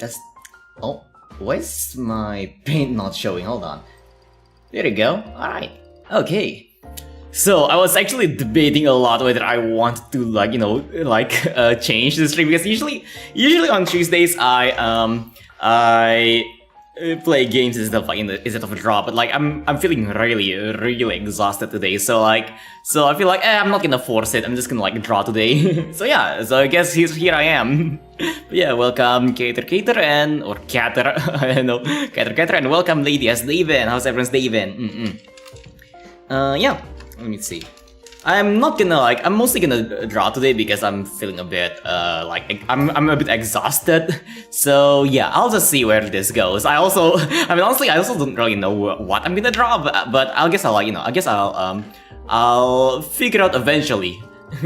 That's... Oh, why is my paint not showing? Hold on. There you go. Alright. Okay. So I was actually debating a lot whether I want to change the stream, because usually on Tuesdays I play games instead of instead of a draw, but like I'm feeling really exhausted today, so I feel like I'm not gonna force it. I'm just gonna like draw today. So yeah, so I guess here I am. But yeah, welcome Cater and or Cater, I don't know, Cater and welcome Lady as David. How's everyone's day been? Yeah, let me see. I'm mostly gonna draw today because I'm feeling a bit, I'm a bit exhausted. So yeah, I'll just see where this goes. Honestly, I also don't really know what I'm gonna draw, but I guess I'll figure out eventually.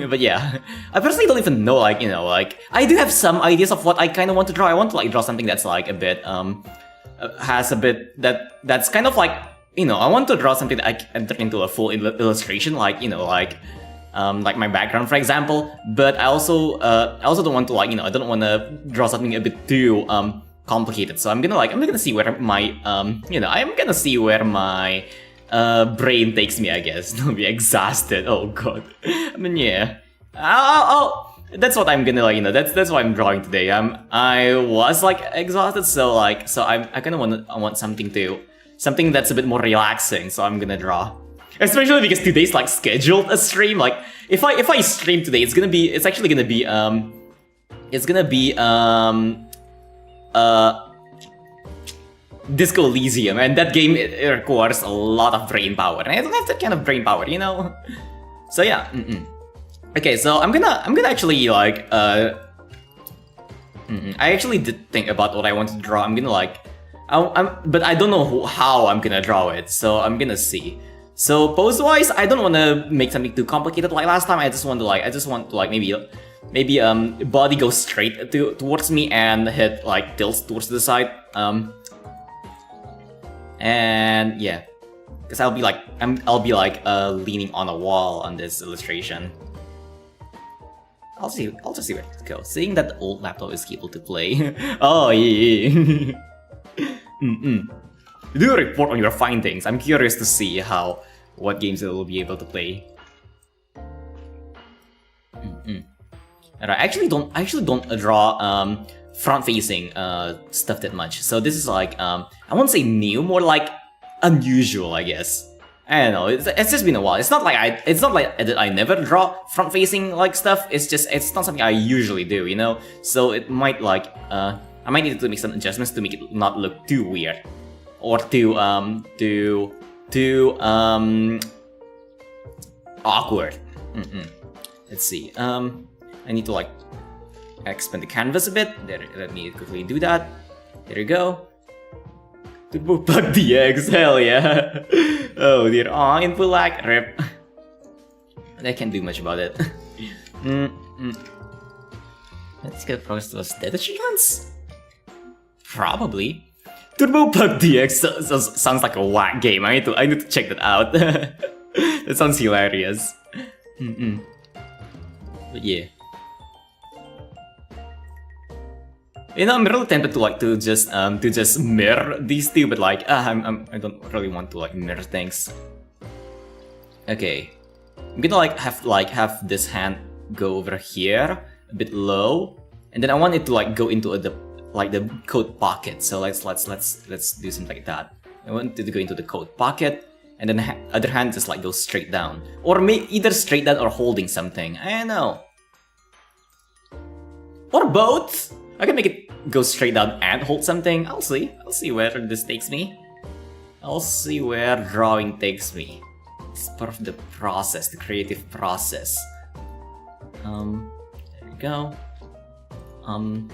But yeah, I personally don't even know, I do have some ideas of what I kind of want to draw. I want to draw something that's like a bit, has a bit, that's kind of like, I want to draw something that I can turn into a full illustration, like my background, for example. But I also don't want to I don't want to draw something a bit too complicated. So I'm gonna see where my I'm gonna see where my brain takes me. I guess don't be exhausted. Oh god. I mean, yeah. That's what I'm gonna that's why I'm drawing today. I was exhausted, so I kind of want something that's a bit more relaxing, so I'm gonna draw. Especially because today's scheduled a stream. If I stream today, it's actually gonna be Disco Elysium, and that game it requires a lot of brain power, and I don't have that kind of brain power, So yeah. Okay, so I'm gonna actually I actually did think about what I want to draw. I'm gonna but I don't know how I'm gonna draw it, so I'm gonna see. So pose-wise, I don't want to make something too complicated like last time. I just want to maybe body goes straight towards me and head tilts towards the side. And yeah, because I'll be leaning on a wall on this illustration. I'll just see where it goes. Seeing that the old laptop is able to play. Oh yeah. Do a report on your findings. I'm curious to see what games it will be able to play. And I actually don't draw front-facing stuff that much. So this is I won't say new, more unusual, I guess. I don't know. It's just been a while. It's not like I never draw front-facing stuff. It's not something I usually do, So it might I might need to make some adjustments to make it not look too weird or too awkward. Let's see. I need to expand the canvas a bit. There, let me quickly do that. There you go. Turbo Bug DX, hell yeah. Oh dear. Aw, input lag, rip. I can't do much about it. Let's get progress to dead achievements. Probably. Turbo Bug DX sounds like a whack game. I need to check that out. That sounds hilarious. But yeah. I'm really tempted to just mirror these two, but I don't really want to mirror things. Okay, I'm gonna have this hand go over here a bit low, and then I want it to go into the coat pocket. So let's do something like that. I want it to go into the coat pocket, and then the other hand just go straight down, or either straight down or holding something. I don't know, or both. I can make it go straight down and hold something. I'll see where this takes me. I'll see where drawing takes me. It's part of the process, the creative process. There we go. I don't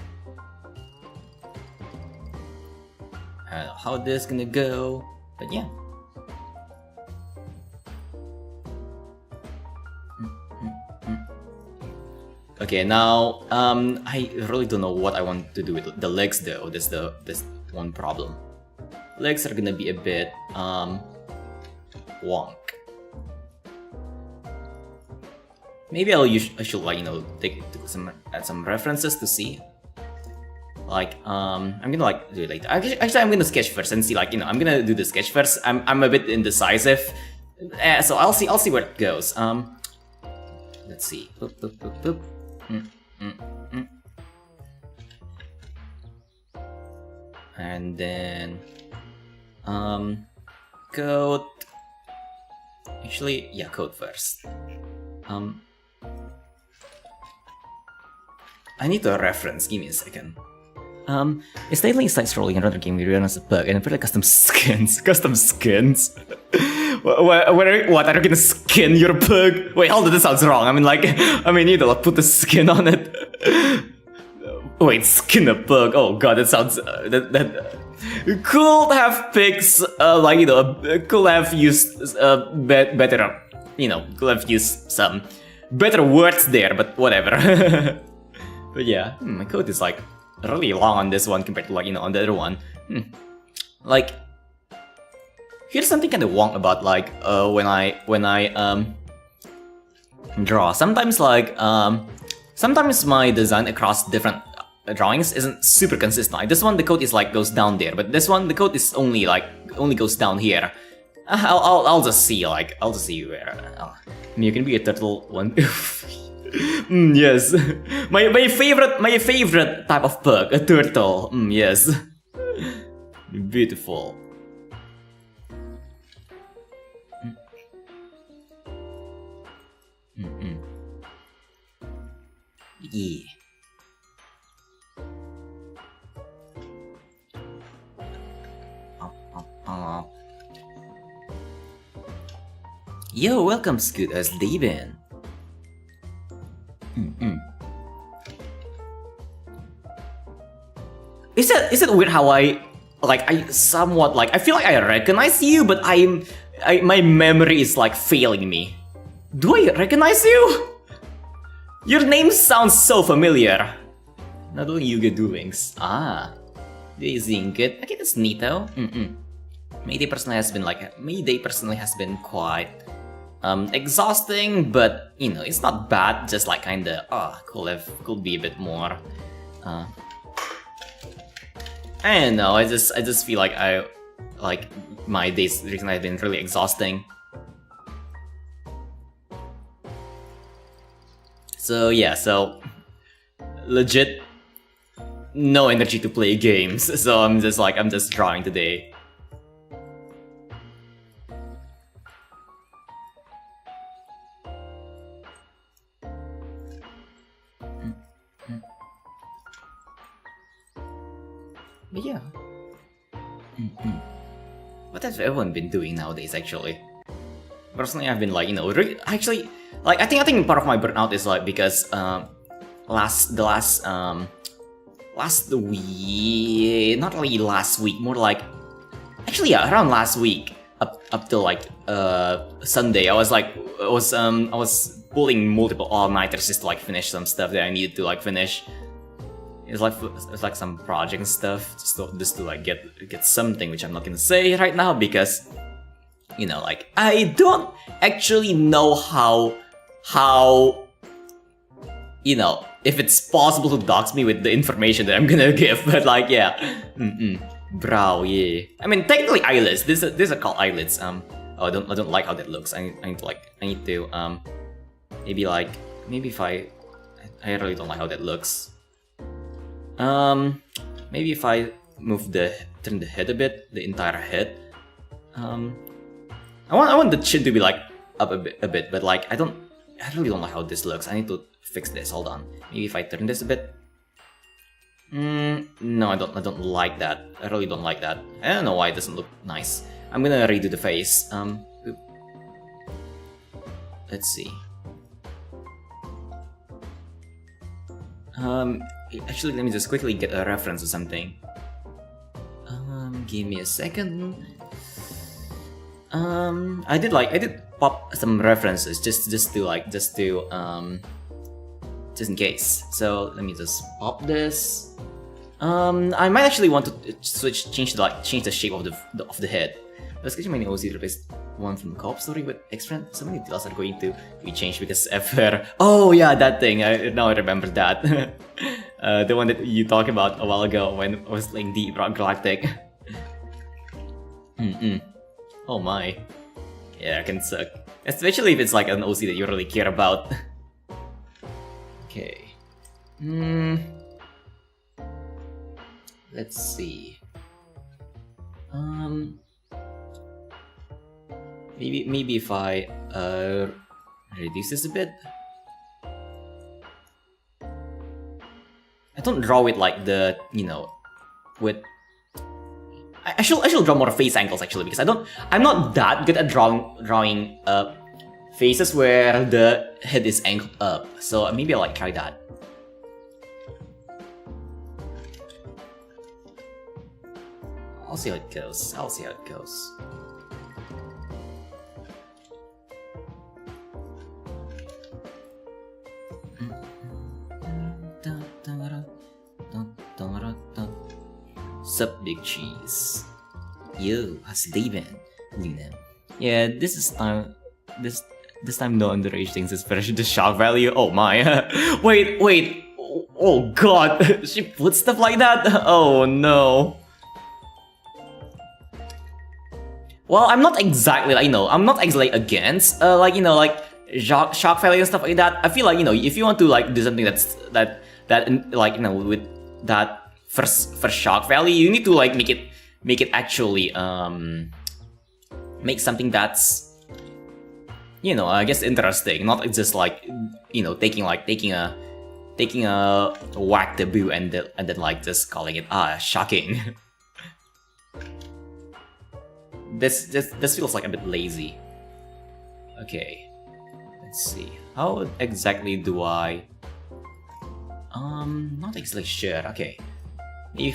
know how this is gonna go, but yeah. Okay, now I really don't know what I want to do with the legs though. This one problem. Legs are gonna be a bit wonk. Maybe I should take add some references to see. I'm gonna like do it later. Actually, I'm gonna sketch first and see, like, you know, I'm gonna do the sketch first. I'm a bit indecisive, so I'll see where it goes. Let's see. Boop, boop, boop, boop. And then code. Actually, yeah, code first. I need a reference. Give me a second. It's lately inside scrolling another game we realized a bug and I put like custom skins. Custom skins? What are you gonna skin your bug? Wait, hold on, this sounds wrong. I mean, you know, put the skin on it. Wait, skin a bug. Oh god, that sounds cool to have pics. Like, you know, cool to have used better. You know, cool to have used some better words there, but whatever. But yeah, my code is like really long on this one compared to, like, you know, on the other one. Like, here's something kind of wrong about, like, when I draw. Sometimes, like, sometimes my design across different drawings isn't super consistent. Like this one, the code is like goes down there, but this one, the code is only goes down here. I'll just see, like, I'll just see where. You can be a turtle one. Yes, my favorite type of bug, a turtle. Yes, beautiful. Yeah. Yo, welcome, Scoot as David. Is it weird how I somewhat, like, I feel like I recognize you, but my memory is like failing me. Do I recognize you? Your name sounds so familiar. Not only you get doings. Amazing, good. Okay, that's neato. Mayday personally has been quite exhausting, but you know, it's not bad. Just like kinda could be a bit more. I don't know. I just feel like my days recently have been really exhausting. So yeah, legit no energy to play games. So I'm just drawing today. But yeah. What has everyone been doing nowadays, actually? Personally, I've been like, you know, actually, like, I think part of my burnout is like because last week, not really last week, more like, actually, yeah, around last week up till like Sunday, I was pulling multiple all-nighters just to like finish some stuff that I needed to like finish. It's like some project and stuff, just to like get something, which I'm not gonna say right now because, you know, like, I don't actually know how you know, if it's possible to dox me with the information that I'm gonna give, but like, yeah. Brow, yeah. I mean, technically eyelids. These are called eyelids. Oh, I don't like how that looks. I need to maybe if I really don't like how that looks. Maybe if I turn the head a bit, the entire head. I want the chin to be like up a bit, but like I really don't like how this looks. I need to fix this. Hold on. Maybe if I turn this a bit. No, I don't like that. I really don't like that. I don't know why it doesn't look nice. I'm gonna redo the face. Let's see. Actually, let me just quickly get a reference or something. Give me a second. I did pop some references just in case. So let me just pop this. I might actually want to change the shape of the head. Let's get my nose replace one from Co-op Story with extra. So many details are going to be changed because ever. Oh yeah, that thing. Now I remember that. The one that you talked about a while ago when I was playing Deep Rock Galactic. Oh my. Yeah, it can suck. Especially if it's like an OC that you really care about. Okay. Let's see. Maybe if I reduce this a bit. I don't draw it like the, you know, with. I should draw more face angles actually, because I'm not that good at drawing faces where the head is angled up. So maybe I'll like try that. I'll see how it goes. Sup, Big Cheese? Yo, how's they been? You know. Yeah, this time no underage things, especially the shock value. Oh my. wait. Oh god, she put stuff like that? Oh no. Well, I'm not exactly like, I'm not exactly against shock value and stuff like that. I feel like, if you want to like do something that like, with that first shock value, you need to like make it actually make something that's, I guess interesting, not just like, taking a whack debut and then like just calling it shocking. This feels like a bit lazy. Okay, let's see. How exactly do I? Not exactly sure. Okay, maybe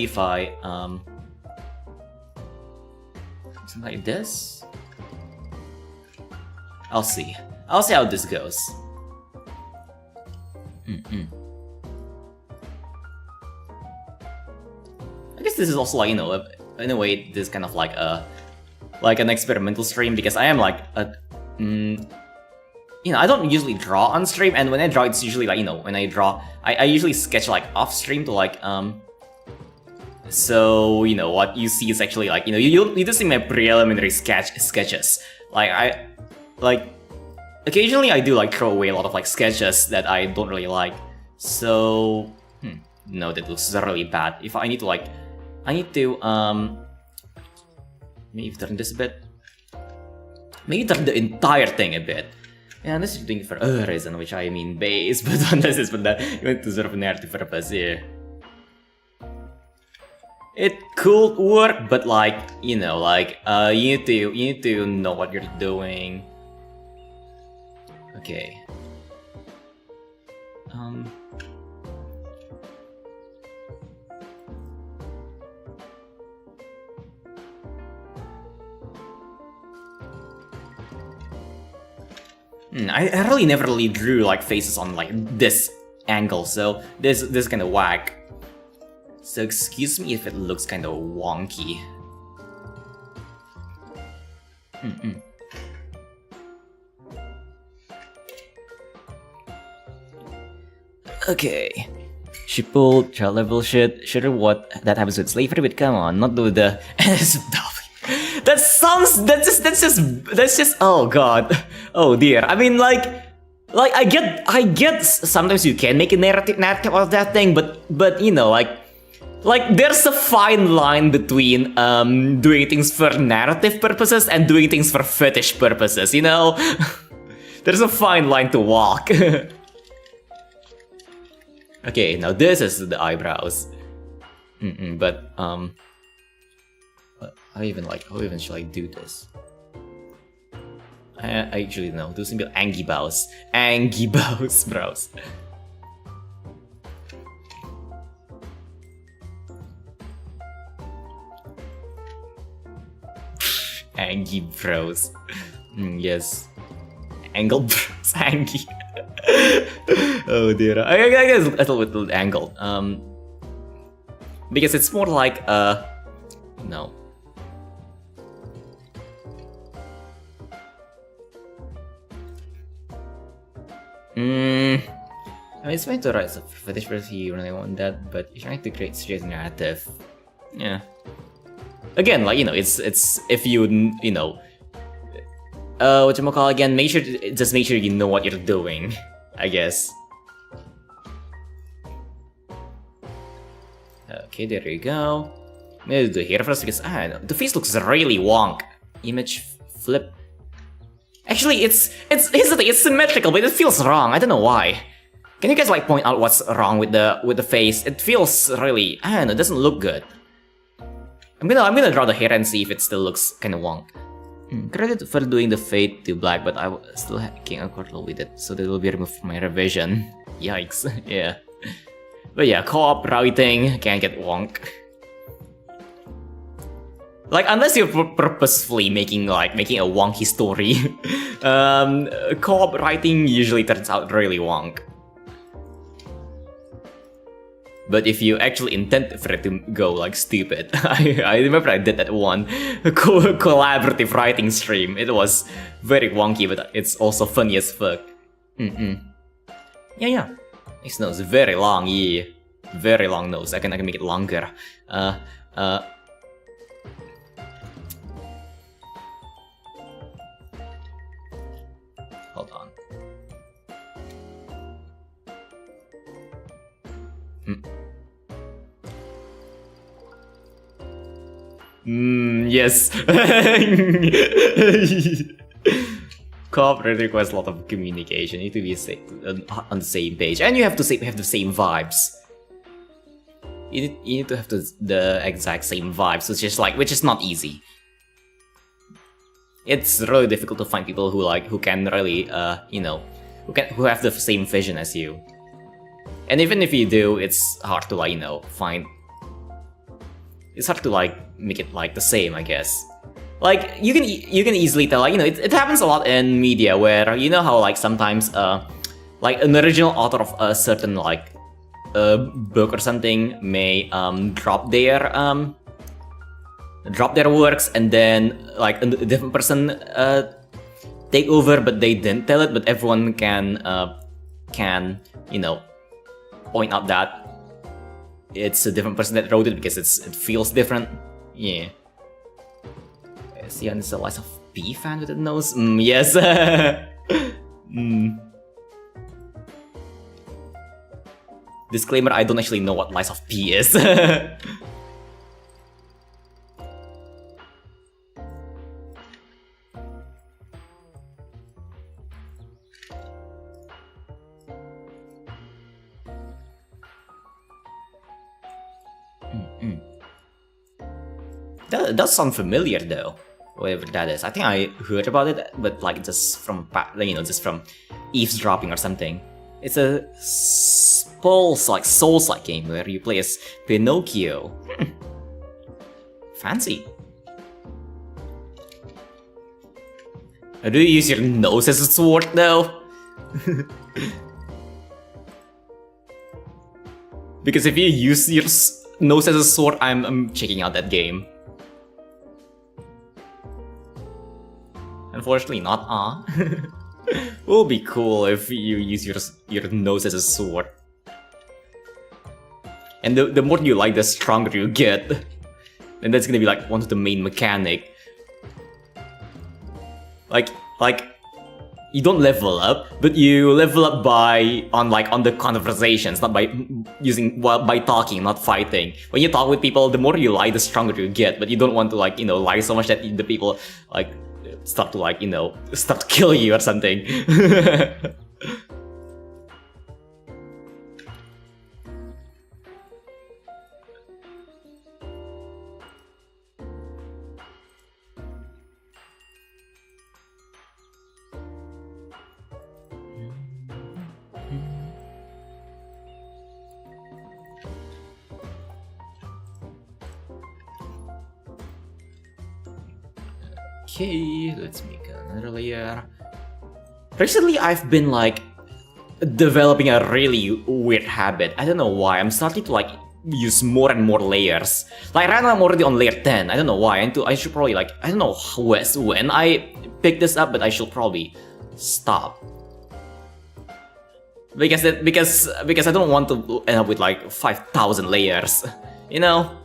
if I something like this. I'll see how this goes. I guess this is also like, in a way, this kind of like an experimental stream, because I am like I don't usually draw on stream, and when I draw, it's usually like, when I draw, I usually sketch like off stream to like so what you see is actually like, you just see my preliminary sketches. Like occasionally I do like throw away a lot of like sketches that I don't really like. So no, that looks really bad. If I need to like, maybe turn this a bit. Maybe turn the entire thing a bit. Yeah, unless you're doing it for a reason, which I mean base, but unless it's for that, you want to serve a narrative purpose here. It could work, but like, you need to know what you're doing. Okay. I really never really drew like faces on like this angle, so this kind of whack. So excuse me if it looks kind of wonky. Okay. She pulled child level shit. Sure, what that happens with slavery, but come on, not do the that's just oh god. Oh dear. I mean like I get sometimes you can make a narrative of that thing, but like there's a fine line between doing things for narrative purposes and doing things for fetish purposes, There's a fine line to walk. Okay, now this is the eyebrows. But how even should I do this? I actually know. Do some angy bows. Angy bows brows. Angy brows. Yes. Angled brows. Angy. Oh dear. I guess a little angled. Because it's more like no. I mean, it's fine to write stuff for this person you really want that, but you're trying to create serious narrative. Yeah. Again, like, you know, it's if you know, whatchamacallit again, just make sure you know what you're doing, I guess. Okay, there you go. Maybe do the hair first because I don't know, the face looks really wonk. Image flip. Actually, it's symmetrical, but it feels wrong. I don't know why. Can you guys like point out what's wrong with the face? It feels really, I don't know, it doesn't look good. I'm gonna draw the hair and see if it still looks kind of wonk. Credit for doing the fade to black, but I still can't accord with it, so that will be removed from my revision. Yikes, yeah. But yeah, co-op writing can't get wonk. Like, unless you're purposefully making a wonky story, co-op writing usually turns out really wonk. But if you actually intend for it to go like stupid, I remember I did that one collaborative writing stream. It was very wonky, but it's also funny as fuck. Yeah. His nose very long, yeah, very long nose. I can make it longer. Hold on. Yes. Co-op requires a lot of communication. You need to be on the same page, and you have to have the same vibes. You need to have the exact same vibes, which is not easy. It's really difficult to find people who can really who have the same vision as you. And even if you do, it's hard to find. It's hard to make it the same, I guess. Like you can easily tell, it happens a lot in media where how sometimes an original author of a certain book or something may drop their works, and then a different person take over, but they didn't tell it, but everyone can point out that it's a different person that wrote it because it feels different. Yeah. Sian is a Lies of P fan with a nose? Yes. Disclaimer, I don't actually know what Lies of P is. That does sound familiar though, whatever that is. I think I heard about it, but just from eavesdropping or something. It's a Souls-like game where you play as Pinocchio. Fancy. Do you use your nose as a sword though? Because if you use your nose as a sword, I'm checking out that game. Unfortunately not, It would be cool if you use your nose as a sword. And the more you the stronger you get. And that's gonna be one of the main mechanic. You don't level up, but you level up on the conversations, not by talking, not fighting. When you talk with people, the more you lie, the stronger you get. But you don't want to lie so much that the people start to kill you or something. Okay, let's make another layer. Recently, I've been developing a really weird habit. I don't know why. I'm starting to use more and more layers. Right now, I'm already on layer 10. I don't know why. I should probably I don't know when I picked this up, but I should probably stop. because I don't want to end up with like 5,000 layers, you know.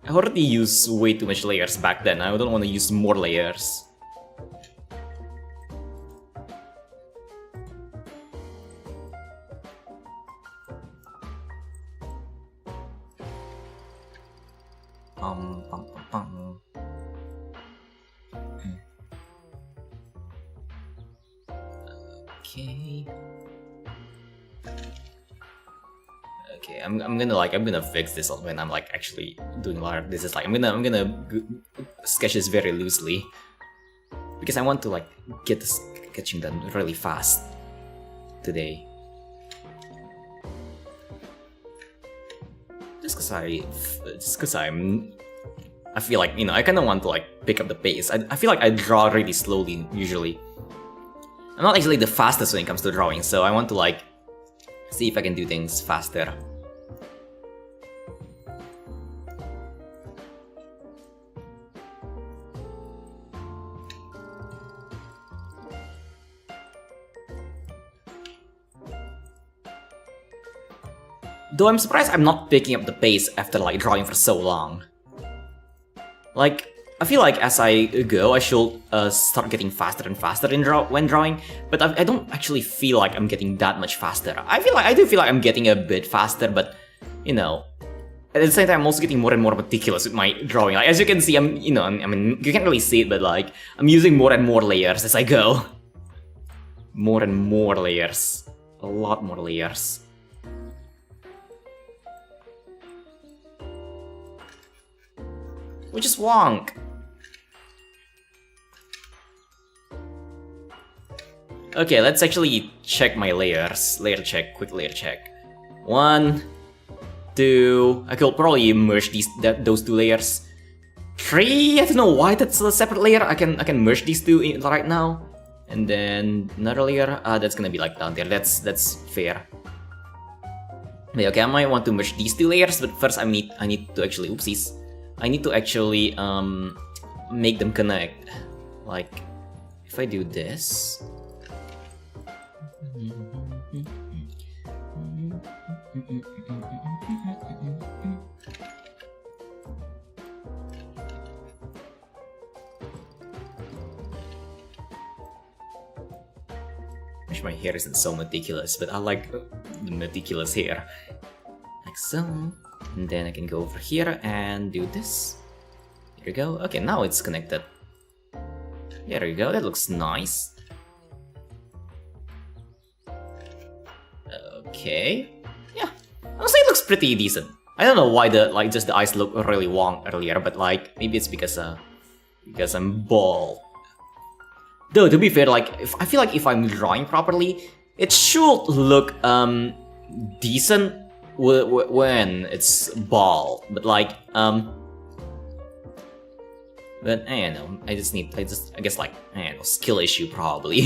I already used way too much layers back then. I don't want to use more layers. Okay. Okay, I'm gonna fix this when I'm like actually doing a lot of this. Is like I'm gonna sketch this very loosely because I want to like get the sketching done really fast today. Just cause I feel like, you know, I kind of want to like pick up the pace. I feel like I draw really slowly usually. I'm not actually the fastest when it comes to drawing, so I want to like see if I can do things faster. Though I'm surprised I'm not picking up the pace after like drawing for so long. Like, I feel like as I go, I should start getting faster and faster when drawing, but I don't actually feel like I'm getting that much faster. I do feel like I'm getting a bit faster, but you know, at the same time, I'm also getting more and more meticulous with my drawing. Like, as you can see, I mean, you can't really see it, but like, I'm using more and more layers as I go. More and more layers. A lot more layers. Which is wonk. Okay, let's actually check my layers. Quick layer check. 1, 2. I could probably merge those two layers. 3. I don't know why that's a separate layer. I can merge these two right now, and then another layer. That's gonna be like down there. That's fair. Okay, I might want to merge these two layers, but first I need to actually oopsies. I need to actually make them connect. Like, if I do this. Wish my hair isn't so meticulous, but I like the meticulous hair. Like so. And then I can go over here and do this. Here we go. Okay, now it's connected. There we go. That looks nice. Okay. Yeah. Honestly, it looks pretty decent. I don't know why just the eyes look really wrong earlier, but like maybe it's because I'm bald. Though to be fair, like I feel like if I'm drawing properly, it should look decent when it's bald. But like but I don't know. I guess like I don't know, skill issue probably.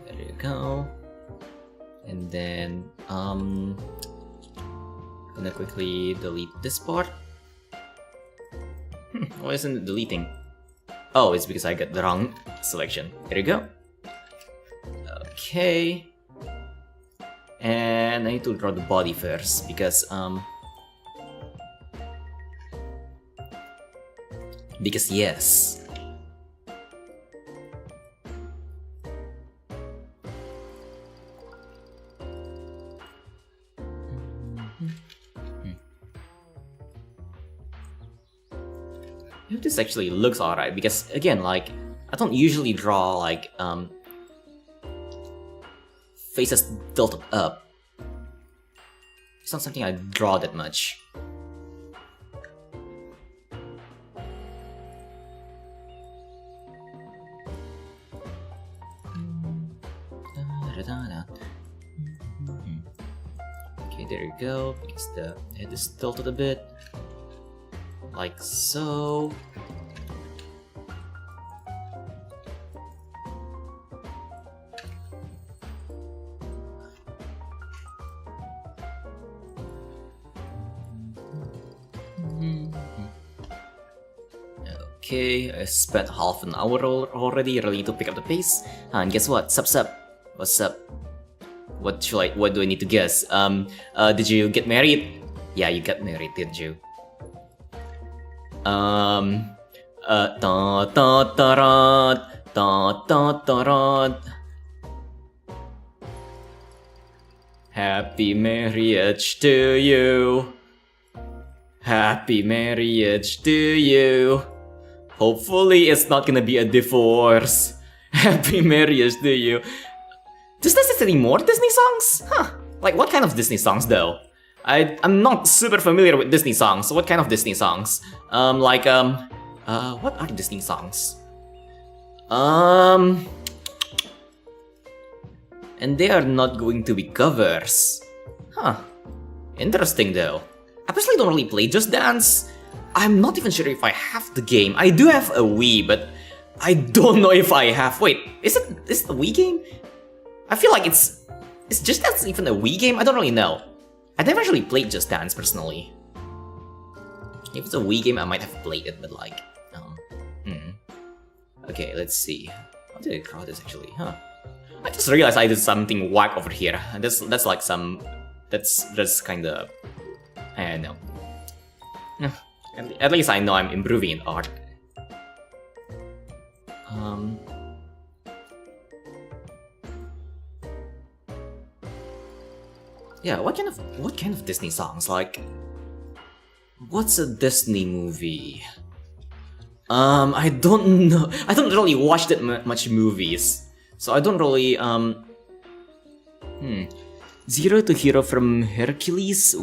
There you go. And then I'm gonna quickly delete this part. Why isn't it deleting? Oh, it's because I got the wrong selection. There you go. Okay. And I need to draw the body first because yes. This actually looks alright because again, like I don't usually draw like faces tilted up. It's not something I draw that much. Okay, there you go. Because the head is tilted a bit. Like so. Okay, I spent half an hour already, really need to pick up the pace. And guess what? Sup. What's up? What do I need to guess? Did you get married? Yeah, you got married, didn't you? Happy marriage to you. Happy marriage to you. Hopefully it's not gonna be a divorce. Happy marriage to you. Does this have any more Disney songs? Huh. Like what kind of Disney songs though? I'm not super familiar with Disney songs. So what kind of Disney songs? What are Disney songs? And they are not going to be covers. Huh. Interesting though. I personally don't really play Just Dance. I'm not even sure if I have the game. I do have a Wii, but I don't know if I have. Wait, is it a Wii game? I feel like is Just Dance even a Wii game? I don't really know. I never actually played Just Dance personally. If it's a Wii game, I might have played it, but like, Okay, let's see. How did I draw this actually? Huh? I just realized I did something whack over here. That's like some. That's kind of. I don't know. At least I know I'm improving in art. Yeah, what kind of Disney songs? Like, what's a Disney movie? I don't know. I don't really watch that much movies, so I don't really Zero to Hero from Hercules,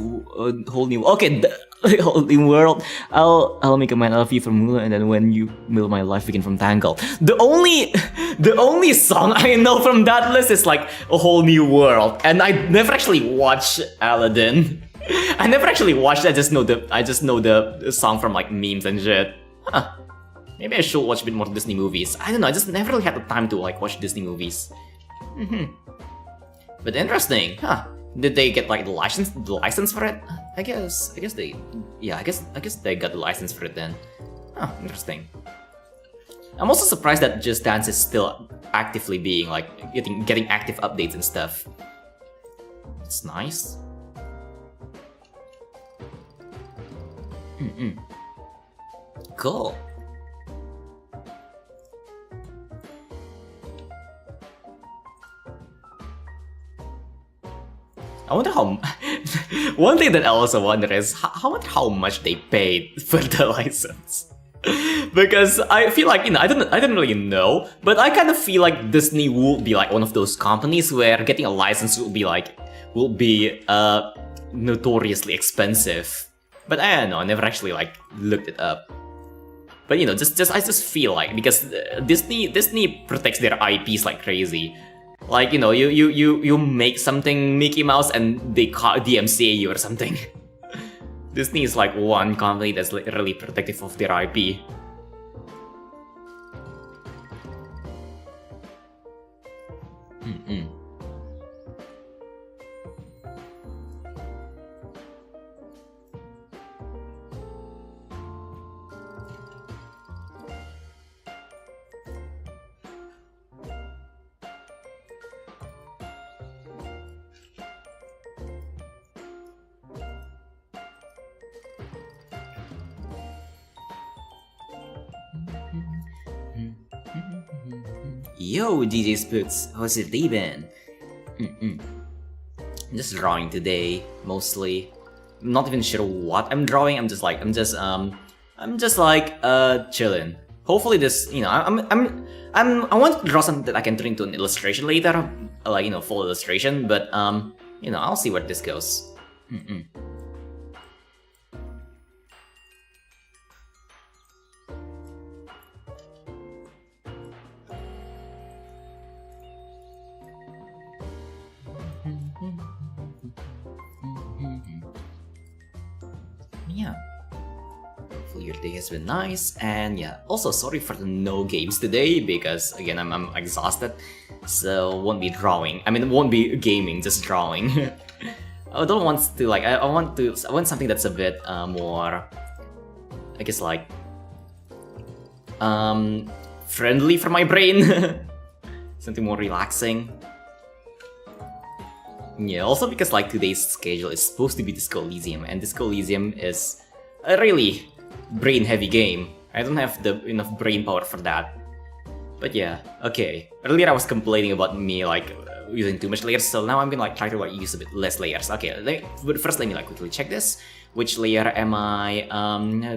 whole new. Okay, the whole new world. I'll make a man of you from Mula, and then when you will my life begin from Tangle. The only song I know from that list is like A Whole New World, and I never actually watched Aladdin. I never actually watched it. I just know the song from like memes and shit. Huh. Maybe I should watch a bit more Disney movies. I don't know. I just never really had the time to like watch Disney movies. But interesting, huh? Did they get like the license for it? I guess they got the license for it then. Huh, interesting. I'm also surprised that Just Dance is still actively being like getting active updates and stuff. It's nice. Cool. I wonder how. One thing that I also wonder is how much they paid for the license, because I feel like I didn't really know, but I kind of feel like Disney would be like one of those companies where getting a license will be notoriously expensive. But I don't know. I never actually like looked it up. But I just feel like because Disney protects their IPs like crazy. Like, you make something Mickey Mouse and they call DMCA you or something. Disney is like one company that's like really protective of their IP. Yo, DJ Spooks, how's your day been? I'm just drawing today, mostly. I'm not even sure what I'm drawing. I'm just chilling. Hopefully this, I want to draw something that I can turn into an illustration later, like full illustration. But I'll see where this goes. Yeah. Hopefully your day has been nice, and yeah, also sorry for the no games today because again I'm exhausted, so won't be drawing. I mean, won't be gaming, just drawing. I don't want to like I want something that's a bit more, I guess, like friendly for my brain. Something more relaxing. Yeah, also because like today's schedule is supposed to be Disco Elysium, and Disco Elysium is a really brain-heavy game. I don't have enough brain power for that. But yeah, okay. Earlier I was complaining about me like using too much layers, so now I'm gonna like try to like use a bit less layers. Okay, but first let me like quickly check this. Which layer am I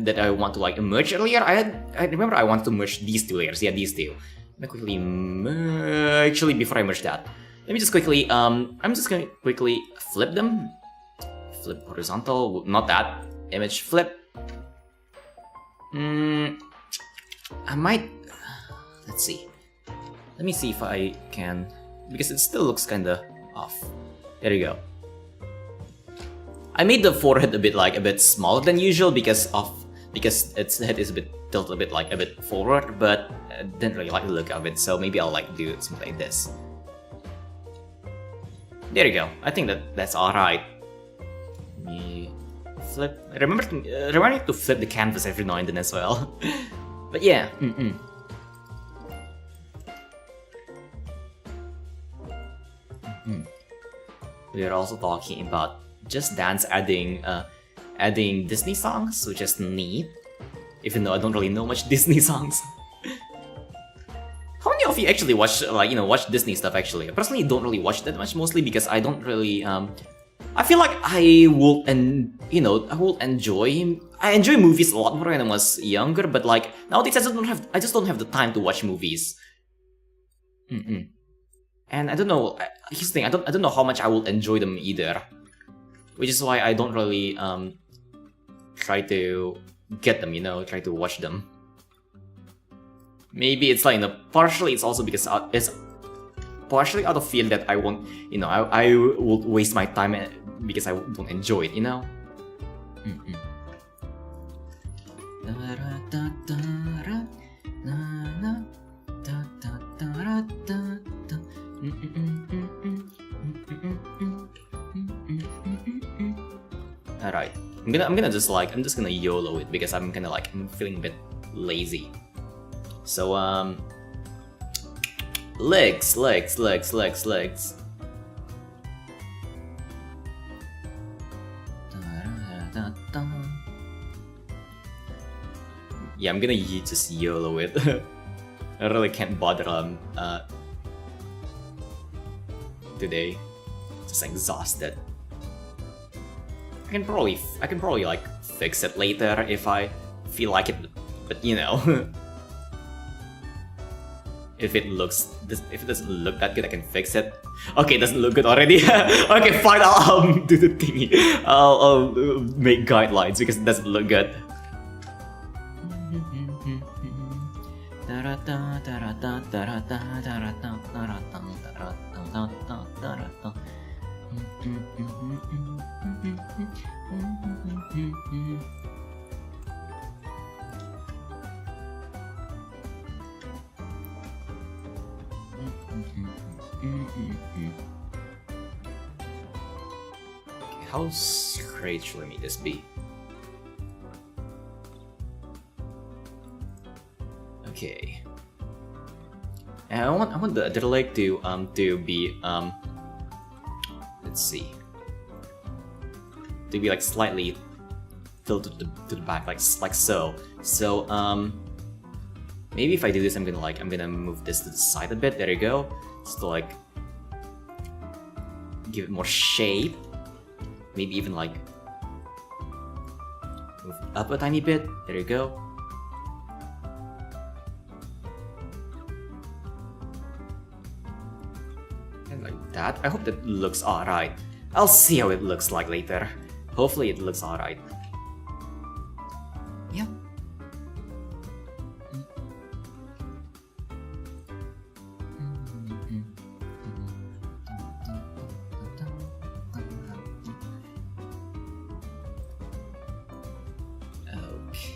that I want to like merge earlier? I remember I wanted to merge these two layers. Yeah, these two. Let me quickly actually before I merge that, let me just quickly I'm just gonna quickly flip them. Flip horizontal, not that. Image flip. I might. Let's see. Let me see if I can, because it still looks kinda off. There you go. I made the forehead a bit smaller than usual because its head is a bit tilted a bit forward, but I didn't really like the look of it, so maybe I'll like do something like this. There you go. I think that's alright. Let me flip. Remember to flip the canvas every now and then as well. But yeah. We are also talking about Just Dance adding Disney songs, which is neat. Even though I don't really know much Disney songs. How many of you actually watch watch Disney stuff actually? I personally don't really watch that much, mostly because I don't really I feel like I will enjoy movies a lot more when I was younger, but like nowadays I just don't have the time to watch movies. And I don't know. Here's the thing. I don't know how much I will enjoy them either, which is why I don't really try to get them. Try to watch them. Maybe it's like partially it's also because it's partially out of fear that I won't. I will waste my time because I don't enjoy it. Alright, I'm just gonna YOLO it because I'm feeling a bit lazy. So legs. Yeah, I'm gonna just YOLO it. I really can't bother today. Just exhausted. I can probably like fix it later if I feel like it, but if it doesn't look that good, I can fix it. Okay, it doesn't look good already. Okay, fine, I'll do the thingy. I'll make guidelines because it doesn't look good. How straight should I make this be? Okay. And I want the other leg to be let's see, to be like slightly tilted to the back, like so. So maybe if I do this, I'm gonna move this to the side a bit. There you go. Just to like give it more shape. Maybe even like move it up a tiny bit. There you go. And like that. I hope that looks alright. I'll see how it looks like later. Hopefully it looks alright. Yeah.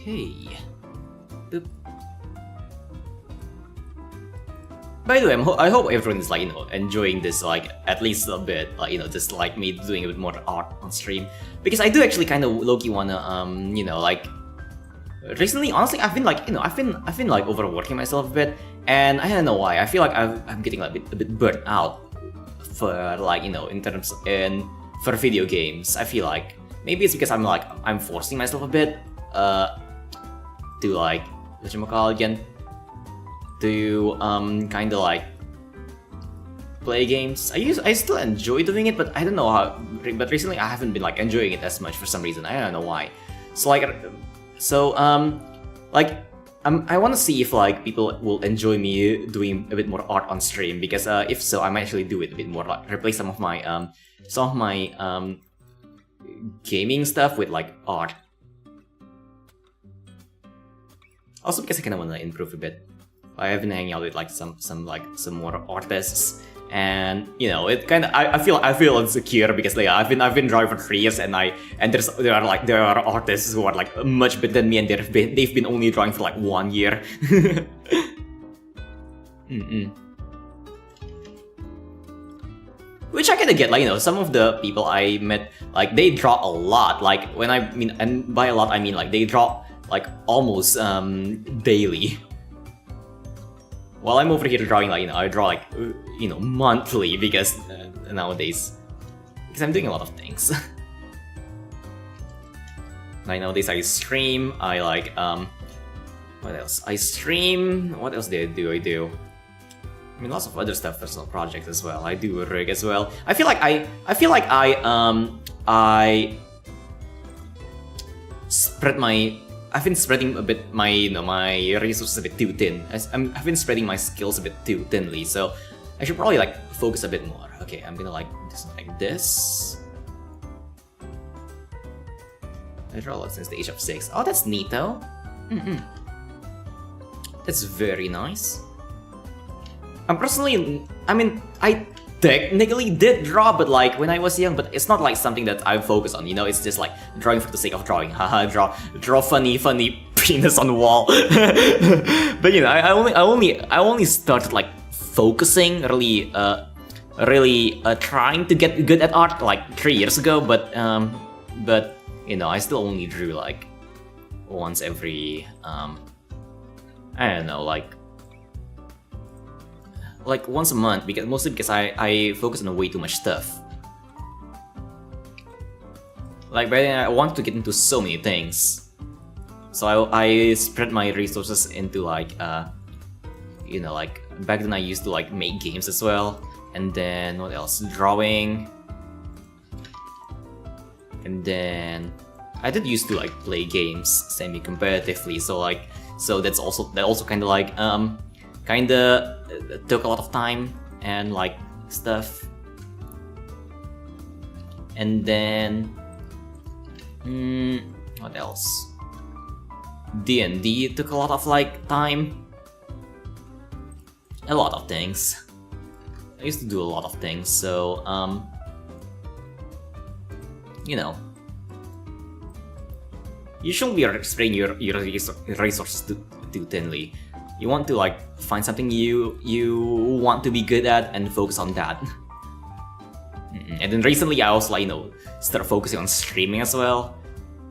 Okay. Boop. By the way, I hope everyone is enjoying this at least a bit, just like me doing a bit more art on stream, because I do actually kind of low-key wanna recently, honestly, I've been like, I've been like overworking myself a bit, and I don't know why. I feel like I'm getting like a bit burnt out for like, in terms for video games. I feel like maybe it's because I'm forcing myself a bit to like whatchamacallit again, to kind of like play games. I still enjoy doing it, but I don't know how. But recently I haven't been like enjoying it as much for some reason. I don't know why. So like, I want to see if like people will enjoy me doing a bit more art on stream, because if so, I might actually do it a bit more, like replace some of my gaming stuff with like art. Also because I kind of want to improve a bit. I have been hanging out with like some more artists, and it kind of I feel insecure because I've been drawing for 3 years, and there are artists who are like much better than me, and they've been only drawing for like 1 year. Which I kind of get, like, some of the people I met, like, they draw a lot. Like, and by a lot I mean like they draw like almost daily. While I'm over here drawing, like, I draw like, monthly, because nowadays, because I'm doing a lot of things. Like nowadays I stream, I like, what else? I stream, what else do I do? I mean, lots of other stuff, personal projects as well. I do rig as well. I feel like I spread my. I've been spreading a bit my my resources a bit too thin. I've been spreading my skills a bit too thinly. So I should probably like focus a bit more. Okay, I'm gonna like do something like this. I draw a lot since the age of 6. Oh, that's neat though. That's very nice. I technically did draw, but like when I was young, but it's not like something that I focus on, it's just like drawing for the sake of drawing. Haha, draw funny penis on the wall. But I only started like focusing, really trying to get good at art like 3 years ago, but I still only drew like once every I don't know, like once a month, mostly because I focus on way too much stuff. Like, but I want to get into so many things, so I spread my resources into like like back then I used to like make games as well, and then what else? Drawing, and then I did used to like play games semi-competitively. So that also kind of like took a lot of time and like stuff. And then what else? D&D took a lot of like time. A lot of things. I used to do a lot of things, so you shouldn't be spreading your resources too thinly. You want to like find something you want to be good at and focus on that. And then recently I also like started focusing on streaming as well.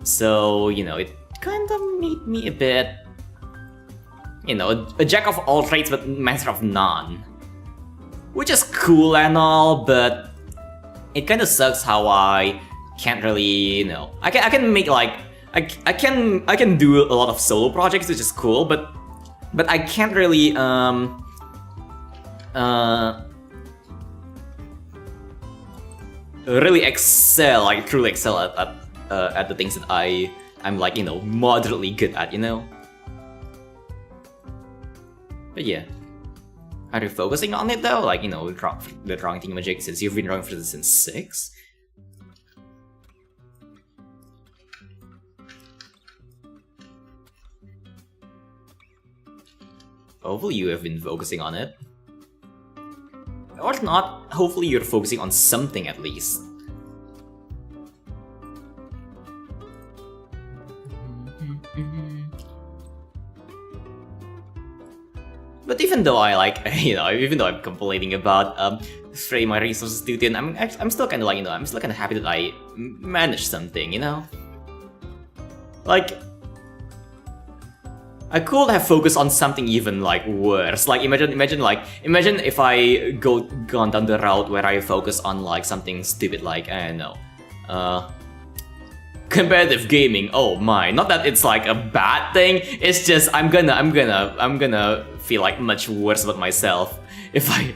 So it kind of made me a bit a jack of all trades but master of none, which is cool and all, but it kind of sucks how I can't really I can make like I can do a lot of solo projects, which is cool, but I can't really really excel, like truly excel at the things that I'm like moderately good at, But yeah, are you focusing on it though? Like the drawing thingamajig, since you've been drawing for this since 6. Hopefully you have been focusing on it. Or not, hopefully you're focusing on something at least. But even though I like, even though I'm complaining about spreading my resources too thin, I'm still kind of like, I'm still kind of happy that I managed something, Like, I could have focused on something even like worse. Like imagine if I gone down the route where I focus on like something stupid like, I don't know, competitive gaming. Oh my, not that it's like a bad thing. It's just I'm gonna feel like much worse about myself if I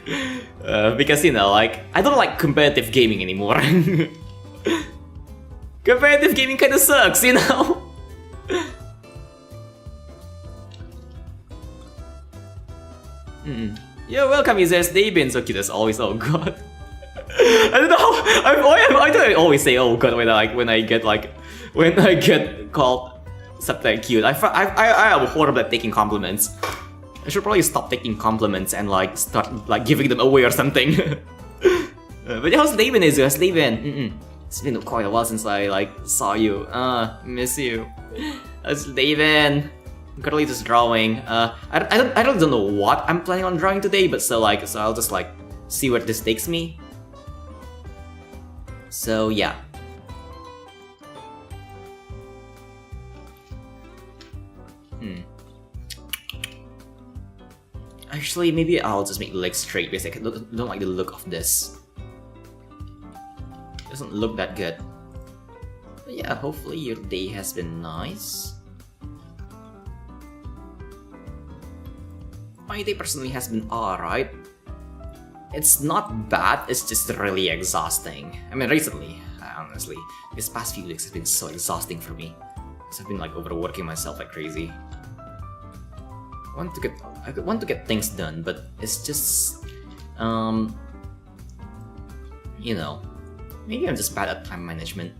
because you know, like I don't like competitive gaming anymore. Competitive gaming kind of sucks, you know. Yeah, welcome users. They've been so cute as always. Oh god. I don't know how I always say oh god when I get called something cute. I am horrible at taking compliments. I should probably stop taking compliments and like start like giving them away or something. But how's Laven is? How's Laven? It's been quite a while since I like saw you. Miss you. How's Laven? I'm currently just drawing. I really don't know what I'm planning on drawing today, but so I'll just like see where this takes me. So yeah. Actually, maybe I'll just make the legs straight because I don't like the look of this. It doesn't look that good. But yeah, hopefully your day has been nice. My day personally has been alright. It's not bad, it's just really exhausting. I mean, recently, honestly, these past few weeks has been so exhausting for me. Because I've been like overworking myself like crazy. I want to get things done, but it's just, you know, maybe I'm just bad at time management.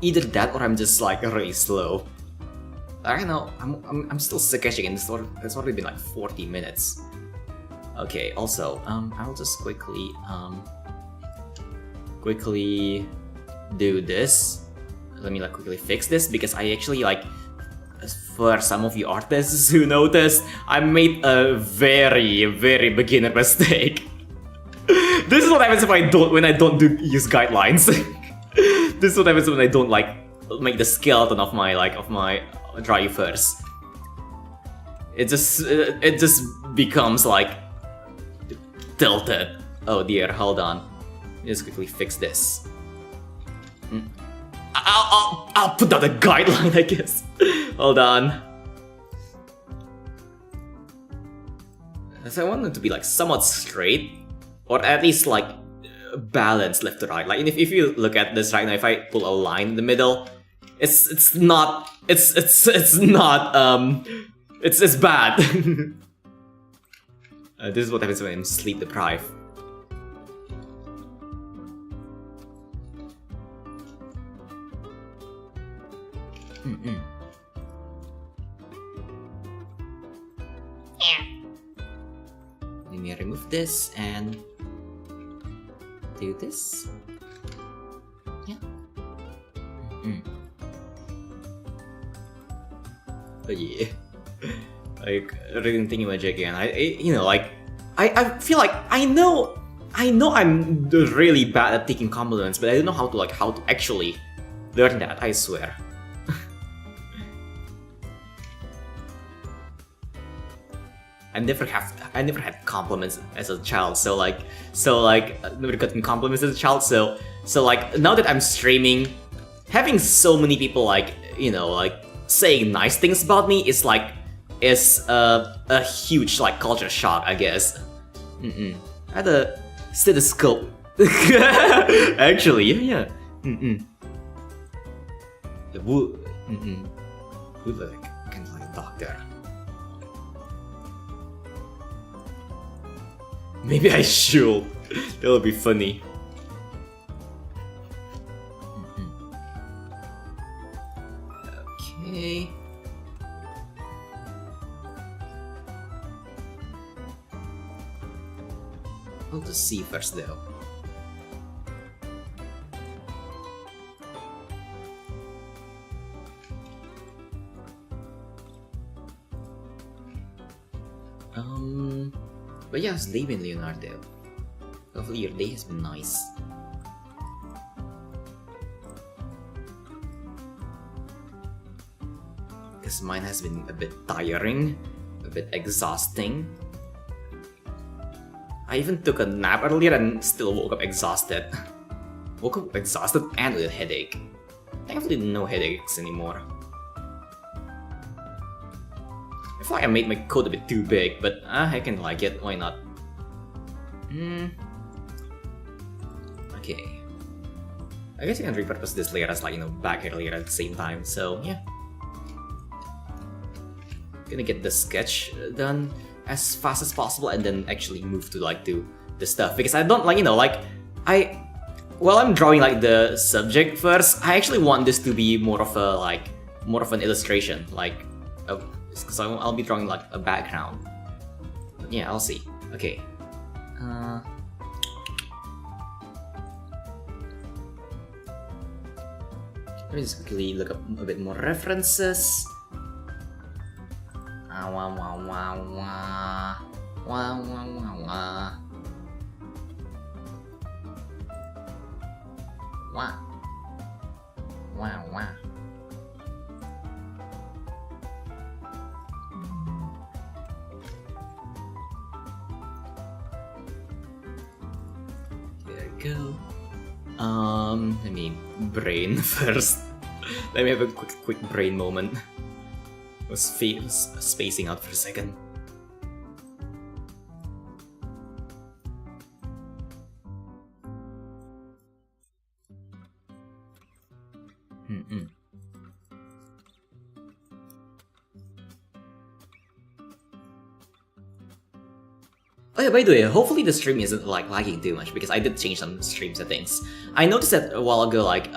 Either that or I'm just like really slow. I don't know, I'm still sketching and it's already been like 40 minutes. Okay, also, I'll just quickly do this. Let me like quickly fix this because I actually like, for some of you artists who noticed, I made a very beginner mistake. This is what happens when I don't use guidelines. This is what happens when I don't like make the skeleton of my drawing first. It just becomes like tilted. Oh dear, hold on. Let's quickly fix this. I'll put down a guideline, I guess. Hold on. So I want it to be like somewhat straight, or at least like balanced left to right. Like if you look at this right now, if I pull a line in the middle, it's not it's bad. This is what happens when I'm sleep deprived. Let me remove this and do this. Yeah. Oh yeah. Like reading Thingy again. I feel like I know I'm really bad at taking compliments, but I don't know how to actually learn that. I swear. I never had compliments as a child, so I never gotten compliments as a child, so like now that I'm streaming, having so many people like, you know, like saying nice things about me is a huge like culture shock, I guess. I had a stethoscope. Actually, yeah. The wood like kind of like a doctor. Maybe I should. That would be funny. Okay. I'll just see first though. But yeah, how's day been, Leonardo? Hopefully your day has been nice. Because mine has been a bit tiring, a bit exhausting. I even took a nap earlier and still woke up exhausted. Woke up exhausted and with a headache. Thankfully, no headaches anymore. I feel like I made my code a bit too big, but I can like it, why not? Okay. I guess I can repurpose this layer as like, you know, back here later at the same time, so yeah. Gonna get the sketch done as fast as possible and then actually move to like do the stuff, because I don't like, you know, like while I'm drawing like the subject first, I actually want this to be more of a like more of an illustration, like because I'll be drawing like a background. But yeah, I'll see. Okay. Let me just quickly look up a bit more references. Wah wah wah wah wah wah wah wah. Wow. Wow, wow. There we go. Let me brain first. Let me have a quick brain moment. I was spacing out for a second. Oh yeah, by the way, hopefully the stream isn't like lagging too much because I did change some stream settings. I noticed that a while ago, like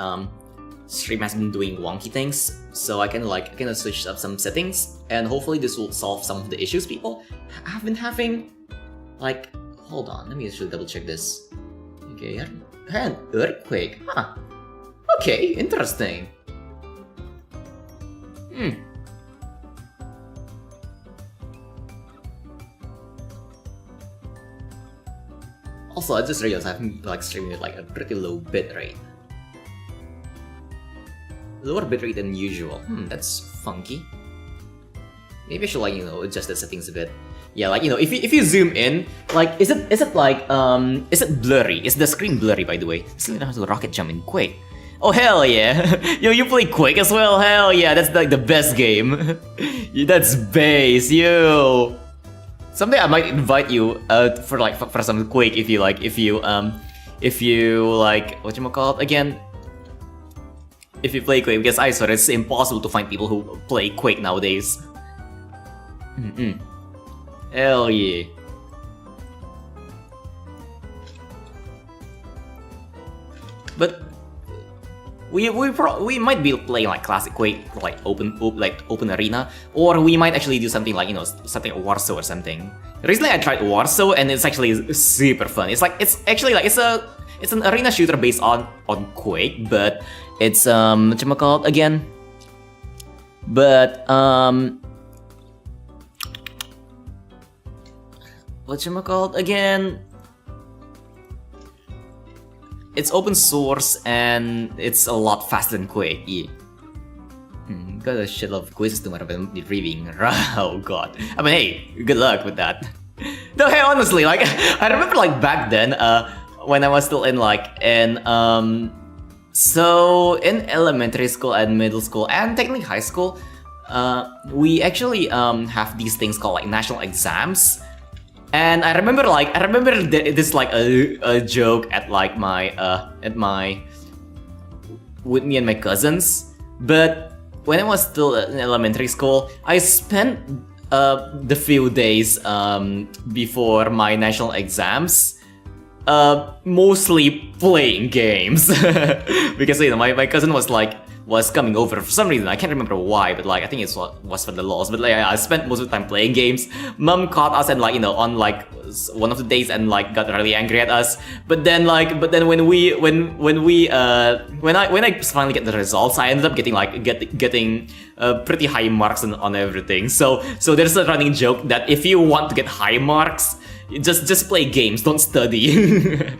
stream has been doing wonky things, so I kind of switched up some settings, and hopefully this will solve some of the issues people have been having. Like, hold on, let me actually double check this. Okay, an earthquake, huh? Okay, interesting. Also, I just realized I'm like streaming with like a pretty low bit rate. Lower bitrate than usual. That's funky. Maybe I should like, you know, adjust the settings a bit. Yeah, like, you know, if you zoom in, like, is it like is it blurry? Is the screen blurry, by the way? Still know how to rocket jump in Quake. Oh hell yeah! Yo, you play Quake as well? Hell yeah! That's like the best game. That's base, yo. Someday I might invite you for like for some Quake if you like whatchamacallit again. If you play Quake, because I swear it's impossible to find people who play Quake nowadays. Hell yeah. But we might be playing like classic Quake, like open arena, or we might actually do something like, you know, something like Warsaw or something. Recently I tried Warsaw and it's actually super fun. It's actually like it's an arena shooter based on Quake, but it's whatchamacallit again. But whatchamacallit again. It's open source and it's a lot faster than Quake. Yeah. Got a shit of quizzes tomorrow, but I'm reading. Oh god. I mean, hey, good luck with that. No, hey, honestly, like I remember like back then, when I was still in so in elementary school and middle school and technically high school, we actually have these things called like national exams. And I remember this like a joke at like with me and my cousins. But when I was still in elementary school, I spent the few days before my national exams mostly playing games. Because, you know, my cousin was coming over for some reason. I can't remember why, but like I think it was for the laws. But like I spent most of the time playing games. Mom caught us and like, you know, on like one of the days and like got really angry at us. But then when I finally get the results, I ended up getting pretty high marks on everything. So there's a running joke that if you want to get high marks, just play games, don't study.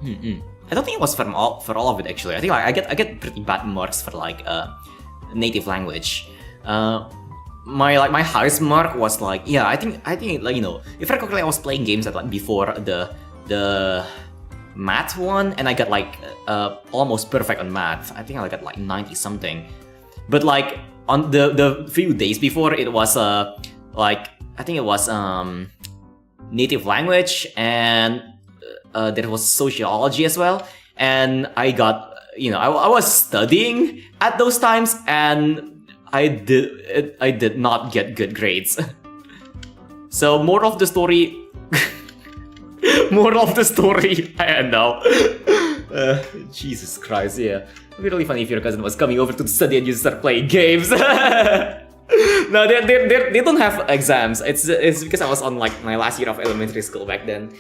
I don't think it was for all of it actually. I think like I get pretty bad marks for like native language. My highest mark was like, yeah, I think like, you know, if I correctly, I was playing games at like before the math one, and I got like almost perfect on math. I think I got like 90 something. But like on the few days before, it was like I think it was native language, and there was sociology as well. And I got, you know, I was studying at those times, and I did not get good grades. So moral of the story, I don't know. Jesus Christ, yeah. It'd be really funny if your cousin was coming over to study and you start playing games. No, they don't have exams. It's because I was on like my last year of elementary school back then.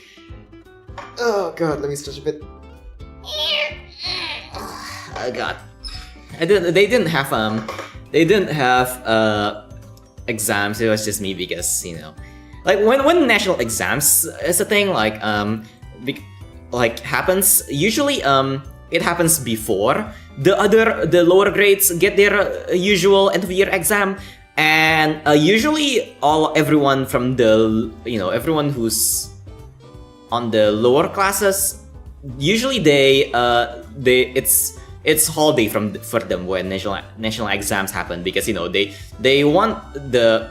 Oh god, let me stretch a bit. Oh god. They didn't have exams. It was just me because, you know, like when national exams is a thing, like happens, usually it happens before the lower grades get their usual end of year exam, and usually everyone from the, you know, everyone who's on the lower classes, usually it's holiday for them when national exams happen, because, you know, they want the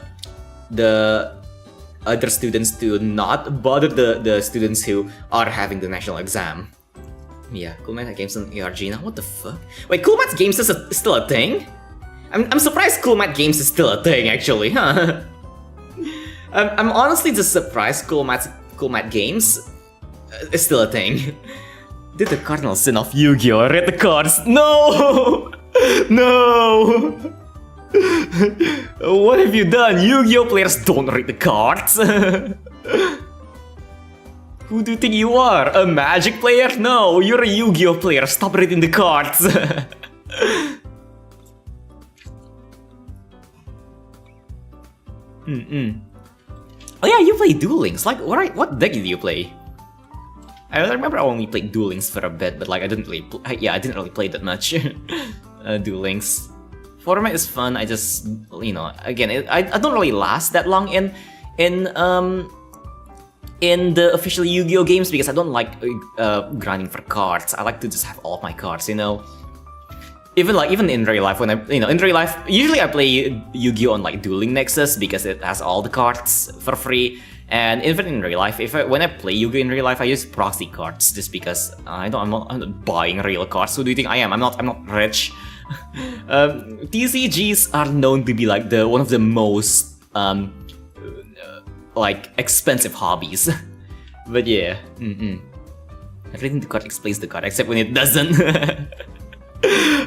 other students to not bother the students who are having the national exam. Yeah, Cool Math Games on ARG now. What the fuck? Wait, Cool Math Games is still a thing? I'm surprised Cool Math Games is still a thing actually, huh? I'm honestly just surprised Cool Math Games is still a thing. Did the cardinal sin of Yu-Gi-Oh! Read the cards? No! No! What have you done? Yu-Gi-Oh! Players don't read the cards. Who do you think you are? A Magic player? No, you're a Yu-Gi-Oh! Player. Stop reading the cards. Oh yeah, you play Duel Links. Like, what deck did you play? I remember I only played Duel Links for a bit, but like I didn't really play that much. Duel Links. Format is fun. I just, you know, again, I don't really last that long in the official Yu-Gi-Oh games, because I don't like grinding for cards. I like to just have all of my cards, you know. Even in real life, usually I play Yu-Gi-Oh on like Dueling Nexus because it has all the cards for free. And even in real life, when I play Yu-Gi-Oh in real life, I use proxy cards just because I'm not buying real cards. Who do you think I am? I'm not rich. TCGs are known to be like one of the most like expensive hobbies. But yeah, reading the card explains the card, except when it doesn't.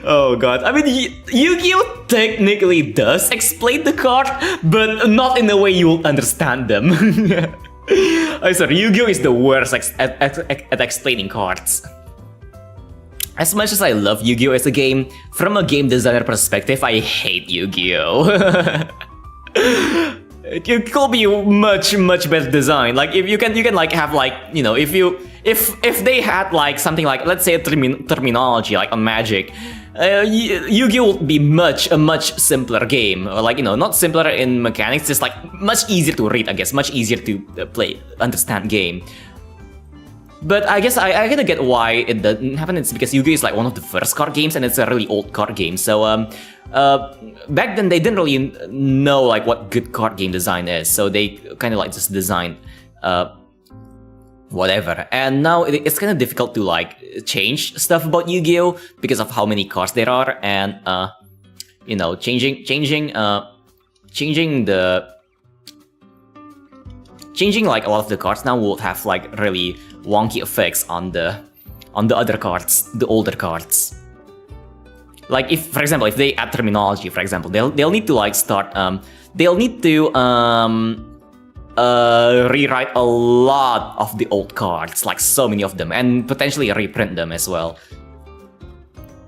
Oh god, I mean, Yu-Gi-Oh! Technically does explain the card, but not in a way you will understand them. I'm sorry, Yu-Gi-Oh! Is the worst at explaining cards. As much as I love Yu-Gi-Oh! As a game, from a game designer perspective, I hate Yu-Gi-Oh! It could be much better designed. Like if you can like have like, you know, if they had like something like, let's say, a terminology like a Magic, Yu-Gi-Oh! Would be a much simpler game. Or like, you know, not simpler in mechanics, just like much easier to read, I guess, much easier to understand game. But I guess I kind of get why it doesn't happen. It's because Yu-Gi-Oh! Is like one of the first card games, and it's a really old card game. So back then they didn't really know like what good card game design is. So they kind of like just designed whatever. And now it's kind of difficult to like change stuff about Yu-Gi-Oh! Because of how many cards there are, and you know, changing the changing like a lot of the cards now would have like really wonky effects on the other cards, the older cards. Like if, for example, if they add terminology, for example, they'll need to like start they'll need to rewrite a lot of the old cards, like so many of them, and potentially reprint them as well,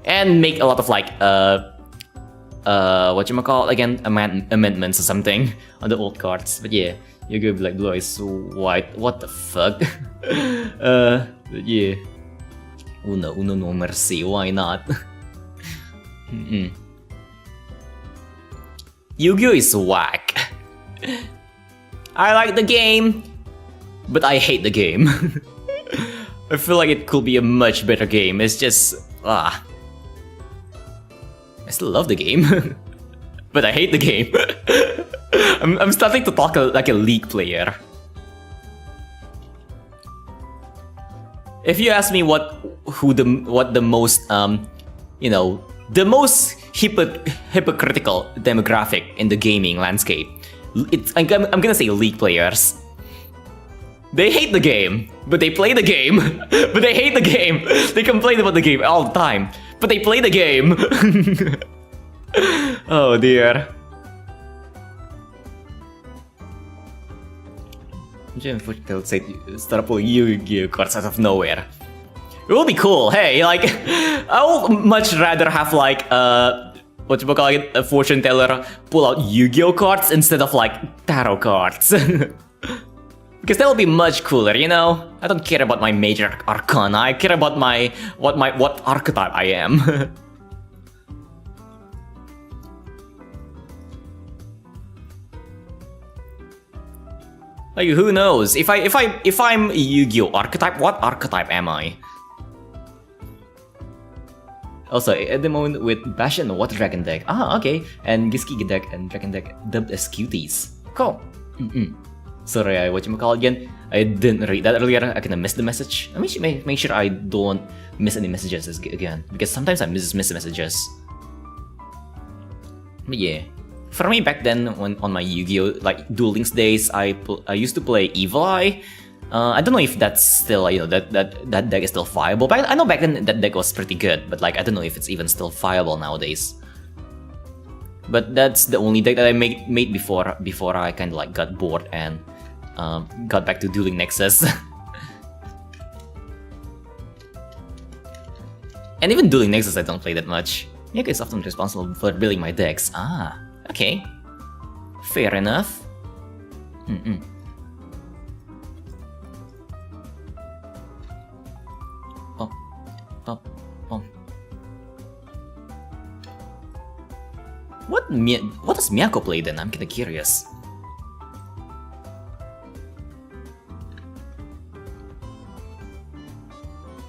and make a lot of like whatchamacallit again, amendments or something on the old cards. But yeah, you're gonna be like, blue is white, what the fuck? But yeah, uno no mercy, why not? Yu-Gi-Oh is whack. I like the game, but I hate the game. I feel like it could be a much better game. It's just I still love the game, but I hate the game. I'm starting to talk like a League player. If you ask me what the most you know, the most hypocritical demographic in the gaming landscape, I'm gonna say League players. They hate the game, but they play the game. But they hate the game. They complain about the game all the time, but they play the game. Oh dear. They'll say start pulling Yu-Gi-Oh cards out of nowhere. It will be cool. Hey, like, I would much rather have like whatchamacallit, a fortune teller pull out Yu-Gi-Oh cards instead of like tarot cards. Because that will be much cooler, you know? I don't care about my major arcana, I care about what archetype I am. Like, who knows? If I'm Yu-Gi-Oh archetype, what archetype am I? Also, at the moment with Bastion Water Dragon deck. Ah, okay. And Giski deck and Dragon deck dubbed as cuties. Cool. Sorry, whatchamacallit again. I didn't read that earlier. I kinda missed the message. Let me make sure I don't miss any messages again, because sometimes I miss the messages. But yeah, for me back then, when on my Yu-Gi-Oh like Duel Links days, I used to play Evil Eye. I don't know if that's still, you know, that deck is still viable. But I know back then that deck was pretty good, but like I don't know if it's even still viable nowadays. But that's the only deck that I made before I kind of like got bored and got back to Dueling Nexus. And even Dueling Nexus I don't play that much. Miyako is often responsible for building my decks. Ah, okay. Fair enough. What does Miyako play then? I'm kinda curious.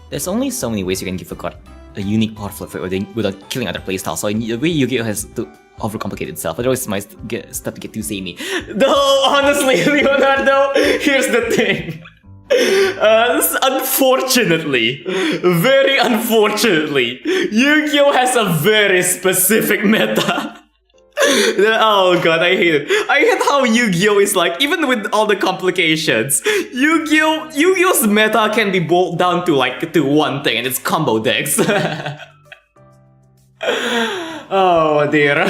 There's only so many ways you can give a card a unique power flip without killing other playstyles, so the way Yu-Gi-Oh has to overcomplicate itself, otherwise it might start to get too samey. Though, honestly, Leonardo, here's the thing. Unfortunately, very unfortunately, Yu-Gi-Oh has a very specific meta. Oh god, I hate it. I hate how Yu-Gi-Oh is like, even with all the complications, Yu-Gi-Oh's meta can be boiled down to like to one thing, and it's combo decks. Oh dear.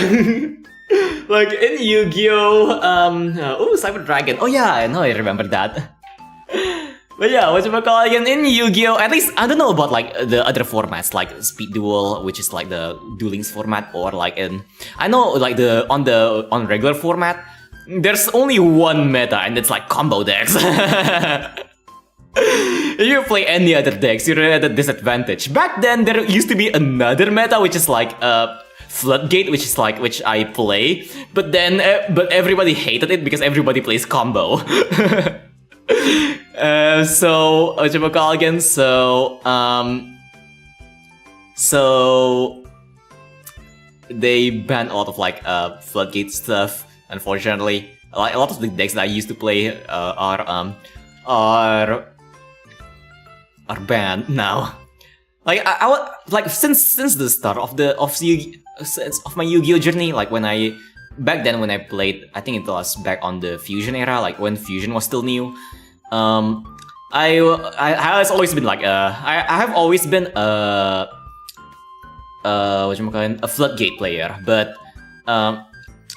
Like in Yu-Gi-Oh, oh, Cyber Dragon. Oh yeah, I know, I remember that. But yeah, whatchamacallit again, in Yu-Gi-Oh, at least, I don't know about like the other formats, like Speed Duel, which is like the Duel Links format, or like in, I know like on regular format, there's only one meta, and it's like combo decks. If you play any other decks, you're at a disadvantage. Back then, there used to be another meta, which is like Floodgate, which I play, but then everybody hated it because everybody plays combo. So whatchamacallit again? So they banned a lot of like Floodgate stuff. Unfortunately, like a lot of the decks that I used to play are banned now. Like I like since the start of my Yu-Gi-Oh journey, like when I back then when I played, I think it was back on the Fusion era, like when Fusion was still new. I has always been like I have always been a floodgate player, but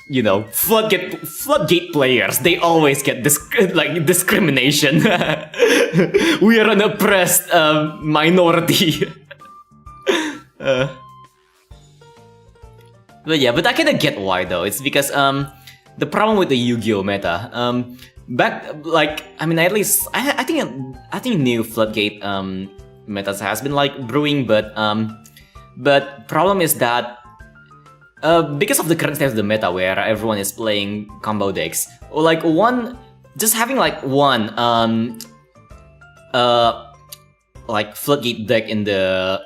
you know, floodgate players, they always get discrimination. We are an oppressed minority. But yeah, but I kinda get why though. It's because the problem with the Yu-Gi-Oh meta, at least I think new floodgate metas has been like brewing, but problem is that because of the current state of the meta where everyone is playing combo decks, or like just having like one like floodgate deck in the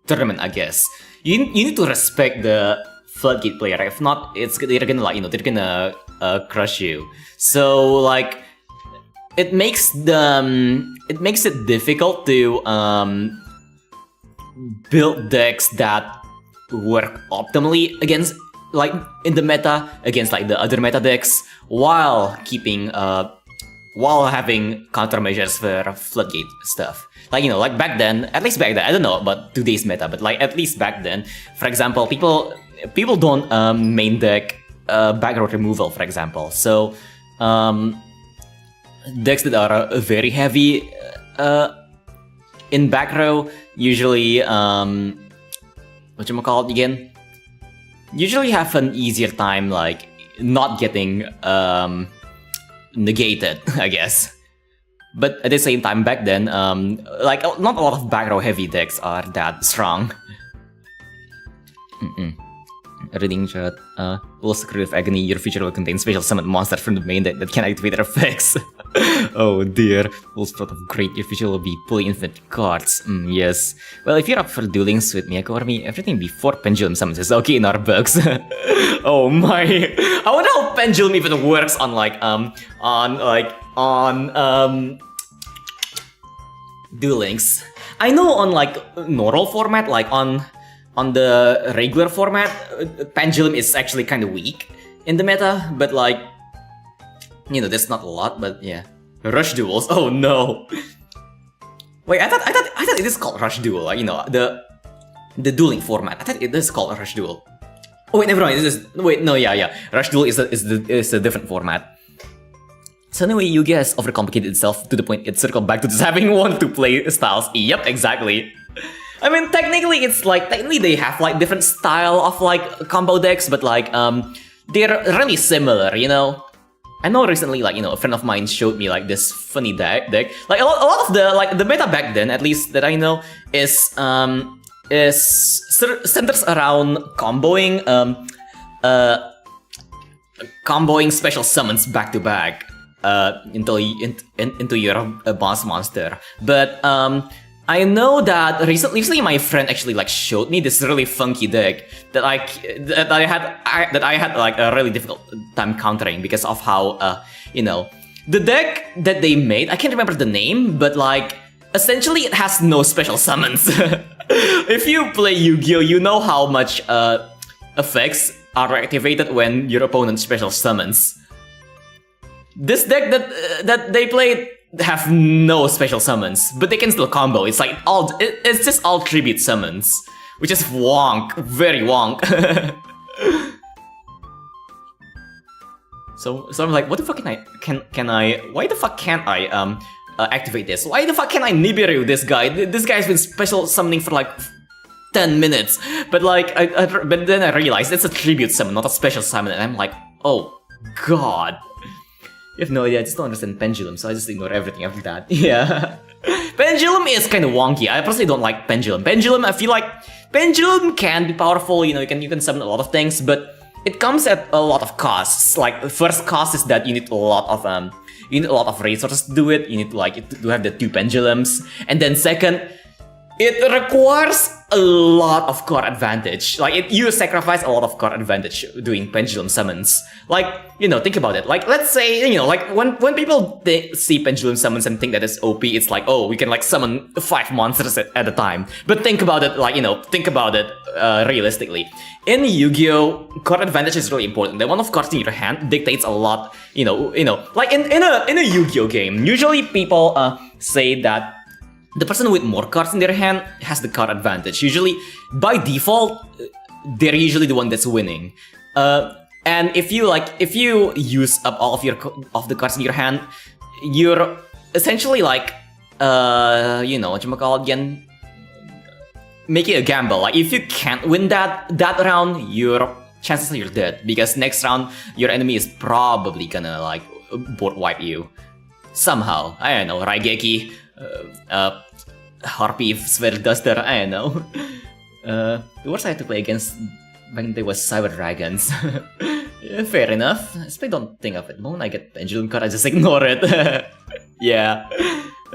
tournament, I guess. You need to respect the floodgate player. If not, they're gonna crush you. So like it makes it difficult to build decks that work optimally against like in the meta against like the other meta decks while keeping while having countermeasures for floodgate stuff. Like, you know, like back then, at least back then, I don't know about today's meta, but like at least back then, for example, people don't main deck back row removal, for example. So decks that are very heavy in back row usually usually have an easier time like not getting negated, I guess. But at the same time, back then, like not a lot of back row heavy decks are that strong. Reading chat. Will screw with agony. Your future will contain special summon monsters from the main deck that can activate their effects. Oh dear. Will sprout of great. Your future will be fully infinite cards. Yes. Well, if you're up for dueling with me, everything before pendulum summons is okay in our books. Oh my! I wonder how pendulum even works on Duel Links. I know on like normal format, like on the regular format, pendulum is actually kind of weak in the meta, but like, you know, that's not a lot, but yeah. Rush duels. Oh no. Wait, I thought it is called Rush Duel, like, you know, the dueling format. I thought it is called Rush Duel. Oh wait, never mind. Rush Duel is a different format. So anyway, Yu-Gi-Oh has overcomplicated itself to the point it circled back to just having one to play styles. Yep, exactly. I mean, technically they have like different style of like combo decks, but like they're really similar, you know. I know recently, like, you know, a friend of mine showed me like this funny deck. Like a lot of the meta back then, at least that I know, is centers around comboing special summons back to back into your boss monster. But I know that recently my friend actually like showed me this really funky deck that I had like a really difficult time countering because of how you know, the deck that they made. I can't remember the name, but like essentially it has no special summons. If you play Yu-Gi-Oh, you know how much effects are activated when your opponent special summons. This deck that they played have no special summons, but they can still combo. It's like it's just all tribute summons, which is wonk, very wonk. So I'm like, what the fuck can I? Why the fuck can't I activate this? Why the fuck can I Nibiru this guy? This guy's been special summoning for like 10 minutes, but like but then I realized it's a tribute summon, not a special summon, and I'm like, oh god. You have no idea, I just don't understand Pendulum, so I just ignore everything after that. Yeah. Pendulum is kind of wonky. I personally don't like Pendulum. I feel like Pendulum can be powerful, you know, you can summon a lot of things, but it comes at a lot of costs. Like, the first cost is that you need a lot of resources to do it. You need to have the 2 pendulums. And then second, it requires a lot of card advantage. Like, you sacrifice a lot of card advantage doing pendulum summons. Like, you know, think about it. Like, let's say, you know, like, when people see pendulum summons and think that it's OP, it's like, oh, we can, like, summon 5 monsters at a time. But think about it, like, you know, think about it realistically. In Yu-Gi-Oh!, card advantage is really important. The amount of cards in your hand dictates a lot, you know, like, in a Yu-Gi-Oh! Game, usually people say that the person with more cards in their hand has the card advantage. Usually, by default, they're usually the one that's winning. And if you use up all of the cards in your hand, you're essentially like, you know, whatchamacallit again, making a gamble. Like, if you can't win that round, your chances are you're dead, because next round your enemy is probably gonna like board wipe you somehow. I don't know, Raigeki, Harpy, Sphere Duster, I don't know. The worst I had to play against back in the day was Cyber Dragons. Yeah, fair enough. I still don't think of it. The moment I get Pendulum card, I just ignore it. Yeah.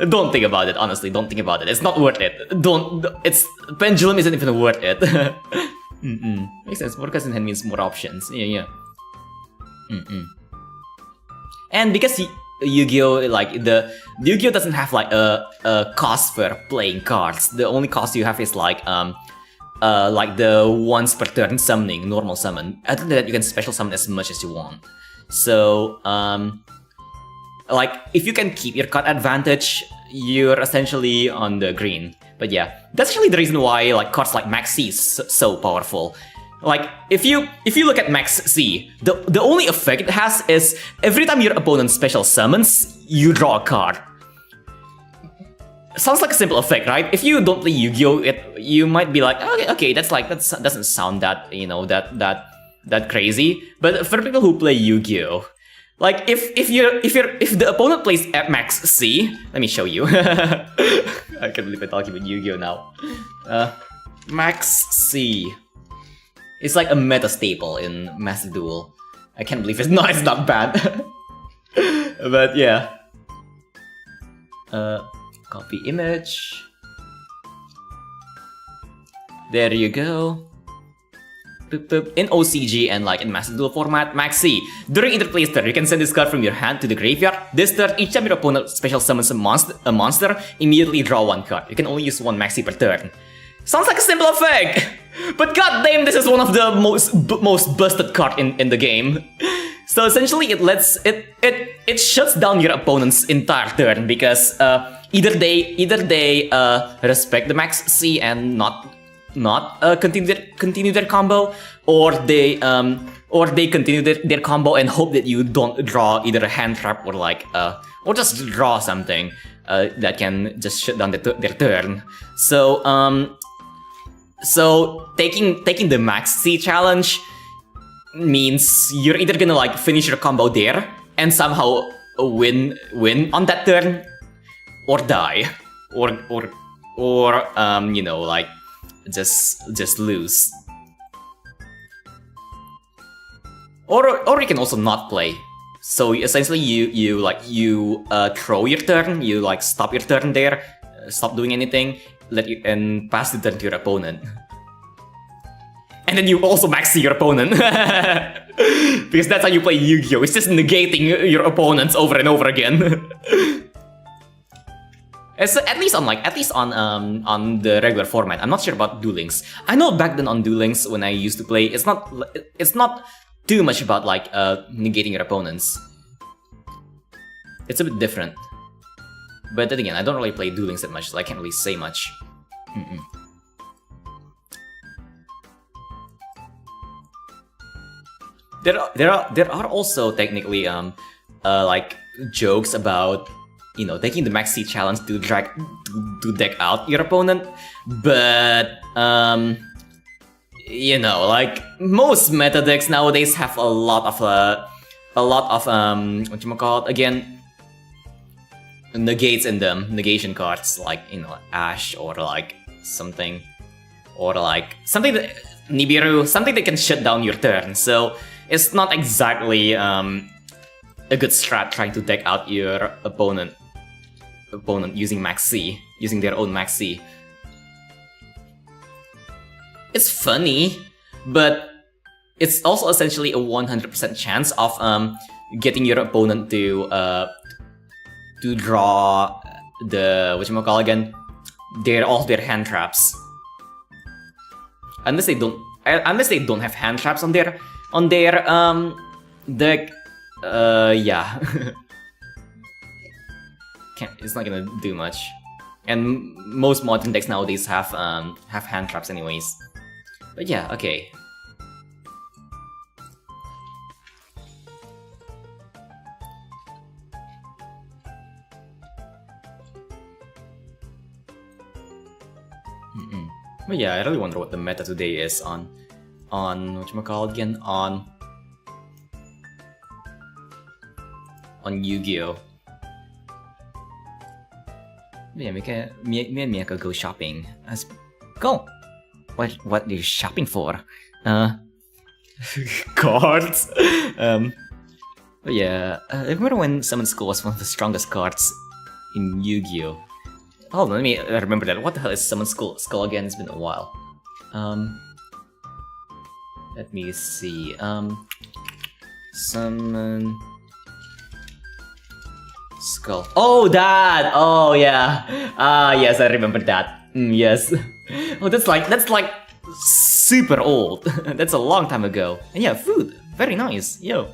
Don't think about it, honestly, don't think about it. It's not worth it. Pendulum isn't even worth it. Makes sense, more cards in hand means more options. Yeah. And because Yu-Gi-Oh! Like, the Yu-Gi-Oh! Doesn't have like a cost for playing cards. The only cost you have is like the once per turn summoning, normal summon. Other than that, you can special summon as much as you want. So, like, if you can keep your card advantage, you're essentially on the green. But yeah, that's actually the reason why like cards like Max C is so powerful. Like, if you look at Max C, the only effect it has is every time your opponent special summons, you draw a card. Sounds like a simple effect, right? If you don't play Yu-Gi-Oh!, you might be like, okay, that doesn't sound that, you know, that crazy. But for people who play Yu-Gi-Oh!, like, if the opponent plays at Max C, let me show you. I can't believe I'm talking about Yu-Gi-Oh! Now. Max C. It's like a meta staple in Master Duel. I can't believe it's not bad. But yeah. Copy image. There you go. Boop, boop. In OCG and like in Master Duel format, Max C. During interplay turn, you can send this card from your hand to the graveyard. This turn, each time your opponent special summons a monster, immediately draw 1 card. You can only use 1 Max C per turn. Sounds like a simple effect! But goddamn, this is one of the most busted card in the game. So essentially, it shuts down your opponent's entire turn, because either they respect the Max C and not continue their combo, or they continue their combo and hope that you don't draw either a hand trap or like or just draw something that can just shut down their turn. So taking the Max C challenge means you're either gonna like finish your combo there and somehow win on that turn, or die, or you know, like just lose. Or you can also not play. So essentially you throw your turn, you like stop your turn there, stop doing anything, and pass the turn to your opponent. And then you also Max C your opponent. Because that's how you play Yu-Gi-Oh! It's just negating your opponents over and over again. At least on the regular format. I'm not sure about Duel Links. I know back then on Duel Links when I used to play, it's not too much about like negating your opponents. It's a bit different. But then again, I don't really play Duel Links that much, so I can't really say much. There are also technically like jokes about, you know, taking the Max C challenge to deck out your opponent, but you know, like most meta decks nowadays have a lot of whatchamacallit again, negates in them, negation cards, like, you know, Ash or like something that Nibiru, something that can shut down your turn. So it's not exactly a good strat trying to deck out your opponent using Max C, using their own Max C. It's funny, but it's also essentially a 100% chance of getting your opponent to draw the whatchamacallit again, all their hand traps. Unless they don't have hand traps on their deck. Yeah. It's not gonna do much. And most modern decks nowadays have hand traps anyways. But yeah, okay. But yeah, I really wonder what the meta today is on whatchamacallit again, on Yu-Gi-Oh! Yeah, me and Miyako go shopping. Go! What are you shopping for? Cards! But yeah, I remember when Summon Skull was one of the strongest cards in Yu-Gi-Oh! Hold on, let me remember that. What the hell is Summon Skull again? It's been a while. Let me see. Summon Skull. Oh, that! Oh, yeah. Yes, I remember that. Yes. Oh, that's like super old. That's a long time ago. And yeah, food. Very nice. Yo.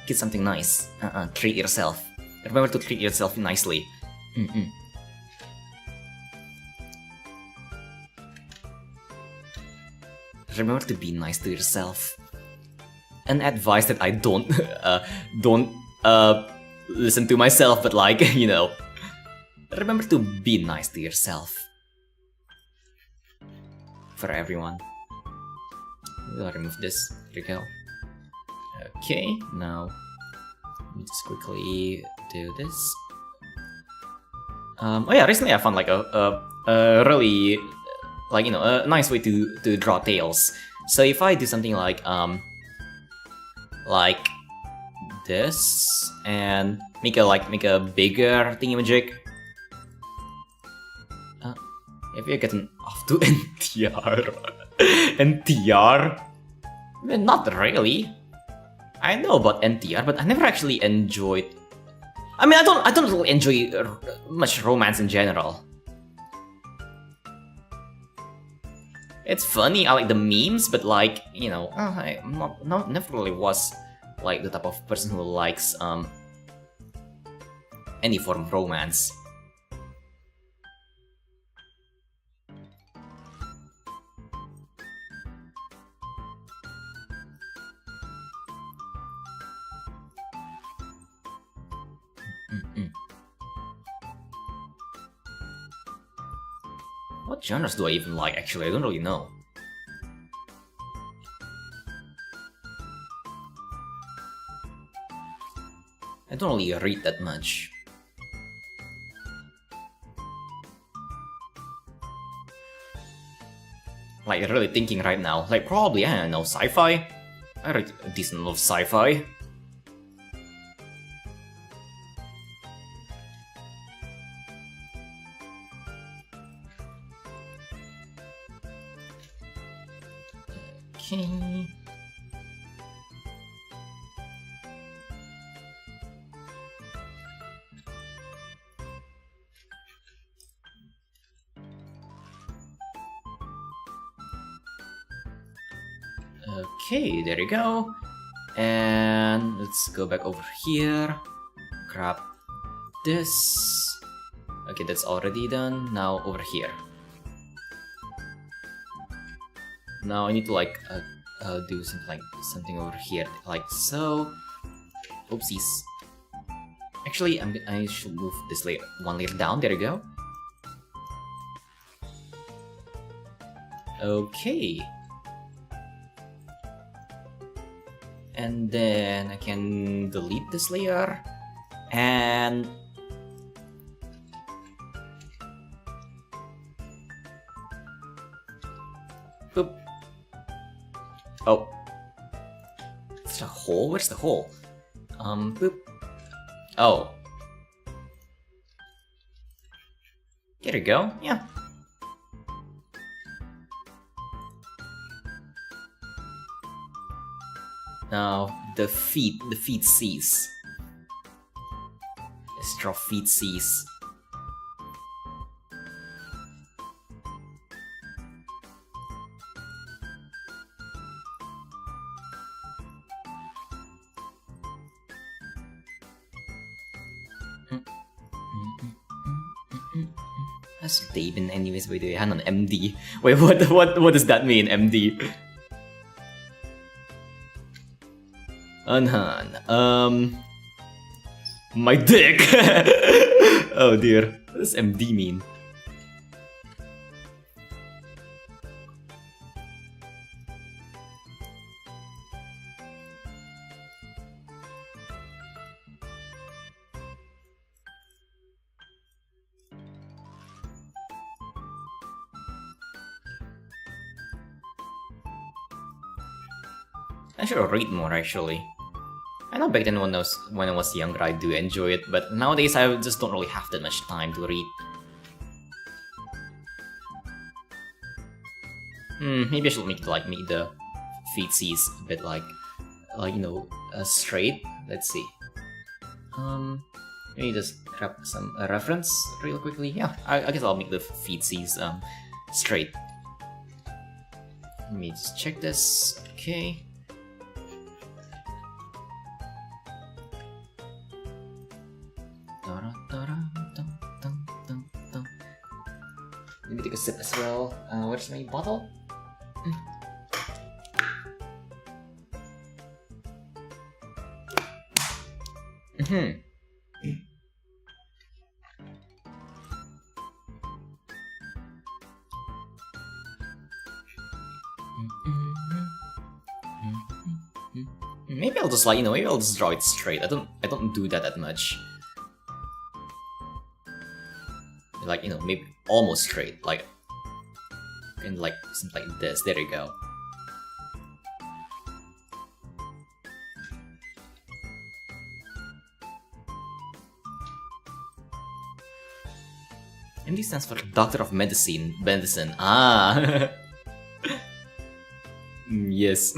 Get something nice. Treat yourself. Remember to treat yourself nicely. Remember to be nice to yourself. An advice that I don't listen to myself, but like, you know, remember to be nice to yourself. For everyone. We'll remove this. There we go. Okay, now let me just quickly do this. Oh yeah, recently I found like a really, like, you know, a nice way to draw tails. So if I do something like this and make a bigger thingamajig. Have you gotten off to NTR? NTR? I mean, not really. I know about NTR, but I never actually enjoyed. I mean, I don't really enjoy much romance in general. It's funny, I like the memes, but like, you know, I never really was like the type of person who likes any form of romance. What genres do I even like, actually? I don't really know. I don't really read that much. Like, really thinking right now. Like, probably, I don't know, sci-fi? I read a decent amount of sci-fi. Okay. Okay, there you go. And let's go back over here. Grab this. Okay, that's already done. Now over here. Now I need to like do something over here, like so. Oopsies. Actually, I should move this one layer down. There you go. Okay. And then I can delete this layer and boop. Oh, it's a hole. Where's the hole? Boop. Oh, there you go. Yeah. Now the feet C's. Let's draw feet C's. Has they been anyways? By the way, hang on, MD. Wait, what does that mean, MD? Unhan. My dick. Oh dear, what does MD mean? I should read more actually. I know back then when I was younger I do enjoy it, but nowadays I just don't really have that much time to read. Maybe I should make the feet C's a bit like you know, straight. Let's see. Maybe just grab some reference real quickly. Yeah, I guess I'll make the feet C's straight. Let me just check this. Okay. Let me take a sip as well. Where's my bottle? Maybe I'll just maybe I'll just draw it straight. I don't do that much. Like, you know, maybe almost straight, like, and like something like this. There you go. MD stands for Doctor of Medicine. Ah. Yes.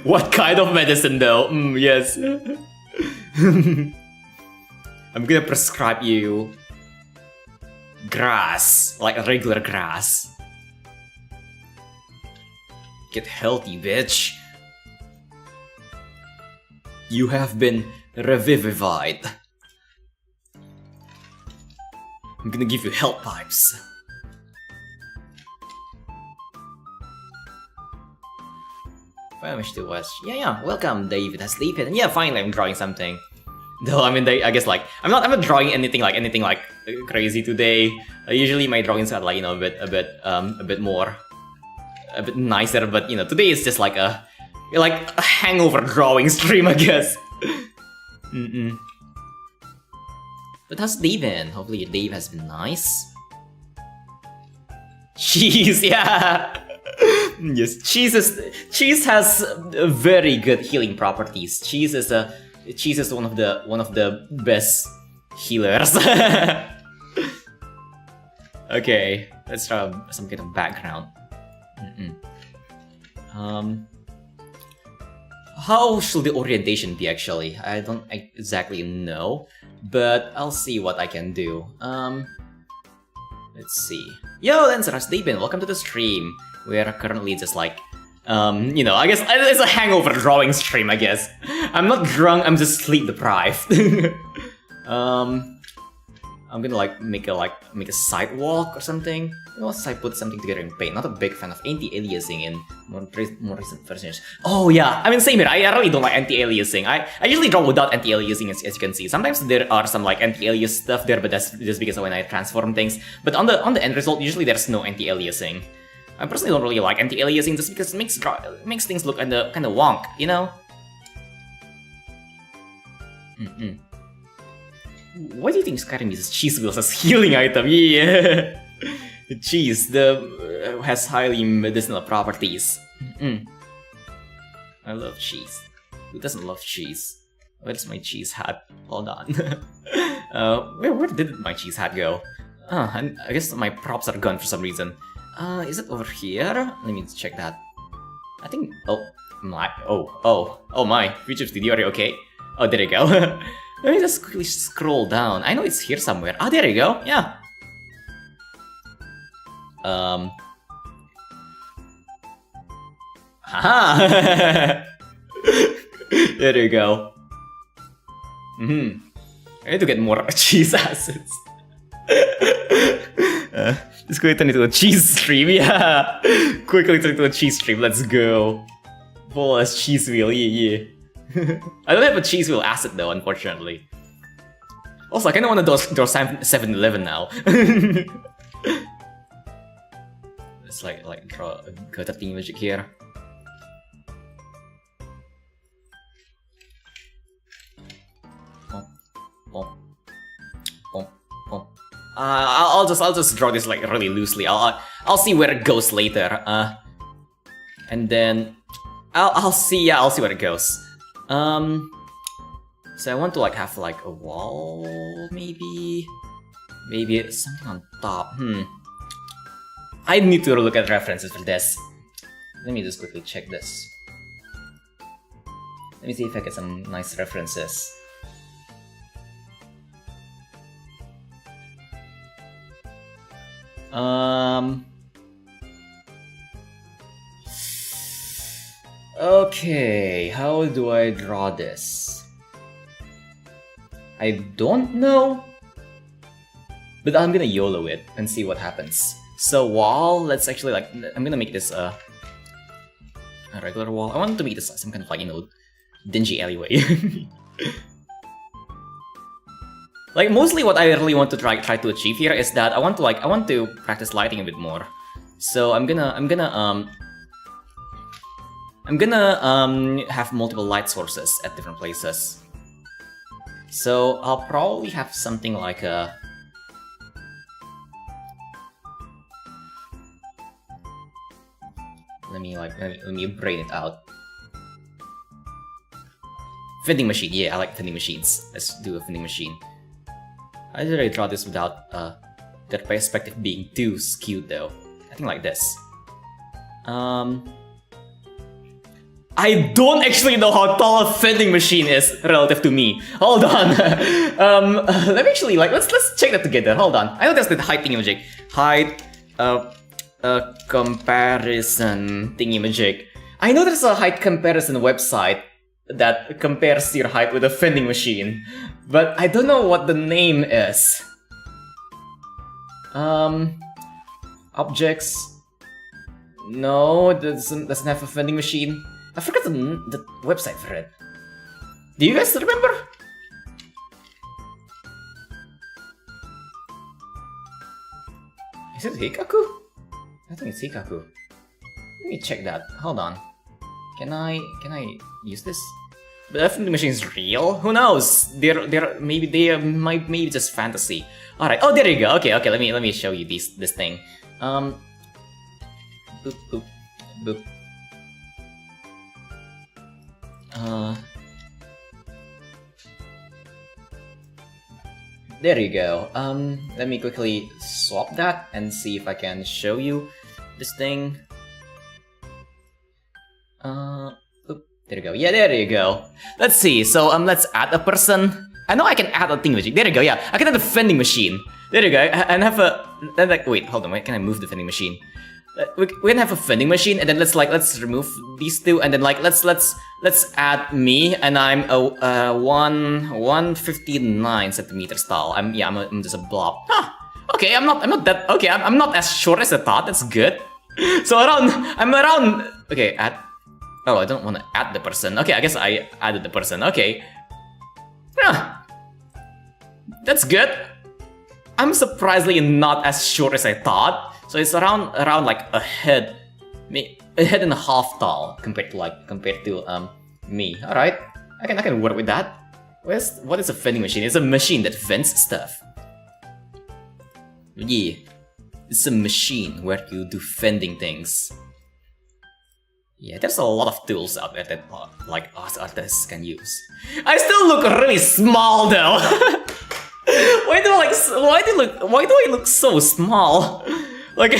What kind of medicine though? Yes. I'm gonna prescribe you grass, like a regular grass. Get healthy, bitch. You have been revivified. I'm gonna give you health pipes. I wish to watch. Yeah. Welcome, David. Has David? And yeah, finally, I'm drawing something. Though I mean, I guess like I'm not drawing anything like crazy today. Usually my drawings are like, you know, a bit nicer. But you know, today is just like a hangover drawing stream, I guess. But how's Dave been? Hopefully your Dave has been nice. Cheese, yeah. Yes, cheese has very good healing properties. Cheese is one of the best healers. Okay, let's try some kind of background. How should the orientation be actually? I don't exactly know, but I'll see what I can do. Let's see. Yo, Lancer, how's they been? Welcome to the stream. We are currently just like, you know, I guess it's a hangover drawing stream, I guess. I'm not drunk, I'm just sleep deprived. I'm gonna like make a sidewalk or something. Once I put something together in paint. Not a big fan of anti-aliasing in more recent versions. Oh yeah, I mean same here. I really don't like anti-aliasing. I usually draw without anti-aliasing as you can see. Sometimes there are some like anti-alias stuff there, but that's just because of when I transform things. But on the end result, usually there's no anti-aliasing. I personally don't really like anti-aliasing just because it makes things look kind of wonk, you know? What do you think Skyrim uses cheese wheels as healing item? Yeah, cheese has highly medicinal properties. I love cheese. Who doesn't love cheese? Where's my cheese hat? Hold on. Where did my cheese hat go? I guess my props are gone for some reason. Is it over here? Let me check that. I think. Oh, Oh my, YouTube Studio, are you okay? Oh, there you go. Let me just quickly scroll down. I know it's here somewhere. Ah, there you go, yeah. Haha! There you go. I need to get more cheese assets. Just quickly turn into a cheese stream, yeah! Quickly turn into a cheese stream, let's go. Full as cheese wheel, yeah. I don't have a cheese wheel asset though, unfortunately. Also, I kinda wanna draw 7-Eleven now. Let's like draw a good theme magic here. I'll just draw this like really loosely. I'll see where it goes later. And then I'll see where it goes. So I want to like have like a wall, maybe something on top. I need to look at references for this. Let me just quickly check this. Let me see if I get some nice references. Okay, how do I draw this? I don't know, but I'm gonna YOLO it and see what happens. So wall, let's actually like, I'm gonna make this a regular wall. I want to make this some kind of like, you know, dingy alleyway. Like mostly what I really want to try to achieve here is that I want to practice lighting a bit more. So I'm gonna have multiple light sources at different places. So I'll probably have something like a let me brain it out. Vending machine, yeah, I like vending machines. Let's do a vending machine. I did I draw this without that perspective being too skewed though. I think like this. I don't actually know how tall a vending machine is relative to me. Hold on. Let me actually like let's check that together. Hold on. I know that's the height thingy-majig. Height comparison thingy-majig. I know there's a height comparison website that compares your height with a vending machine, but I don't know what the name is. Objects. No, it doesn't have a vending machine. I forgot the website for it. Do you guys remember? Is it Hikaku? I think it's Hikaku. Let me check that. Hold on. Can I use this? The vending machine is real? Who knows? Maybe just fantasy. All right. Oh, there you go. Okay. Let me show you this thing. Boop boop boop. There you go. Let me quickly swap that and see if I can show you this thing. There you go. Yeah, there you go. Let's see. So let's add a person. I know I can add a thingamajig. There you go. Yeah, I can add a vending machine. There you go. And have a. Then like, wait, hold on. Wait, can I move the vending machine? We can have a vending machine, and then let's remove these two, and then like let's add me, and I'm a 159 centimeters tall. I'm just a blob. Huh. Okay, I'm not that. Okay, I'm not as short as I thought. That's good. So I'm around. Okay, add. Oh, I don't want to add the person. Okay, I guess I added the person. Okay. Yeah. That's good. I'm surprisingly not as short as I thought. So it's around like a head and a half tall compared to me. All right, I can work with that. What is a vending machine? It's a machine that vends stuff. Yeah, it's a machine where you do vending things. Yeah, there's a lot of tools out there that like us artists can use. I still look really small though. Why do I look so small? Like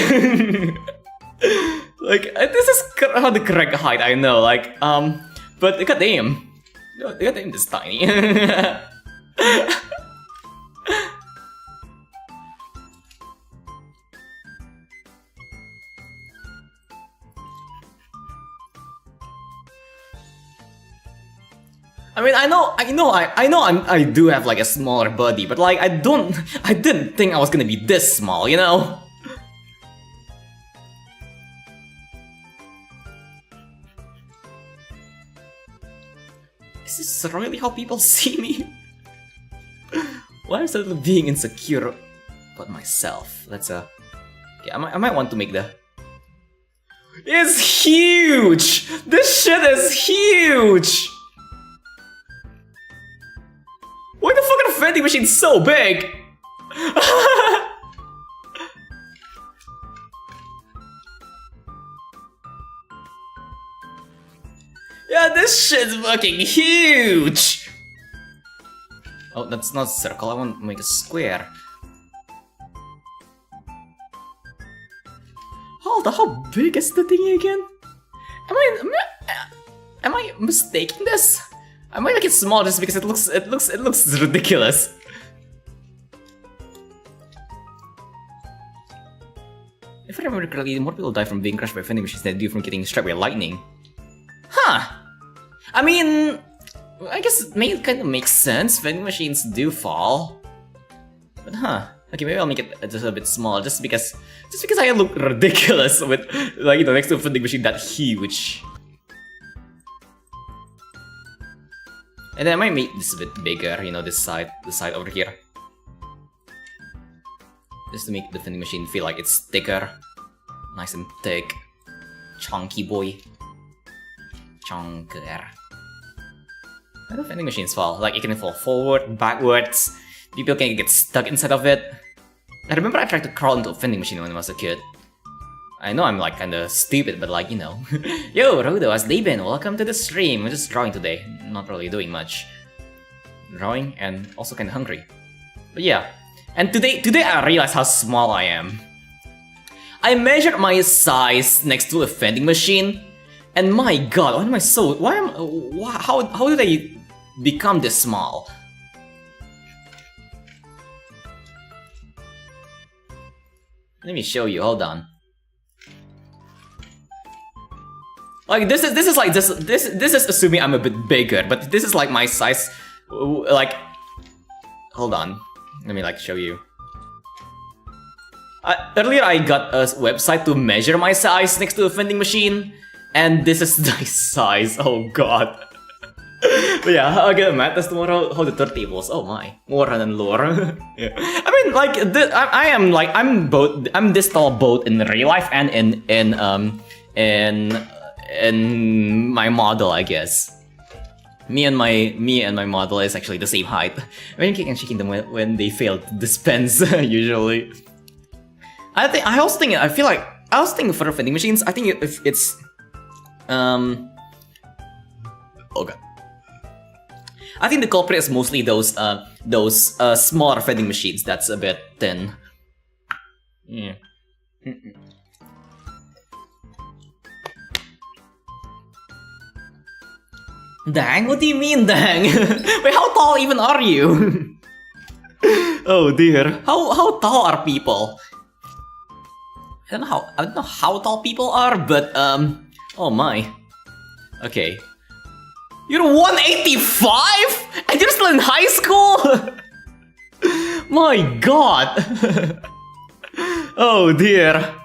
Like, this is not the correct height, I know, like, but goddamn. Goddamn, this tiny. I mean, I do have like a smaller body, but like I didn't think I was gonna be this small, you know? Is this really how people see me? Why am I suddenly being insecure about myself? Let's okay, I might want to make the. It's huge! This shit is huge! Why the fuck are the vending machines so big? Yeah, this shit's fucking huge! Oh, that's not a circle, I want to make a square. Hold on, how big is the thing again? Am I mistaking this? I might make it small just because it looks ridiculous. If I remember correctly, more people die from being crushed by vending machines than do from getting struck by lightning. Huh. I mean, I guess it kind of makes sense. Vending machines do fall. But huh. Okay, maybe I'll make it just a bit small, just because I look ridiculous with, like, you know, next to a vending machine that huge. And then I might make this a bit bigger, you know, this side over here. Just to make the vending machine feel like it's thicker. Nice and thick. Chunky boy. Chunker. How do vending machines fall? Like, it can fall forward, backwards. People can get stuck inside of it. I remember I tried to crawl into a vending machine when I was a kid. I know I'm like kinda stupid, but like, you know. Yo, Rodo, how's they been? Welcome to the stream. I'm just drawing today. Not really doing much. Drawing and also kinda hungry. But yeah. And today I realized how small I am. I measured my size next to a vending machine, and my god, why am I so... How did I become this small? Let me show you, hold on. Like, this is assuming I'm a bit bigger, but this is like my size, like... Hold on, let me like show you. Earlier I got a website to measure my size next to a vending machine, and this is my size, oh god. But yeah, I'll get a math test tomorrow, how the third tables, oh my, more than lore. Yeah. I mean, like, I'm this tall both in real life and in my model, I guess. Me and my model is actually the same height. I'm kicking and shaking them when they fail to dispense, usually. I was thinking for vending machines, I think if it's oh god. I think the culprit is mostly those smaller vending machines that's a bit thin. Yeah. Dang, what do you mean, dang? Wait, how tall even are you? Oh dear, how tall are people? I don't know how tall people are, but oh my. Okay. You're 185? And you're still in high school? My god. Oh dear.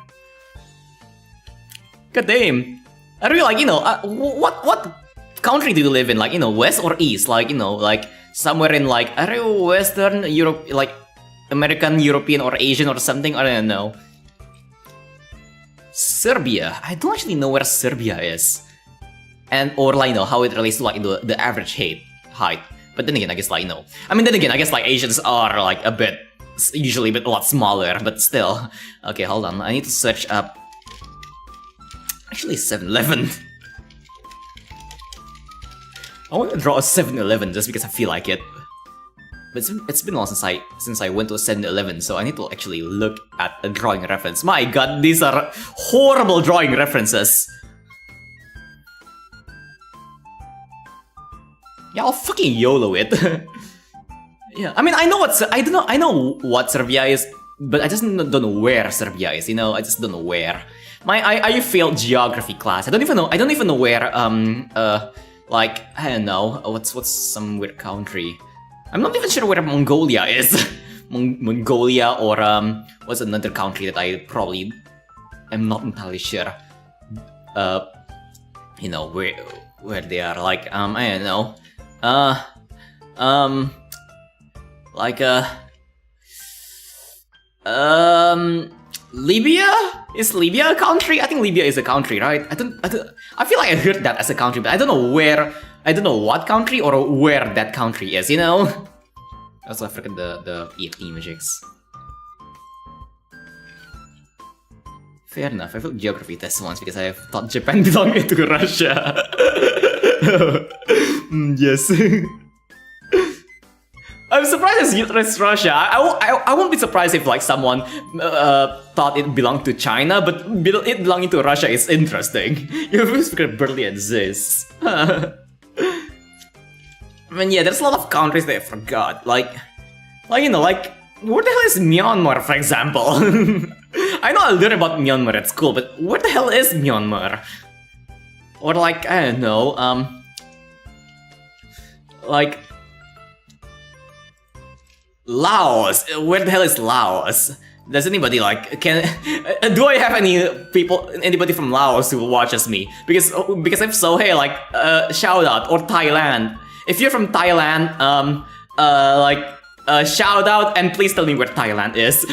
God damn. I really like, you know, what country do you live in? Like, you know, west or east? Like, you know, like somewhere in like, are you Western Europe, like American, European, or Asian or something? I don't know. Serbia. I don't actually know where Serbia is. And, or like, you know, how it relates to like the average height. But then again, I guess like, you know, I mean, then again, I guess like Asians are like a bit, usually a lot smaller, but still. Okay, hold on, I need to search up. Actually, 7-Eleven. I want to draw a 7-Eleven just because I feel like it. But it's been long since I went to a 7-Eleven, so I need to actually look at a drawing reference. My god, these are horrible drawing references. Yeah, I'll fucking YOLO it. Yeah, I mean, I know what Serbia is, but I just don't know where Serbia is. You know, I just don't know where. I failed geography class. I don't even know where like, I don't know, what's some weird country. I'm not even sure where Mongolia is. Mongolia, or what's another country that I probably am not entirely sure. You know, where they are. Like, I don't know. Libya? Is Libya a country? I think Libya is a country, right? I feel like I heard that as a country, but I don't know where. I don't know what country or where that country is, you know? Also, I forget the EFT magics. Fair enough, I failed geography test once because I thought Japan belonged to Russia. Yes. I'm surprised it's Russia. I won't be surprised if like someone thought it belonged to China, but it belonging to Russia is interesting. You figure barely exists. I mean, yeah, there's a lot of countries that I forgot. Like you know, like where the hell is Myanmar, for example? I know I learned about Myanmar at school, but where the hell is Myanmar? Or like, I don't know, like Laos. Where the hell is Laos? Does anybody like do I have anybody from Laos who watches me? Because if so, hey, like shout out. Or Thailand. If you're from Thailand, shout out and please tell me where Thailand is.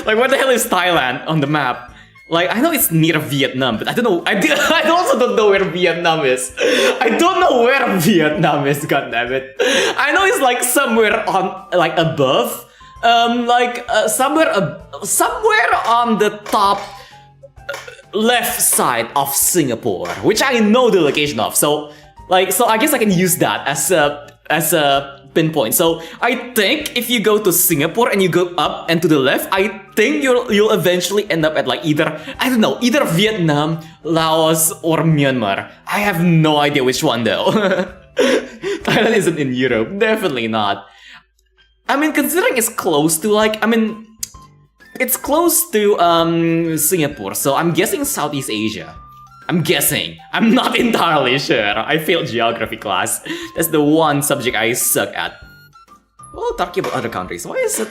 Like, where the hell is Thailand on the map? Like, I know it's near Vietnam, but I don't know. I also don't know where Vietnam is. I don't know where Vietnam is, goddammit. I know it's like somewhere on, like above, somewhere on the top left side of Singapore, which I know the location of. So I guess I can use that as a pinpoint. So I think if you go to Singapore and you go up and to the left, I think you'll eventually end up at like either Vietnam, Laos, or Myanmar. I have no idea which one though. Thailand isn't in Europe, definitely not. I mean, considering it's close to it's close to Singapore, so I'm guessing Southeast Asia. I'm guessing. I'm not entirely sure. I failed geography class. That's the one subject I suck at. Well, talking about other countries, why is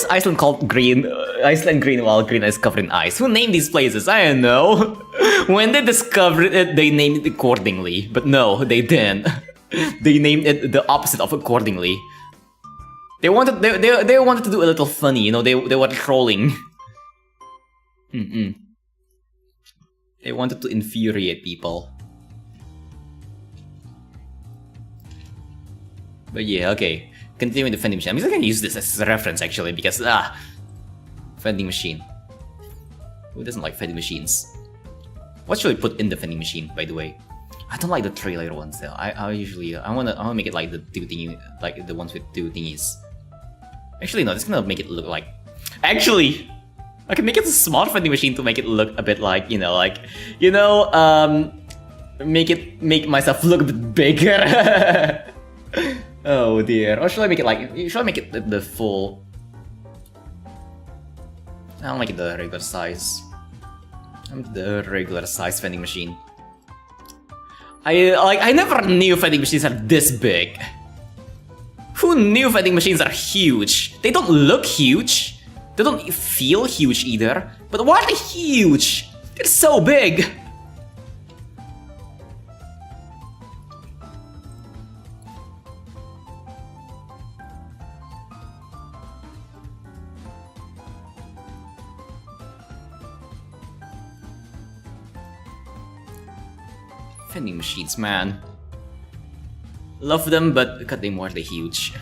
Iceland called green? Iceland green while green is covered in ice. Who named these places? I don't know. When they discovered it, they named it accordingly. But no, they didn't. They named it the opposite of accordingly. They wanted to do a little funny, you know. They were trolling. They wanted to infuriate people. But yeah, okay. Continuing the vending machine. I'm just gonna use this as a reference actually because vending machine. Who doesn't like vending machines? What should we put in the vending machine, by the way? I don't like the trailer ones though. I wanna make it like the two thingy, like the ones with two thingies. Actually no, this is gonna make it look like. Actually, I can make it a small vending machine to make it look a bit like, make myself look a bit bigger. Oh dear. Or should I make it the full? I'll make it the regular size. The regular size vending machine. I never knew vending machines are this big. Who knew vending machines are huge? They don't look huge. They don't feel huge either, but why are they huge? They're so big! Vending machines, man. Love them, but god damn, why are they huge?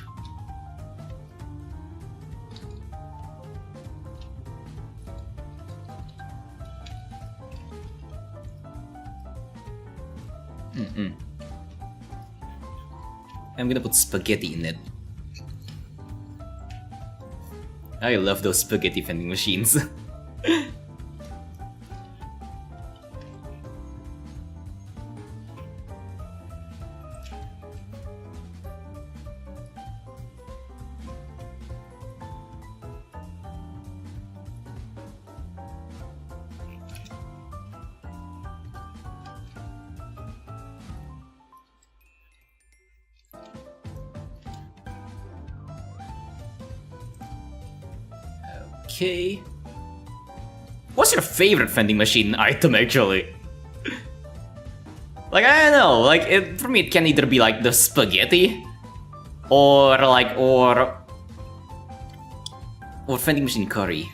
I'm gonna put spaghetti in it. I love those spaghetti vending machines. Okay. What's your favorite vending machine item actually? Like, I don't know, like for me it can either be like the spaghetti or like or vending machine curry.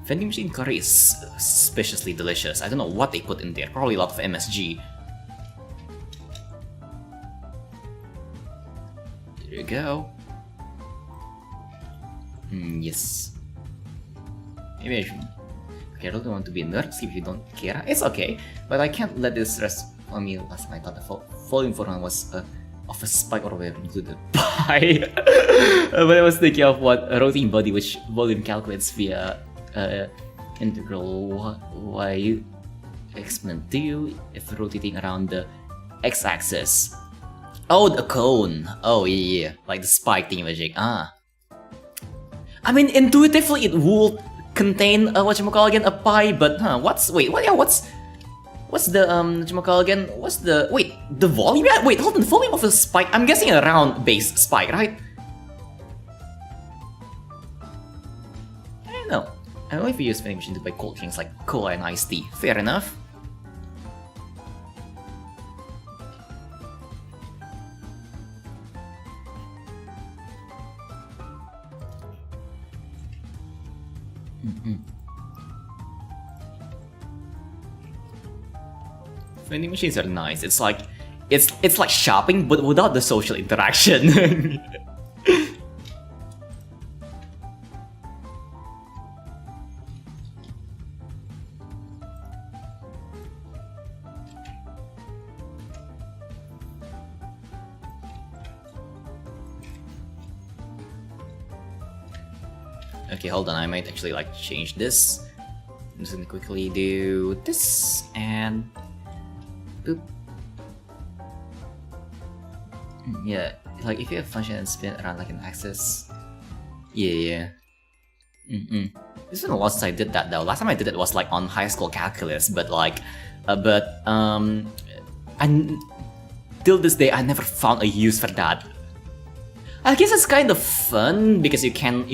Vending machine curry is suspiciously delicious. I don't know what they put in there. Probably a lot of MSG. There you go. Yes. Maybe I should... Okay, I don't want to be a nerd. See if you don't care. It's okay. But I can't let this rest on me last night. I thought the following for one was of a spike or whatever included pie. But I was thinking of what a rotating body which volume calculates via integral y exponent 2 if rotating around the x-axis. Oh, the cone. Oh yeah, like the spike thingamajig. Ah. I mean, intuitively it would contain whatchamacallit a pie, but what's the whatchamacallit what's the the volume? Yeah, wait, hold on, the volume of a spike. I'm guessing a round base spike, right? I don't know. I don't know if you use vending machine to buy cold drinks like cola and iced tea. Fair enough. Vending machines are nice. It's like it's like shopping but without the social interaction. Okay, hold on, I might actually like change this. I'm just gonna quickly do this and boop. Yeah, like if you have function and spin around like an axis. Yeah. This is the last time I did that though. Last time I did it was like on high school calculus, but like till this day I never found a use for that. I guess it's kind of fun because you can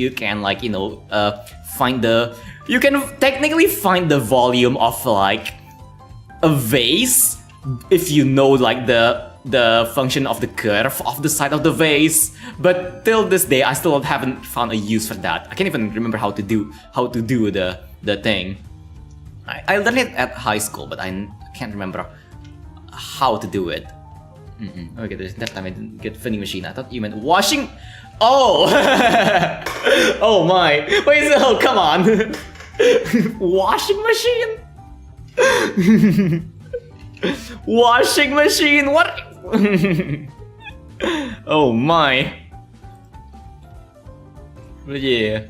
like, you know, you can technically find the volume of like a vase if you know like the function of the curve of the side of the vase. But till this day I still haven't found a use for that. I can't even remember how to do the thing. I learned it at high school, but I can't remember how to do it. Okay, that time I didn't get vending machine. I thought you meant washing. Oh! Oh my! Wait, oh come on! Washing machine? Washing machine? What? Oh my! But yeah.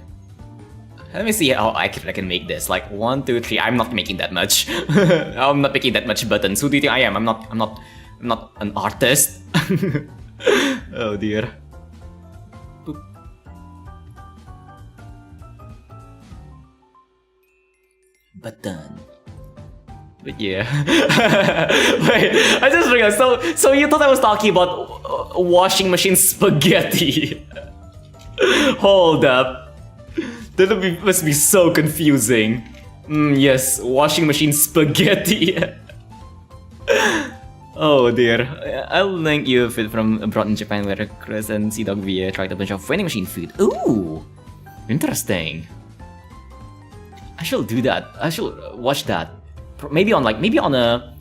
Let me see how accurate I can make this. Like 1, 2, 3. I'm not making that much. I'm not making that much buttons. Who do you think I am? I'm not an artist. Oh dear. Boop. Button. But yeah. Wait, I just realized. So you thought I was talking about washing machine spaghetti? Hold up. That must be so confusing. Yes, washing machine spaghetti. Oh dear. I'll link you a fit from abroad in Japan where Chris and C-Dog VA tried a bunch of vending machine food. Ooh! Interesting. I should do that. I should watch that. Maybe on a...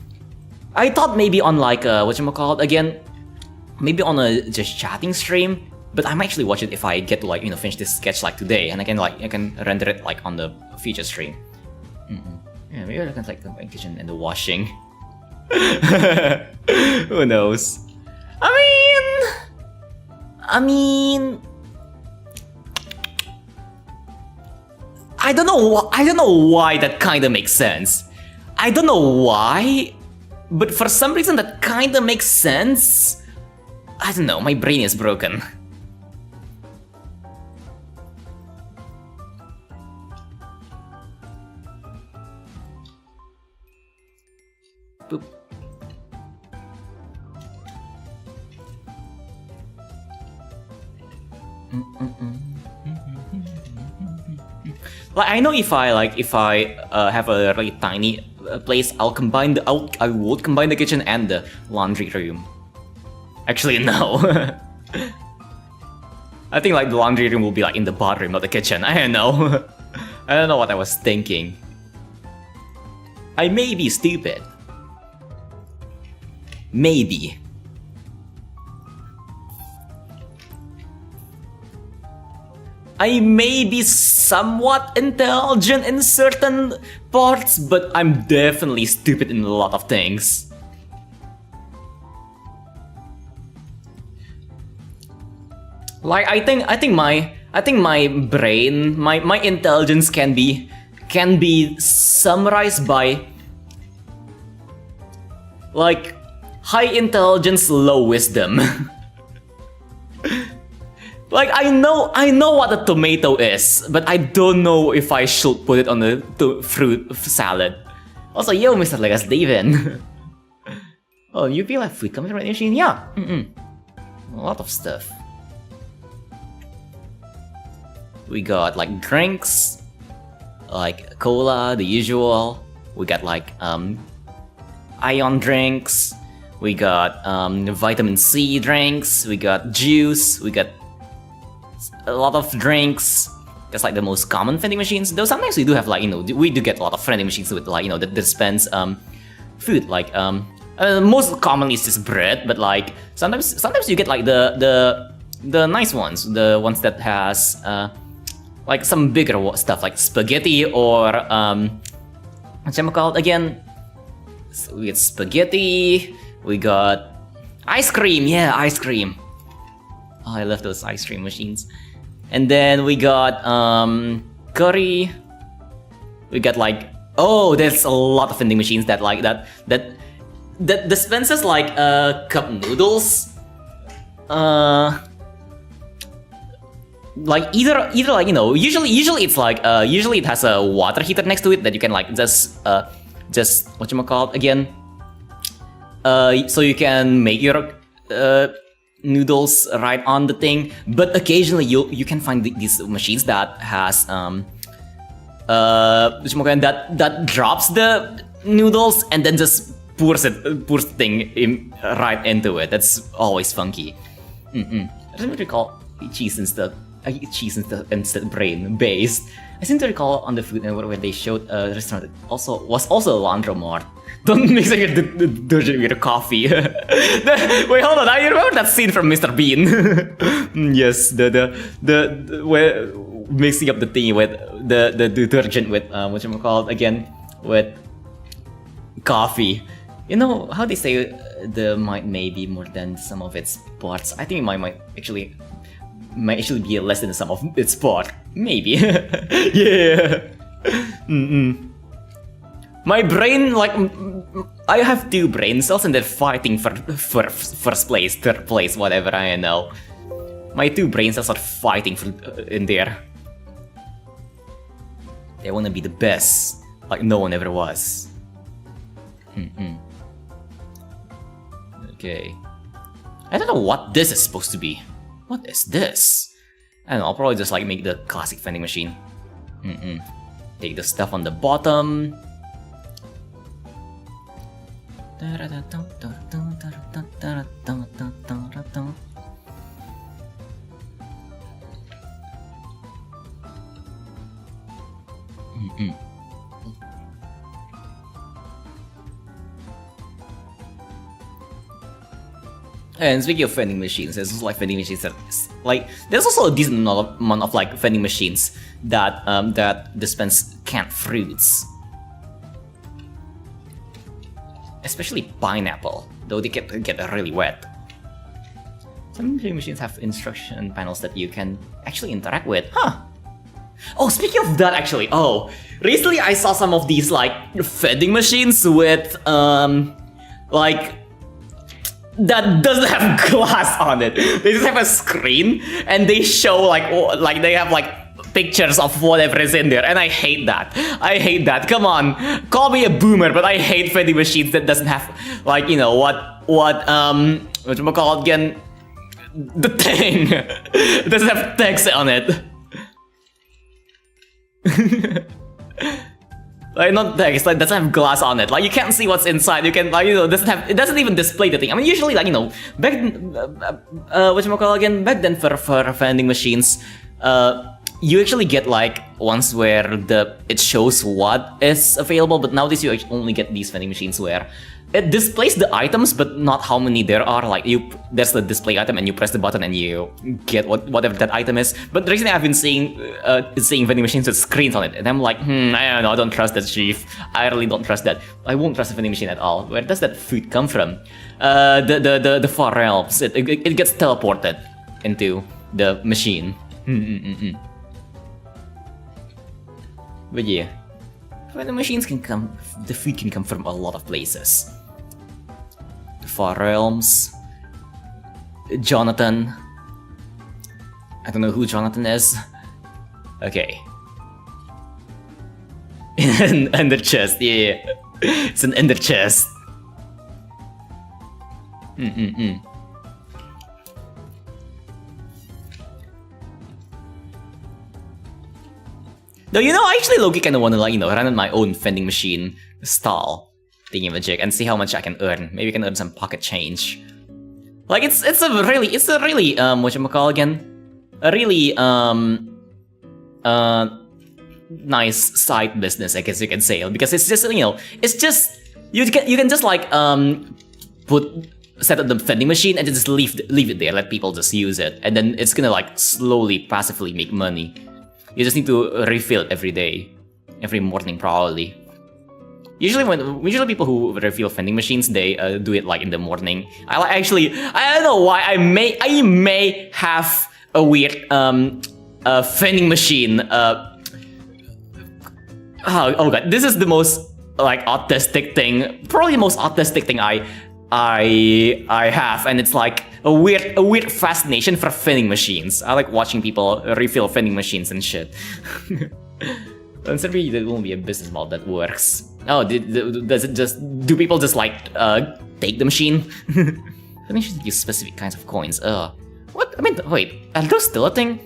I thought maybe on like whatchamacallit again? Maybe on a just chatting stream. But I might actually watch it if I get to like finish this sketch like today, and I can render it like on the future stream. Yeah, maybe I can like the kitchen and the washing. Who knows? I mean, I don't know why that kind of makes sense. I don't know why, but for some reason that kind of makes sense. I don't know. My brain is broken. Boop. Like I know if I have a really tiny place, I would combine the kitchen and the laundry room. Actually, no. I think like the laundry room will be like in the bathroom, not the kitchen. I don't know. I don't know what I was thinking. I may be stupid. Maybe. I may be somewhat intelligent in certain parts, but I'm definitely stupid in a lot of things. Like I think my brain, my intelligence can be summarized by like high intelligence, low wisdom. Like I know what a tomato is, but I don't know if I should put it on the fruit salad. Also, yo, Mr. Legas David. Oh, you feel like food comes from the machine? Yeah. A lot of stuff. We got like drinks, like cola, the usual. We got like ion drinks. We got vitamin C drinks. We got juice. We got a lot of drinks. That's like the most common vending machines. Though sometimes we do have like we do get a lot of vending machines with like that dispense food. Like most commonly it's just bread, but like sometimes you get like the nice ones, the ones that has like some bigger stuff like spaghetti or what's it called again? So we get spaghetti. We got ice cream. Yeah, ice cream. Oh, I love those ice cream machines. And then we got curry. We got like there's a lot of vending machines that like that dispenses like cup noodles. Like either like usually it's like usually it has a water heater next to it that you can like just whatchamacallit again. So you can make your noodles right on the thing, but occasionally you can find these machines that has that drops the noodles and then just pours the thing right into it. That's always funky. I don't recall cheese instead brain based. I seem to recall on the Food Network where they showed a restaurant that was also a laundromat. Don't mix your detergent with coffee. Wait, hold on. I remember that scene from Mr. Bean. Yes, the where mixing up the thing with the detergent with again with coffee. You know how they say the may be more than some of its parts. I think it might actually be less than the sum of its part. Maybe. Yeah. My brain, like, I have two brain cells and they're fighting for first place, third place, whatever, I don't know. My two brain cells are fighting in there. They wanna be the best, like no one ever was. Okay. I don't know what this is supposed to be. What is this? I don't know, I'll probably just like make the classic vending machine. Take the stuff on the bottom. And speaking of vending machines, there's also like vending machines that like there's also a decent amount of like vending machines that that dispense canned fruits, especially pineapple. Though they get really wet. Some vending machines have instruction panels that you can actually interact with, huh? Oh, speaking of that, actually, recently I saw some of these like vending machines with like that doesn't have glass on it. They just have a screen and they show like they have like pictures of whatever is in there, and I hate that. I hate that. Come on, call me a boomer, but I hate vending machines that doesn't have like, you know, what you call it again? The thing. It doesn't have text on it. Like not text, like doesn't have glass on it. Like you can't see what's inside. You can like, you know, it doesn't even display the thing. I mean, usually like, you know, back back then for vending machines, you actually get like ones where it shows what is available, but nowadays you only get these vending machines where it displays the items but not how many there are. Like there's the display item and you press the button and you get whatever that item is. But recently I've been seeing vending machines with screens on it, and I'm like, I don't know, I don't trust that, chief. I really don't trust that. I won't trust a vending machine at all. Where does that food come from? The far realms. It gets teleported into the machine. But yeah, vending machines can come. The food can come from a lot of places. The far realms. Jonathan. I don't know who Jonathan is. Okay. An ender chest, yeah. It's an ender chest. Though, you know, I actually low-key kind of want to, like, you know, run my own vending machine stall thingy-majig and see how much I can earn. Maybe I can earn some pocket change. Like, it's a really whatchamacall again? A really, nice side business, I guess you can say. Because it's just, you know, it's just, you can just, like, set up the vending machine and just leave it there, let people just use it. And then it's gonna, like, slowly, passively make money. You just need to refill it every day, every morning probably. Usually people who refill vending machines, they do it like in the morning. I don't know why. I may have a weird vending machine. Oh god, this is the most like autistic thing, probably the most autistic thing I have, and it's like a weird fascination for vending machines. I like watching people refill vending machines and shit. Considering there won't be a business model that works. Oh, do people just like take the machine? Vending machines use specific kinds of coins. What? I mean, wait, are those still a thing?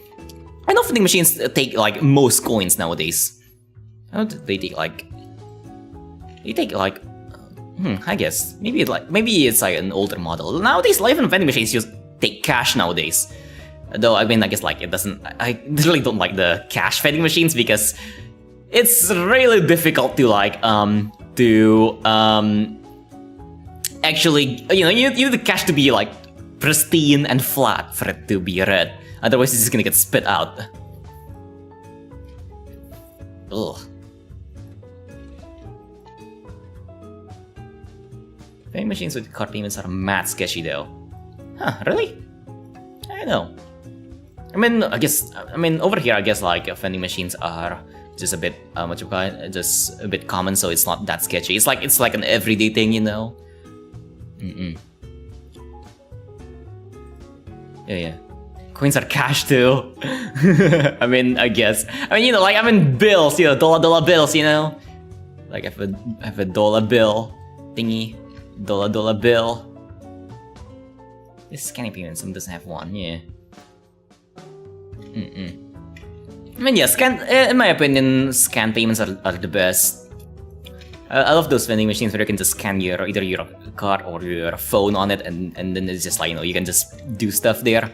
I know vending machines take like most coins nowadays. I don't they take like. They take like. I guess maybe it's like an older model. Nowadays, even vending machines take cash nowadays. Though I mean, I guess like it doesn't. I really don't like the cash vending machines because it's really difficult to like actually, you know, you need the cash to be like pristine and flat for it to be read. Otherwise, it's just gonna get spit out. Ugh. Vending machines with card payments are mad sketchy though. Huh, really? I don't know. I mean, over here, I guess like vending machines are just a bit, just a bit common, so it's not that sketchy. It's like an everyday thing, you know? Yeah. Coins are cash too. I mean, I guess. I mean, you know, like, I mean, bills, you know, dollar bills, you know? Like, I have a dollar bill thingy. Dollar bill. This scanning payment, some doesn't have one, yeah. I mean, yeah, in my opinion, scan payments are the best. I love those vending machines where you can just scan either your card or your phone on it, and then it's just like, you know, you can just do stuff there.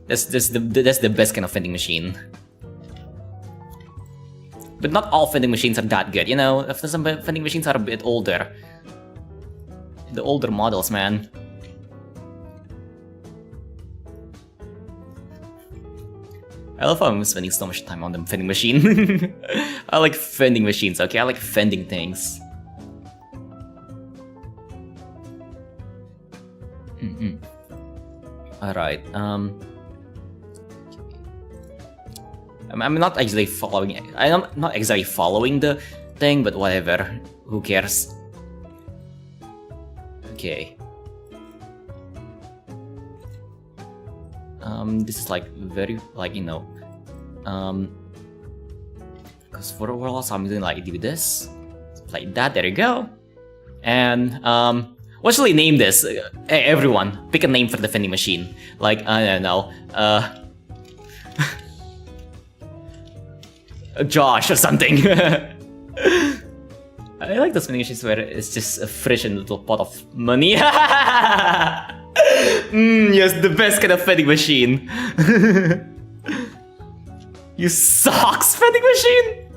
That's the best kind of vending machine. But not all vending machines are that good, you know. Some vending machines are a bit older. The older models, man. I love how I'm spending so much time on the vending machine. I like vending machines, okay? I like vending things. Alright, I'm not actually following it. I'm not exactly following the thing, but whatever. Who cares? Okay. This is like very, like, you know, because for a while I'm gonna like do this, like that. There you go. And what should we name this? Hey, everyone, pick a name for the vending machine. Like, I don't know, Josh or something. I like those vending machines where it's just a fresh and little pot of money. Yes, the best kind of vending machine. You socks vending machine?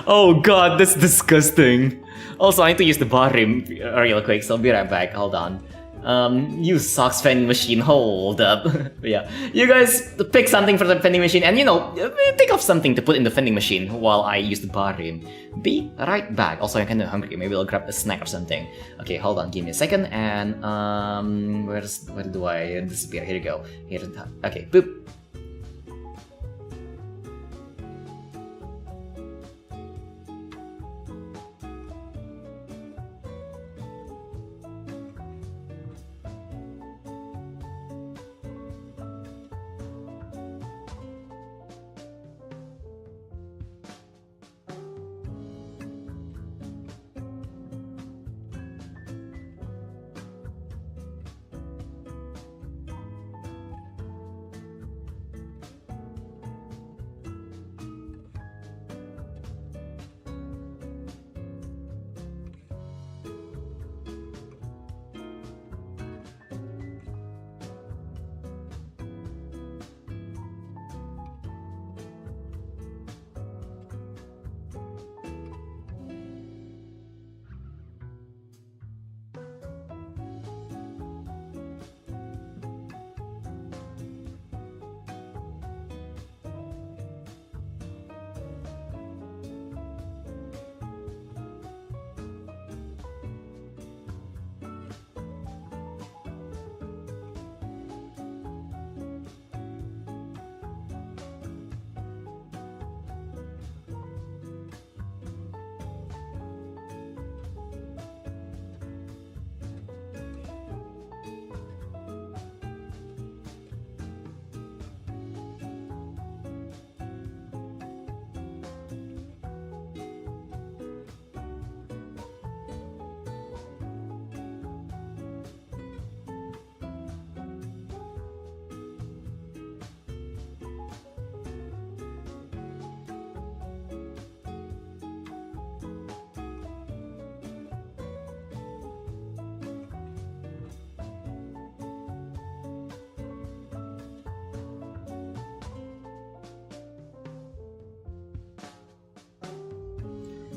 Oh god, that's disgusting. Also, I need to use the bathroom real quick, so I'll be right back. Hold on. You socks vending machine, hold up. Yeah, you guys pick something for the vending machine and, you know, think of something to put in the vending machine while I use the bathroom. Be right back. Also, I'm kind of hungry. Maybe I'll grab a snack or something. Okay, hold on. Give me a second. And where do I disappear? Here you go. Here. Okay. Boop.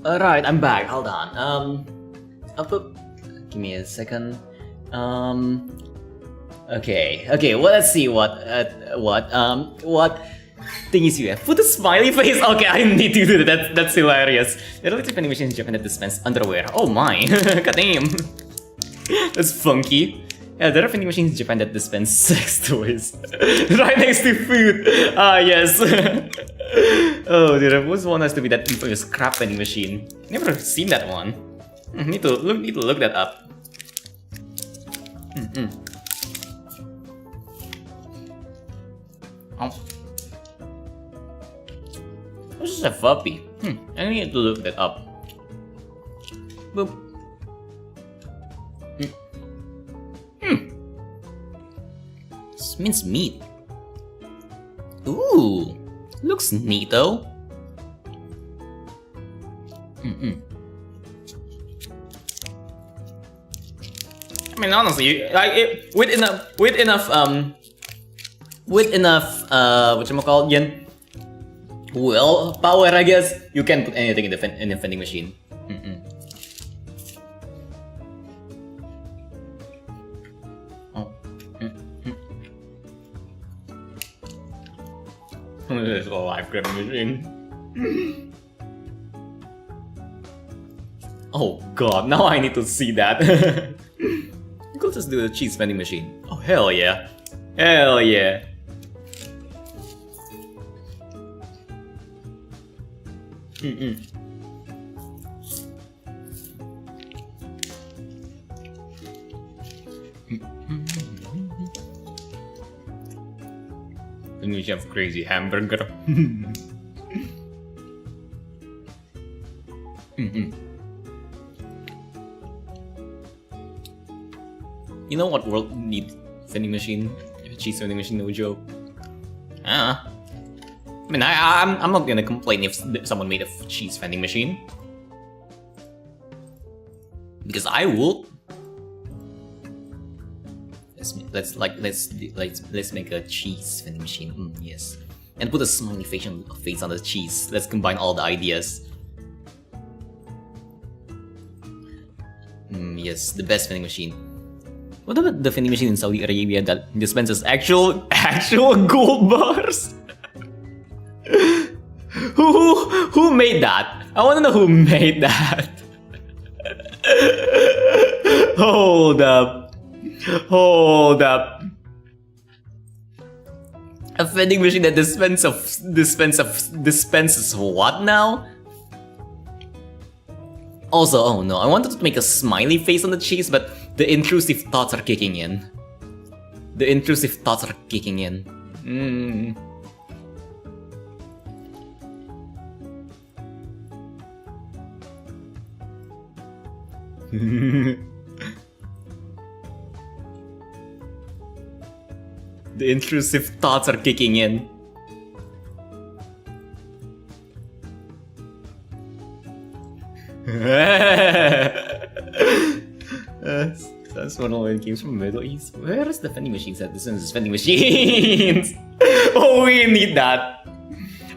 Alright, I'm back. Hold on. Give me a second. Okay. Well, let's see what thingies you have. Put a smiley face. Okay, I need to do that. That's hilarious. There are electric vending machines in Japan that dispense underwear. Oh my, god damn. That's funky. Yeah, there are vending machines in Japan that dispense sex toys right next to food. Ah, yes. Oh, dude, there was one has to be that infamous crap vending machine. Never seen that one. Need to look that up. Oh. This is a puppy. I need to look that up. Boop. This means meat. Ooh, looks neato. I mean, honestly, like with enough whatchamacallit, Yen? Well, power, I guess, you can put anything in the vending machine. This is a live grabbing machine. Oh god, now I need to see that. Let's just do the cheese vending machine. Oh hell yeah. Hell yeah. And we have crazy hamburger. You know what world needs vending machine? Cheese vending machine, no joke. I mean, I'm not gonna complain if someone made a cheese vending machine, because I would. Let's make a cheese vending machine. Yes, and put a smiley face on the cheese. Let's combine all the ideas. Yes, the best vending machine. What about the vending machine in Saudi Arabia that dispenses actual gold bars? Who made that? I want to know who made that. Hold up. A vending machine that dispenses what now? Also, oh no, I wanted to make a smiley face on the cheese, but the intrusive thoughts are kicking in. The intrusive thoughts are kicking in. That's one of the games from Middle East. Where is the vending machines at? This is vending machines. Oh, we need that.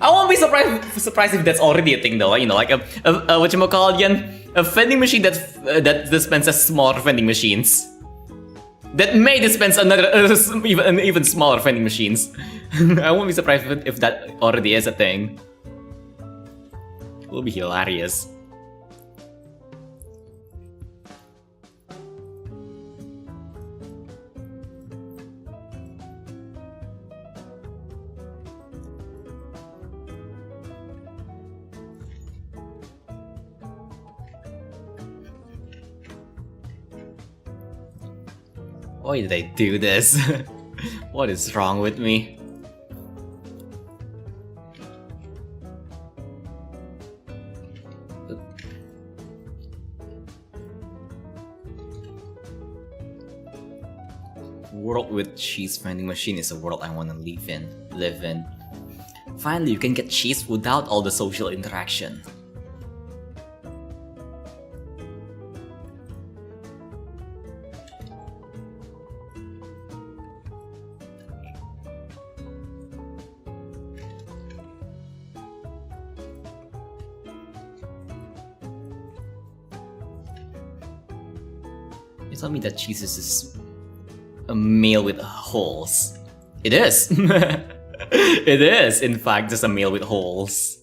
I won't be surprised if that's already a thing though. You know, like a vending machine that dispenses smaller vending machines. That may dispense another even smaller vending machines. I won't be surprised if that already is a thing. It will be hilarious. Why did I do this? What is wrong with me? World with cheese vending machine is a world I want to live in. Finally, you can get cheese without all the social interaction. You tell me that cheese is a meal with holes. It is. It is, in fact, just a meal with holes.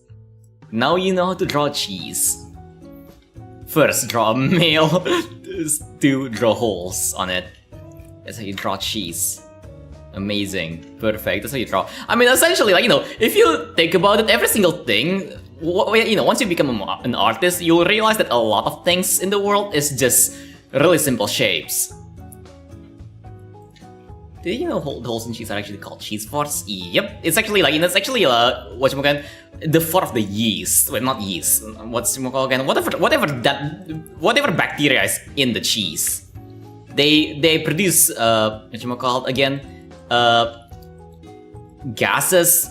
Now you know how to draw cheese. First, draw a meal. To draw holes on it. That's how you draw cheese. Amazing. Perfect. That's how you draw. I mean, essentially, like, you know, if you think about it, every single thing, you know, once you become an artist, you'll realize that a lot of things in the world is just really simple shapes. Did you know the holes in cheese are actually called cheese forts? Yep, it's actually like, it's actually the fort of the yeast. Well, not yeast. Whatever bacteria is in the cheese. They produce gases.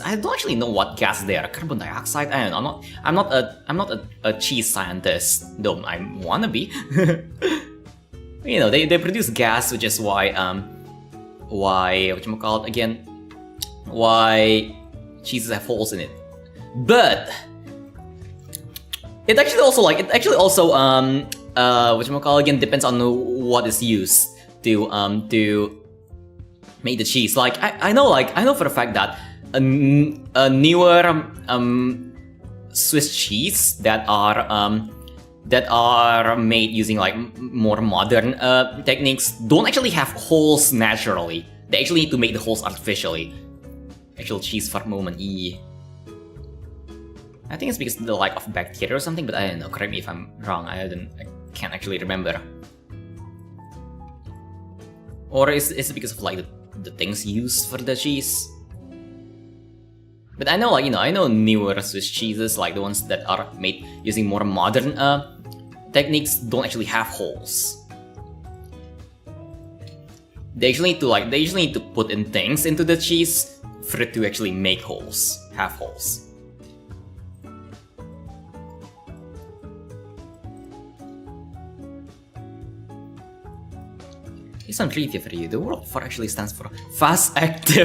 I don't actually know what gases they are. Carbon dioxide. I don't know. I'm not a cheese scientist, though I wanna be. You know, they produce gas, which is why cheeses have holes in it. But it actually also depends on what is used to make the cheese. Like I know for a fact that a newer Swiss cheese that are made using like more modern techniques don't actually have holes naturally. They actually need to make the holes artificially. Actual cheese fart moment. I think it's because of the lack of bacteria or something, but I don't know. Correct me if I'm wrong. I can't actually remember. Or is it because of like the things used for the cheese? But I know, like, you know, I know newer Swiss cheeses, like the ones that are made using more modern techniques, don't actually have holes. They actually need to put in things into the cheese for it to actually make holes, have holes. It's not trivia for you. The word for actually stands for fast-acting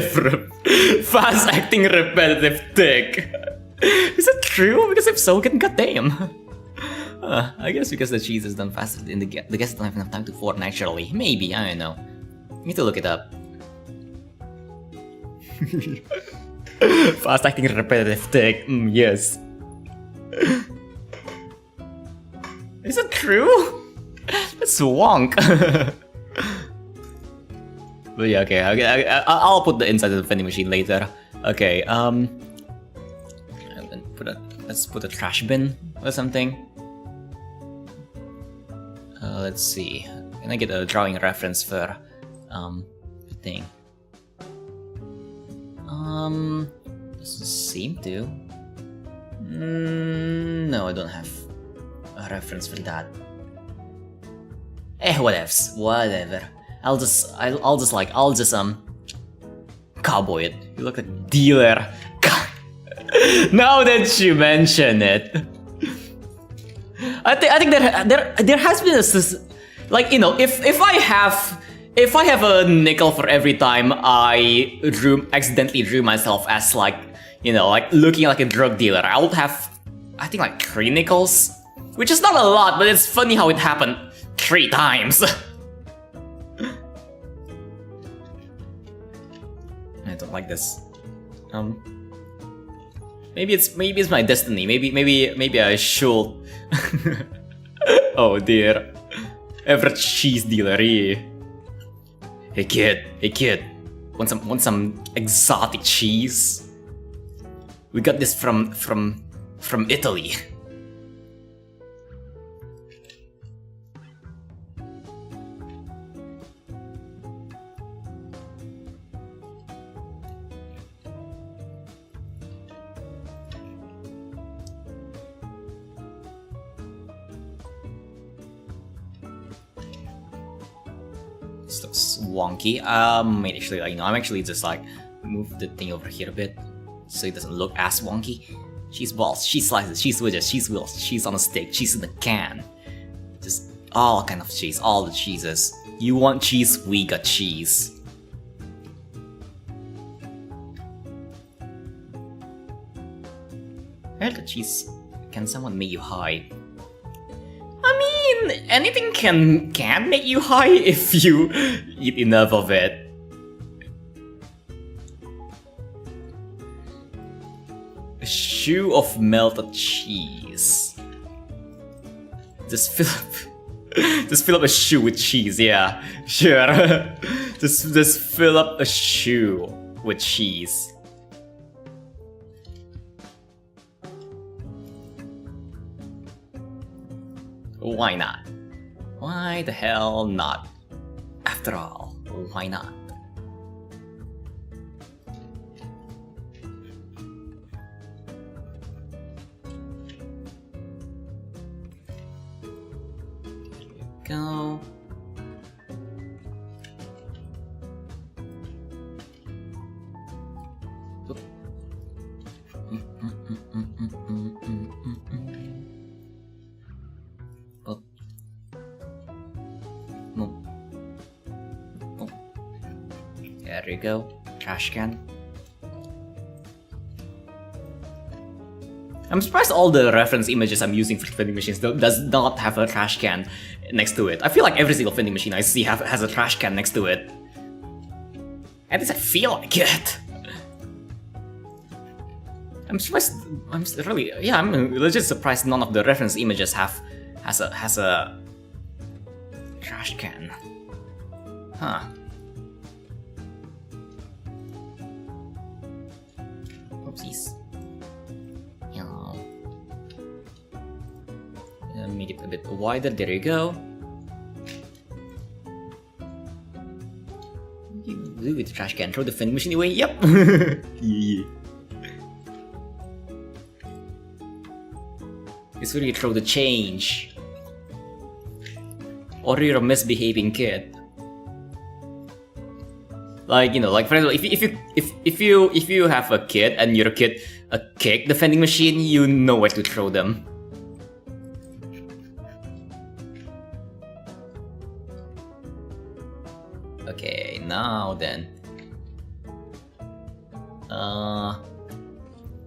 repetitive tick. Is that true? Because if so, then goddamn. I guess because the cheese is done faster than the guests don't have enough time to form naturally. Maybe, I don't know. Need to look it up. Fast-acting repetitive tick. Yes. Is that true? That's wonk. But yeah, okay, I'll put the inside of the vending machine later. Okay, let's put a trash bin or something. Let's see. Can I get a drawing reference for the thing? Doesn't seem to. No, I don't have a reference for that. Whatevs, whatever. I'll just cowboy it. You look like a dealer. Now that you mention it, I think there has been a, like, you know, if I have a nickel for every time I accidentally drew myself as, like, you know, like looking like a drug dealer, I would have, I think, like 3 nickels, which is not a lot, but it's funny how it happened 3 times. I don't like this. Maybe it's my destiny. Maybe I should. Oh dear. Average cheese dealer. Yeah. Hey kid. Want some exotic cheese? We got this from Italy. This looks wonky. Actually, like, you know, I'm actually just like move the thing over here a bit so it doesn't look as wonky. Cheese balls, cheese slices, cheese wedges, cheese wheels, cheese on a stick, cheese in the can. Just all kind of cheese, all the cheeses. You want cheese, we got cheese. I heard the cheese can somewhat make you high. I mean, anything can make you high if you eat enough of it. A shoe of melted cheese. Just fill up a shoe with cheese, yeah, sure. just fill up a shoe with cheese. Why not? Why the hell not? After all, why not? Go. There you go, trash can. I'm surprised all the reference images I'm using for vending machines does not have a trash can next to it. I feel like every single vending machine I see has a trash can next to it. At least I feel like it. I'm surprised. I'm legit surprised none of the reference images has a trash can. Huh. Oopsies. Make it a bit wider. There you go. You do with the trash can. Throw the vending machine away. Yep. Yeah. It's where you throw the change. Or you're a misbehaving kid. Like, you know, like for example, if you have a kid and your kid kick the vending machine, you know where to throw them. Okay, now then. I'm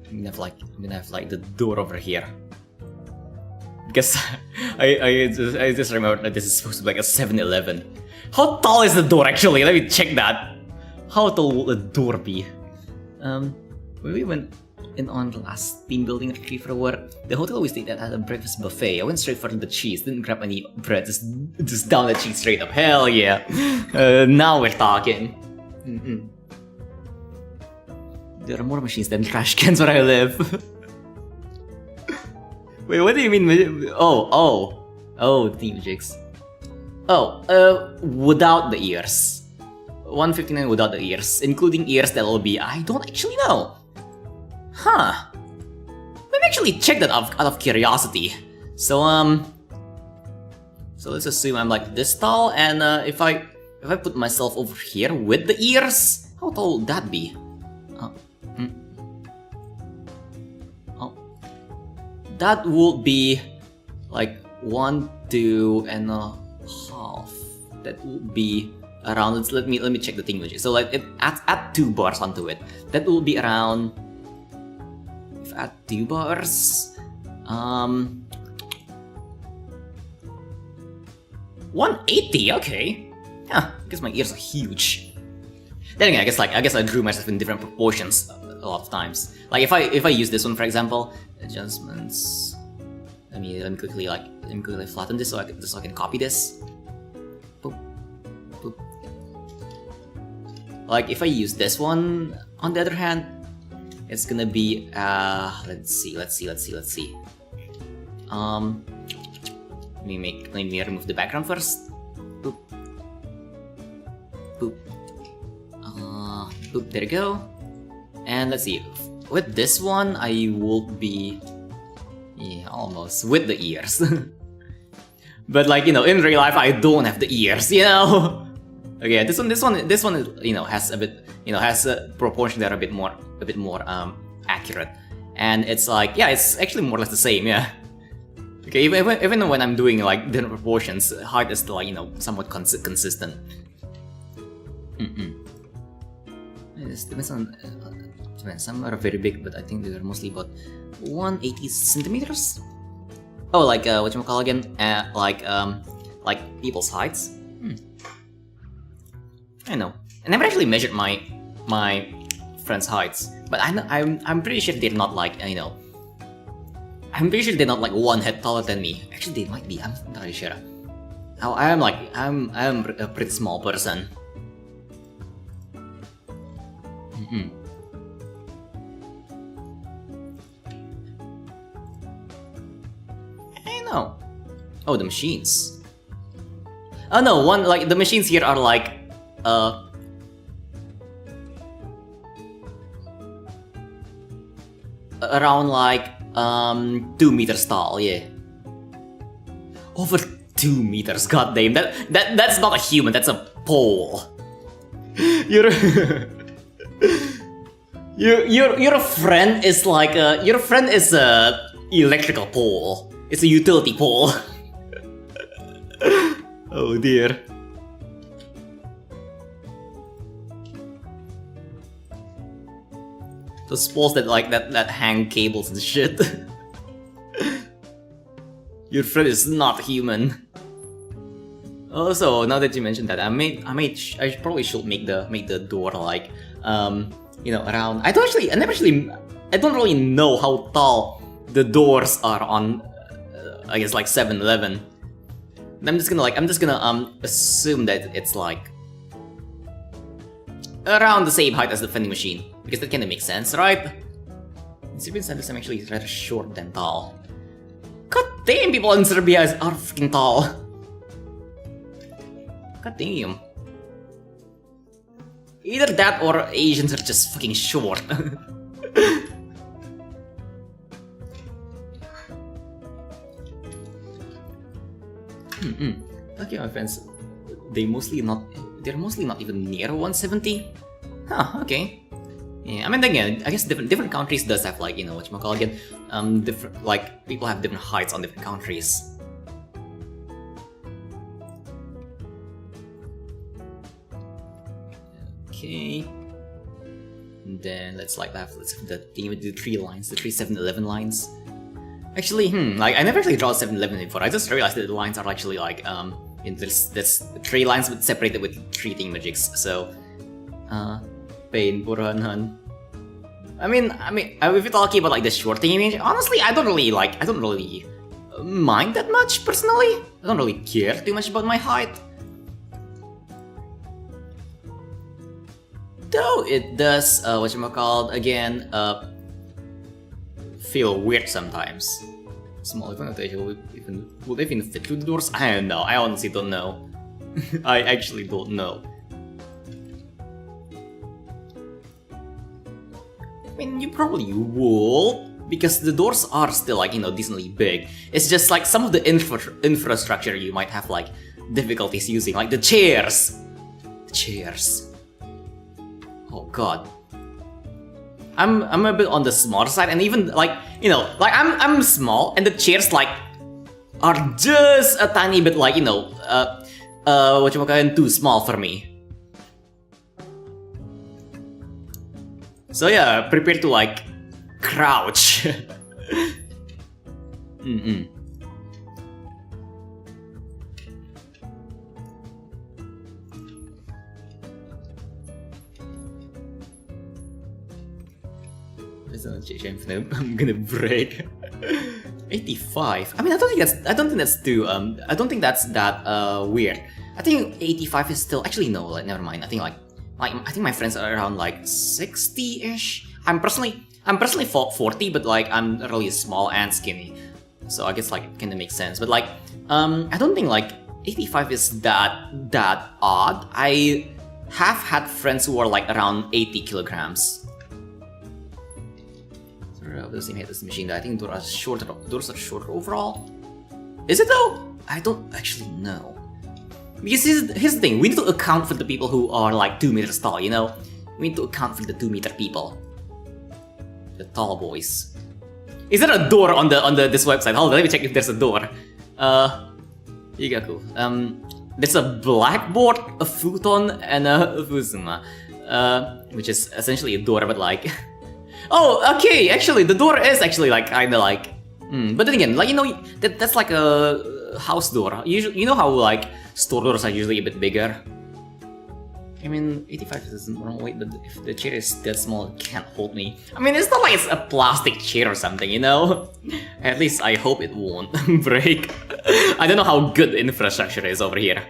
gonna have like the door over here. Because I just remember that this is supposed to be like a 7-Eleven. How tall is the door actually? Let me check that. How tall will the door be? We went in on the last team building retreat for work. The hotel we stayed at had a breakfast buffet. I went straight for the cheese, didn't grab any bread, just down the cheese straight up. Hell yeah. Now we're talking. There are more machines than trash cans where I live. Wait, what do you mean? Oh, team jigs. Without the ears. 159 without the ears, including ears that will be. I don't actually know. Huh. Let me actually check that out of curiosity. So let's assume I'm like this tall, and if I put myself over here with the ears, how tall would that be? That would be like 1, 2.5. That would be around. Let me check the thing with you. So like add 2 bars onto it. That will be around. If I add 2 bars, 180. Okay. Yeah, I guess my ears are huge. Then again, I guess I drew myself in different proportions a lot of times. Like if I use this one for example, adjustments. Let me quickly flatten this so I can copy this. Boop, boop. Like if I use this one, on the other hand, it's gonna be let's see. Let me remove the background first. Boop. Boop. Boop, there you go. And let's see. With this one, I will be almost with the ears. But like, you know, in real life I don't have the ears, you know. Okay, this one is, you know, has a bit, you know, has a proportion that are a bit more accurate. And it's like, yeah, it's actually more or less the same, yeah. Okay, even when I'm doing like different proportions, height is still like, you know, somewhat consistent. This one, some are very big, but I think they are mostly about 180 centimeters. Oh, like whatchamacallit again? Like people's heights. I know. I never actually measured my friends' heights, but I'm pretty sure they're not like, you know. I'm pretty sure they're not like 1 head taller than me. Actually, they might be. I'm not really sure. I'm a pretty small person. I know. Oh, the machines. Oh no, the machines here are like around like 2 meters tall, yeah. Over 2 meters, goddamn. That's not a human, that's a pole. Your friend is like your friend is a electrical pole. It's a utility pole. Oh dear. Those poles that hang cables and shit. Your friend is not human. Also, now that you mentioned that, I probably should make the door like you know, around. I never actually I don't really know how tall the doors are on, I guess, like 7-Eleven. I'm just gonna assume that it's like around the same height as the vending machine, because that kind of makes sense, right? Serbian standards, I'm actually rather short than tall. God damn, people in Serbia are freaking tall. God damn. Either that or Asians are just fucking short. Okay, my friends, they're mostly not even near 170. Huh, okay. Yeah, I mean, again, I guess different countries does have, like, you know, whatchamacallit again, different, like, people have different heights on different countries. Okay. And then let's have the three lines, the three 7-Eleven lines. Actually, like, I never actually draw 7-Eleven before. I just realized that the lines are actually like, there's 3 lines separated with 3 thingamajigs. So, pain, Burhan. I mean, if you're talking about like the short thingamajig, honestly, I don't really mind that much personally. I don't really care too much about my height. Though it does, again, feel weird sometimes. Small advantage will even fit through the doors? I don't know, I honestly don't know. I actually don't know. I mean, you probably would, because the doors are still, like, you know, decently big. It's just like some of the infrastructure you might have, like, difficulties using, like the chairs. The chairs. Oh god. I'm a bit on the smaller side, and even, like, you know, like, I'm small, and the chairs, like, are just a tiny bit, like, you know, too small for me. So yeah, prepare to, like, crouch. I'm gonna break. 85. I mean, I don't think that's that weird. I think 85 is still, actually no, like, never mind. I think my friends are around like 60-ish. I'm personally 40, but like I'm really small and skinny, so I guess like it kind of makes sense. But like, I don't think like 85 is that odd. I have had friends who are like around 80 kilograms. Of the same height as the machine. I think doors are shorter overall. Is it though? I don't actually know. Because here's the thing, we need to account for the people who are like 2 meters tall, you know? We need to account for the 2-meter people. The tall boys. Is there a door on this website? Hold on, let me check if there's a door. Higaku. There's a blackboard, a futon, and a fusuma. Which is essentially a door, but like... Oh, okay, actually, the door is actually like kinda like... But then again, like, you know, that's like a house door. You know how like store doors are usually a bit bigger? I mean, 85 isn't wrong weight, but if the chair is that small, it can't hold me. I mean, it's not like it's a plastic chair or something, you know? At least I hope it won't break. I don't know how good the infrastructure is over here.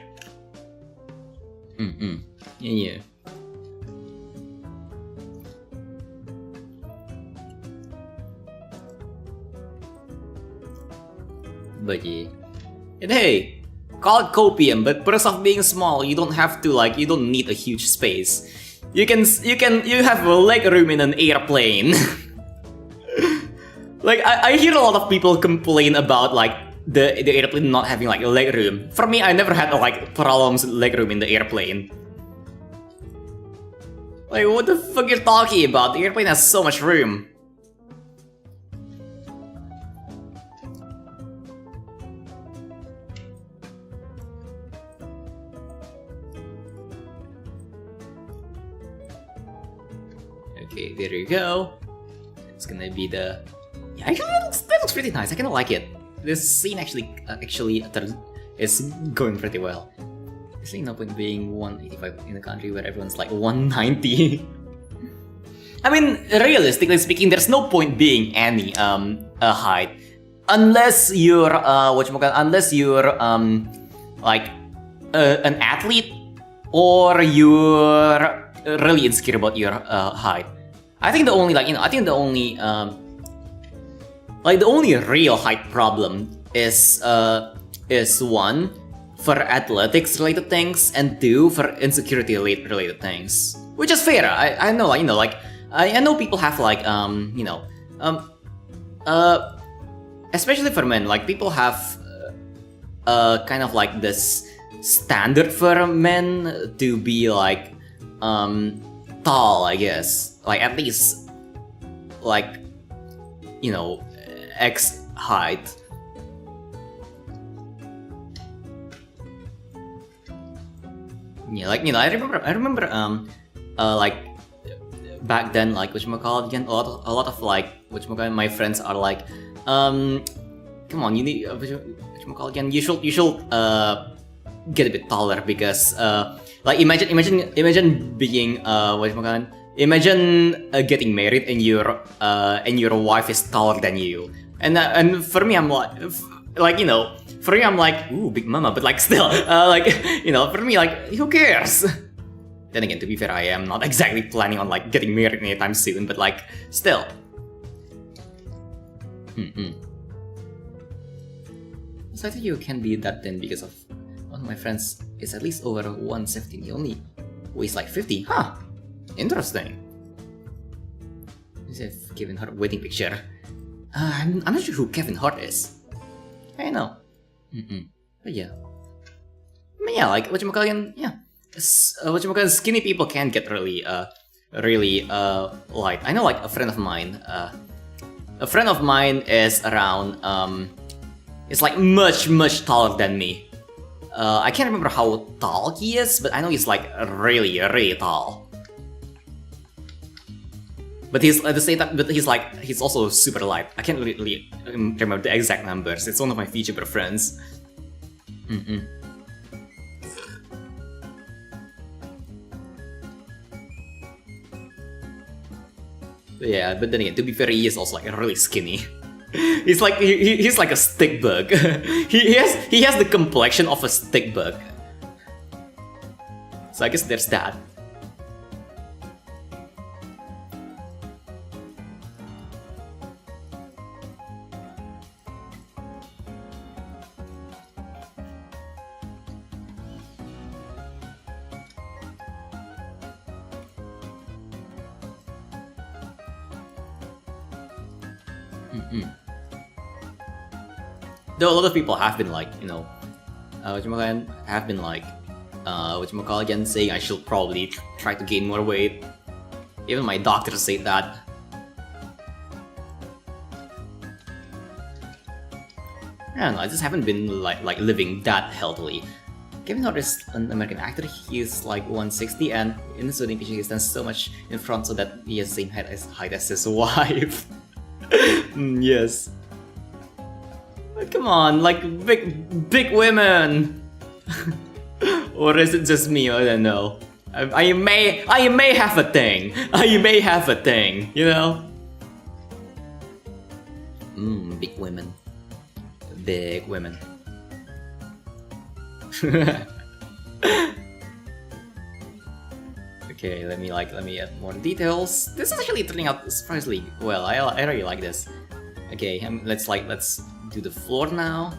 Yeah. But yeah. And hey, call it copium, but perks of being small, you don't have to, like, you don't need a huge space. You have a leg room in an airplane. Like, I hear a lot of people complain about, like, the airplane not having, like, a leg room. For me, I never had, like, problems with leg room in the airplane. Like, what the fuck you're talking about? The airplane has so much room. Okay, there you go. It's gonna be the... Yeah, actually, that looks pretty nice. I kinda like it. This scene actually is going pretty well. There's no point being 185 in a country where everyone's like 190. I mean, realistically speaking, there's no point being any height unless you're like an athlete or you're really insecure about your height. I think the only the only real height problem is one for athletics related things and two for insecurity related things, which is fair. I know, like, I know people have like especially for men, like people have kind of like this standard for men to be like tall, I guess, like at least like X height. Yeah, like I remember like back then, like again, a lot of like my friends are like come on, you need again, you should get a bit taller because like imagine being imagine getting married and your wife is taller than you, and for me I'm like for me I'm like, ooh, big mama, but like still like for me, like, who cares? Then again, to be fair, I am not exactly planning on like getting married anytime soon, but like still. So I think you can be that thin because of one of my friends is at least over 170. He only weighs like 50. Huh. Interesting. Let's see if Kevin Hart wedding picture. I'm not sure who Kevin Hart is. I know. But yeah. I mean, yeah, like skinny people can get really light. I know, like a friend of mine is around is like much taller than me. I can't remember how tall he is, but I know he's like really tall. But he's at the same time, but he's also super light. I can't really remember the exact numbers. It's one of my Vtuber friends. Yeah, but then again, to be fair, he is also like really skinny. He's like he's like a stick bug. he has the complexion of a stick bug. So I guess there's that. Though a lot of people have been like, have been like, again, saying I should probably try to gain more weight. Even my doctor said that. I don't know, I just haven't been like living that healthily. Kevin Hart is an American actor. He is like 160, and in the wedding picture he stands so much in front so that he has the same height as his wife. Yes. But come on, like big women. Or is it just me? I don't know. I may have a thing. I may have a thing, you know? Big women. Big women. Okay, let me add more details. This is actually turning out surprisingly well. I really like this. Okay, let's do the floor now.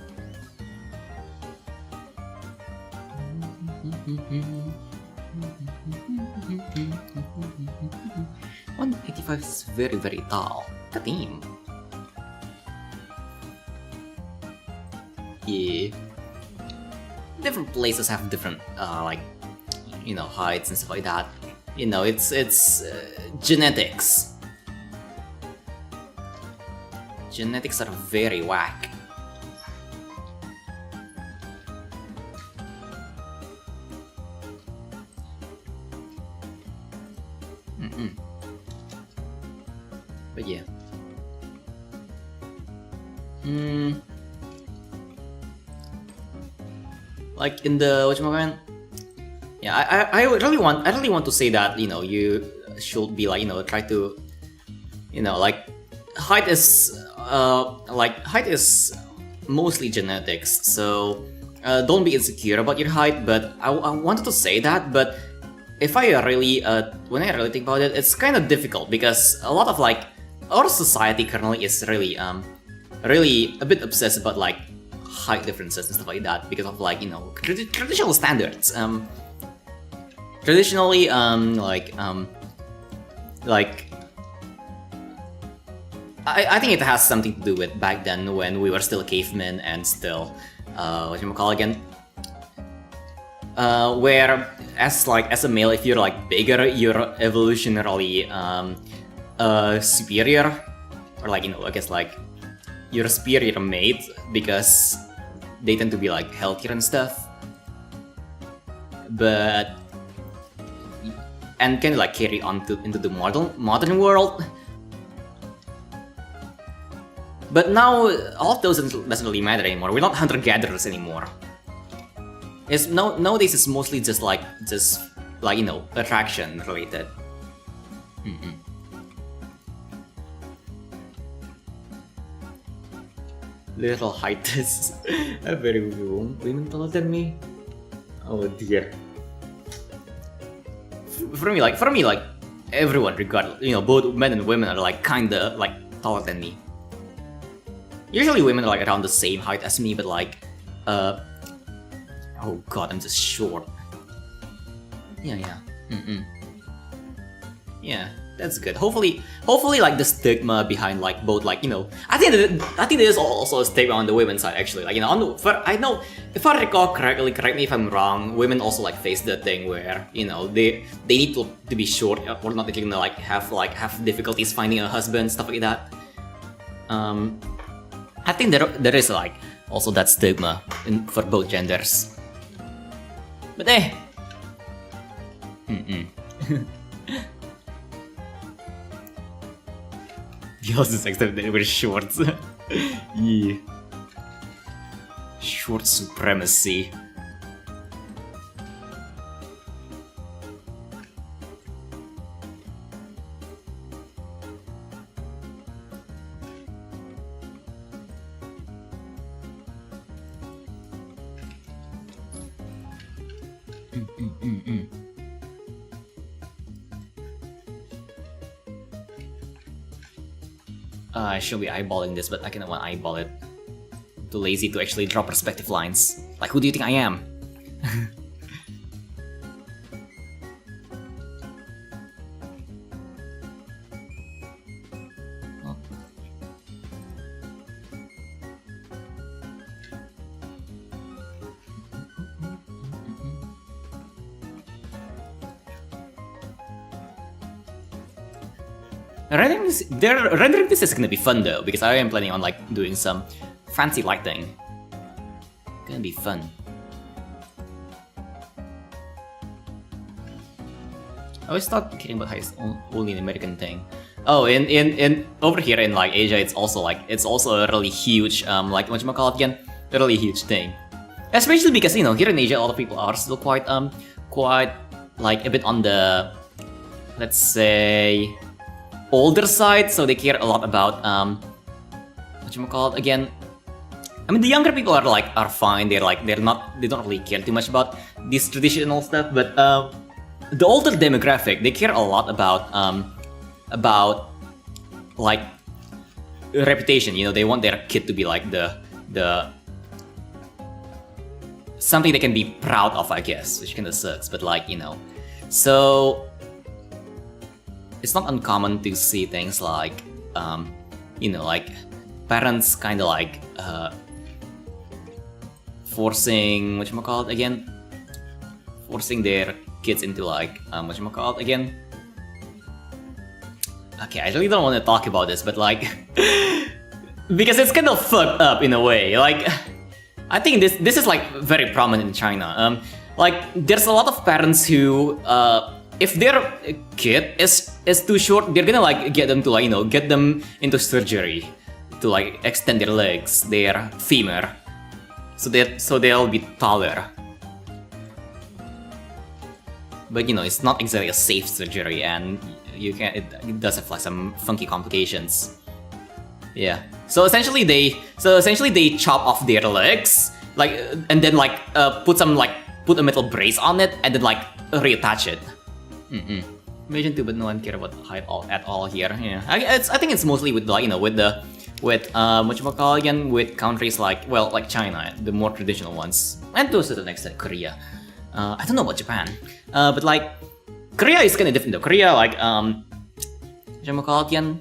185 is very tall. Katim. Yeah. Different places have different heights and stuff like that. It's genetics. Genetics are very whack. But yeah. Like in the I really want to say that you should be like, try to, like height is mostly genetics, so don't be insecure about your height. But I wanted to say that, but if I really when I really think about it, it's kind of difficult because a lot of like our society currently is really really a bit obsessed about like height differences and stuff like that because of like traditional standards. Traditionally, I think it has something to do with back then when we were still cavemen and still again, where as a male, if you're like bigger, you're evolutionarily superior, or like I guess like you're a superior mate because they tend to be like healthier and stuff, but and can like carry on into the modern world. But now all of those doesn't really matter anymore. We're not hunter-gatherers anymore. Nowadays it's mostly just like attraction related. Little height is very women taller than me. Oh dear. For me, like everyone, regardless, both men and women are like kinda like taller than me. Usually women are like around the same height as me, but like, oh god, I'm just short. Yeah. Yeah, that's good. Hopefully, like the stigma behind like both, like I think there's also a stigma on the women's side actually. Like I know if I recall correctly, correct me if I'm wrong. Women also like face the thing where they need to be short or not gonna like have difficulties finding a husband, stuff like that. I think there is like also that stigma for both genders. But girls just accept that wear shorts. Yeah. Short supremacy. I should be eyeballing this, but I cannot want to eyeball it. Too lazy to actually draw perspective lines. Like, who do you think I am? Rendering this is gonna be fun though, because I am planning on like doing some fancy lighting. Gonna be fun. I always thought kidding about height is only an American thing. Oh, in over here in like Asia, it's also a really huge like whatchamacallit again, a really huge thing. Especially because here in Asia, a lot of people are still quite like a bit on the, let's say, older side, so they care a lot about whatchamacallit again. I mean, the younger people are fine. They don't really care too much about this traditional stuff. But the older demographic, they care a lot about like reputation. They want their kid to be like the something they can be proud of, I guess, which kind of sucks. But like so. It's not uncommon to see things like, like parents kind of like forcing forcing their kids into like again. Okay, I really don't want to talk about this, but like because it's kind of fucked up in a way. Like I think this is like very prominent in China. Like there's a lot of parents who if their kid is too short, they're gonna like get them to like get them into surgery to like extend their legs, their femur, so they'll be taller. But it's not exactly a safe surgery, and you can it does have like some funky complications. Yeah. So essentially they chop off their legs, like, and then like put a metal brace on it and then like reattach it. Imagine too, but no one care about height at all here. Yeah, I think it's mostly with like, you know, with whatchamacallit again, with countries like, well, like China, the more traditional ones, and to a certain extent Korea. I don't know about Japan, but like Korea is kind of different though. Korea, like whatchamacallit again,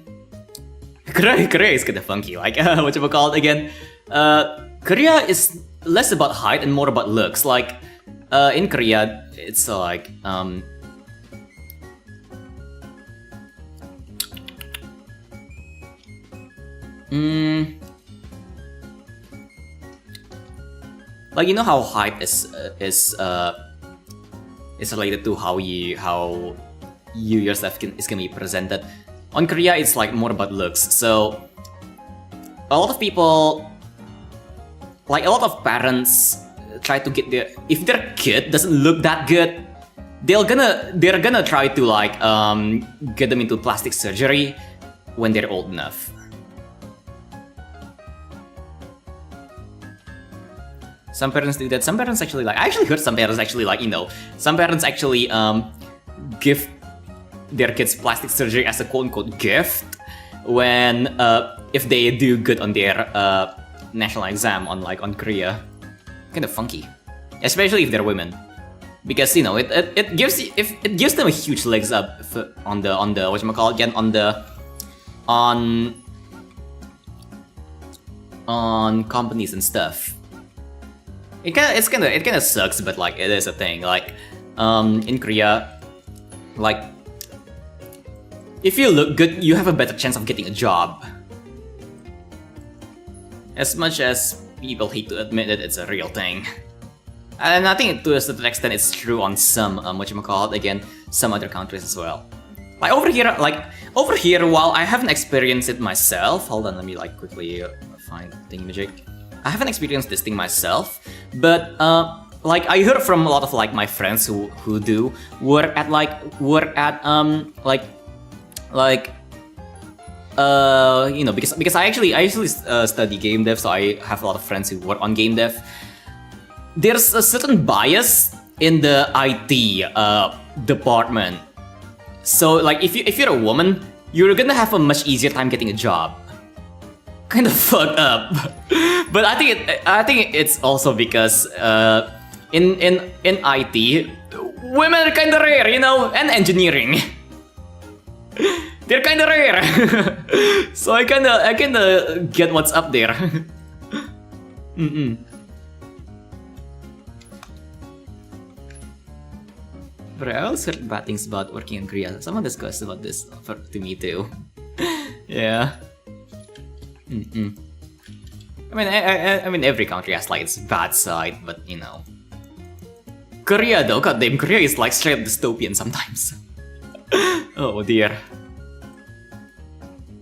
Korea is kind of funky. Like whatchamacallit again, Korea is less about height and more about looks. Like in Korea, it's like like, you know how height is related to how you yourself is gonna be presented. On Korea, it's like more about looks. So a lot of people, like a lot of parents, try to get if their kid doesn't look that good, they're gonna try to like get them into plastic surgery when they're old enough. Some parents do that. Some parents actually like. I actually heard some parents actually like, you know, some parents actually give their kids plastic surgery as a quote-unquote gift when if they do good on their national exam on Korea. Kind of funky, especially if they're women, because, you know, it gives them a huge legs up on the whatchamacallit again, on companies and stuff. It kind of sucks, but like it is a thing. Like in Korea, like if you look good, you have a better chance of getting a job. As much as people hate to admit it, it's a real thing. And I think to a certain extent it's true on some whatchamacallit again, some other countries as well. Like over here, while I haven't experienced it myself, hold on, let me like quickly find thingamajig. I haven't experienced this thing myself, but like I heard from a lot of like my friends who do work at you know, because I actually study game dev, so I have a lot of friends who work on game dev. There's a certain bias in the IT department. So like if you're a woman, you're gonna have a much easier time getting a job. Kind of fucked up, but I think it's also because in IT, women are kind of rare, you know, and engineering. They're kind of rare, so I kind of get what's up there. But I also heard bad things about working in Korea. Someone discussed about this to me too. Yeah. I mean, every country has like its bad side, but you know, Korea though, goddamn, Korea is like straight up dystopian sometimes. Oh dear.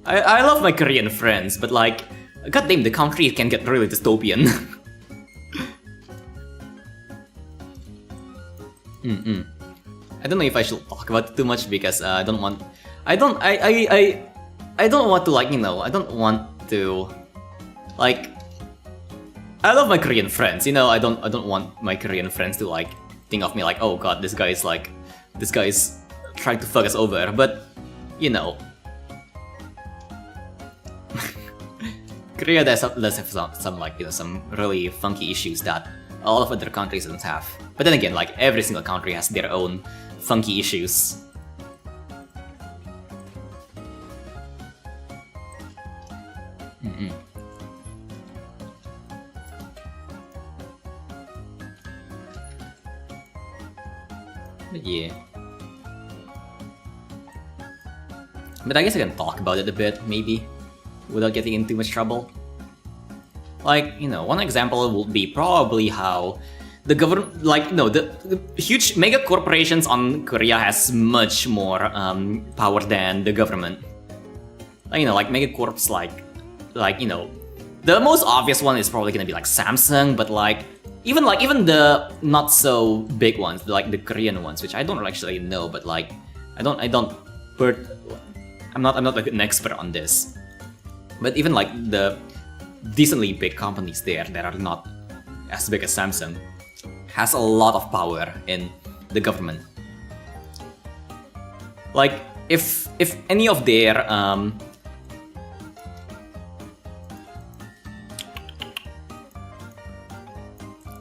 I love my Korean friends, but like, goddamn, the country can get really dystopian. I don't know if I should talk about it too much because I don't want to like, you know, I don't want to like, I love my Korean friends, you know, I don't want my Korean friends to like think of me like, oh god, this guy is trying to fuck us over, but you know, Korea does have some like, you know, some really funky issues that a lot of other countries don't have. But then again, like every single country has their own funky issues. But yeah. But I guess I can talk about it a bit, maybe, without getting in too much trouble. Like, you know, one example would be probably how the government, like, no, the huge mega corporations on Korea has much more power than the government. Like, you know, like mega corps, like, you know, the most obvious one is probably gonna be like Samsung, but like, even the not so big ones, like the Korean ones, which I don't actually know, but like, I don't I'm not like an expert on this, but even like the decently big companies there that are not as big as Samsung has a lot of power in the government. Like if any of their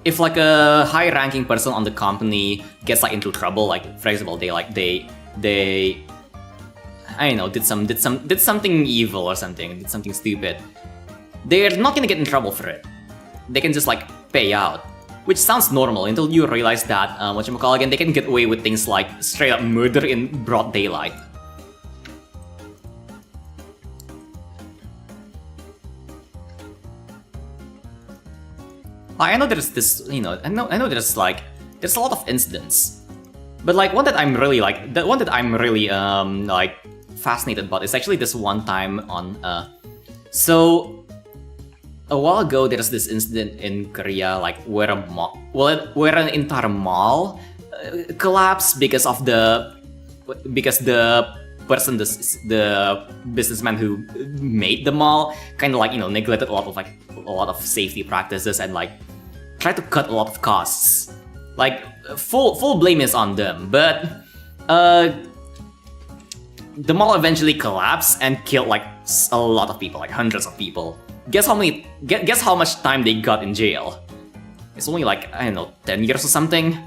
if like a high-ranking person on the company gets like into trouble, like for example, they I don't know, did something evil or something, did something stupid, they're not gonna get in trouble for it. They can just like pay out, which sounds normal until you realize that whatchamacallit, they can get away with things like straight up murder in broad daylight. I know there's this, I know there's like there's a lot of incidents, but like one that I'm really like like fascinated about is actually this one time on so a while ago there's this incident in Korea like where where an entire mall collapsed because the person, the businessman who made the mall kind of like neglected a lot of safety practices and like tried to cut a lot of costs. Like full blame is on them, but the mall eventually collapsed and killed like a lot of people, like hundreds of people. Guess how much time they got in jail? It's only like, I don't know, 10 years or something.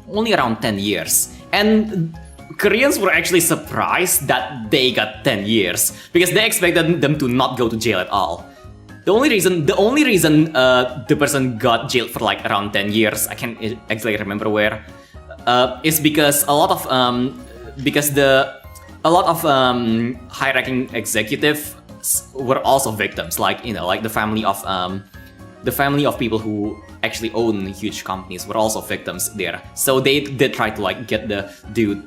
Only around 10 years. And Koreans were actually surprised that they got 10 years because they expected them to not go to jail at all. The only reason the person got jailed for like around 10 years, I can't exactly remember where, is because a lot of high-ranking executives were also victims, like like the family of people who actually own huge companies were also victims there. So they did try to like get the dude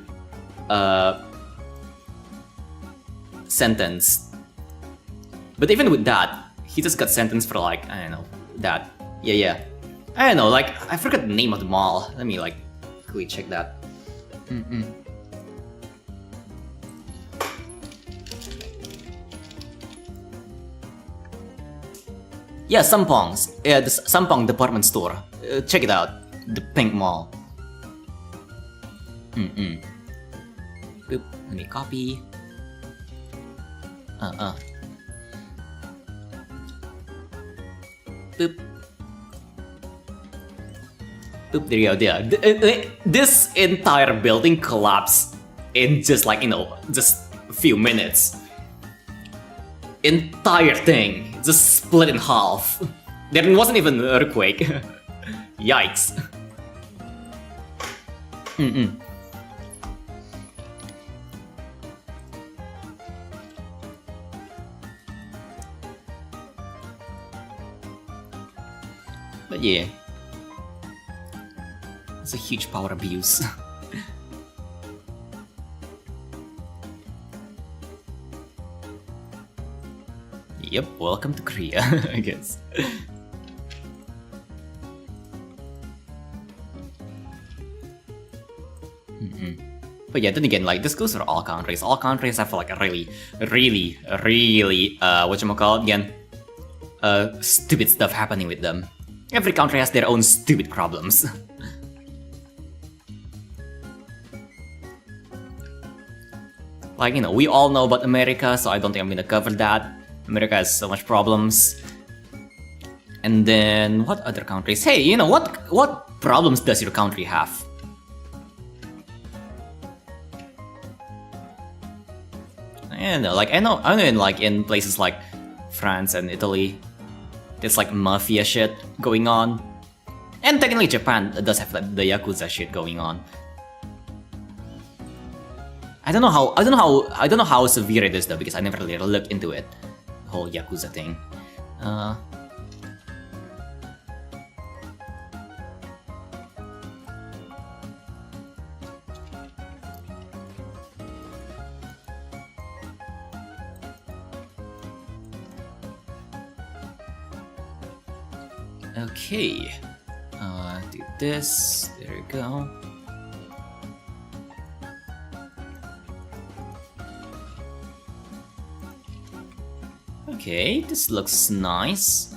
sentenced, but even with that, he just got sentenced for like, I don't know, that. Yeah. I don't know, like, I forgot the name of the mall. Let me like quickly check that. Yeah, Sampong's. Yeah, the Sampong department store. Check it out. The pink mall. Boop. Let me copy. Boop. Boop, there you go, there. This entire building collapsed in just like, just a few minutes. Entire thing just split in half. There wasn't even an earthquake. Yikes. But yeah, it's a huge power abuse. Yep, welcome to Korea, I guess. But yeah, then again, like, this goes for all countries. All countries have like a really whatchamacallit again, stupid stuff happening with them. Every country has their own stupid problems. Like, we all know about America, so I don't think I'm gonna cover that. America has so much problems. And then, what other countries? Hey, what problems does your country have? I don't know, like, I know in places like France and Italy, there's like mafia shit going on. And technically Japan does have like, the Yakuza shit going on. I don't know how severe it is though, because I never really looked into it. The whole Yakuza thing. Okay. Do this. There we go. Okay, this looks nice.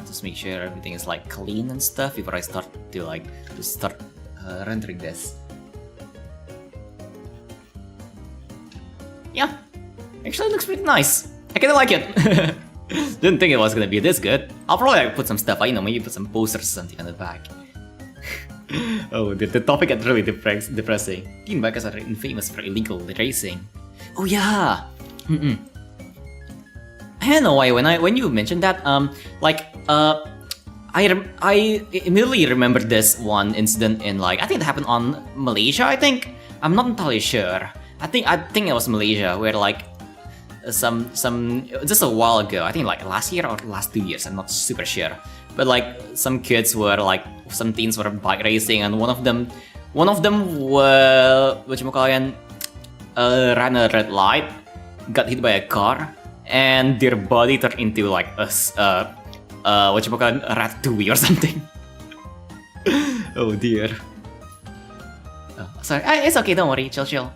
Just make sure everything is like clean and stuff before I start to rendering this. Yeah, actually it looks pretty nice. I kinda like it. Didn't think it was gonna be this good. I'll probably like, put some stuff, you know, maybe put some posters or something on the back. Oh, the topic got really depressing. Team bikers are infamous for illegal racing. Oh yeah. I don't know why when you mentioned that, I immediately remembered this one incident in like, I think it happened on Malaysia. I think I'm not entirely sure. I think it was Malaysia where like some just a while ago. I think like last year or last 2 years. I'm not super sure. But like some kids were like some teens were bike racing and one of them were ran a red light, got hit by a car, and their body turned into like a ratatouille or something. Oh dear. Oh, sorry, it's okay, don't worry, chill.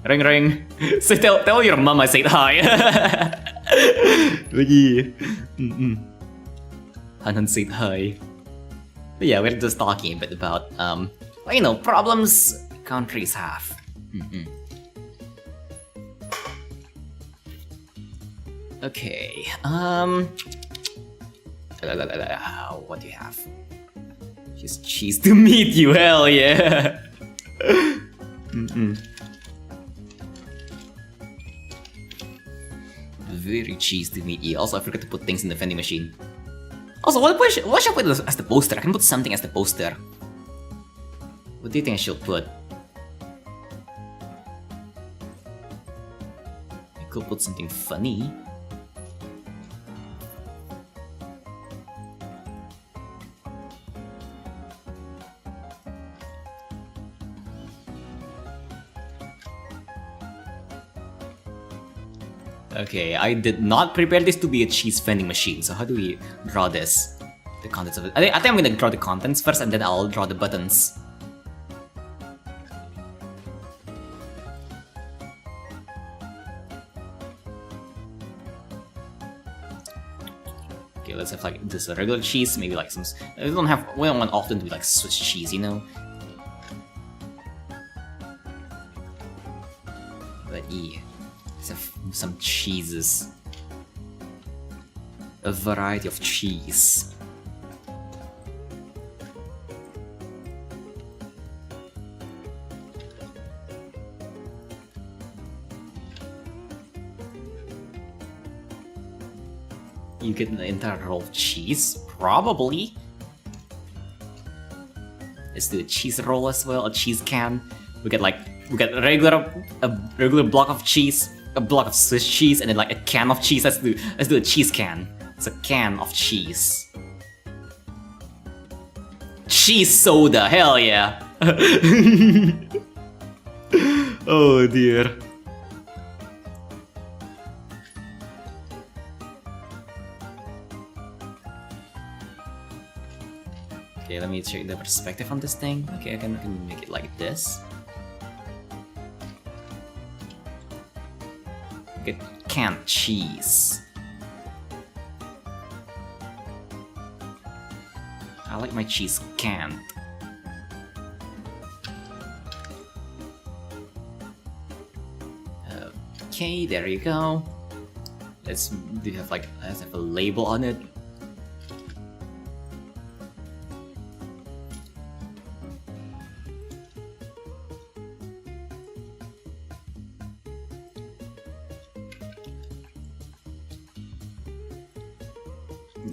Ring ring. So tell your mom I said hi. Hanan said hi. But yeah, we're just talking a bit about you know, problems countries have. Okay, what do you have? Just cheese to meet you, hell yeah! Very cheese to meet you. Also, I forgot to put things in the vending machine. Also, what should I put as the poster? I can put something as the poster. What do you think I should put? I could put something funny. Okay, I did not prepare this to be a cheese vending machine, so how do we draw this? The contents of it. I think I'm gonna draw the contents first and then I'll draw the buttons. Okay, let's have like just a regular cheese, maybe like some. We don't want often to be like Swiss cheese, you know? But yeah. Some cheeses. A variety of cheese. You get an entire roll of cheese? Probably. Let's do a cheese roll as well, a cheese can. We get a regular block of cheese, a block of Swiss cheese, and then like a can of cheese. Let's do a cheese can. It's a can of cheese. Cheese soda, hell yeah! Oh dear. Okay, let me check the perspective on this thing. Okay, I can make it like this. Get canned cheese. I like my cheese canned. Okay, there you go. Let's have a label on it.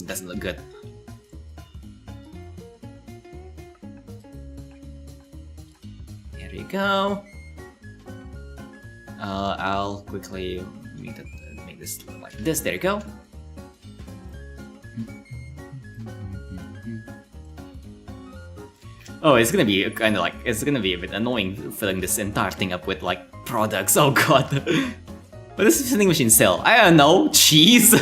Doesn't look good. Here you go. I'll quickly make this look like this. There you go. Oh, it's gonna be kind of like it's gonna be a bit annoying filling this entire thing up with like products. Oh god. What does this vending machine sell? I don't know. Cheese.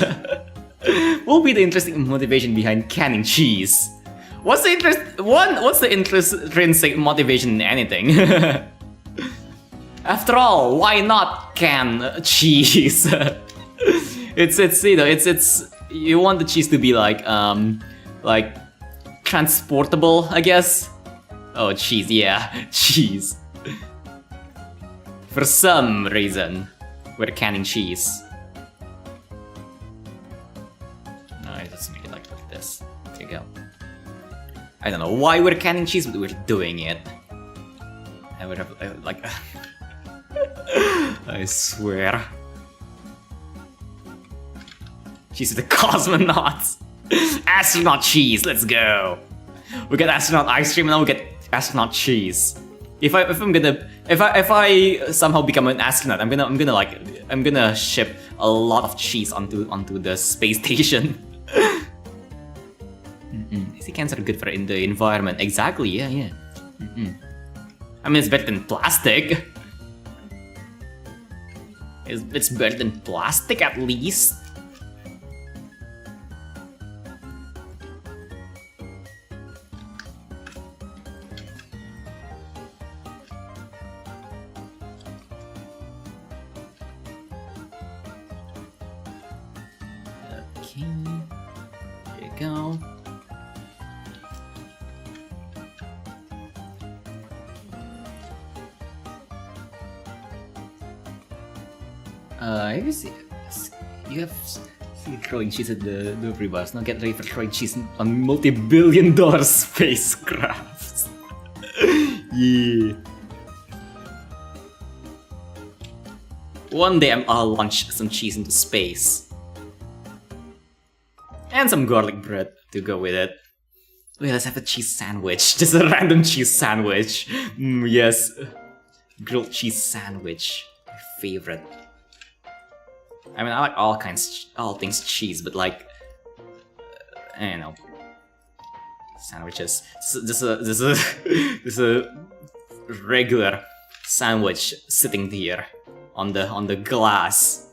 What will be the interesting motivation behind canning cheese? What's the intrinsic motivation in anything? After all, why not can cheese? it's you know it's you want the cheese to be like transportable, I guess. Oh, cheese, yeah, cheese. For some reason, we're canning cheese. Alright, let's make it like this. There you go. I don't know why we're canning cheese, but we're doing it. I would have like. I swear. Cheese with the cosmonauts. Astronaut cheese, let's go. We get astronaut ice cream and now we get astronaut cheese. If I somehow become an astronaut, I'm gonna ship a lot of cheese onto the space station. These cans are good for in the environment. Exactly, yeah. I mean, it's better than plastic. It's better than plastic at least. Okay, there you go. You have see throwing cheese at the delivery bus. Now get ready for throwing cheese on multi-billion-dollar spacecrafts. Yeah. One day I'll launch some cheese into space. And some garlic bread to go with it. Wait, let's have a cheese sandwich. Just a random cheese sandwich. Yes. Grilled cheese sandwich. My favorite. I mean, I like all things cheese, but like, I don't know, sandwiches. This is a regular sandwich sitting here on the glass.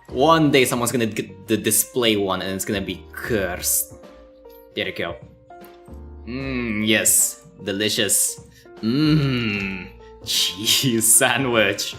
One day, someone's gonna get the display one, and it's gonna be cursed. There you go. Yes, delicious. Cheese sandwich.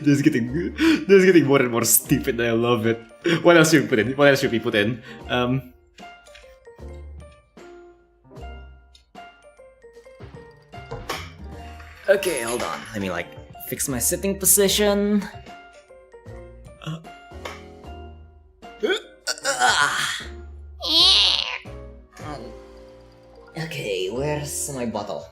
This is getting more and more stupid, and I love it. What else should we put in? What else should we put in? Okay, hold on. Let me like fix my sitting position. Okay, where's my bottle?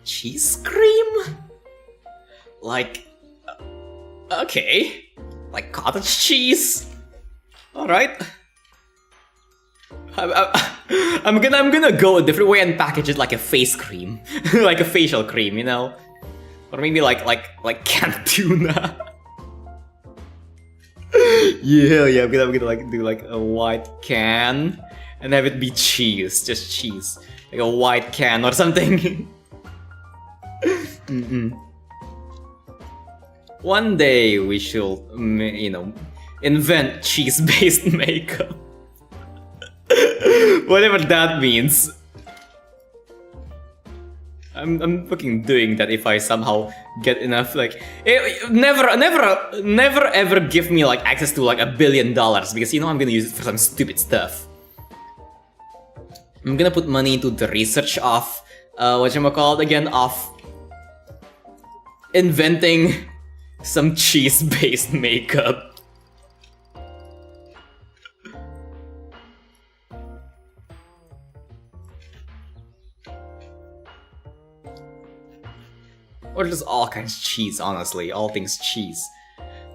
Cheese cream? Like, okay, like cottage cheese. All right. I'm gonna go a different way and package it like a face cream, like a facial cream, you know, or maybe like canned tuna. yeah. I'm gonna like do like a white can and have it be cheese, just cheese, like a white can or something. One day we should, you know, invent cheese-based makeup. Whatever that means. I'm fucking doing that if I somehow get enough, like, never ever give me like access to like $1 billion, because you know I'm gonna use it for some stupid stuff. I'm gonna put money into the research of, whatchamacallit again, of inventing some cheese-based makeup. Or just all kinds of cheese, honestly, all things cheese.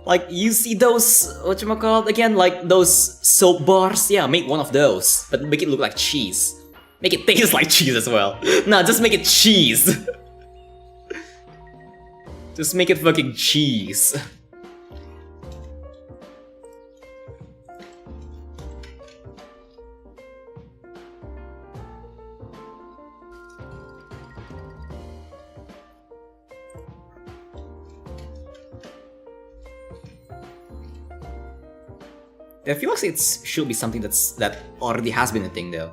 Like, you see those, whatchamacallit again, like those soap bars? Yeah, make one of those, but make it look like cheese. Make it taste like cheese as well. Nah, just make it cheese. Just make it fucking cheese. I feel like it should be something that already has been a thing though.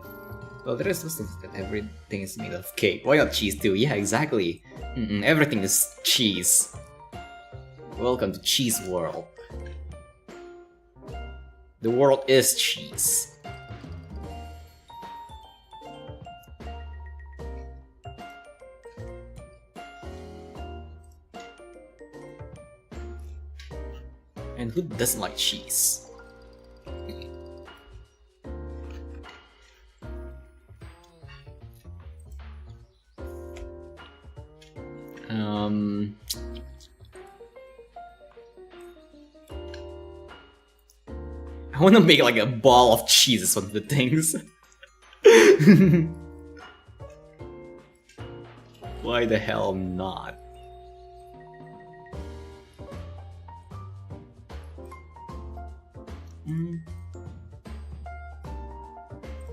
Well, there is this that everything is made of cake. Why not cheese too? Yeah, exactly. Everything is cheese. Welcome to Cheese World. The world is cheese. And who doesn't like cheese? I want to make like a ball of cheese is one of the things. Why the hell not?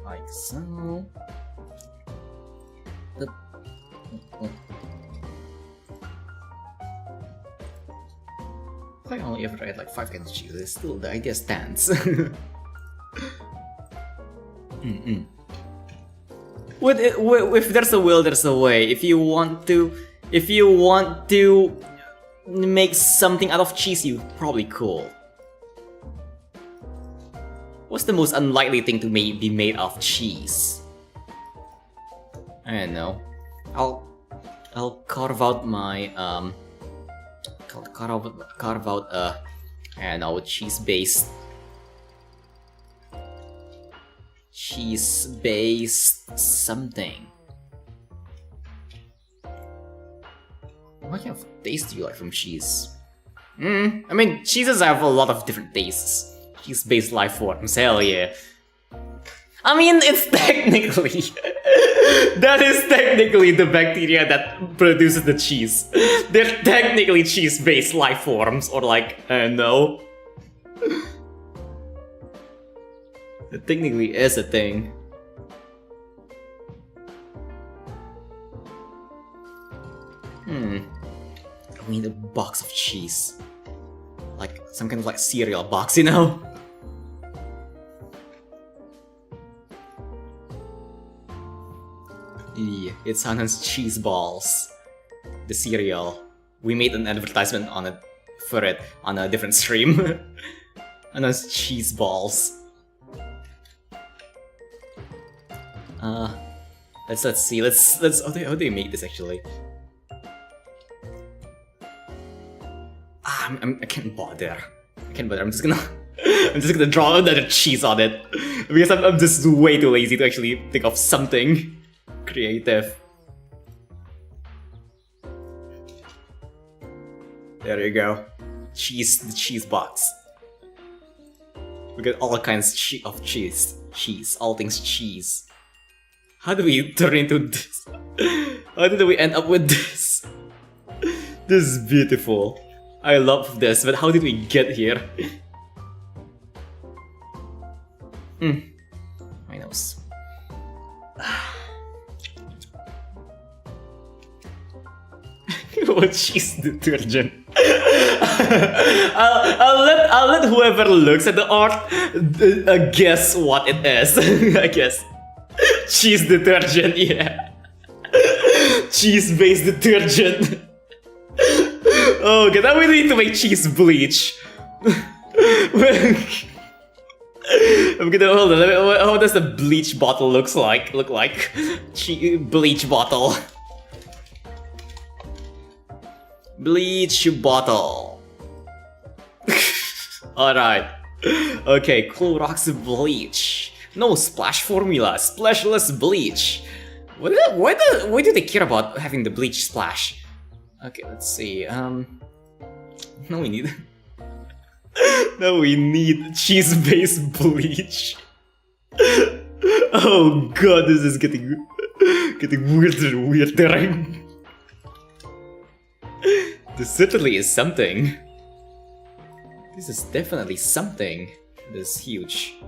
Like so. I only ever tried like 5 kinds of cheese, still the idea stands. If there's a will, there's a way. If you want to make something out of cheese, you probably cool. What's the most unlikely thing to be made of cheese? I don't know. I'll carve out my carve out I don't know, cheese-based something. What kind of taste do you like from cheese? I mean, cheeses have a lot of different tastes. Cheese-based life forms, hell yeah. I mean, it's technically... that is technically the bacteria that produces the cheese. They're technically cheese-based life forms, or like, I don't know. It technically is a thing. We need a box of cheese. Like, some kind of like cereal box, you know? Yeah, it's Hanan's cheese balls. The cereal. We made an advertisement on it for it on a different stream. Hanan's cheese balls. Let's see. Let's how do you make this actually? I can't bother. I'm just gonna draw another cheese on it because I'm just way too lazy to actually think of something creative. There you go. Cheese, the cheese box. We got all kinds of cheese. All things cheese. How do we turn into this? How did we end up with this? This is beautiful. I love this, but how did we get here? My nose. What cheese detergent? I'll let whoever looks at the art guess what it is. I guess cheese detergent, yeah. Cheese-based detergent. Oh god, now we need to make cheese bleach. I'm gonna hold on. How does the bleach bottle look like? Bleach bottle. Bleach bottle. Alright. Okay, Clorox bleach. No splash formula, splashless bleach. Why do they care about having the bleach splash? Okay, let's see. Now we need cheese-based bleach. Oh god, this is getting weirder and weirder. This certainly is something. This is definitely something. This is huge.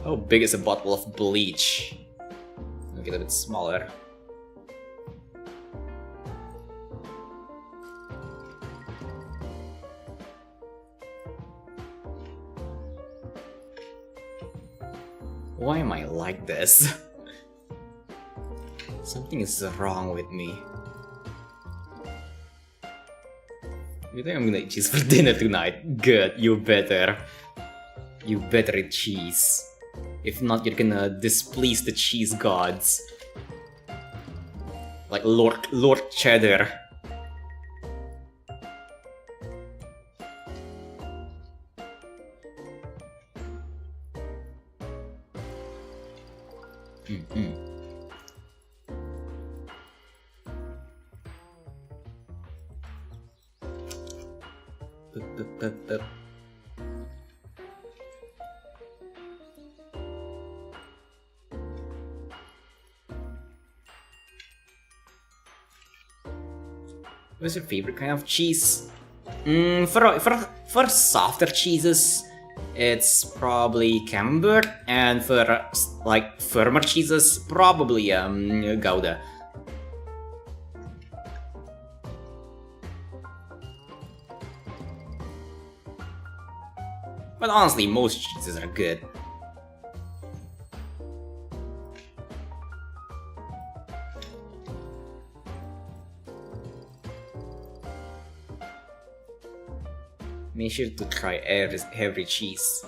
How big is a bottle of bleach? I'll get a bit smaller. Why am I like this? Something is wrong with me. You think I'm gonna eat cheese for dinner tonight? Good, you better. You better eat cheese. If not, you're gonna displease the cheese gods. Like Lord Cheddar. What's your favorite kind of cheese? For softer cheeses, it's probably camembert, and for like firmer cheeses, probably Gouda. But honestly, most cheeses are good. Make sure to try every cheese.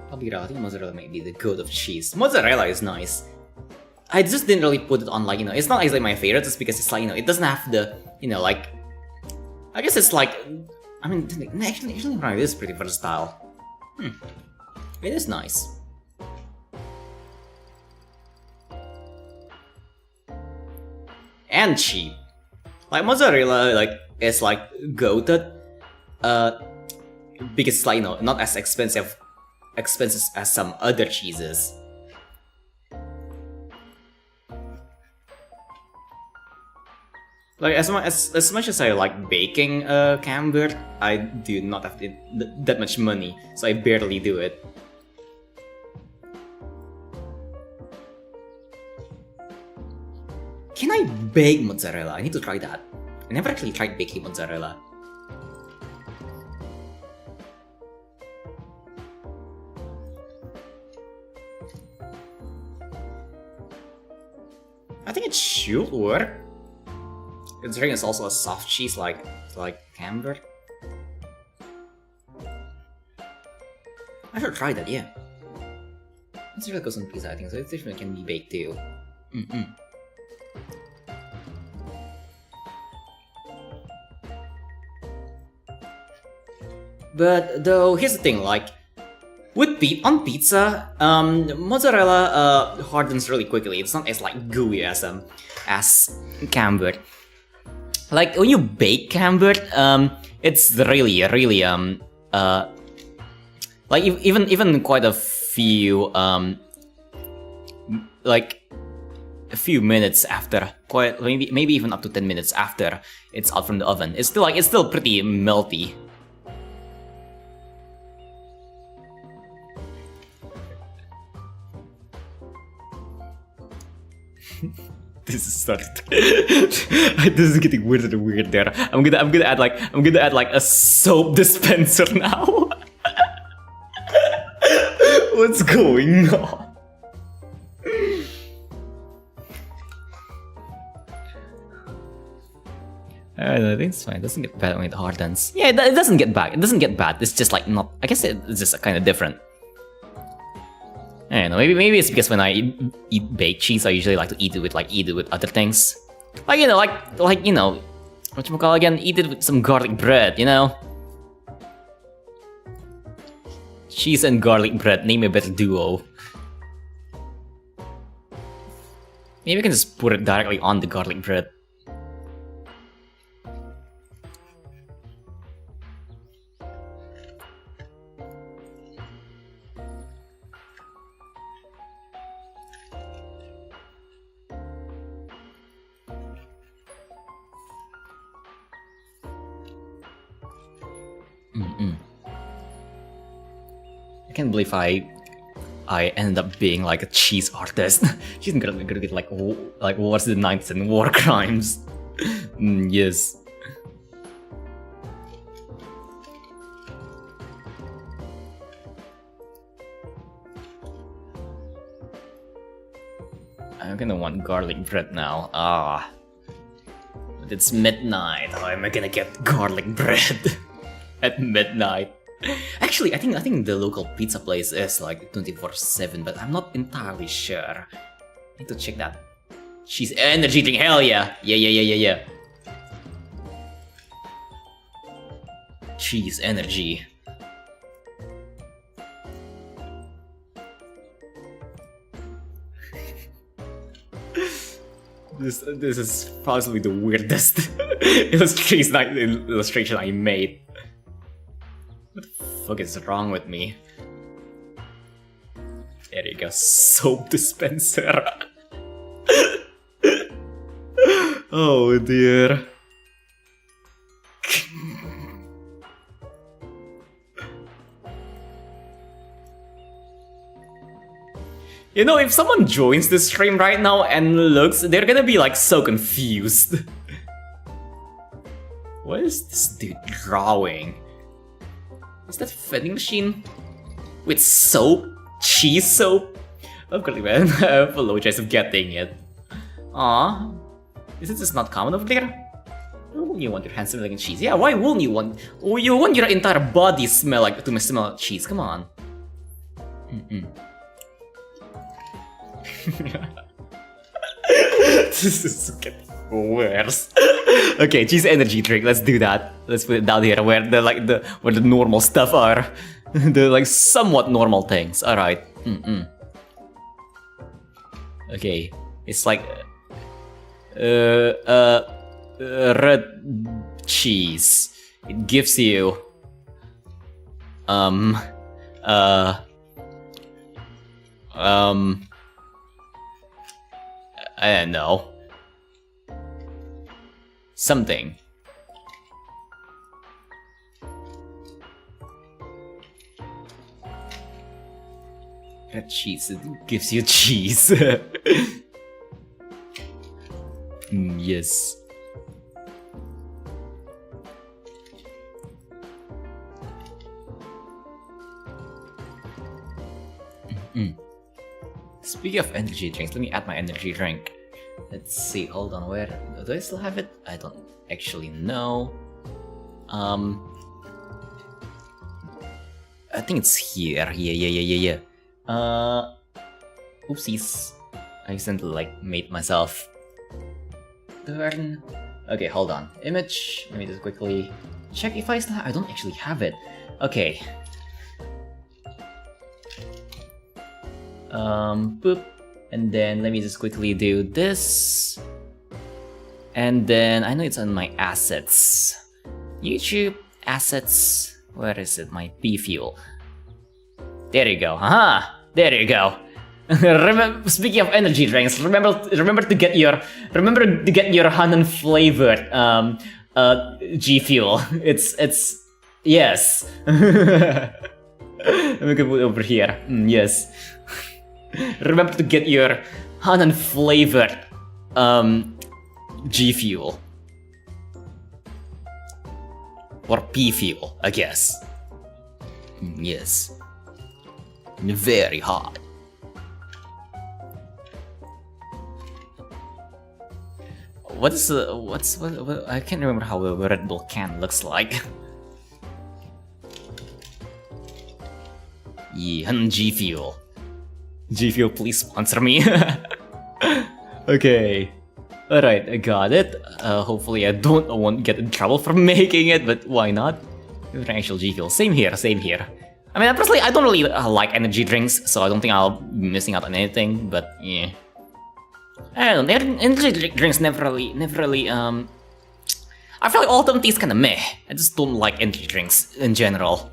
Probably mozzarella might be the goat of cheese. Mozzarella is nice. I just didn't really put it on, like, it's not exactly my favorite, just because it's like, it doesn't have the, like, I guess it's like, I mean, actually it is pretty versatile. It is nice. And cheap. Like, mozzarella, like, is like goated. Because it's like, not as expensive as some other cheeses. Like, as much as I like baking camembert, I do not have that much money, so I barely do it. Can I bake mozzarella? I need to try that. I never actually tried baking mozzarella. I think it should work, considering it's also a soft cheese like camembert. I should try that, yeah. Mozzarella goes on pizza, I think, so it definitely can be baked too. But though, here's the thing, like, on pizza, mozzarella hardens really quickly. It's not as like gooey as camembert. Like, when you bake camembert, it's really like even quite a few like a few minutes after, maybe even up to 10 minutes after it's out from the oven, it's still pretty melty. This is starting. This is getting weirder and weirder. I'm gonna add like a soap dispenser now. What's going on? I don't know, I think it's fine. It doesn't get bad when it hardens. Yeah, it doesn't get bad. It doesn't get bad. It's just like not. I guess it's just kind of different. I don't know, maybe it's because when I eat baked cheese, I usually like to eat it with other things. Like, whatchamacallit again, eat it with some garlic bread, Cheese and garlic bread, name a better duo. Maybe I can just put it directly on the garlic bread. I can't believe I ended up being like a cheese artist. She's gonna get like what's the Knights and War Crimes? Yes. I'm gonna want garlic bread now. Ah. But it's midnight. How am I gonna get garlic bread at midnight? Actually, I think the local pizza place is like 24/7, but I'm not entirely sure. I need to check that. She's energy drink, hell yeah! Yeah. Cheese energy. This is possibly the weirdest illustration I made. What the fuck is wrong with me? There you go, soap dispenser. Oh dear. You know, if someone joins the stream right now and looks, they're gonna be like so confused. What is this dude drawing? Is that vending machine? With soap? Cheese soap? Of course, man. I have a low chance of getting it. Aww. Is it just not common over there? Why wouldn't you want your hands smelling like cheese? Yeah, why wouldn't you want... Oh, you want your entire body smell like cheese, come on. This is getting worse. Okay, cheese energy drink. Let's do that. Let's put it down here where the normal stuff are. The like somewhat normal things. All right. Okay, it's like red cheese. It gives you I don't know. Something. Red cheese, it gives you cheese. Yes. Speaking of energy drinks, let me add my energy drink. Let's see, hold on, where... Do I still have it? I don't actually know. I think it's here. Yeah. Oopsies. I accidentally like made myself turn. Okay, hold on. Image. Let me just quickly check if I still have... I don't actually have it. Okay. Boop. And then let me just quickly do this. And then I know it's on my assets. YouTube, assets. Where is it? My B fuel. There you go. Haha! There you go. Remember, speaking of energy drinks, remember to get your Hanan flavored G fuel. It's yes. Let me put it over here. Yes. Remember to get your Hanan flavored G fuel. Or P fuel, I guess. Yes. Very hot. What I can't remember how the Red Bull can looks like. Yeah, G Fuel. G Fuel, please sponsor me. Okay. Alright, I got it. Hopefully I won't get in trouble for making it, but why not? Actual G Fuel. Same here. I mean, personally, I don't really like energy drinks, so I don't think I'll be missing out on anything, but yeah. I don't know, energy drinks never really, I feel like all of them taste kinda meh. I just don't like energy drinks in general.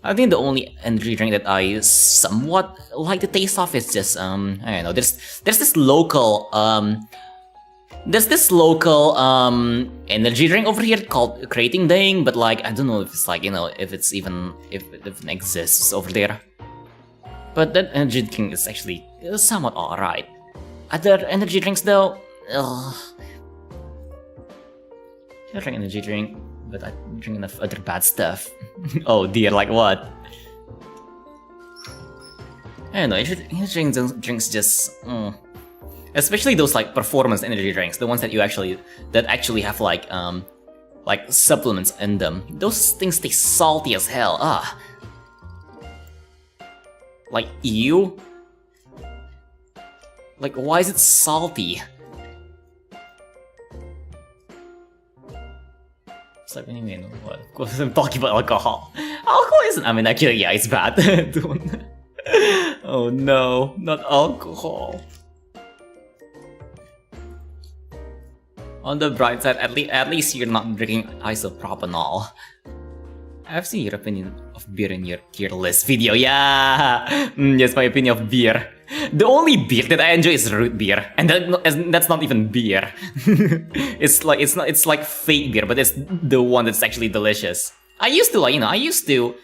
I think the only energy drink that I somewhat like the taste of is just, I don't know, there's this local, energy drink over here called Creating Ding, but like, I don't know if it's like, you know, if it exists over there. But that energy drink is actually somewhat alright. Other energy drinks though, I drink energy drink, but I drink enough other bad stuff. Oh dear, like what? I don't know, energy drinks just, Especially those like performance energy drinks, the ones that actually have like supplements in them. Those things taste salty as hell. Ah. Like, ew. Like, why is it salty? It's like, anyway, no, what? Of course, I'm talking about alcohol. Alcohol isn't. I mean, actually, yeah, it's bad. Oh no, not alcohol. On the bright side, at least you're not drinking isopropanol. I've seen your opinion of beer in your tier list video. Yeah, yes, my opinion of beer. The only beer that I enjoy is root beer, and that's not even beer. It's like fake beer, but it's the one that's actually delicious. I used to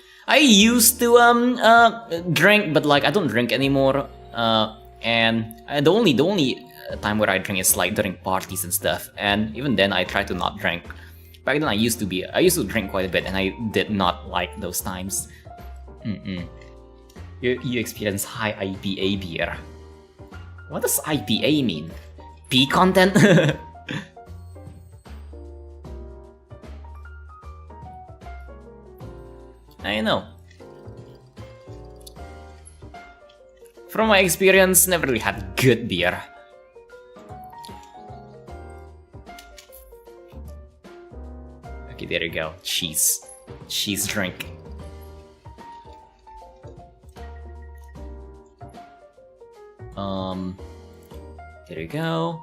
drink, but like I don't drink anymore. And the only time where I drink is like during parties and stuff, and even then I try to not drink. Back then I used to drink quite a bit, and I did not like those times. You experience high IPA beer. What does IPA mean? P content? I know. From my experience, never really had good beer. Okay, there you go. Cheese drink. There you go.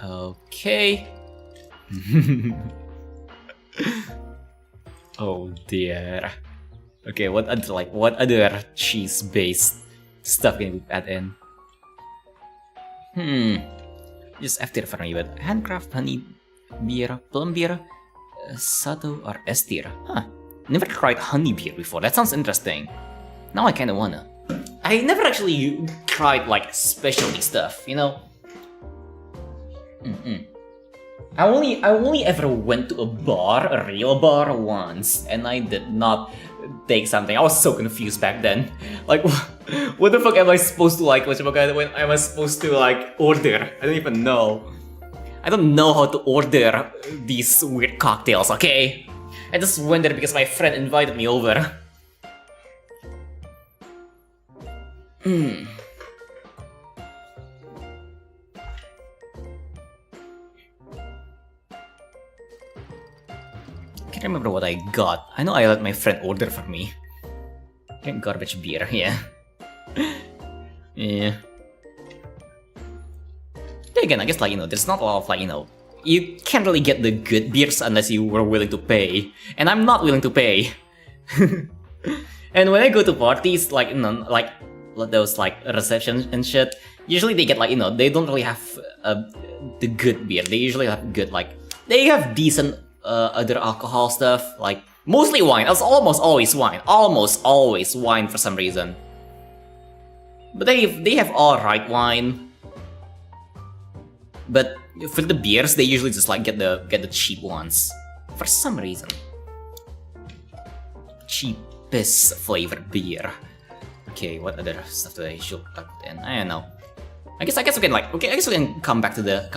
Okay. Oh dear. Okay, what other cheese-based stuff can we add in? Just F tier for me, but handcraft honey beer, plum beer, sato or S tier. Huh. Never tried honey beer before. That sounds interesting. Now I kinda wanna. I never actually tried like specialty stuff, you know? I only ever went to a real bar once, and I did not take something. I was so confused back then. Like, what the fuck am I supposed to like? When am I supposed to like order? I don't even know. I don't know how to order these weird cocktails. Okay, I just went there because my friend invited me over. I can't remember what I got. I know I let my friend order for me. Garbage beer, yeah. Yeah. Again, I guess like, you know, there's not a lot of like, you know, you can't really get the good beers unless you were willing to pay. And I'm not willing to pay. And when I go to parties, like, you know, like those like receptions and shit, usually they get like, you know, they don't really have the good beer. They usually have good, like, they have decent other alcohol stuff, like mostly wine. It's almost always wine. Almost always wine for some reason. But they have alright wine. But for the beers, they usually just like get the cheap ones for some reason. Cheapest flavored beer. Okay, what other stuff do I should put in? I don't know. I guess we can like I guess we can come back to the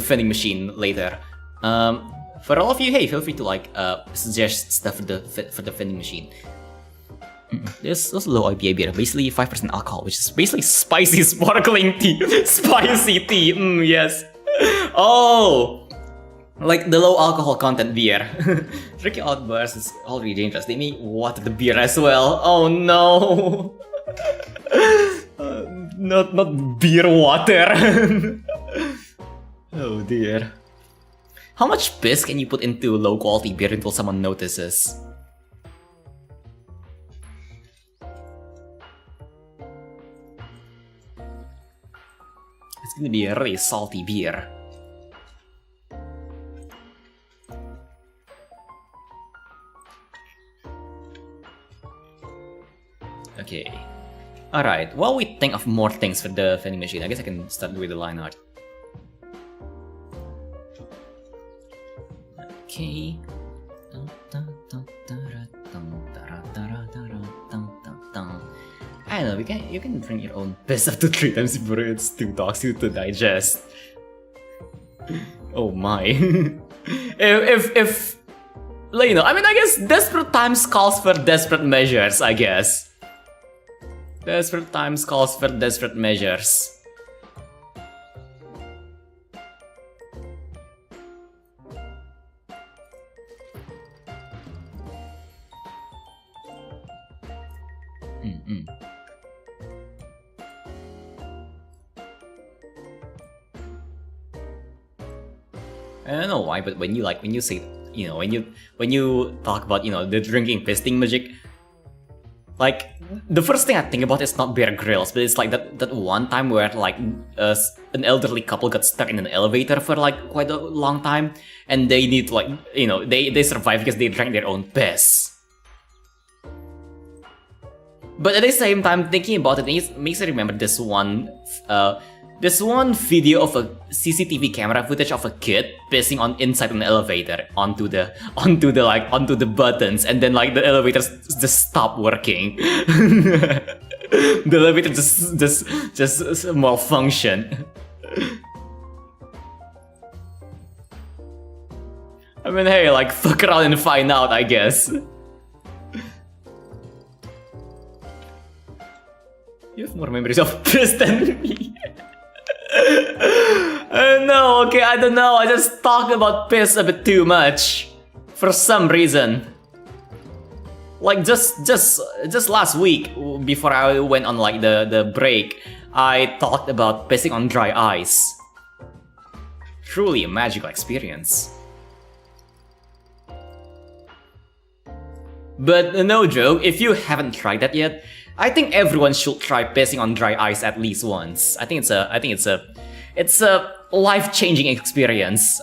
vending machine later. For all of you, hey, feel free to like suggest stuff for the vending machine. There's low IPA beer, basically 5% alcohol, which is basically spicy sparkling tea. Spicy tea, yes. Oh, like the low alcohol content beer. Drinking out bars is already dangerous. They may water the beer as well. Oh no. Not beer water. Oh dear. How much piss can you put into low quality beer until someone notices? It's gonna be a really salty beer. Okay. Alright, while we think of more things for the vending machine, I guess I can start with the line art. Okay. I don't know, you can drink your own piss up to 3 times before it's too toxic to digest. Oh my. if like, you know, I mean, I guess desperate times calls for desperate measures, I guess. Desperate times calls for desperate measures. I don't know why, but when you say, you know, when you talk about, you know, the drinking fisting magic, like the first thing I think about is not Bear Grylls, but it's like that one time where like an elderly couple got stuck in an elevator for like quite a long time, and they need to, like, you know, they survive because they drank their own piss. But at the same time, thinking about it, it makes me remember this one video of a CCTV camera footage of a kid pissing inside an elevator onto the buttons, and then like the elevator just stopped working. The elevator just malfunction. I mean, hey, like, fuck around and find out, I guess. You have more memories of piss than me. No, okay, I don't know. I just talk about piss a bit too much for some reason. Like just last week, before I went on like the break, I talked about pissing on dry ice. Truly a magical experience. But no joke, if you haven't tried that yet, I think everyone should try pissing on dry ice at least once. I think it's a life-changing experience.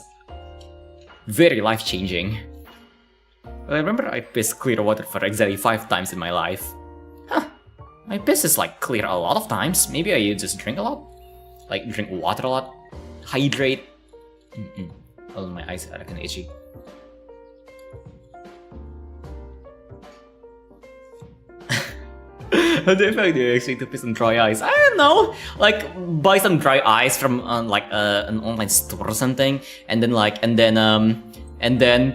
Very life-changing. I remember I pissed clear water for exactly 5 times in my life. Huh. My piss is like clear a lot of times. Maybe I just drink a lot. Like drink water a lot. Hydrate. Oh, my eyes are kinda itchy. How do you feel like you actually to piss on dry ice? I don't know. Like buy some dry ice from like an online store or something, and then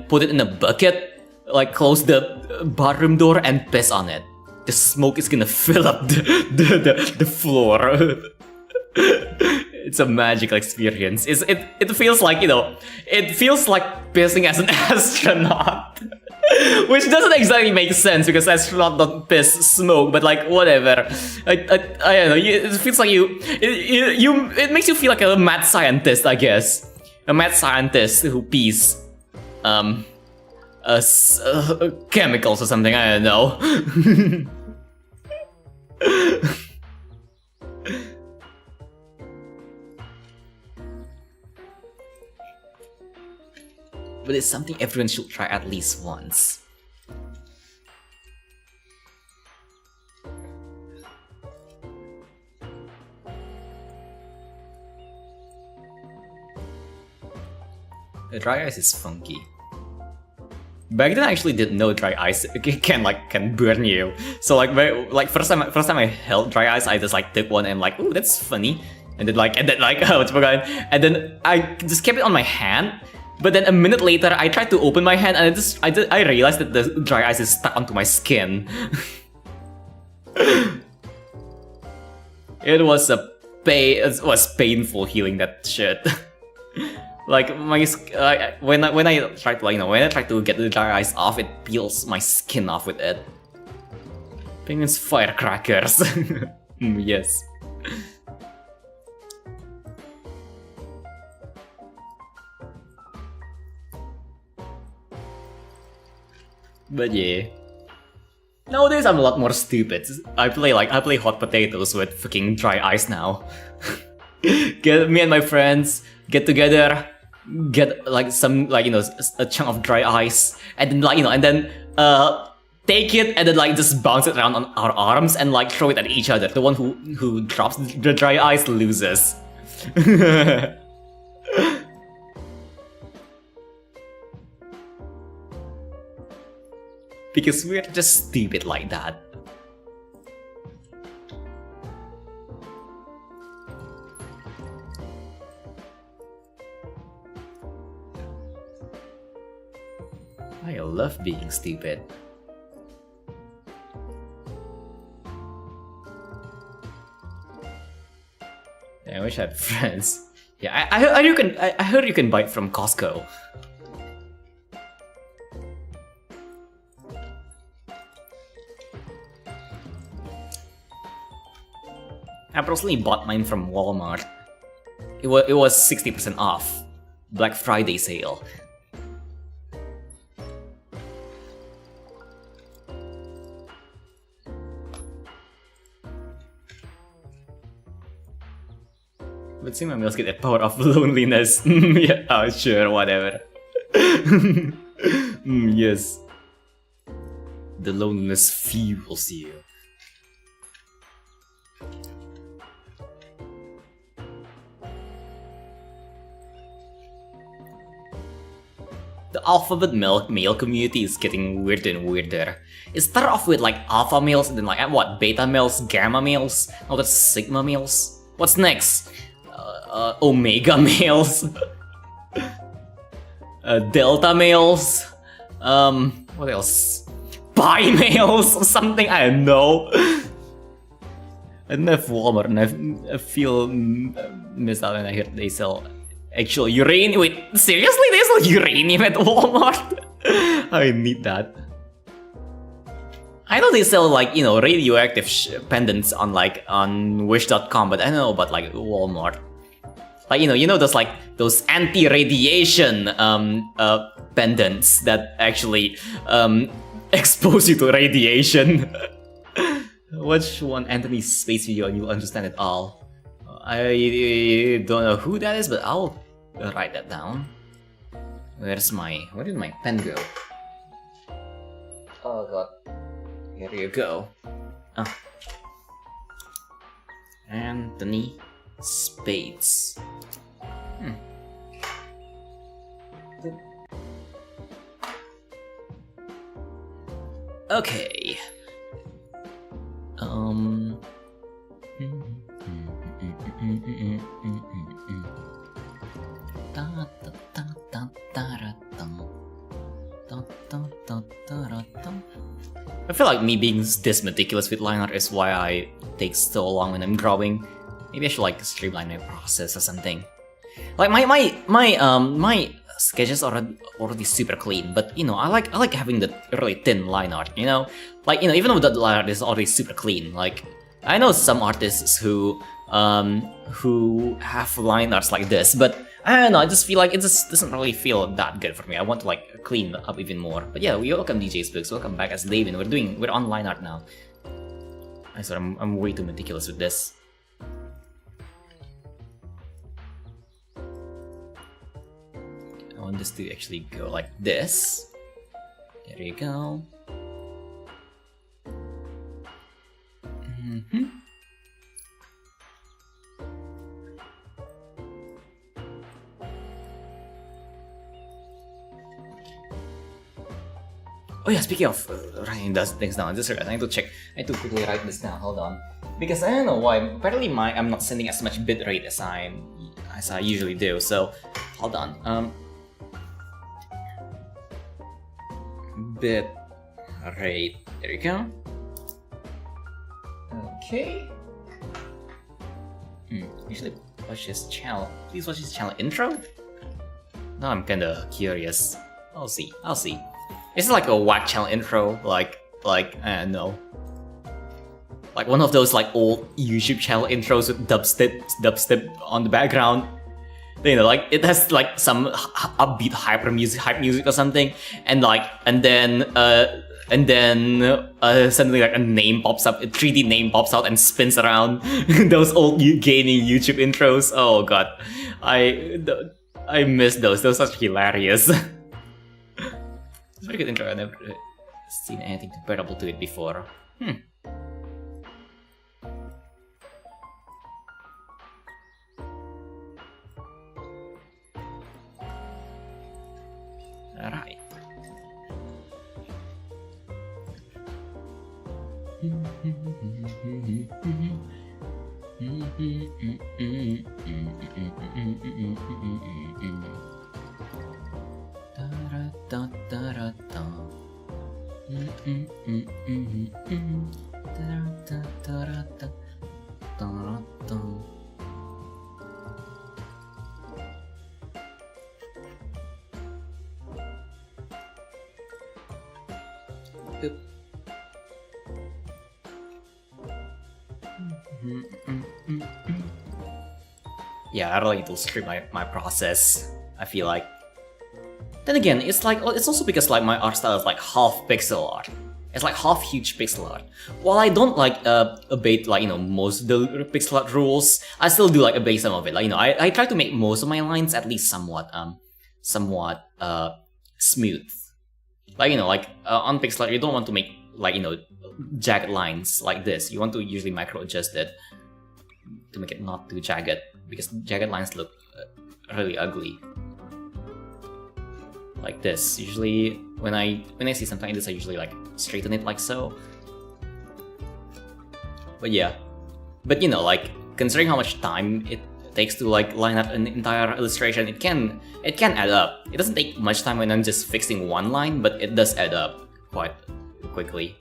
put it in a bucket, like close the bathroom door and piss on it. The smoke is gonna fill up the floor. It's a magical experience. It feels like, you know, it feels like pissing as an astronaut. Which doesn't exactly make sense because astronauts don't piss smoke, but like whatever. I don't know. It feels like it makes you feel like a mad scientist, I guess. A mad scientist who pees chemicals or something. I don't know. But it's something everyone should try at least once. The dry ice is funky. Back then I actually didn't know dry ice can burn you. So like first time I held dry ice, I just like took one and like, ooh, that's funny. And then and then I just kept it on my hand. But then a minute later, I tried to open my hand and I realized that the dry ice is stuck onto my skin. It was painful healing that shit. Like my when I tried to get the dry ice off, it peels my skin off with it. Penguins firecrackers. Yes. But yeah. Nowadays I'm a lot more stupid. I play hot potatoes with fucking dry ice now. Me and my friends get together, get like some a chunk of dry ice, and then take it and then just bounce it around on our arms and throw it at each other. The one who drops the dry ice loses. Because we're just stupid like that. being stupid. I wish I had friends. Yeah, I heard you can buy it from Costco. I personally bought mine from Walmart. It was 60% off. Black Friday sale. But seeing my meals get the power of loneliness. Yeah, oh sure, whatever. Yes. The loneliness fuels you. The alphabet male community is getting weirder and weirder. It started off with like alpha males, and then like what, beta males, gamma males, now that's sigma males. What's next? Omega males, delta males, what else? Pi males or something, I don't know. I don't have Walmart and I feel missed out when I heard they sell actual uranium. Wait, seriously? They sell uranium at Walmart? I need that. I know they sell like, you know, radioactive pendants on like on wish.com, but I don't know about like Walmart. Like, you know those like those anti-radiation pendants that actually expose you to radiation. Watch one Anthony Space video and you'll understand it all. I don't know who that is, but I'll write that down. Where did my pen go? Oh god. Here you go. Anthony Spades. Okay. I feel like me being this meticulous with line art is why I take so long when I'm drawing. Maybe I should like streamline my process or something. Like my sketches are already super clean, but you know I like having the really thin line art. You know, like you know even though the line art is already super clean. Like I know some artists who have line arts like this, but I don't know. I just feel like it just doesn't really feel that good for me. I want to like clean up even more. But yeah, we welcome DJ's Books. Welcome back as David. We're on line art now. I swear I'm way too meticulous with this. I want this to actually go like this. There you go. Oh yeah, speaking of writing those things down, just I need to check. I need to quickly write this down. Hold on, because I don't know why. Apparently, I'm not sending as much bit rate as I usually do. So, hold on. Bit rate. There you go. Okay. Usually watch his channel. Please watch his channel intro. Now I'm kinda curious. I'll see. Is it like a whack channel intro? Like I don't know. Like one of those like old YouTube channel intros with dubstep on the background. You know, like it has like some upbeat hype music or something, and then suddenly like a name pops up, a 3D name pops out and spins around. Those old gaming YouTube intros. Oh god, I miss those. Those are such hilarious. It's a very good intro. I've never seen anything comparable to it before. Alright. Yeah, I really need to stream my process, I feel like. Then again, it's also because like my art style is like half pixel art. It's like half huge pixel art. While I don't like abate like most of the pixel art rules, I still do like abate some of it. Like I try to make most of my lines at least somewhat smooth. Like on pixel art you don't want to make like jagged lines like this. You want to usually micro adjust it to make it not too jagged, because jagged lines look really ugly. Like this. Usually when I see something like this, I usually like straighten it like so. But yeah. But like considering how much time it takes to like line up an entire illustration, it can add up. It doesn't take much time when I'm just fixing one line, but it does add up quite quickly.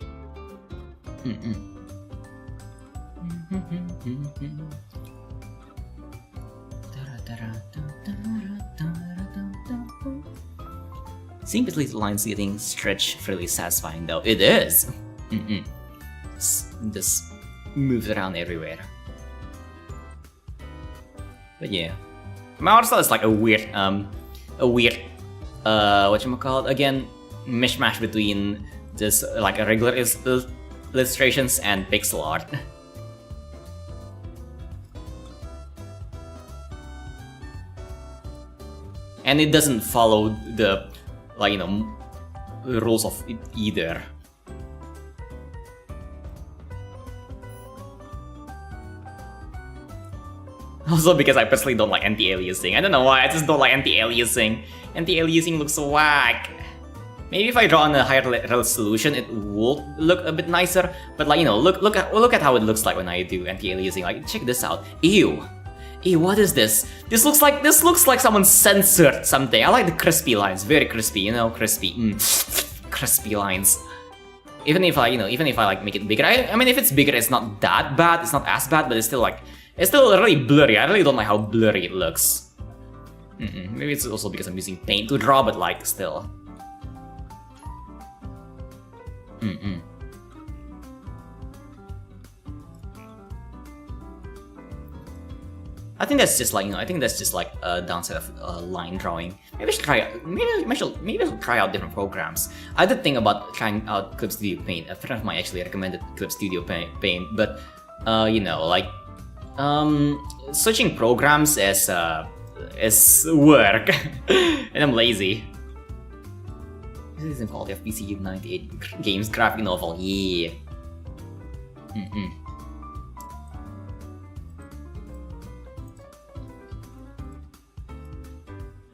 Seeing basically lines getting stretched fairly satisfying though. It is! Just moves around everywhere. But yeah. My art style is like a weird whatchamacallit, again, mishmash between just like a regular illustrations and pixel art. And it doesn't follow the rules of it either. Also because I personally don't like anti-aliasing. I don't know why, I just don't like anti-aliasing. Anti-aliasing looks so whack. Maybe if I draw on a higher resolution, it will look a bit nicer. But look at how it looks like when I do anti-aliasing. Like, check this out. Ew. Ew, what is this? This looks like someone censored something. I like the crispy lines, very crispy, crispy. Crispy lines. Even if I like make it bigger. I mean, if it's bigger, it's not that bad. It's not as bad, but it's still really blurry. I really don't like how blurry it looks. Maybe it's also because I'm using paint to draw, but like still. I think that's just like a downside of line drawing. Maybe I should try. Maybe I should try out different programs. I did think about trying out Clip Studio Paint. A friend of mine actually recommended Clip Studio Paint, but switching programs is work, and I'm lazy. This is in quality of PC 98 games graphic novel. Yeah.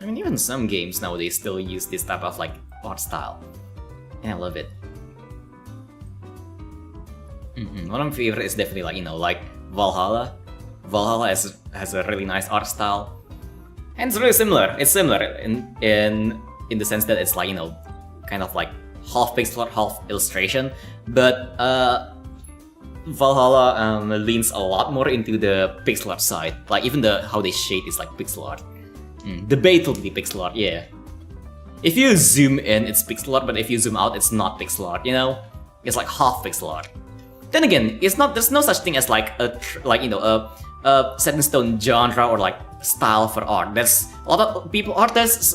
I mean, even some games nowadays still use this type of like art style, and I love it. One of my favorite is definitely like Valhalla. Valhalla has a really nice art style, and it's really similar. It's similar in the sense that it's like kind of like half pixel art, half illustration, but Valhalla leans a lot more into the pixel art side. Like even how they shade is like pixel art. Debatably pixel art, yeah. If you zoom in, it's pixel art, but if you zoom out, it's not pixel art. It's like half pixel art. Then again, there's no such thing as like a set in stone genre or like style for art. There's a lot of artists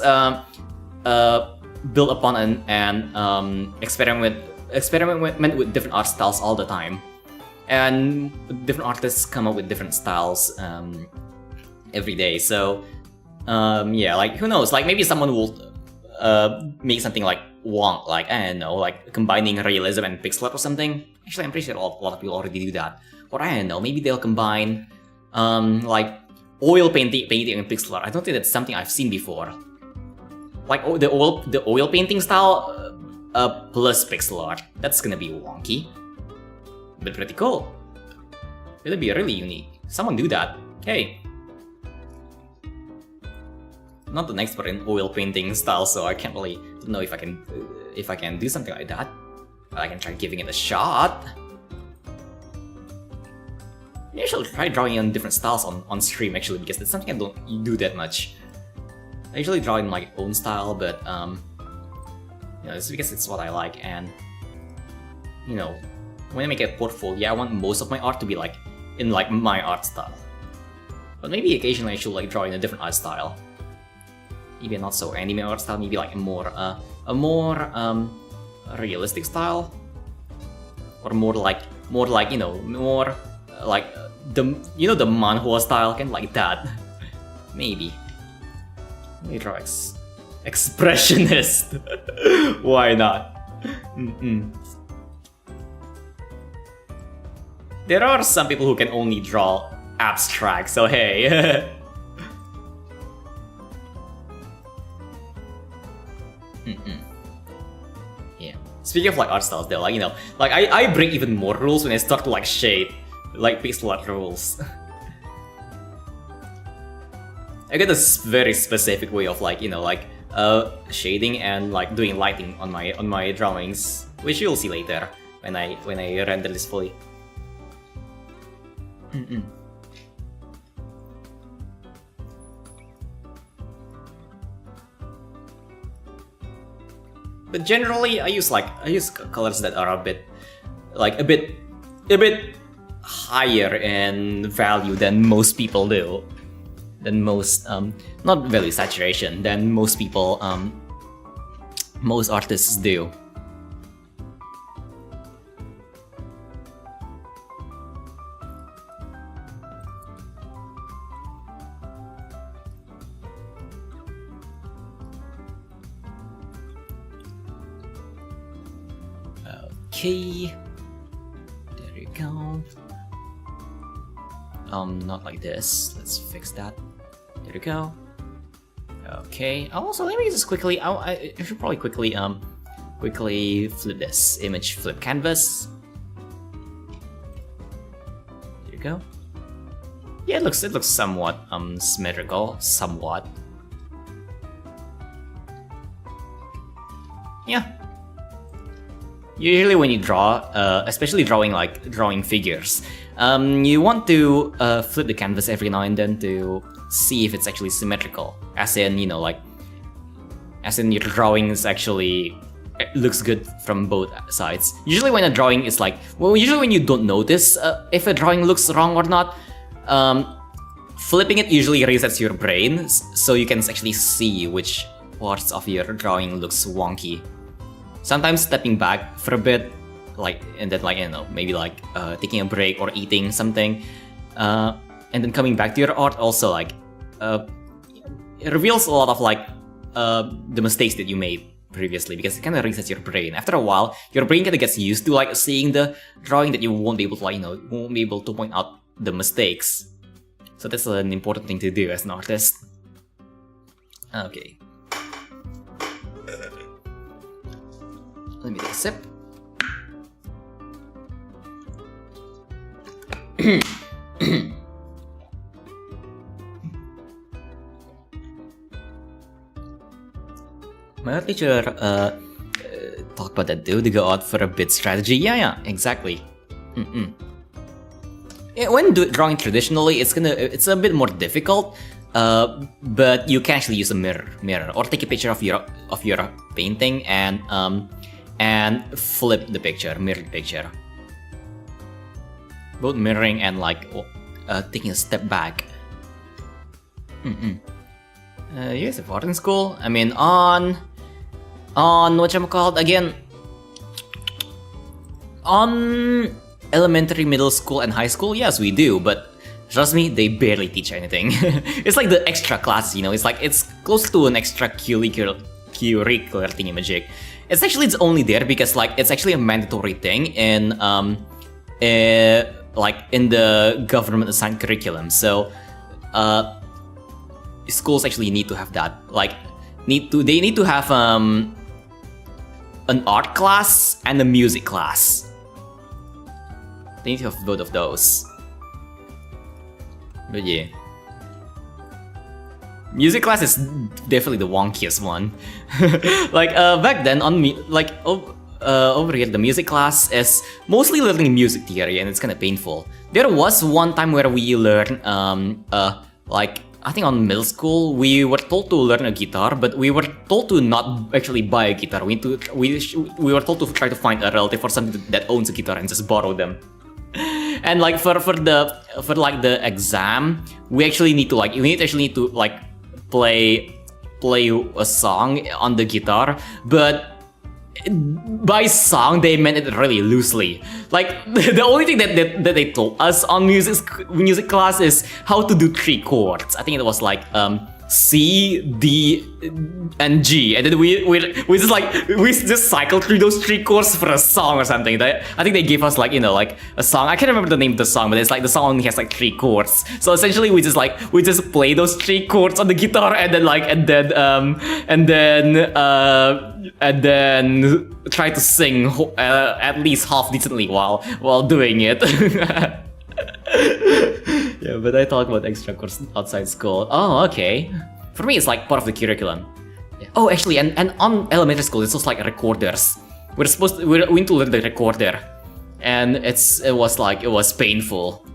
build upon and experiment with different art styles all the time, and different artists come up with different styles every day. So yeah, like who knows? Like maybe someone will make something like wonk, like I don't know, like combining realism and pixel art or something. Actually, I'm pretty sure a lot of people already do that. Or I don't know, maybe they'll combine like oil painting and pixel art. I don't think that's something I've seen before. Like the oil painting style plus pixel art. That's gonna be wonky, but pretty cool. It'll be really unique. Someone do that. Hey. Not an expert in oil painting style, so I can't really know if I can do something like that. I can try giving it a shot. Maybe I should try drawing on different styles on stream actually, because that's something I don't do that much. I usually draw in my own style, but you know, it's because it's what I like, and you know, when I make a portfolio, I want most of my art to be like in like my art style. But maybe occasionally I should like draw in a different art style. Maybe not so anime art style, maybe like a more realistic style, or more like you know, more like the the manhwa style, kind of like that. Maybe. Let me draw expressionist. Why not? There are some people who can only draw abstract, so hey. Yeah. Speaking of like art styles, though, like you know, like I bring even more rules when I start to like shade, like pixel art rules. I got this very specific way of like you know like shading and like doing lighting on my drawings, which you'll see later when I render this fully. But generally, I use colors that are a bit higher in value than most people do. Than most not value saturation than most people most artists do. Okay, there you go. Not like this. Let's fix that. There you go. Okay. Also, let me just quickly. I should probably quickly flip this image. Flip canvas. There you go. Yeah, it looks somewhat symmetrical. Somewhat. Yeah. Usually when you draw, especially drawing figures, you want to flip the canvas every now and then to see if it's actually symmetrical. As in, you know, like, as in your drawing is actually looks good from both sides. Usually when a drawing is like, well, usually when you don't notice if a drawing looks wrong or not, flipping it usually resets your brain, so you can actually see which parts of your drawing looks wonky. Sometimes stepping back for a bit, like, and then like, you know, maybe like taking a break or eating something, and then coming back to your art also like, it reveals a lot of like the mistakes that you made previously, because it kind of resets your brain. After a while, your brain kind of gets used to like seeing the drawing that you won't be able to like, you know, won't be able to point out the mistakes. So that's an important thing to do as an artist. Okay. Let me take a sip. My art teacher talked about that too, to go out for a bit strategy. Yeah, exactly. Yeah, when drawing traditionally, it's a bit more difficult. But you can actually use a mirror, or take a picture of your painting and flip the picture, mirror the picture. Both mirroring and like taking a step back. You guys have art in school? I mean, on whatchamacallit again? On elementary, middle school, and high school, yes, we do, but trust me, they barely teach anything. It's like the extra class, you know, it's close to an extra curricular thingamajig. It's only there because like it's actually a mandatory thing in like in the government assigned curriculum. So schools actually need to have that. Like they need to have an art class and a music class. They need to have both of those. But yeah, music class is definitely the wonkiest one. Like back then on me, like over here, the music class is mostly learning music theory, and it's kind of painful. There was one time where we learned, like, I think on middle school, we were told to learn a guitar, but we were told to not actually buy a guitar. We were told to try to find a relative or something that owns a guitar and just borrow them. And like for the exam, we actually need to play a song on the guitar, but by song they meant it really loosely. Like the only thing that they told us on music class is how to do 3 chords. I think it was like C, D, and G, and then we just cycled through those 3 chords for a song or something. I think they gave us like a song. I can't remember the name of the song, but it's like the song only has like 3 chords. So essentially we just play those 3 chords on the guitar and then try to sing at least half decently while doing it. Yeah, but I talk about extra course outside school. Oh, okay. For me, it's like part of the curriculum. Yeah. Oh, actually, and on elementary school, it's also like recorders. We need to learn the recorder, and it was painful.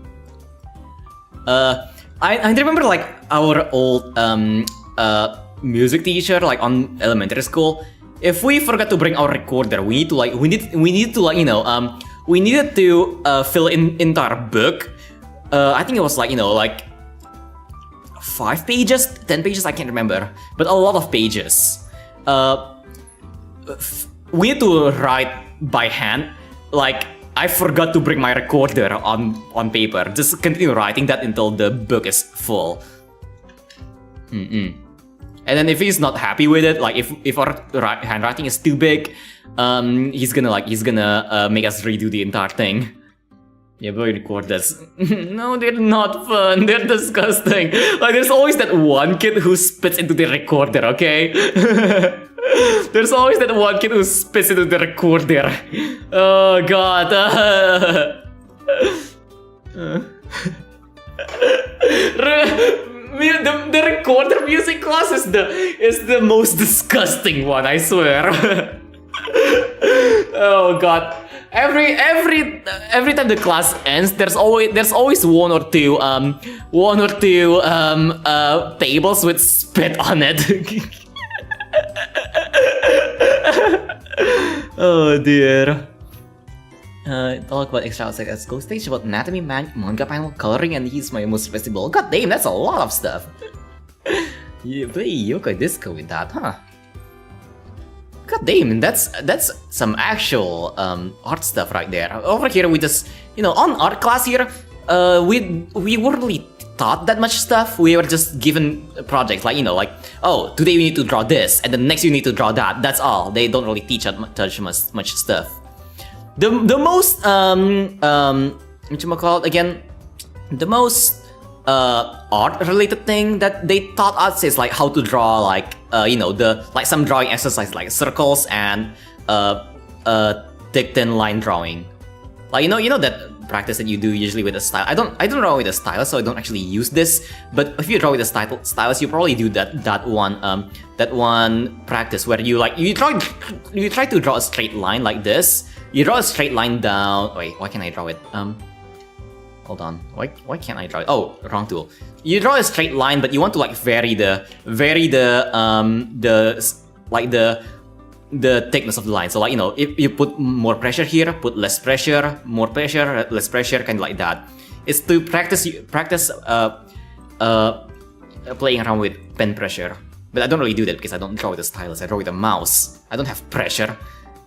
I remember like our old music teacher, like on elementary school. If we forgot to bring our recorder, we needed to fill in entire book. I think it was like 5 pages, 10 pages, I can't remember, but a lot of pages. We need to write by hand. Like I forgot to bring my recorder on paper. Just continue writing that until the book is full. And then if he's not happy with it, like if our handwriting is too big, he's gonna make us redo the entire thing. Yeah, but we record this. No, they're not fun. They're disgusting. Like there's always that one kid who spits into the recorder. Okay. There's always that one kid who spits into the recorder. Oh god. The recorder music class is the most disgusting one, I swear. Oh god. Every time the class ends, there's always one or two tables with spit on it. Oh dear. Talk about extra outside at school stage about anatomy, manga panel, coloring, and he's my most festival. God damn, that's a lot of stuff. You play Yokai Disco with that, huh? God damn, that's some actual art stuff right there. Over here we just, on art class here, we weren't really taught that much stuff. We were just given projects like, oh, today we need to draw this, and then next you need to draw that. That's all. They don't really teach us much stuff. The most whatchamacallit again, the most art related thing that they taught us is like how to draw like some drawing exercise like circles and thick thin line drawing. Like you know that practice that you do usually with a style. I don't draw with a stylus, so I don't actually use this. But if you draw with a stylus, you probably do that one practice where you try to draw a straight line like this. You draw a straight line down. Wait, why can't I draw it? Hold on. Why can't I draw it? Oh, wrong tool. You draw a straight line, but you want to like vary the thickness of the line. So like if you put more pressure here, put less pressure, more pressure, less pressure, kind of like that. It's to practice playing around with pen pressure. But I don't really do that because I don't draw with a stylus. I draw with a mouse. I don't have pressure.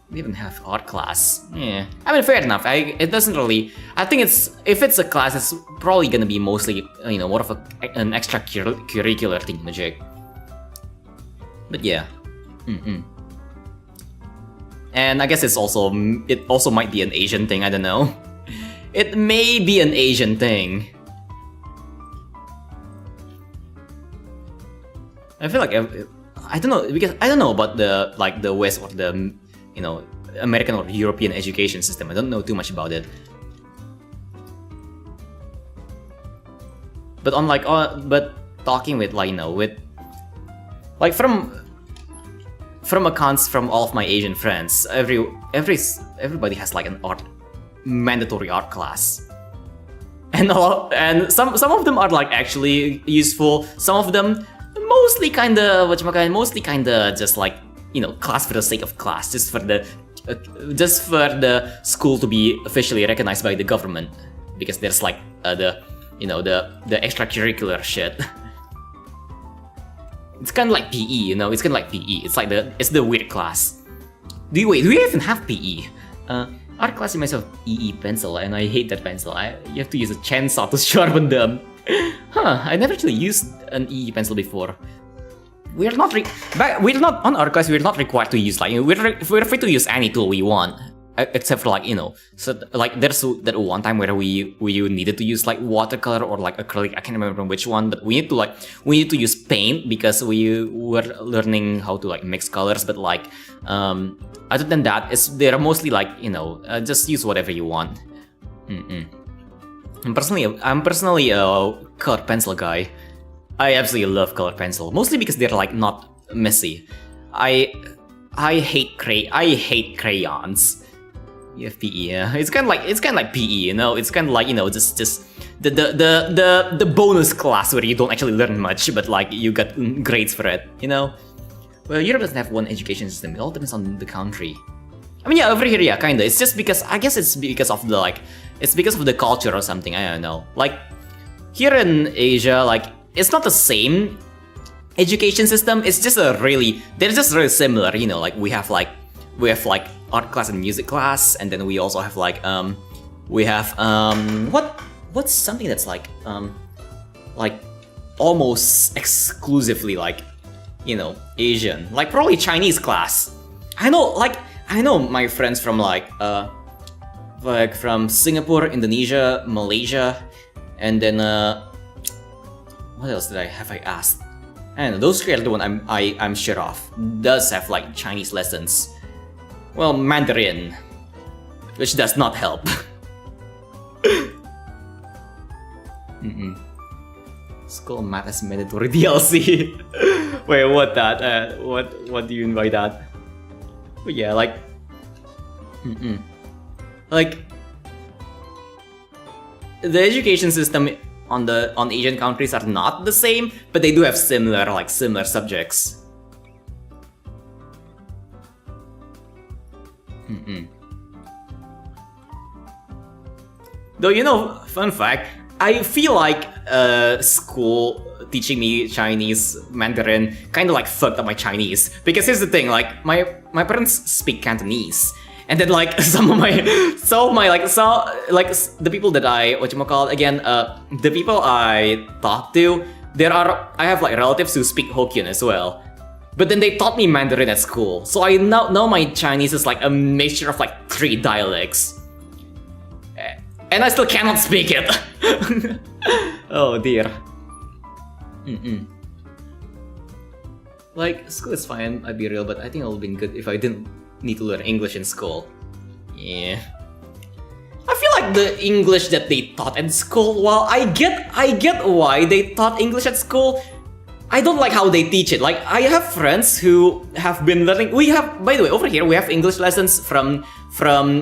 We even have art class. Yeah, I mean, fair enough. It doesn't really. I think if it's a class, it's probably gonna be mostly more of an extracurricular thing, magic. But yeah. And I guess it also might be an Asian thing. I don't know. It may be an Asian thing. I feel like I don't know, because I don't know about the West or the American or European education system. I don't know too much about it. But but talking with from from accounts from all of my Asian friends, everybody has like an mandatory art class, and some of them are like actually useful. Some of them mostly kinda just like, you know, class for the sake of class, just for the school to be officially recognized by the government, because there's like the extracurricular shit. It's kind of like PE, you know. It's kind of like PE. It's like the weird class. Do you even have PE? Art class reminds me of EE pencil, and I hate that pencil. You have to use a chainsaw to sharpen them. Huh? I never actually used an EE pencil before. We're not on art class. We're not required to use, like, we're free to use any tool we want. Except for, like, you know, so like there's that one time where we needed to use like watercolor or like acrylic. I can't remember which one, but we need to use paint because we were learning how to like mix colors. But like other than that, they're mostly like, you know, just use whatever you want. I'm personally a colored pencil guy. I absolutely love colored pencil, mostly because they're like not messy. I hate crayons. PE, yeah. It's kind of like PE, you know. It's kind of like, you know, just the bonus class where you don't actually learn much, but like you got grades for it, you know. Well, Europe doesn't have one education system. It all depends on the country. I mean, yeah, over here, yeah, kinda. It's just because it's because of the culture or something. I don't know. Like here in Asia, like it's not the same education system. It's just they're just really similar, you know. Like we have art class and music class, and then we also have like what's something that's like almost exclusively like, you know, Asian, like probably Chinese class. I know my friends from like from Singapore, Indonesia, Malaysia, and then what else did I asked? I don't know, those three are the one I'm sure of does have like Chinese lessons. Well, Mandarin, which does not help. School math as mandatory DLC. Wait, what that? What do you mean by that? But yeah, like, like the education system on Asian countries are not the same, but they do have similar subjects. Though, you know, fun fact, I feel like school teaching me Chinese Mandarin kind of like fucked up my Chinese, because here's the thing, like my parents speak Cantonese, and then like some of my the people that the people I talk to, I have like relatives who speak Hokkien as well. But then they taught me Mandarin at school, so I now my Chinese is like a mixture of like 3 dialects. And I still cannot speak it! Oh dear. Like, school is fine, I'd be real, but I think it would have been good if I didn't need to learn English in school. Yeah. I feel like the English that they taught at school, while I get why they taught English at school, I don't like how they teach it. Like, I have friends who have been learning. By the way, over here we have English lessons from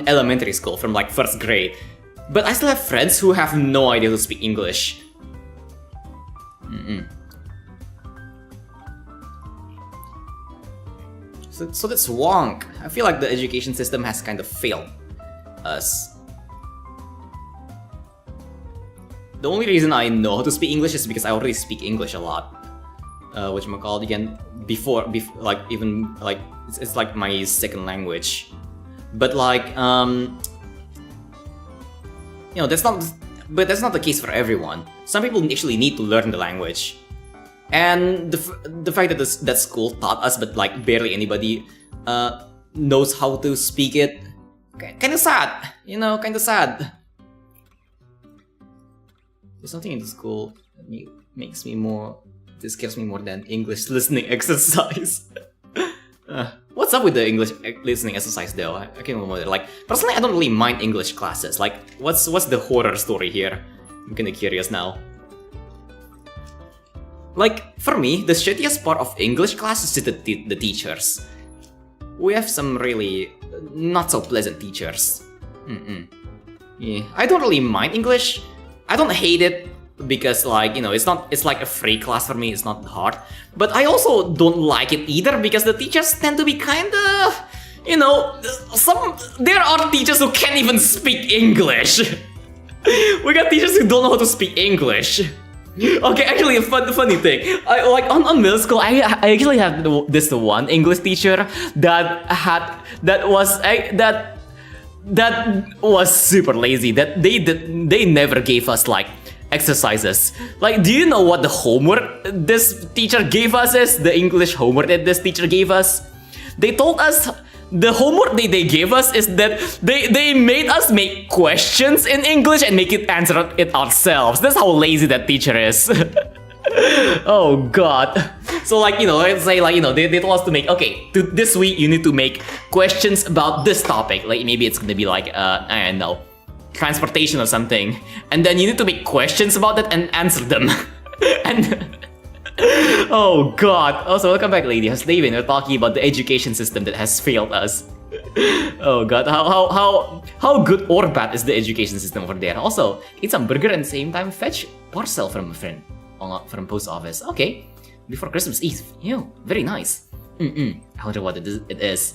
elementary school, from like 1st grade. But I still have friends who have no idea how to speak English. So that's wonk. I feel like the education system has kind of failed us. The only reason I know how to speak English is because I already speak English a lot. Again, before like even like it's like my 2nd language, but like you know, that's not the case for everyone. Some people actually need to learn the language, and the fact that that school taught us, but like barely anybody knows how to speak it, kind of sad, you know, kind of sad. There's something in the school that this scares me more than English listening exercise. What's up with the English listening exercise though? I can't remember. Like, personally, I don't really mind English classes. Like, what's the horror story here? I'm kinda curious now. Like, for me, the shittiest part of English class is just the teachers. we have some really not so pleasant teachers. Yeah, I don't really mind English. I don't hate it because, like, you know, it's like a free class for me. It's not hard. But I also don't like it either because the teachers tend to be kinda, you know, there are teachers who can't even speak English. We got teachers who don't know how to speak English. Okay, actually, a funny thing. Like on middle school, I actually had this one English teacher that was super lazy. That they never gave us like exercises. Like, do you know what the homework this teacher gave us is? The English homework that this teacher gave us? They told us. The homework they gave us is that they made us make questions in English and make it answer it ourselves. That's how lazy that teacher is. Oh god. So, like, you know, let's say, like, you know, they told us to make, okay, this week you need to make questions about this topic. Like, maybe it's gonna be like, I don't know, transportation or something. And then you need to make questions about that and answer them. And oh god. Also, welcome back, lady. How's David? We're talking about the education system that has failed us. Oh god, how good or bad is the education system over there? Also, eat some burger and same time fetch parcel from a friend from post office. Okay, before Christmas Eve. Ew, very nice. I wonder what it is.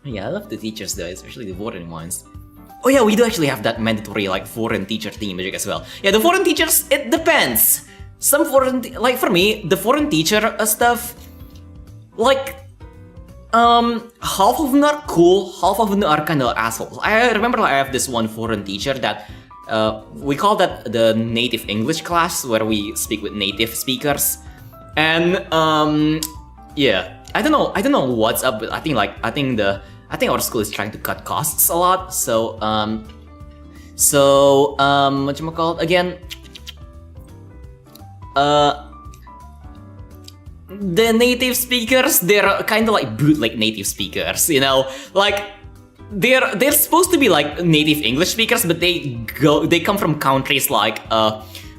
Yeah, I love the teachers though, especially the foreign ones. Oh yeah, we do actually have that mandatory like foreign teacher theme magic as well. Yeah, the foreign teachers, it depends. Some foreign, like for me, the foreign teacher stuff, like, half of them are cool, half of them are kind of assholes. I remember I have this one foreign teacher that, we call that the native English class, where we speak with native speakers. And, yeah, I don't know what's up, but I think our school is trying to cut costs a lot, so, whatchamacallit again? The native speakers, they're kind of like bootleg native speakers, you know, like they're supposed to be like native English speakers, but they come from countries like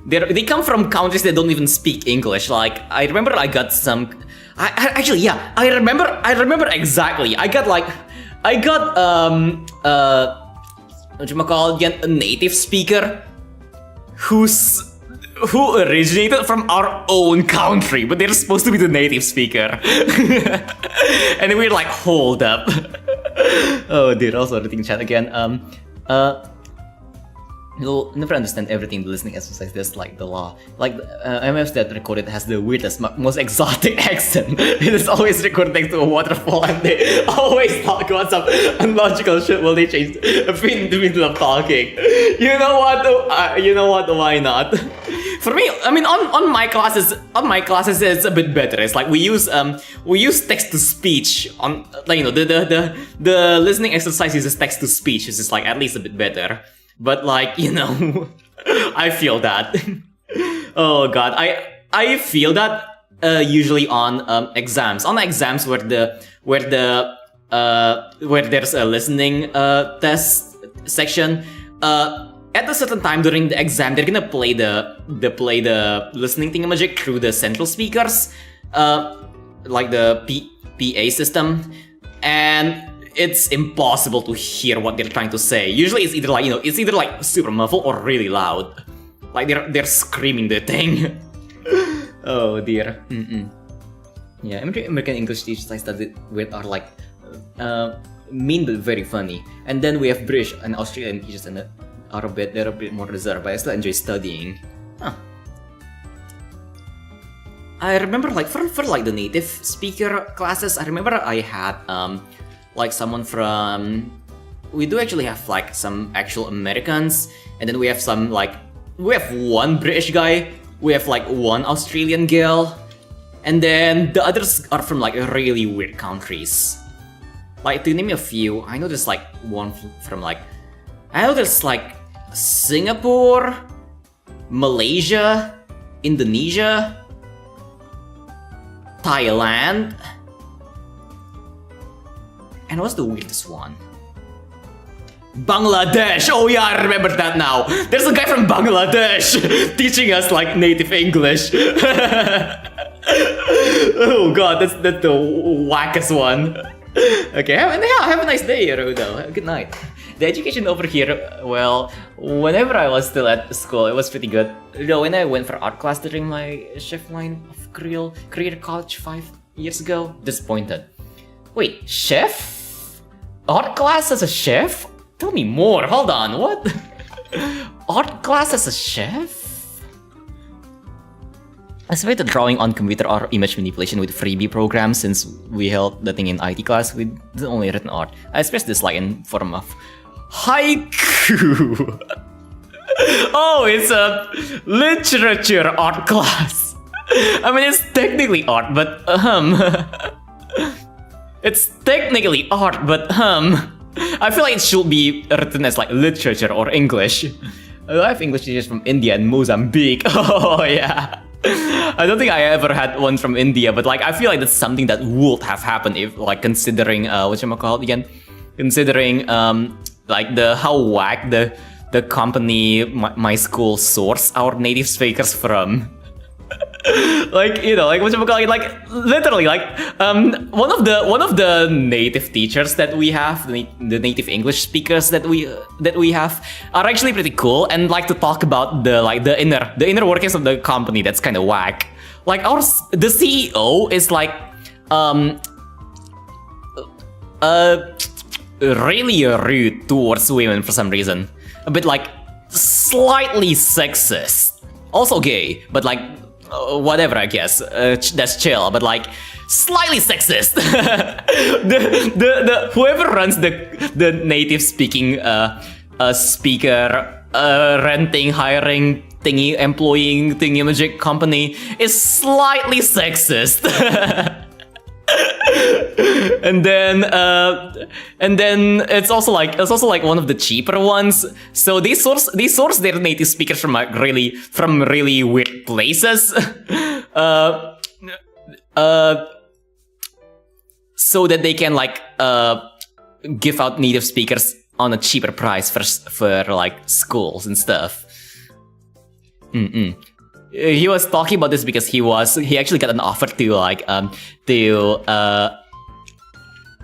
they come from countries that don't even speak English. Like, I remember I got some, I remember exactly. I got whatchamacallit again, a native speaker who originated from our own country, but they're supposed to be the native speaker. And we're like, hold up. Oh dear, also editing chat again. You'll never understand everything in the listening exercise. There's like the law. Like, MFs that recorded has the weirdest, most exotic accent. It is always recorded next to a waterfall and they always talk about some unlogical shit while they change in the middle of talking. You know what? Why not? For me, I mean, on my classes, it's a bit better. It's like we use text to speech on, like, you know, the listening exercise uses text to speech, which is like at least a bit better. But, like, you know, I feel that. Oh god, I feel that usually on exams. On exams where there's a listening test section. At a certain time during the exam, they're gonna play the listening thingamajig through the central speakers, like the PA system, and it's impossible to hear what they're trying to say. Usually, it's either like super muffled or really loud, like they're screaming the thing. Oh dear. Yeah, American English teachers I studied with are like mean but very funny, and then we have British and Australian teachers and they're a bit more reserved, but I still enjoy studying. Huh. I remember, like, for like the native speaker classes, I remember I had like someone from, we do actually have like some actual Americans, and then we have some like, we have one British guy, we have like one Australian girl, and then the others are from like really weird countries. Like, to name a few, I know there's like one from like, I know there's like Singapore, Malaysia, Indonesia, Thailand, and what's the weirdest one? Bangladesh! Oh yeah, I remember that now! There's a guy from Bangladesh teaching us like native English. Oh god, that's the wackest one. Okay, have a nice day, Rudo. Good night. The education over here, well, whenever I was still at school, it was pretty good. Though when I went for art class during my shift line of career college 5 years ago, disappointed. Wait, chef? Art class as a chef? Tell me more, hold on, what? Art class as a chef? I started drawing on computer or image manipulation with freebie programs since we held the thing in IT class with only written art. I expressed this like in form of haiku. Oh, it's a literature art class. I mean, it's technically art, but it's technically art, but I feel like it should be written as like literature or English. I have English teachers from India and Mozambique. Oh yeah. I don't think I ever had one from India, but like I feel like that's something that would have happened if like considering whatchamacallit again? Considering like how whack the company my school source our native speakers from. Like, you know, like whatchamacallit, like literally like one of the native teachers that we have, the native English speakers that we have are actually pretty cool and like to talk about the inner workings of the company that's kind of whack. Like the CEO is like really rude towards women for some reason. A bit like slightly sexist. Also gay, but like whatever, I guess. That's chill, but like slightly sexist. the whoever runs the native speaking speaker renting, hiring thingy, employing thingy magic company is slightly sexist. and then it's also like one of the cheaper ones. So they source their native speakers from really weird places. So that they can like give out native speakers on a cheaper price for like schools and stuff. He was talking about this because he actually got an offer to like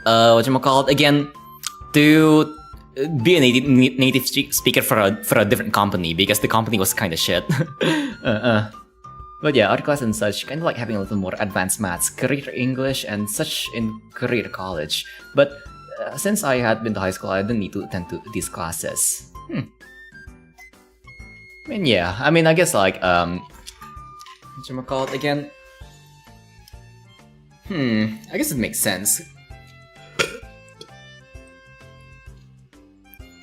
whatchamacallit again, to be a native speaker for a different company because the company was kind of shit. But yeah, art class and such, kind of like having a little more advanced maths, career English and such in career college. But since I had been to high school, I didn't need to attend to these classes. I mean, yeah, I guess like whatchamacallit again? I guess it makes sense.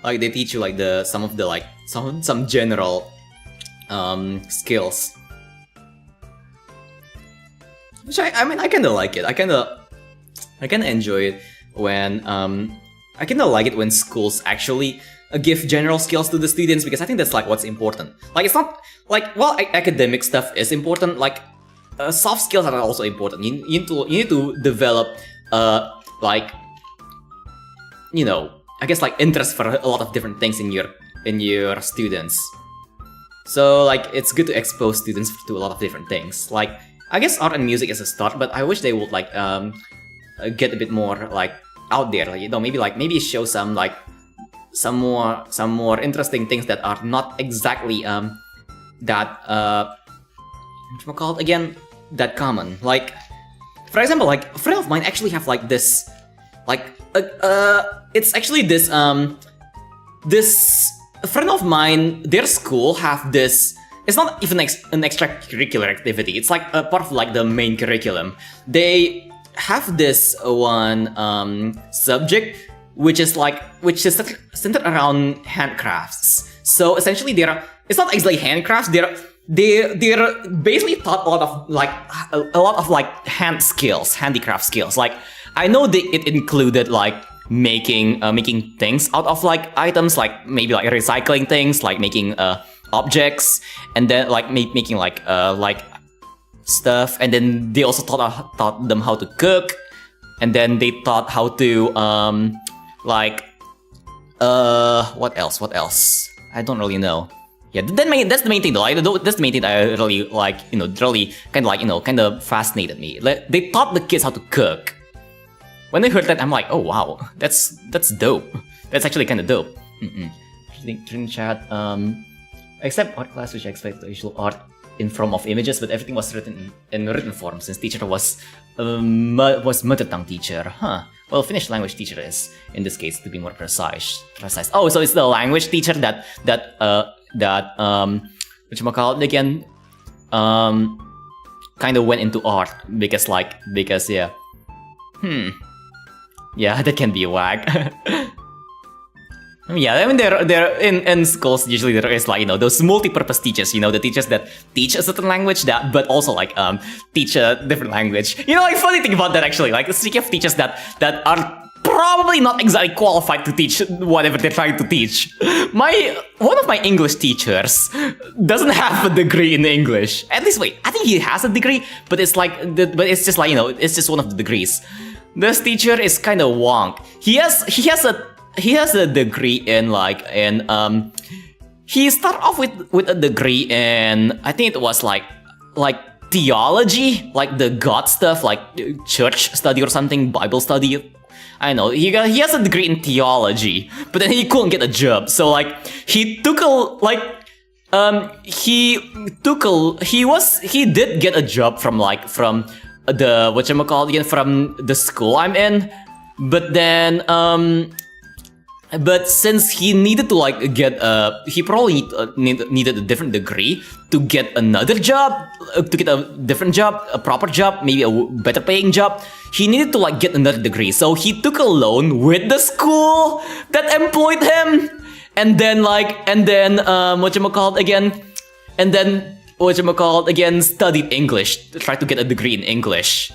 Like they teach you like some general skills. Which I kinda like it. I kinda enjoy it when I kinda like it when schools actually give general skills to the students, because I think that's like what's important. Like it's not like, well, academic stuff is important, like soft skills are also important. You need to develop like, you know, I guess like interest for a lot of different things in your students. So like it's good to expose students to a lot of different things. Like I guess art and music is a start, but I wish they would like get a bit more like out there, like, you know, maybe show some more interesting things that are not exactly that that common. Like for example, like a friend of mine actually have like this it's actually this this friend of mine, their school have this. It's not even an extracurricular activity. It's like a part of like the main curriculum. They have this one subject which is centered around handcrafts. So essentially, it's not exactly handcrafts. They're basically taught a lot of hand skills, handicraft skills. Like I know it included like making things out of like items, like maybe like recycling things, like making objects, and then like making like stuff. And then they also taught them how to cook, and then they taught how to what else? I don't really know. Yeah, that's the main thing though. That's the main thing that I really like, really kind of fascinated me. Like, they taught the kids how to cook. when I heard that, I'm like, oh wow, that's dope. That's actually kind of dope. In chat, except art class, which I expect to issue art in form of images, but everything was written in written form since teacher was mother tongue teacher. Huh. Well, Finnish language teacher is, in this case, to be more precise. Oh, so it's the language teacher that whatchamacallit again, kind of went into art because yeah. Yeah, that can be whack. Yeah, I mean, there in schools usually there is like, you know, those multi-purpose teachers, you know, the teachers that teach a certain language but also like teach a different language. You know, like funny thing about that actually, like speaking of teachers that are probably not exactly qualified to teach whatever they're trying to teach. One of my English teachers doesn't have a degree in English. At least wait, I think he has a degree, but it's like it's just like, you know, it's just one of the degrees. This teacher is kind of wonk. He has a degree in he started off with a degree in, I think it was like theology, like the God stuff, like church study or something, Bible study. I know he has a degree in theology, but then he couldn't get a job. So like he did get a job from the whatchamacallit from the school I'm in, but then but since he needed to like get he probably needed a different degree to get another job, to get a different job, a proper job, maybe a better paying job. He needed to like get another degree, so he took a loan with the school that employed him, and then studied English, tried to get a degree in English.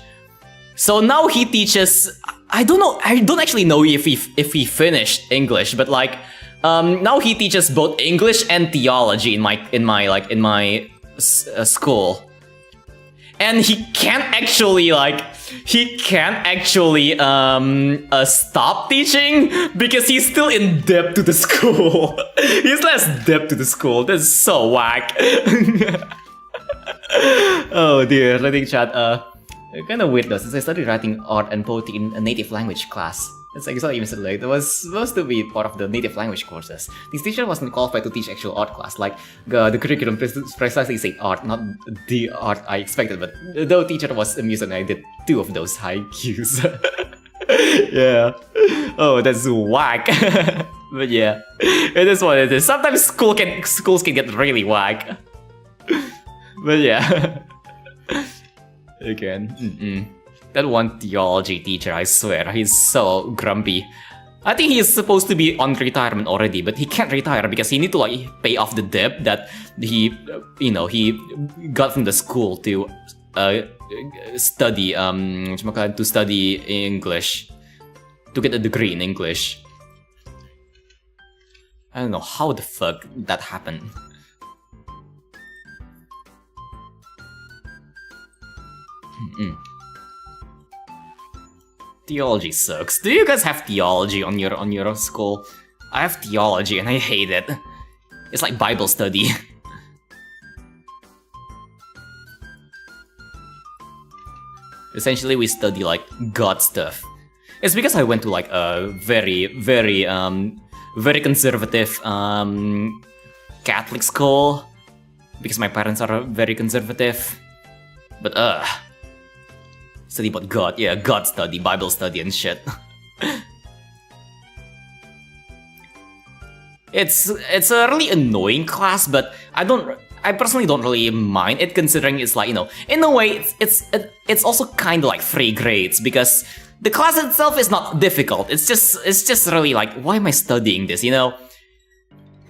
So now he teaches. I don't know. I don't actually know if he finished English, but like now he teaches both English and theology in my school, and he can't actually stop teaching because he's still in debt to the school. He's less debt to the school. That's so whack. Oh dear. Let me chat. Kind of weird though, since I started writing art and poetry in a native language class. It's like, so even said like, that was supposed to be part of the native language courses. This teacher wasn't qualified to teach actual art class, like the curriculum precisely said art, not the art I expected, but the teacher was amused and I did 2 of those high cues. Yeah. Oh, that's whack. But yeah, it is what it is. Sometimes schools can get really whack. But yeah. Again, that one theology teacher, I swear, he's so grumpy. I think he's supposed to be on retirement already, but he can't retire because he need to like pay off the debt that he got from the school to study English, to get a degree in English. I don't know how the fuck that happened. Theology sucks. Do you guys have theology on your school? I have theology and I hate it. It's like Bible study. Essentially, we study like God stuff. It's because I went to like a very conservative Catholic school because my parents are very conservative. But study about God, yeah, God study, Bible study and shit. It's a really annoying class, but I personally don't really mind it, considering it's like, you know, in a way it's also kind of like free grades because the class itself is not difficult. It's just really like, why am I studying this, you know?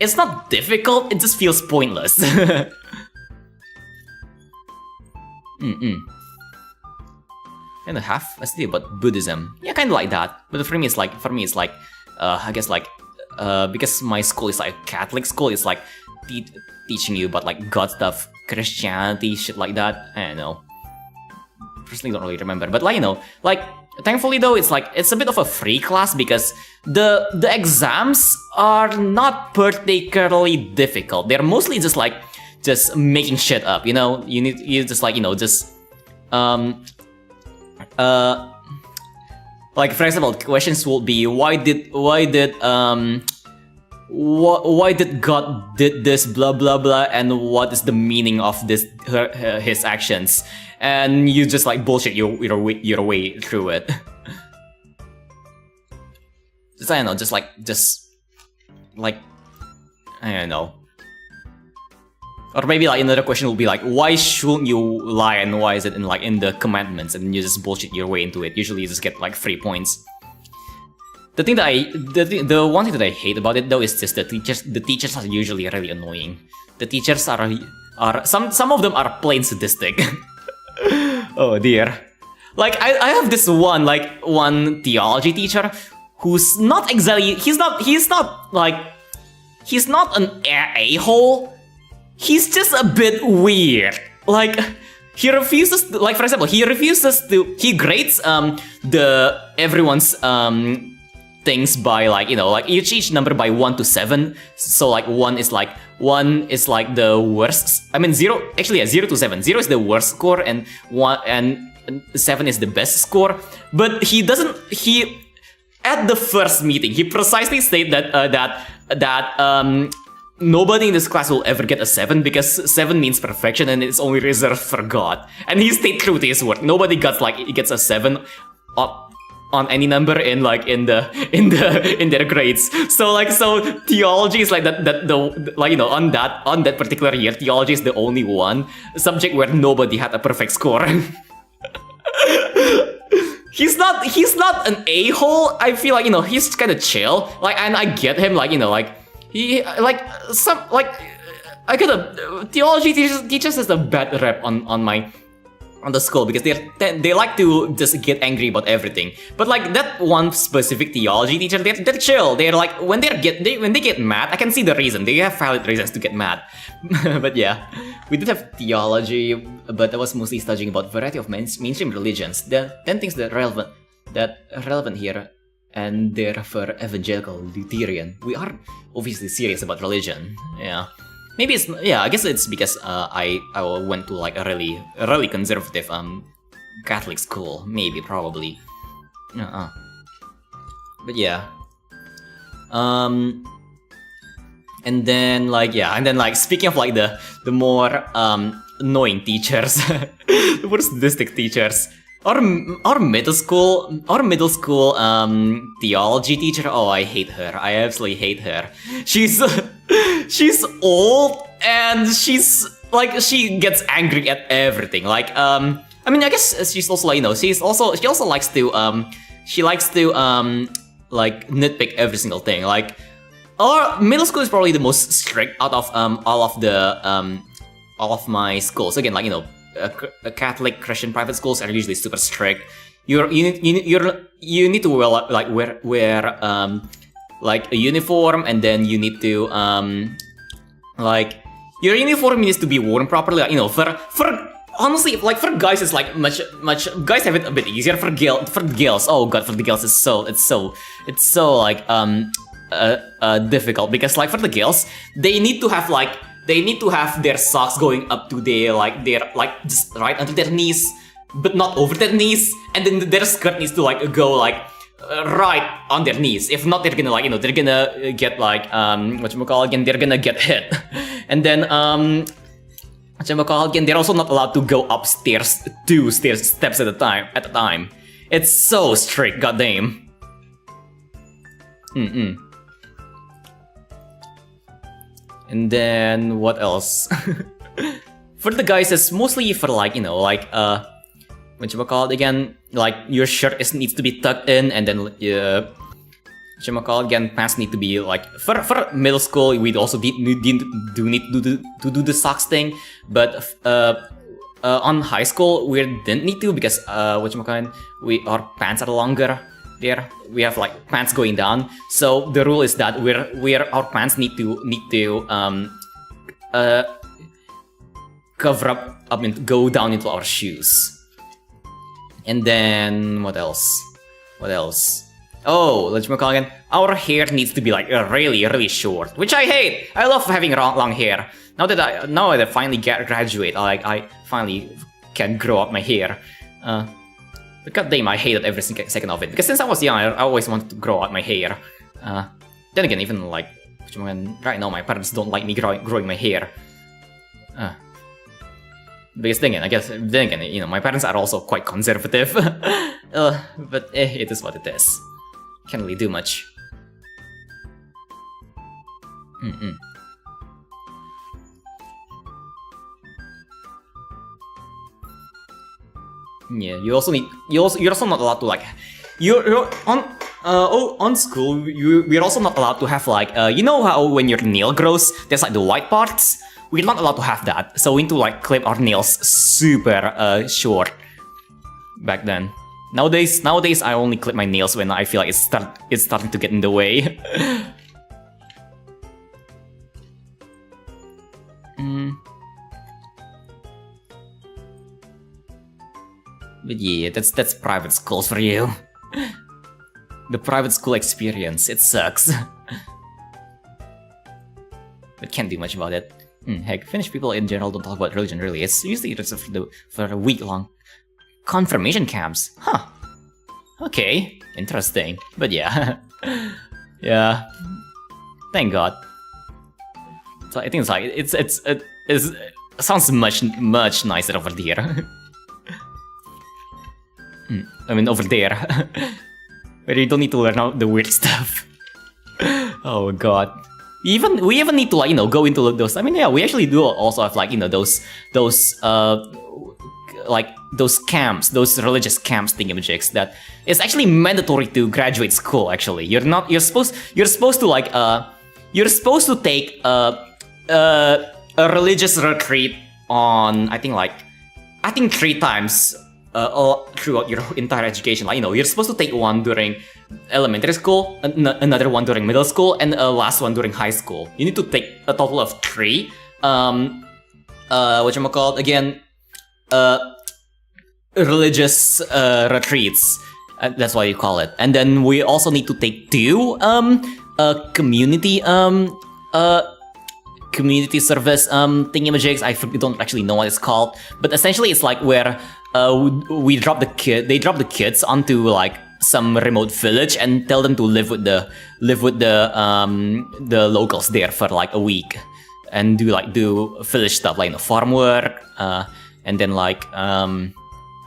It's not difficult, it just feels pointless. Kind of half a study about Buddhism. Yeah, kind of like that. But for me, it's like, I guess like, because my school is like a Catholic school, it's like teaching you about like God stuff, Christianity, shit like that. I don't know. Personally, don't really remember. But like, you know, like, thankfully though, it's like, it's a bit of a free class because the exams are not particularly difficult. They're mostly just like, just making shit up, you know? You just like, you know, just, like for example, questions will be why did God did this, blah blah blah, and what is the meaning of this his actions, and you just like bullshit your way through it. Just, I don't know, just like I don't know. Or maybe like another question will be like, why shouldn't you lie, and why is it in the commandments, and you just bullshit your way into it. Usually you just get like 3 points. The thing that the one thing that I hate about it though is just the teachers are usually really annoying. The teachers are some of them are plain sadistic. Oh dear. Like I have this one theology teacher who's not exactly he's not an a-hole. He's just a bit weird. Like he refuses to, like for example, he grades everyone's things by each number by 1 to 7. So like 1 is like the worst. I mean 0 to 7. 0 is the worst score, and 7 is the best score. But he at the first meeting he precisely stated that nobody in this class will ever get a 7 because 7 means perfection and it's only reserved for God. And he stayed true to his word. Nobody gets a 7 on any number in their grades. So theology is like that on that particular year, theology is the only one subject where nobody had a perfect score. He's not an a-hole. I feel like he's kind of chill. And I get him theology teachers has a bad rep on the school because they like to just get angry about everything. But like that one specific theology teacher, they're chill. They're like when they get mad, I can see the reason. They have valid reasons to get mad. But yeah, we did have theology, but I was mostly studying about variety of mainstream religions. The 10 things that are relevant here. And they're for evangelical Lutheran. We are obviously serious about religion. Yeah, maybe it's I guess it's because I went to like a really conservative Catholic school. Maybe probably. But yeah. And then speaking of like the more annoying teachers, the more sadistic teachers. Our middle school theology teacher. Oh, I hate her. I absolutely hate her. She's old and she gets angry at everything. I mean, I guess she's also she also likes to nitpick every single thing. Like our middle school is probably the most strict out of all of my schools. Again, Catholic Christian private schools are usually super strict. You need to wear a uniform, and then you need to your uniform needs to be worn properly. For honestly, for guys it's much guys have it a bit easier. For girls, oh god, for the girls it's so difficult because for the girls they need to have their socks going up to their just right under their knees, but not over their knees, and then their skirt needs to go right on their knees. If not, they're gonna they're gonna get they're gonna get hit. And then they're also not allowed to go upstairs 2 steps at a time. It's so strict, goddamn. And then what else? For the guys, it's mostly for again, your shirt needs to be tucked in, and then pants need to be for middle school. We also need to do the socks thing, but on high school we didn't need to because our pants are longer. There we have pants going down, so the rule is that our pants need to cover up, go down into our shoes. And then what else? Oh, our hair needs to be really short, which I hate. I love having long hair. Now that I finally graduate, I finally can grow up my hair. But goddamn, I hated every second of it. Because since I was young, I always wanted to grow out my hair. Then again, even like right now, my parents don't like me growing my hair. Because then again, you know, my parents are also quite conservative. But it is what it is. Can't really do much. Yeah, you're also not allowed to like, you're on school. We're also not allowed to have like, you know how when your nail grows, there's like the white parts. We're not allowed to have that, so we need to like clip our nails super short. Back then, nowadays I only clip my nails when I feel like it's starting to get in the way. But yeah, that's private schools for you. The private school experience, it sucks. But can't do much about it. Heck, Finnish people in general don't talk about religion really. It's usually reserved for a week-long confirmation camps. Huh. Okay, interesting. But yeah. Yeah. Thank God. So I think it's like it sounds much nicer over there. I mean, over there, where you don't need to learn all the weird stuff. Oh God, we even need to like, you know, go into those. I mean, yeah, we actually do also have like, you know, those like those camps, those religious camps thingamajigs that is actually mandatory to graduate school. Actually, you're supposed to like you're supposed to take a religious retreat on I think 3 times. All throughout your entire education. Like, you know, you're supposed to take one during elementary school, another one during middle school, and a last one during high school. You need to take a total of 3. Whatchamacallit again? Religious retreats. That's what you call it. And then we also need to take 2 community service thingamajigs. I don't actually know what it's called, but essentially it's like where they drop the kids onto like some remote village and tell them to live with the locals there for like a week and do village stuff like, you know, farm work, and then like I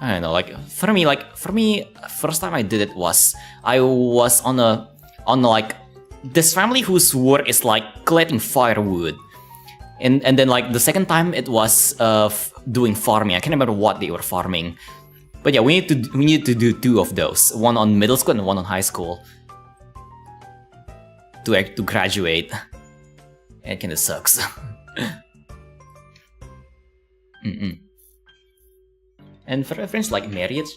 don't know, like for me first time I did it was I was on like this family whose work is like collecting firewood. And then like the second time it was doing farming. I can't remember what they were farming, but yeah, we need to do 2 of those, one on middle school and one on high school, to graduate. It kind of sucks. And for reference, like marriage,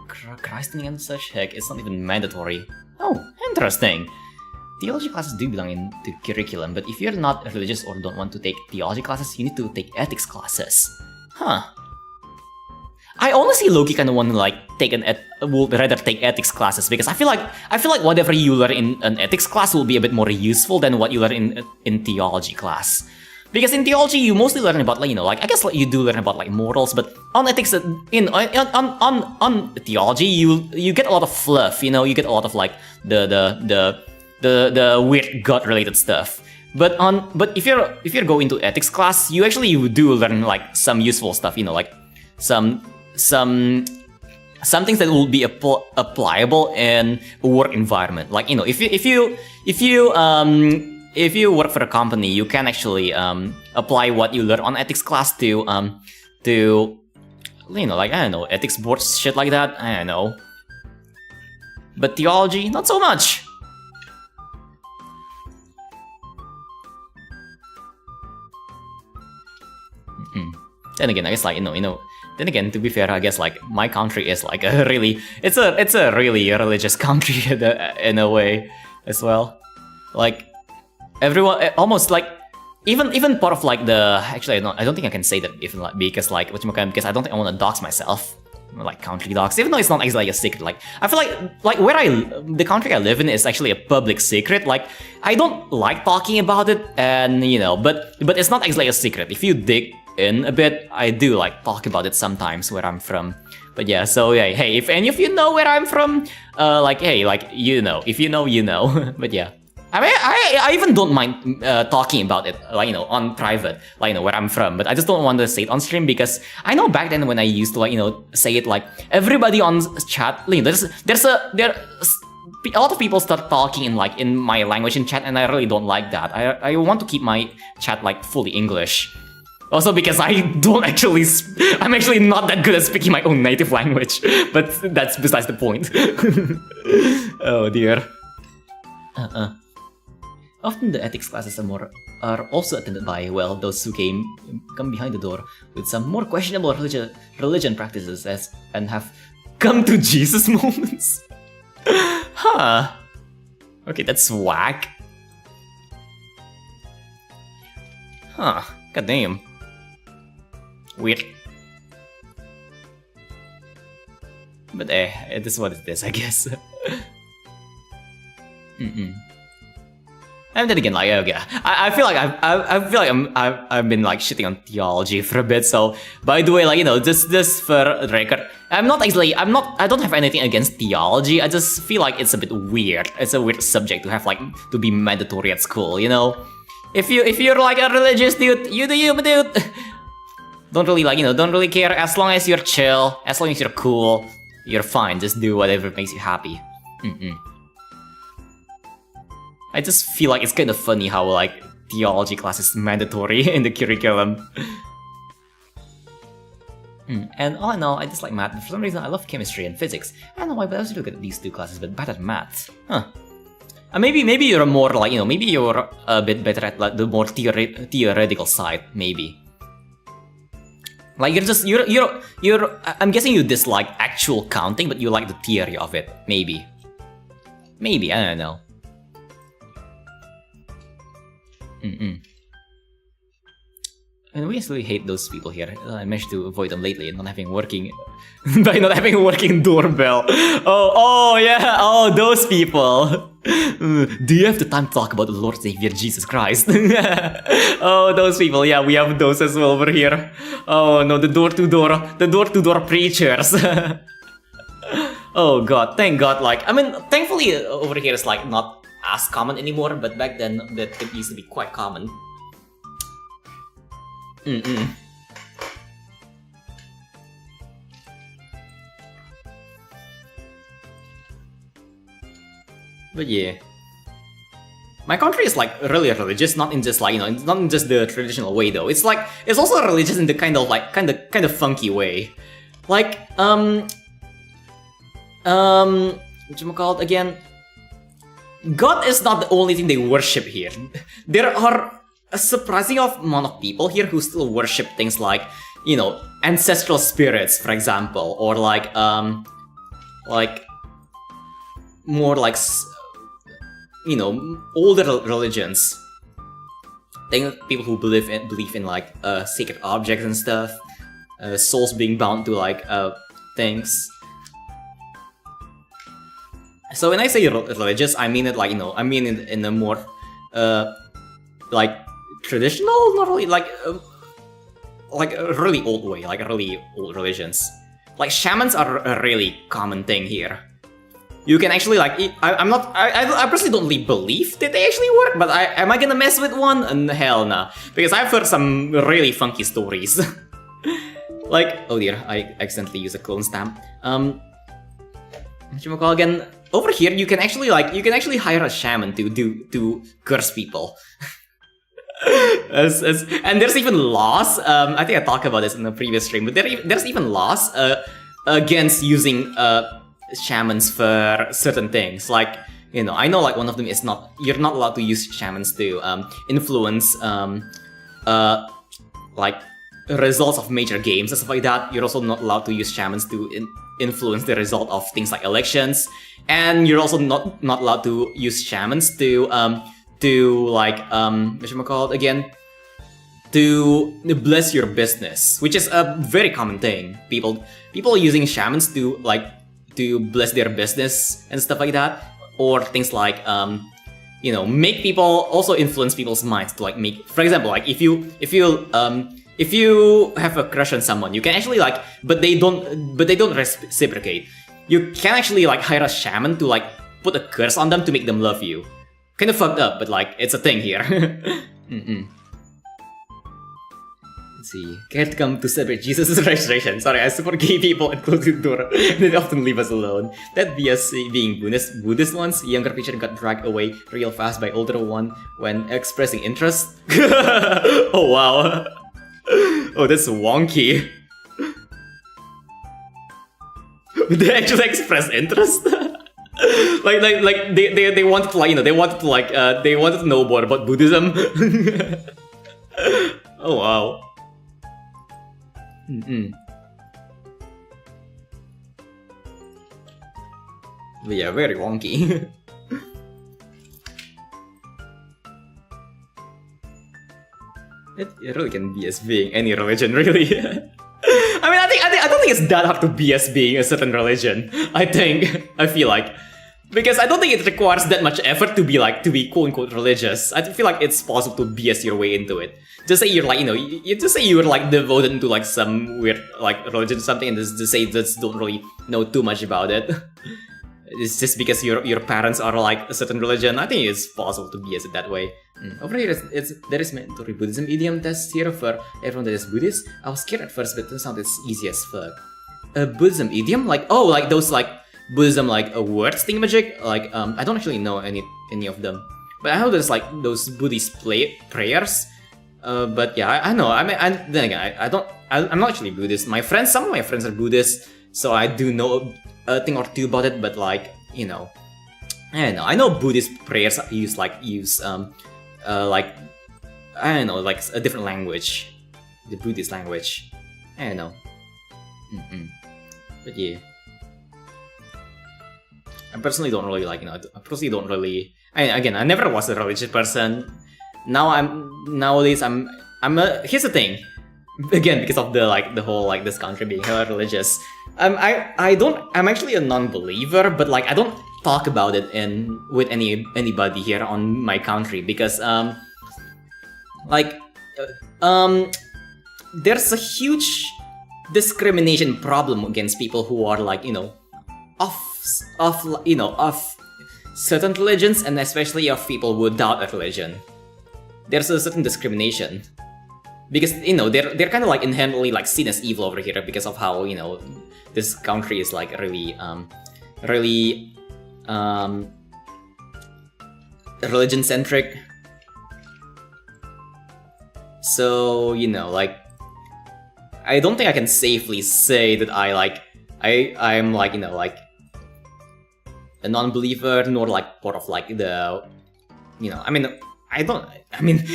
christening and such, heck, it's not even mandatory. Oh, interesting. Theology classes do belong in the curriculum, but if you're not religious or don't want to take theology classes, you need to take ethics classes. Huh. I honestly low-key kind of want to like would rather take ethics classes, because I feel like whatever you learn in an ethics class will be a bit more useful than what you learn in theology class. Because in theology you mostly learn about, like, you know, like I guess like you do learn about like morals, but on ethics on theology you get a lot of fluff, you know, you get a lot of like the weird God-related stuff. But if you're going into ethics class, you do learn like some useful stuff, you know, like some things that will be applicable in a work environment. Like, you know, if you work for a company, you can actually apply what you learn on ethics class to you know, like, I don't know, ethics boards, shit like that. I don't know. But theology, not so much. Then again, I guess like, you know. Then again, to be fair, I guess like my country is like a really religious country in a way as well. Like everyone, almost like even part of like I don't think I can say that even like, because like because I don't think I want to dox myself, like country dox, even though it's not exactly a secret. Like I feel like the country I live in is actually a public secret. Like I don't like talking about it, and you know, but it's not exactly a secret. If you dig in a bit, I do like talk about it sometimes where I'm from. But yeah, so yeah, hey, if any of you know where I'm from, like, hey, like, you know, if you know, you know. But yeah, I mean, I even don't mind talking about it, like, you know, on private, like, you know, where I'm from. But I just don't want to say it on stream because I know back then when I used to, like, you know, say it, like, everybody on chat, you know, there's a lot of people start talking in my language in chat, and I really don't like that. I want to keep my chat like fully English. Also because I'm actually not that good at speaking my own native language, but that's besides the point. Oh dear. Often the ethics classes are also attended by, well, those who come behind the door with some more questionable religion practices and have come to Jesus moments. Huh. Okay, that's whack. Huh. God damn. Weird. But it is what it is, I guess. And then again, like, okay, I feel like I've been like shitting on theology for a bit. So, by the way, like, you know, just for the record, I don't have anything against theology. I just feel like it's a bit weird. It's a weird subject to have like to be mandatory at school. You know, if you're like a religious dude, you do you, dude. Don't really care. As long as you're chill, as long as you're cool, you're fine. Just do whatever makes you happy. I just feel like it's kind of funny how like theology class is mandatory in the curriculum. And all in all, I dislike math, but for some reason I love chemistry and physics. I don't know why, but I also look at these two classes, but bad at math. Huh. Maybe you're more like, you know, maybe you're a bit better at like the more theoretical side, maybe. Like I'm guessing you dislike actual counting, but you like the theory of it. Maybe, I don't know. And we actually hate those people here. I managed to avoid them lately and not having working by not having a working doorbell. Oh yeah, oh those people. Do you have the time to talk about the Lord Savior Jesus Christ? Oh, those people. Yeah, we have those as well over here. Oh no, the door-to-door preachers. Oh god, thank god. Like, I mean, thankfully over here is like not as common anymore, but back then that it used to be quite common. But yeah, my country is like really religious, not in just like, you know, not in just the traditional way though. It's like it's also religious in the kind of funky way. Like whatchamacallit again? God is not the only thing they worship here. There are a surprising amount of people here who still worship things like, you know, ancestral spirits, for example, or like more like, you know, older religions. People who believe in like sacred objects and stuff, souls being bound to like things. So when I say religious, I mean it like, you know, I mean it in a more like traditional, not really like a really old way, like a really old religions. Like shamans are a really common thing here. You can actually like, I personally don't really believe that they actually work, but am I gonna mess with one? Hell nah, because I've heard some really funky stories. Like, oh dear, I accidentally used a clone stamp. Whatchamacallit again? Over here, you can actually hire a shaman to curse people. And there's even laws. I think I talked about this in the previous stream, but there's even laws against using shamans for certain things. Like, you know, I know like one of them is you're not allowed to use shamans to influence like results of major games and stuff like that. You're also not allowed to use shamans to influence the result of things like elections, and you're also not allowed to use shamans to like whatchamacallit again, to bless your business, which is a very common thing. People using shamans to bless their business and stuff like that, or things like you know, make people also influence people's minds to like make, for example, like if if you have a crush on someone, you can actually like, but they don't reciprocate. You can actually like hire a shaman to like put a curse on them to make them love you. Kind of fucked up, but like it's a thing here. Let's see. Care to come to celebrate Jesus' resurrection. Sorry, I support gay people and close the door. They often leave us alone. That BS being Buddhist ones, younger creature got dragged away real fast by older one when expressing interest. Oh wow. Oh, that's wonky. They actually express interest. like they wanted to like, you know, they wanted to know more about Buddhism. Oh wow. But yeah, very wonky. It really can be as being any religion, really. I mean, I don't think it's that hard to be as being a certain religion. I feel like, because I don't think it requires that much effort to be quote unquote religious. I feel like it's possible to BS your way into it. Just say you're like, you know, you just say you're like devoted to like some weird like religion or something, and just say just don't really know too much about it. It's just because your parents are like a certain religion. I think it's possible to BS it that way. Over here, there is mandatory Buddhism idiom test here for everyone that is Buddhist. I was scared at first, but it turns out it's easy as fuck. A Buddhism idiom, like like those like Buddhism like words thingamajig. Like I don't actually know any of them, but I know there's like those Buddhist prayers. But yeah, I know. I mean, then again, I'm not actually Buddhist. Some of my friends are Buddhist, so I do know a thing or two about it. But like, you know, I don't know. I know Buddhist prayers use like I don't know, like a different language, the Buddhist language. I don't know. But yeah, I personally don't really like, you know. I never was a religious person. Nowadays I'm here's the thing. Again, because of the whole like this country being hella religious. I'm actually a non-believer, but like I don't talk about it with anybody here on my country because there's a huge discrimination problem against people who are like, you know, of certain religions, and especially of people who doubt a religion. There's a certain discrimination because, you know, they're kind of like inherently like seen as evil over here because of how, you know, this country is like really religion centric. So, you know, like I don't think I can safely say that I'm like, you know, like a non-believer, nor like part of like the, you know, I mean,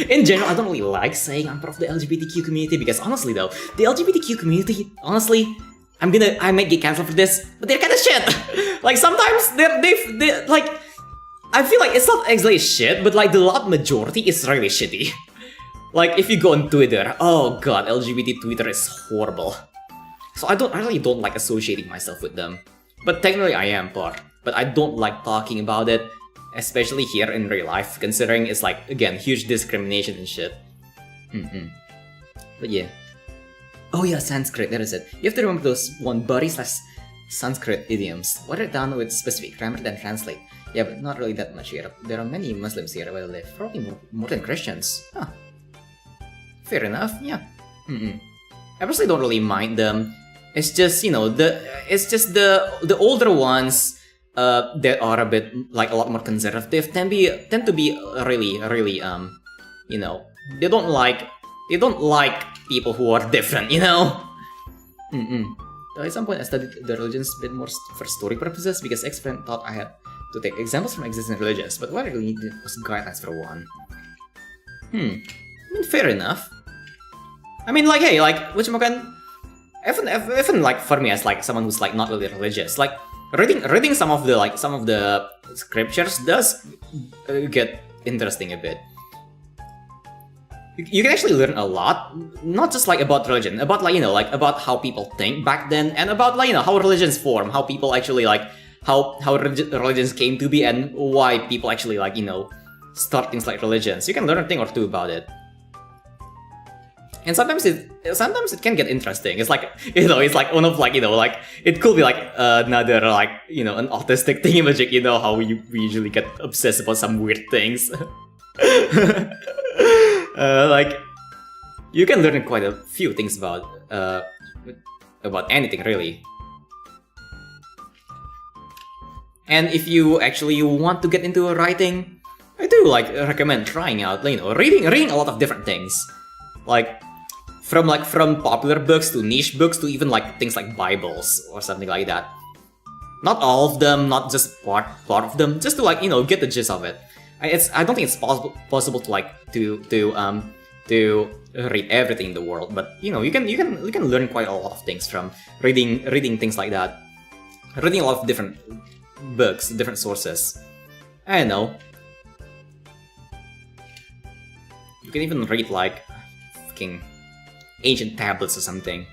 in general, I don't really like saying I'm part of the LGBTQ community because honestly though, the LGBTQ community, honestly, I might get cancelled for this, but they're kind of shit. Like sometimes they like, I feel like it's not exactly shit, but like the large majority is really shitty. Like if you go on Twitter, oh god, LGBT Twitter is horrible. So I really don't like associating myself with them. But technically I am part, but I don't like talking about it, especially here in real life, considering it's like, again, huge discrimination and shit. But yeah. Oh yeah, Sanskrit, that is it. You have to remember those one Bari/Sanskrit idioms. Water it down with specific grammar, then translate. Yeah, but not really that much here. There are many Muslims here where they live, probably more than Christians. Huh. Fair enough, yeah. I personally don't really mind them. It's just, you know, the older ones that are a bit like a lot more conservative tend to be really you know, they don't like people who are different, you know. So at some point I studied the religions a bit more for story purposes because ex-friend thought I had to take examples from existing religions, but what I really needed was guidelines for one. I mean, fair enough. I mean, like, hey, like, whatchamacallit, even like for me as like someone who's like not really religious, like reading some of the scriptures does get interesting a bit. You can actually learn a lot, not just like about religion, about like, you know, like about how people think back then, and about like, you know, how religions form, how people actually like how religions came to be, and why people actually like, you know, start things like religions. You can learn a thing or two about it. And sometimes it can get interesting. It's like, you know, it's like one of like, you know, like it could be like another like, you know, an autistic thingamajig, you know how we usually get obsessed about some weird things. Like you can learn quite a few things about anything really. And if you actually want to get into writing, I do like recommend trying out, you know, reading a lot of different things. Like from popular books to niche books to even like things like Bibles or something like that. Not all of them, not just part of them, just to like, you know, get the gist of it. I don't think it's possible to like to read everything in the world, but you know, you can learn quite a lot of things from reading things like that. Reading a lot of different books, different sources. I don't know. You can even read like fucking ancient tablets or something.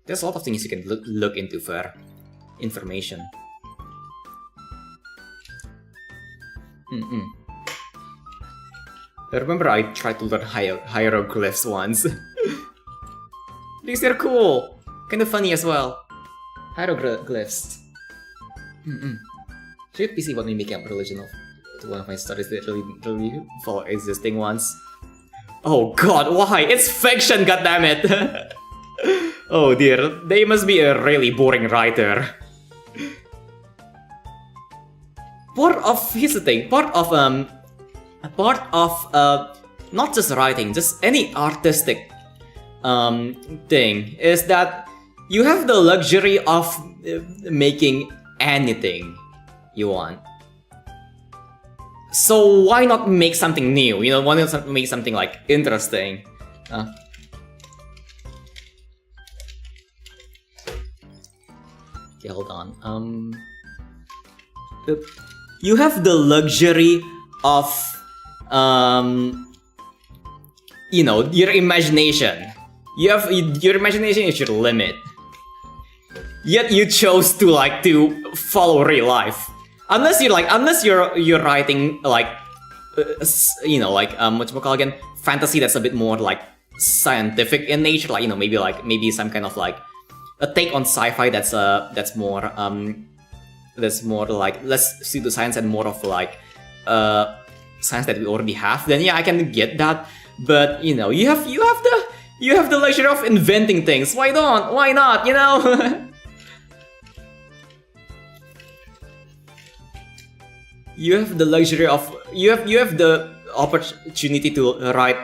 There's a lot of things you can look into for information. I remember I tried to learn hieroglyphs once. Because they're cool! Kinda funny as well. Hieroglyphs. Should PC want me making up a religion of one of my studies that really follow existing ones? Oh god, why? It's fiction, goddammit! Oh dear, they must be a really boring writer. Here's the thing, part of not just writing, just any artistic thing is that you have the luxury of making anything you want. So why not make something new? You know, why not make something like interesting? Okay, hold on. You have the luxury of you know, your imagination. Your imagination is your limit. Yet you chose to follow real life. Unless you're writing like you know, like whatchamacallit again, fantasy that's a bit more like scientific in nature, like, you know, maybe some kind of like a take on sci-fi that's more like less pseudoscience and more of like science that we already have. Then yeah, I can get that. But you know, you have the luxury of inventing things. Why not? You know. You have the luxury of you have the opportunity to write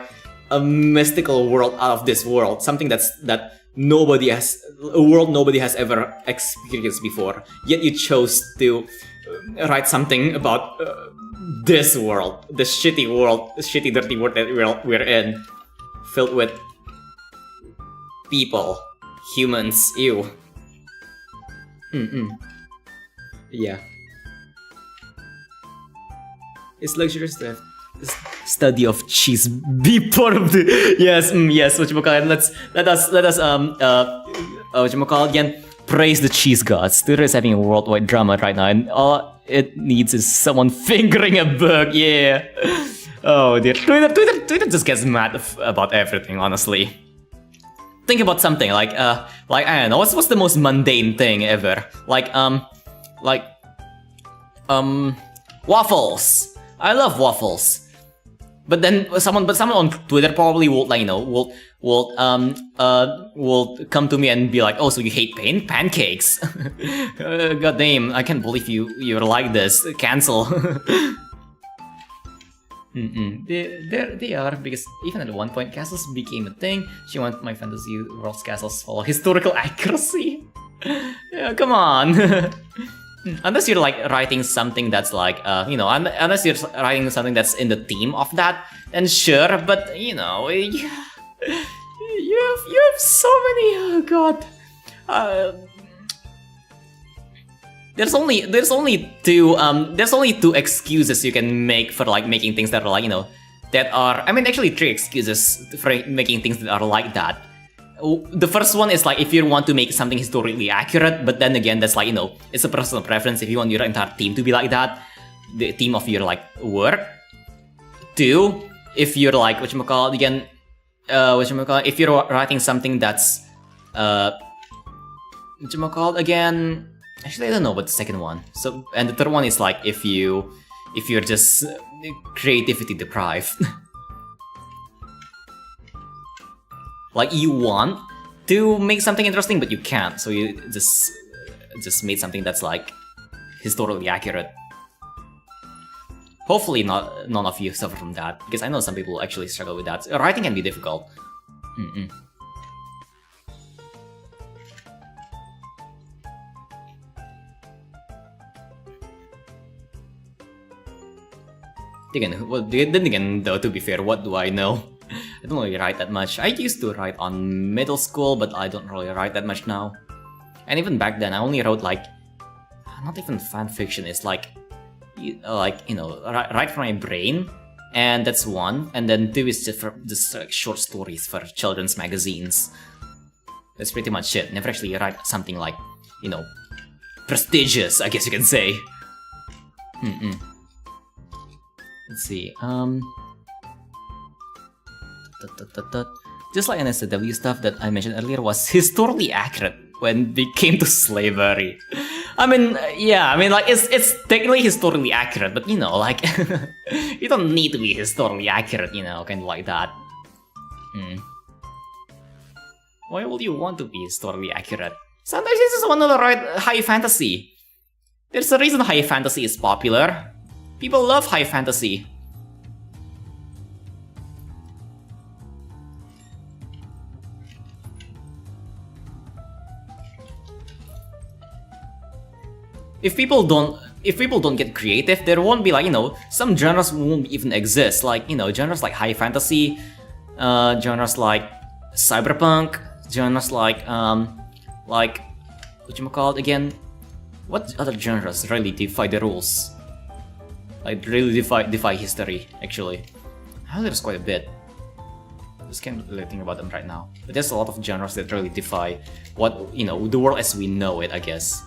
a mystical world out of this world, something that nobody has ever experienced before. Yet you chose to write something about this world, the shitty dirty world that we're in, filled with people, humans. Ew. Yeah. It's luxurious to have study of cheese be part of the yes, whatchamacallit. Let us whatchamacallit again, praise the cheese gods. Twitter is having a worldwide drama right now, and all it needs is someone fingering a book. Yeah. Oh dear. Twitter just gets mad about everything, honestly. Think about something like I don't know, what's the most mundane thing ever? Waffles. I love waffles, but then someone on Twitter probably will, like, you know, will come to me and be like, oh, so you hate pancakes? God damn, I can't believe you're like this. Cancel. They are, because even at one point castles became a thing. She wants my fantasy world's castles follow historical accuracy. Yeah, come on. Unless you're like writing something that's like, you know, unless you're writing something that's in the theme of that, then sure. But you know, you have so many. Oh god. There's only two excuses you can make for like making things that are like, you know, that are, I mean, actually 3 excuses for making things that are like that. The first one is like if you want to make something historically accurate, but then again, that's like, you know, it's a personal preference. If you want your entire team to be like that, the theme of your like work. 2, if you're like whatchamacallit again, if you're writing something that's whatchamacallit again. Actually, I don't know what the second one. So, and the third one is like if you're just creativity deprived. Like you want to make something interesting, but you can't. So you just made something that's like historically accurate. Hopefully, none of you suffer from that, because I know some people actually struggle with that. Writing can be difficult. Then again, though, to be fair, what do I know? I don't really write that much. I used to write on middle school, but I don't really write that much now. And even back then, I only wrote like, not even fan fiction. It's like write from my brain, and that's one. And then two is just like short stories for children's magazines. That's pretty much it. Never actually write something like, prestigious, I guess you can say. Let's see. Just like NSW stuff that I mentioned earlier was historically accurate when it came to slavery. I mean, yeah, like it's technically historically accurate, but like you don't need to be historically accurate, kind of like that. Why would you want to be historically accurate? Sometimes you just want to write high fantasy. There's a reason high fantasy is popular. People love high fantasy. If people don't get creative, there won't be like, some genres won't even exist. Like, genres like high fantasy, genres like cyberpunk, genres like whatchamacallit again? What other genres really defy the rules? Like really defy history, actually. I know there's quite a bit. Just can't really think about them right now. But there's a lot of genres that really defy what, the world as we know it, I guess.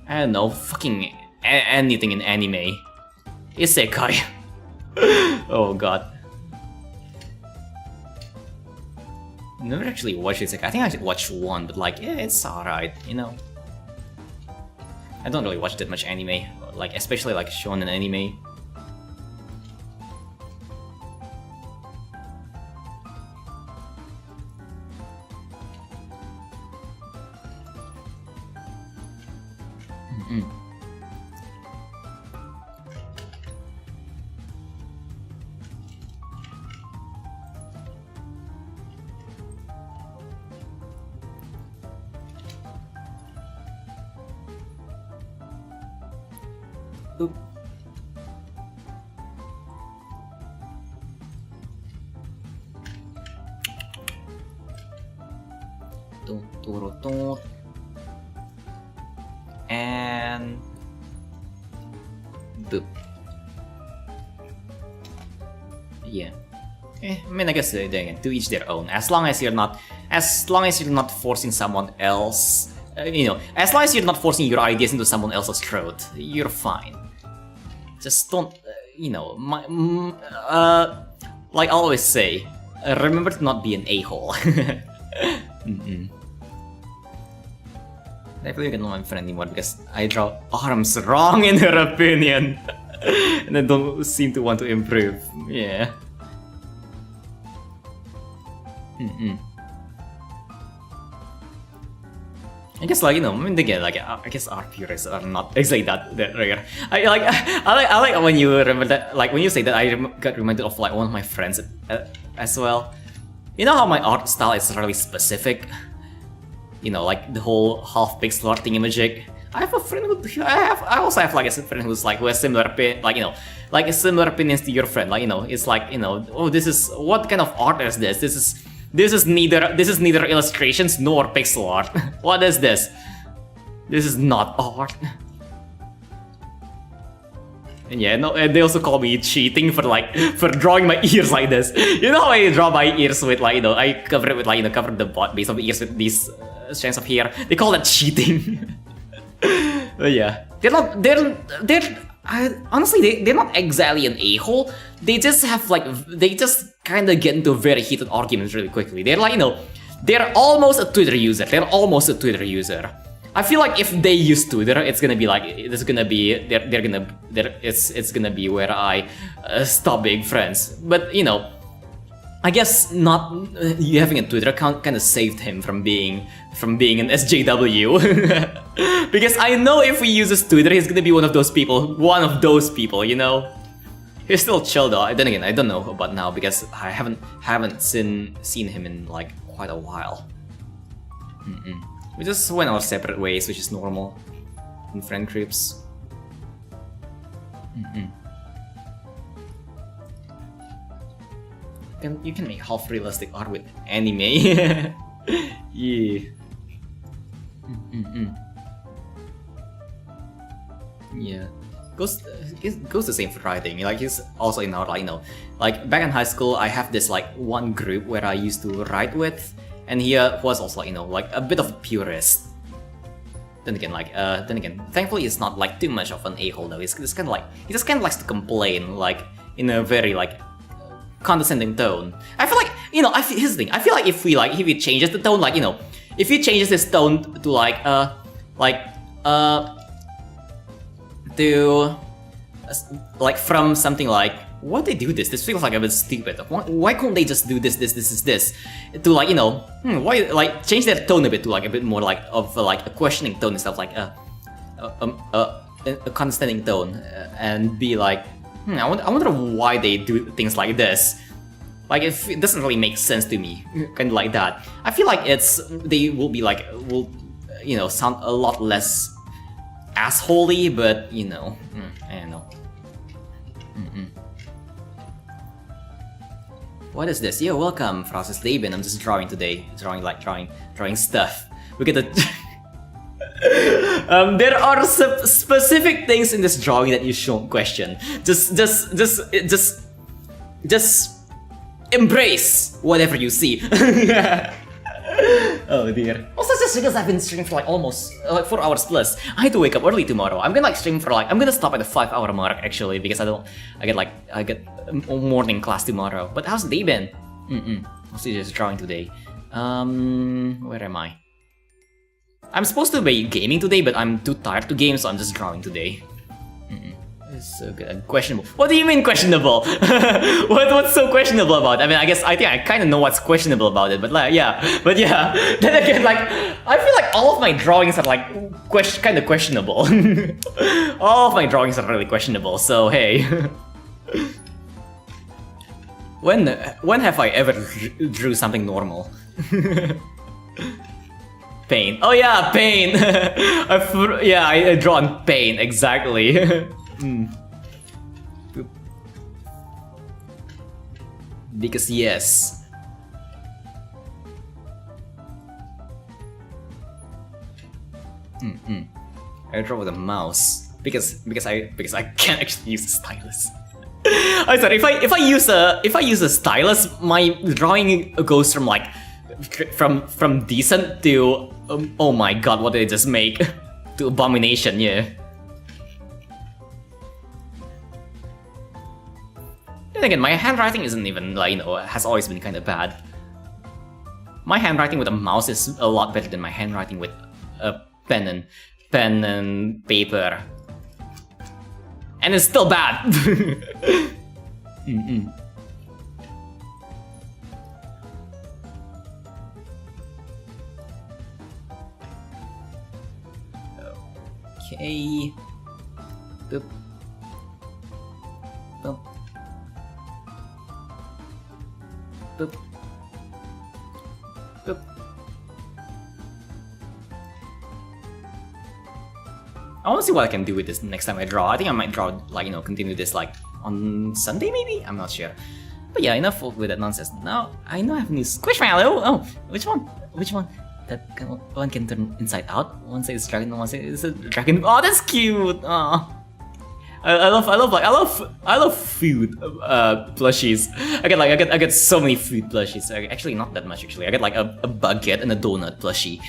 I don't know, fucking anything in anime. Isekai. Oh god. Never actually watched Isekai. I think I watched one, but like, yeah, it's alright, I don't really watch that much anime, like especially like shonen anime. Oop. And boop. Yeah. I mean, I guess again, to each their own. As long as you're not forcing someone else, as long as you're not forcing your ideas into someone else's throat, you're fine. Just don't, like I always say, remember to not be an a-hole. Definitely not my friend anymore because I draw arms wrong in her opinion. And I don't seem to want to improve. Yeah. I guess like I mean again like I guess art purists are not exactly that rare. I like when you remember that, like when you say that, I got reminded of like one of my friends as well. You know how my art style is really specific. Like the whole half pixel art thingamajig. I have a friend who I also have like a friend who has similar like similar opinions to your friend. Like it's like oh, this is, what kind of art is this? This is neither illustrations nor pixel art. What is this? This is not art. And yeah, no, and they also call me cheating for drawing my ears like this. You know how I draw my ears with like I cover it with like cover the base of the ears with these strands of hair. They call that cheating. But yeah, they're honestly, they're not exactly an a-hole. They just have like, they just kind of get into very heated arguments really quickly. They're like, you know, they're almost a Twitter user. They're almost a Twitter user. I feel like if they use Twitter, it's gonna be like, it's gonna be, it's gonna be where I stop being friends. But you know, I guess not having a Twitter account kind of saved him from being an SJW. Because I know if he uses Twitter, he's gonna be one of those people, you know. He's still chill though. Then again, I don't know about now because I haven't seen him in like quite a while. We just went our separate ways, which is normal in friend groups. You can make half realistic art with anime. Yeah. Yeah. Goes the same for writing. Like he's also in our, like, you know, like back in high school, I have this like one group where I used to write with, and he was also, you know, like a bit of a purist. Then again, thankfully it's not like too much of an a-hole though. It's kind of like, he just kind of likes to complain like in a very like condescending tone. I feel like, you know, here's the thing. I feel like if he changes the tone, like, you know, if he changes his tone to like from something like, why they do this? This feels like a bit stupid. Why can't they just do this? To like, you know, why like change their tone a bit to like a bit more like of like a questioning tone instead of like a condescending tone, and be like, I wonder why they do things like this. Like, if it doesn't really make sense to me, kind of like that. I feel like they will be like, you know, sound a lot less assholey, but you know, I don't know. What is this? Yo, welcome, Francis Laban. I'm just drawing today. Drawing stuff. We get the. There are specific things in this drawing that you shouldn't question. Just embrace whatever you see. Oh dear. Also, just because I've been streaming for like almost 4 hours plus, I had to wake up early tomorrow. I'm gonna like stream for like, I'm gonna stop at the 5-hour mark actually, because I get a morning class tomorrow. But how's the day been? Mostly just drawing today. Where am I? I'm supposed to be gaming today, but I'm too tired to game, so I'm just drawing today. It's so good. Questionable. What do you mean questionable? What's so questionable about it? I mean, I think I kind of know what's questionable about it, but like, yeah. Then again, like, I feel like all of my drawings are like kind of questionable. All of my drawings are really questionable. So hey, when have I ever drew something normal? Pain. Oh yeah, pain. I draw on pain exactly. Because yes. I draw with a mouse because I can't actually use a stylus. I'm sorry, if I use a stylus, my drawing goes from like from decent to oh my god, what did I just make? To abomination, yeah. Then again, my handwriting isn't even like, you know, has always been kind of bad. My handwriting with a mouse is a lot better than my handwriting with a pen and paper. And it's still bad. Okay. Boop. Boop. Boop. Boop. I want to see what I can do with this next time I draw. I think I might draw, like, you know, continue this like on Sunday maybe? I'm not sure. But yeah, enough with that nonsense. Now I know I have new Squishmallow. Oh, which one? Which one? That one can turn inside out. One side is dragon, one side is a dragon. Oh, that's cute. Oh. I love food plushies. I get so many food plushies. Actually, not that much. Actually, I get like a baguette and a donut plushie.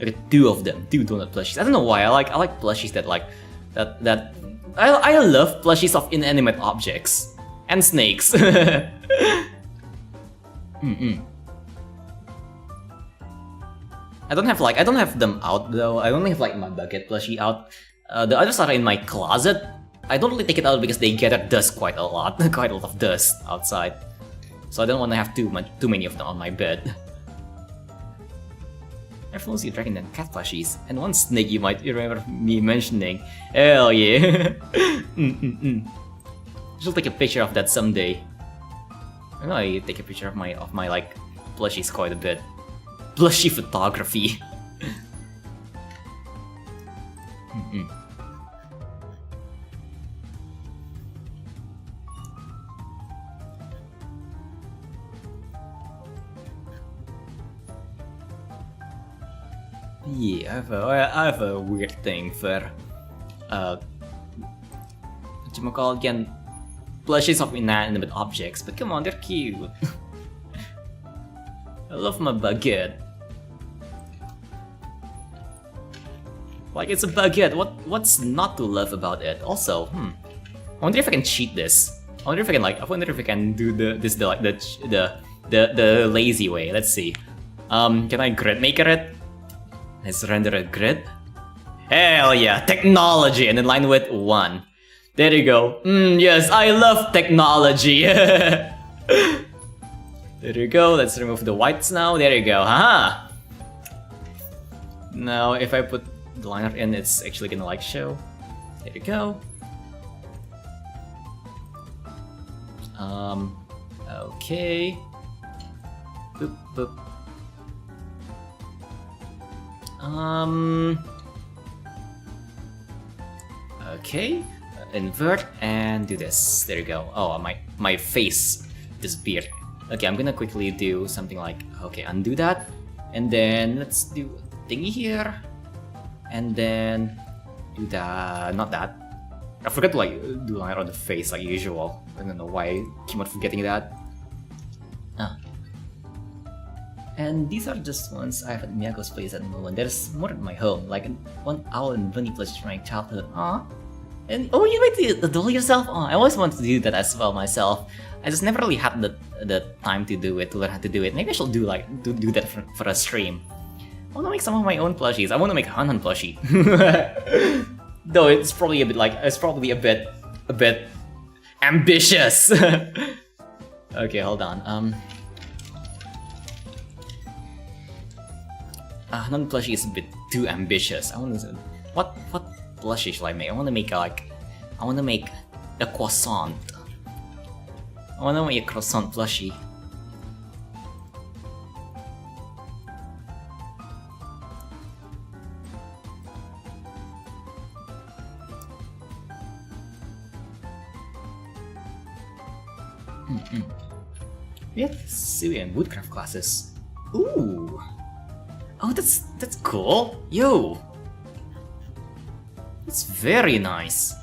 Okay, 2 of them, 2 donut plushies. I don't know why. I like plushies that I love plushies of inanimate objects and snakes. I don't have them out though. I only have like my bucket plushie out. The others are in my closet. I don't really take it out because they gather dust quite a lot, quite a lot of dust outside. So I don't want to have too many of them on my bed. I have mostly dragon and cat plushies, and one snake you might remember me mentioning. Hell yeah! Should take a picture of that someday. I know I take a picture of my like plushies quite a bit. Plushie photography. Yeah, I have a weird thing for whatchamacallit again, plushies of inanimate objects, but come on, they're cute. I love my baguette. Like, it's a baguette. What's not to love about it? Also, I wonder if I can cheat this. I wonder if I can do the lazy way. Let's see. Can I grid maker it? Let's render a grid. Hell yeah, technology, and then line width 1. There you go. Yes, I love technology. There you go. Let's remove the whites now. There you go. Haha. Now, if I put the liner in, it's actually gonna like show. There you go. Okay. Boop boop. Okay. Invert and do this. There you go. Oh, my face disappeared. Okay, I'm gonna quickly do something like, okay, undo that, and then let's do a thingy here, and then do that. Not that. I forgot to like do line on the face like usual. I don't know why I keep on forgetting that. And these are just ones I have at Miyako's place at the moment. There's more at my home, like one owl and bunny plushies from my childhood. And oh, you made the doll yourself? I always wanted to do that as well myself. I just never really had the time to do it, to learn how to do it. Maybe I should do that for a stream. I want to make some of my own plushies. I want to make a Han plushie. Though it's probably a bit a bit ambitious. Okay, hold on. Han plushie is a bit too ambitious. I want to what plushie should I make? I want to make a croissant. I want to make a croissant plushie. We have Sui and Woodcraft classes. Ooh. Oh, that's cool. Yo. That's very nice.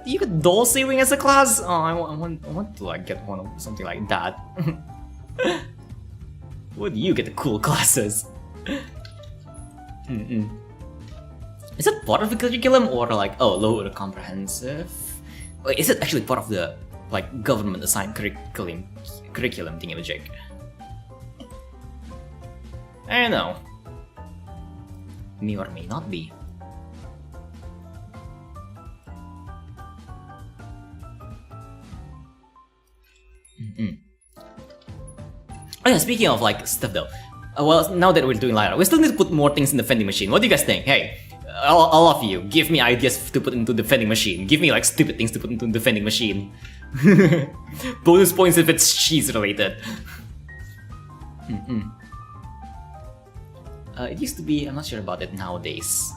You got doll sewing as a class? Oh, I want to like get one of something like that. Would you get the cool classes? Is it part of the curriculum or like lower comprehensive? Wait, is it actually part of the like government assigned curriculum thingamajig? I don't know. May or may not be. Oh yeah, speaking of like stuff though. Well, now that we're doing Lyra, we still need to put more things in the vending machine. What do you guys think? Hey, all of you, give me ideas to put into the vending machine. Give me like stupid things to put into the vending machine. Bonus points if it's cheese related. It used to be, I'm not sure about it nowadays.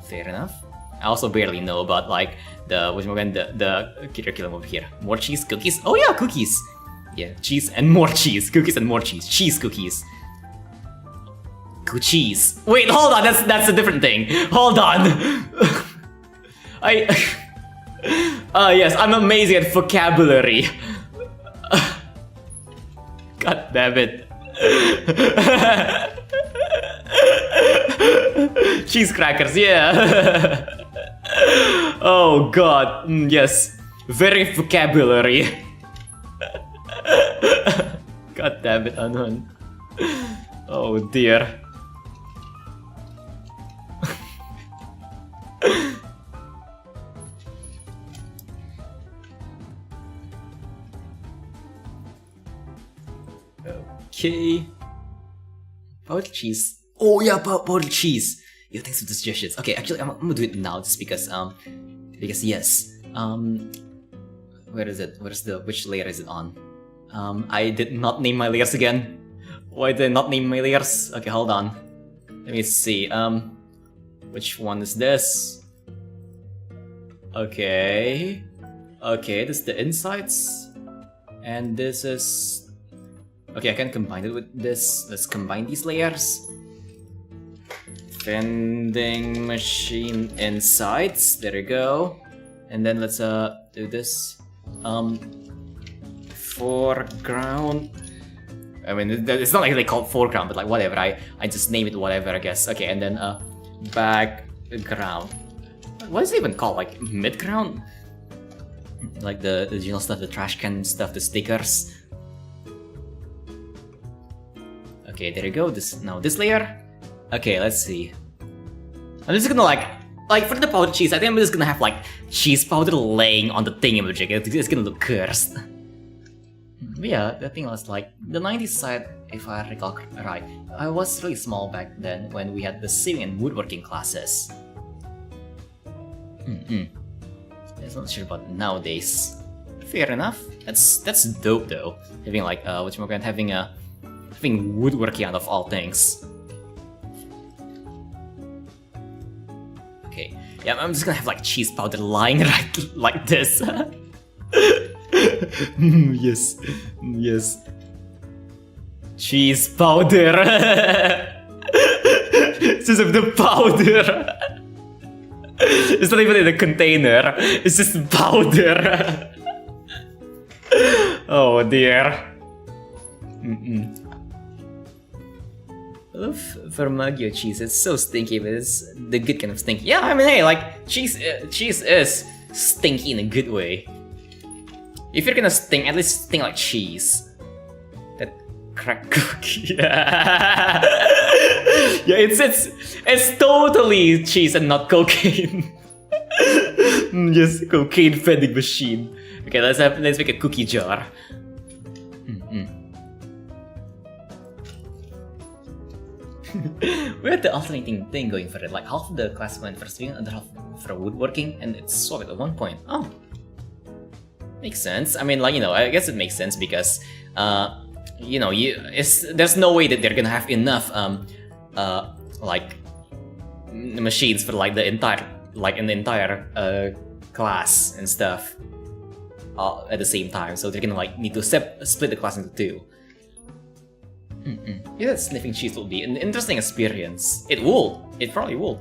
Fair enough. I also barely know about like the curriculum over here. More cheese, cookies. Oh yeah, cookies. Yeah, cheese and more cheese. Cookies and more cheese. Cheese cookies. Cheese. Wait, hold on. That's a different thing. Hold on. Yes, I'm amazing at vocabulary. God damn it. Cheese crackers, yeah. Oh god, yes. Very vocabulary. God damn it, Anon. Oh dear. Okay. Powdered cheese. Oh yeah, powdered cheese. Yo, thanks for the suggestions. Okay, actually, I'm gonna do it now just because yes. Where is it? Which layer is it on? I did not name my layers again. Why did I not name my layers? Okay, hold on. Let me see. Which one is this? Okay. Okay, this is the insides. And this is... Okay, I can combine it with this. Let's combine these layers. Vending machine insides. There we go. And then let's do this. Foreground. I mean, it's not like they call it foreground, but like whatever. I just name it whatever, I guess. Okay, and then background. What is it even called? Like midground? Like the general stuff, the trash can stuff, the stickers. Okay, there you go. This layer. Okay, let's see. I'm just gonna like for the powdered cheese, I think I'm just gonna have like cheese powder laying on the thingamajig. It's gonna look cursed. But yeah, the thing was like the 90s side, if I recall right, I was really small back then when we had the sewing and woodworking classes. I'm not sure about nowadays. Fair enough. That's dope though. Having like having woodworking out of all things. Okay, yeah, I'm just gonna have like cheese powder lying right like this. Yes, yes. Cheese powder. It's just the powder. It's not even in a container. It's just powder. Oh dear. I love Formaggio cheese. It's so stinky, but it's the good kind of stinky. Yeah, I mean, hey, like cheese is stinky in a good way. If you're gonna stink, at least stink like cheese. That crack cookie. Yeah, it's totally cheese and not cocaine. Yes, cocaine vending machine. Okay, let's make a cookie jar. We had the alternating thing going for it. Like half of the class went for sewing, other half for woodworking, and it's swapped at one point. Oh, makes sense. I mean, like, you know, I guess it makes sense because you know, there's no way that they're gonna have enough like machines for like the entire class and stuff at the same time. So they're gonna like need to split the class into two. Yeah, that sniffing cheese will be an interesting experience. It will. It probably will.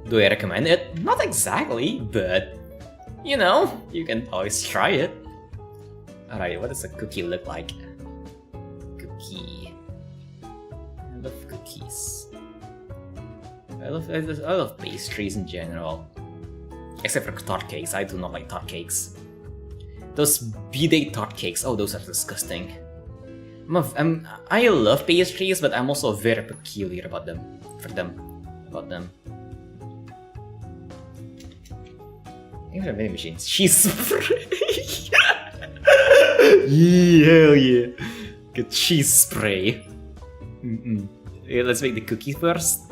Do I recommend it? Not exactly, but you know, you can always try it. Alright, what does a cookie look like? Cookie. I love cookies. I love pastries in general. Except for tart cakes. I do not like tart cakes. Those B-Day tart cakes, oh, those are disgusting. I love pastries, but I'm also very peculiar about them. These are vending machines. Cheese spray. Yeah, hell yeah. Good cheese spray. Yeah, let's make the cookie first.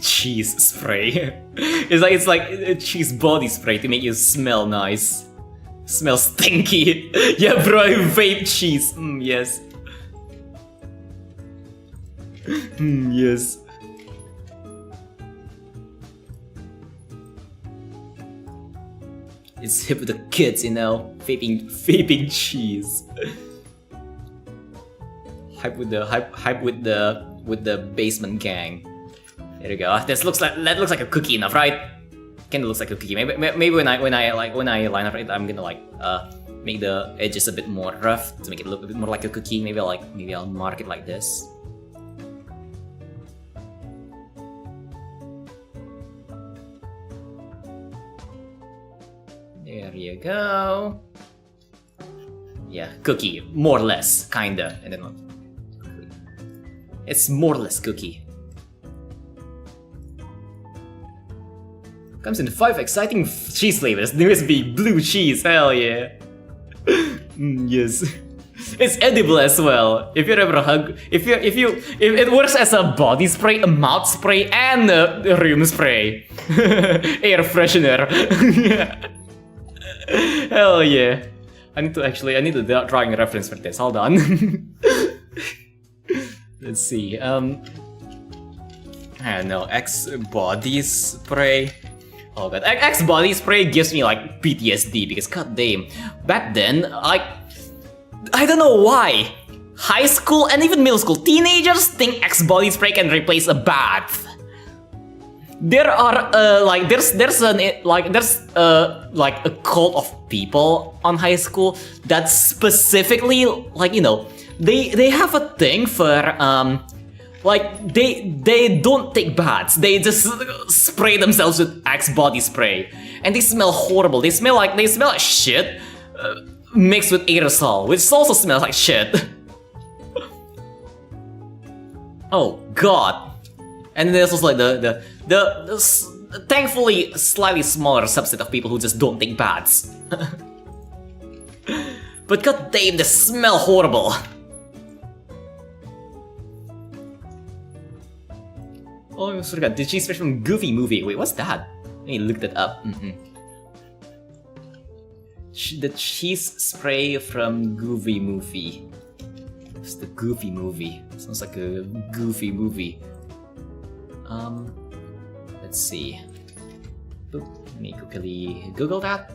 Cheese spray. It's like a cheese body spray to make you smell nice. Smells stinky. Yeah, bro, I vape cheese. Yes. Yes. It's hip with the kids, you know, vaping cheese. Hype with the basement gang. There you go. That looks like a cookie enough, right? Kinda looks like a cookie. Maybe when I line up it, I'm gonna like make the edges a bit more rough to make it look a bit more like a cookie. Maybe I'll mark it like this. There you go. Yeah, cookie, more or less, kinda, and then it's more or less cookie. Comes in 5 exciting cheese flavors. There must be blue cheese, hell yeah. Yes. It's edible as well. If you ever hug, if it works as a body spray, a mouth spray, and a room spray, air freshener. Hell yeah! I need to drawing reference for this. Hold on. Let's see. I don't know. X body spray. Oh god, X body spray gives me like PTSD because god damn, back then I don't know why. High school and even middle school teenagers think X body spray can replace a bath. There are there's a cult of people on high school that specifically they have a thing for they don't take baths. They just spray themselves with Axe body spray, and they smell horrible. They smell like shit mixed with aerosol, which also smells like shit. Oh god! And then there's also like the thankfully slightly smaller subset of people who just don't take baths. But god damn, they smell horrible. Oh, I forgot. The cheese from Goofy movie. Wait, what's that? Let me look that up. The cheese spray from Goofy movie. It's the Goofy movie. Sounds like a Goofy movie. Let's see. Boop. Let me quickly Google that.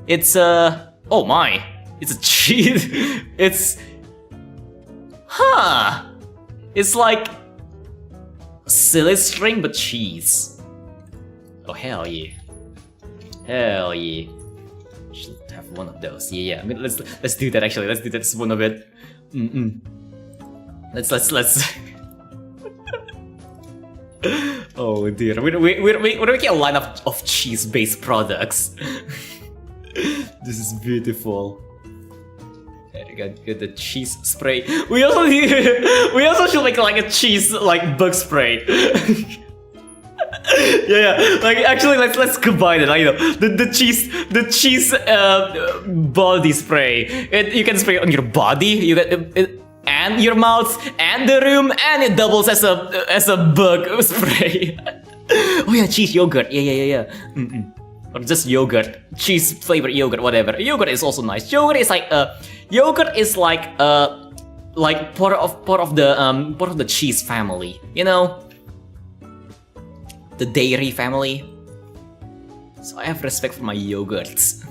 It's oh my! It's a cheese. It's It's like silly string but cheese. Oh hell yeah! Hell yeah! Should have one of those. Yeah. I mean, let's do that actually. Let's do that. One of it. Let's. Oh dear, we're making a line of cheese-based products. This is beautiful. Got the cheese spray. We also should make like a cheese bug spray. yeah. Like actually, let's combine it. I know the cheese body spray. You can spray it on your body. You get it, and your mouth and the room, and it doubles as a bug spray. Oh yeah, cheese yogurt. Yeah. Or just yogurt, cheese flavored yogurt, whatever. Yogurt is also nice. Yogurt is like part of the cheese family, you know, the dairy family. So I have respect for my yogurts.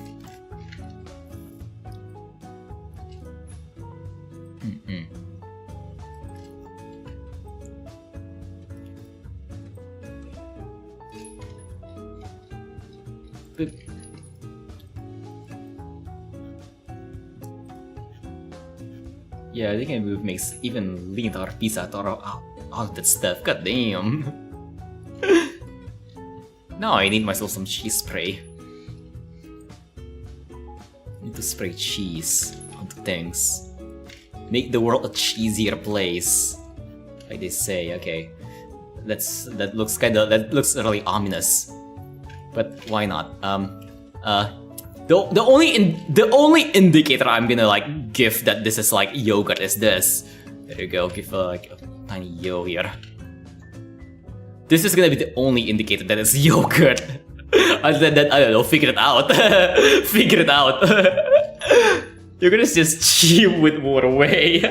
Yeah, they can makes even lean or pizza or all that stuff. God damn. Now I need myself some cheese spray. Need to spray cheese onto things. Make the world a cheesier place, like they say. Okay, that looks really ominous. But why not? The only indicator I'm gonna give that this is like yogurt is this. There you go. Give a tiny yo here. This is gonna be the only indicator that it's yogurt. Other than that, I don't know. Figure it out. Figure it out. Yogurt is just cheap with more way.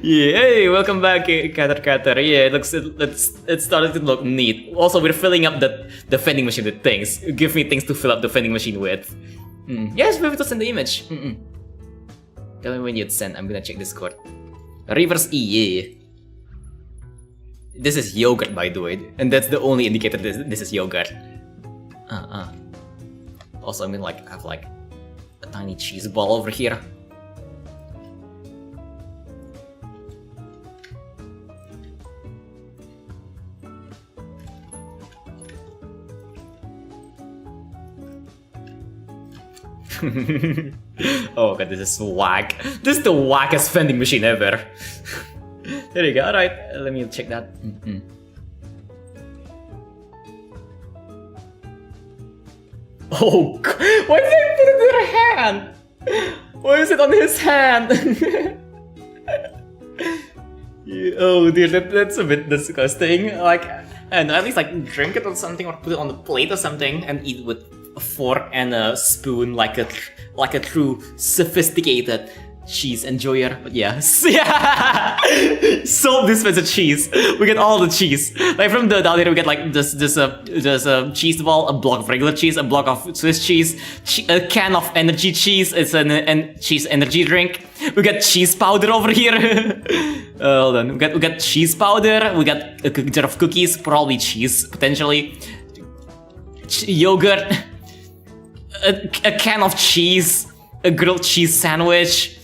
Yeah, hey, welcome back, Catter. Yeah, it's starting to look neat. Also, we're filling up the vending machine with things. Give me things to fill up the vending machine with. Yes, maybe to send the image. Tell me when you'd send. I'm gonna check Discord. Reverse E, yeah. This is yogurt, by the way, and that's the only indicator this is yogurt. Also, I'm gonna have a tiny cheese ball over here. Oh god, this is whack. This is the wackest vending machine ever. There you go. Alright, let me check that. Oh god, why did they put it in their hand? Why is it on his hand? Oh dear, that's a bit disgusting. Like, and at least like drink it or something, or put it on the plate or something, and eat with a fork and a spoon, like a true sophisticated cheese enjoyer. But yes, yeah, so dispenser cheese. We get all the cheese. Like from the down here, we get like just a cheese ball, a block of regular cheese, a block of Swiss cheese, a can of energy cheese. It's an cheese energy drink. We got cheese powder over here. Hold on, we got cheese powder. We got a jar of cookies, probably cheese potentially. Yogurt, a can of cheese, a grilled cheese sandwich.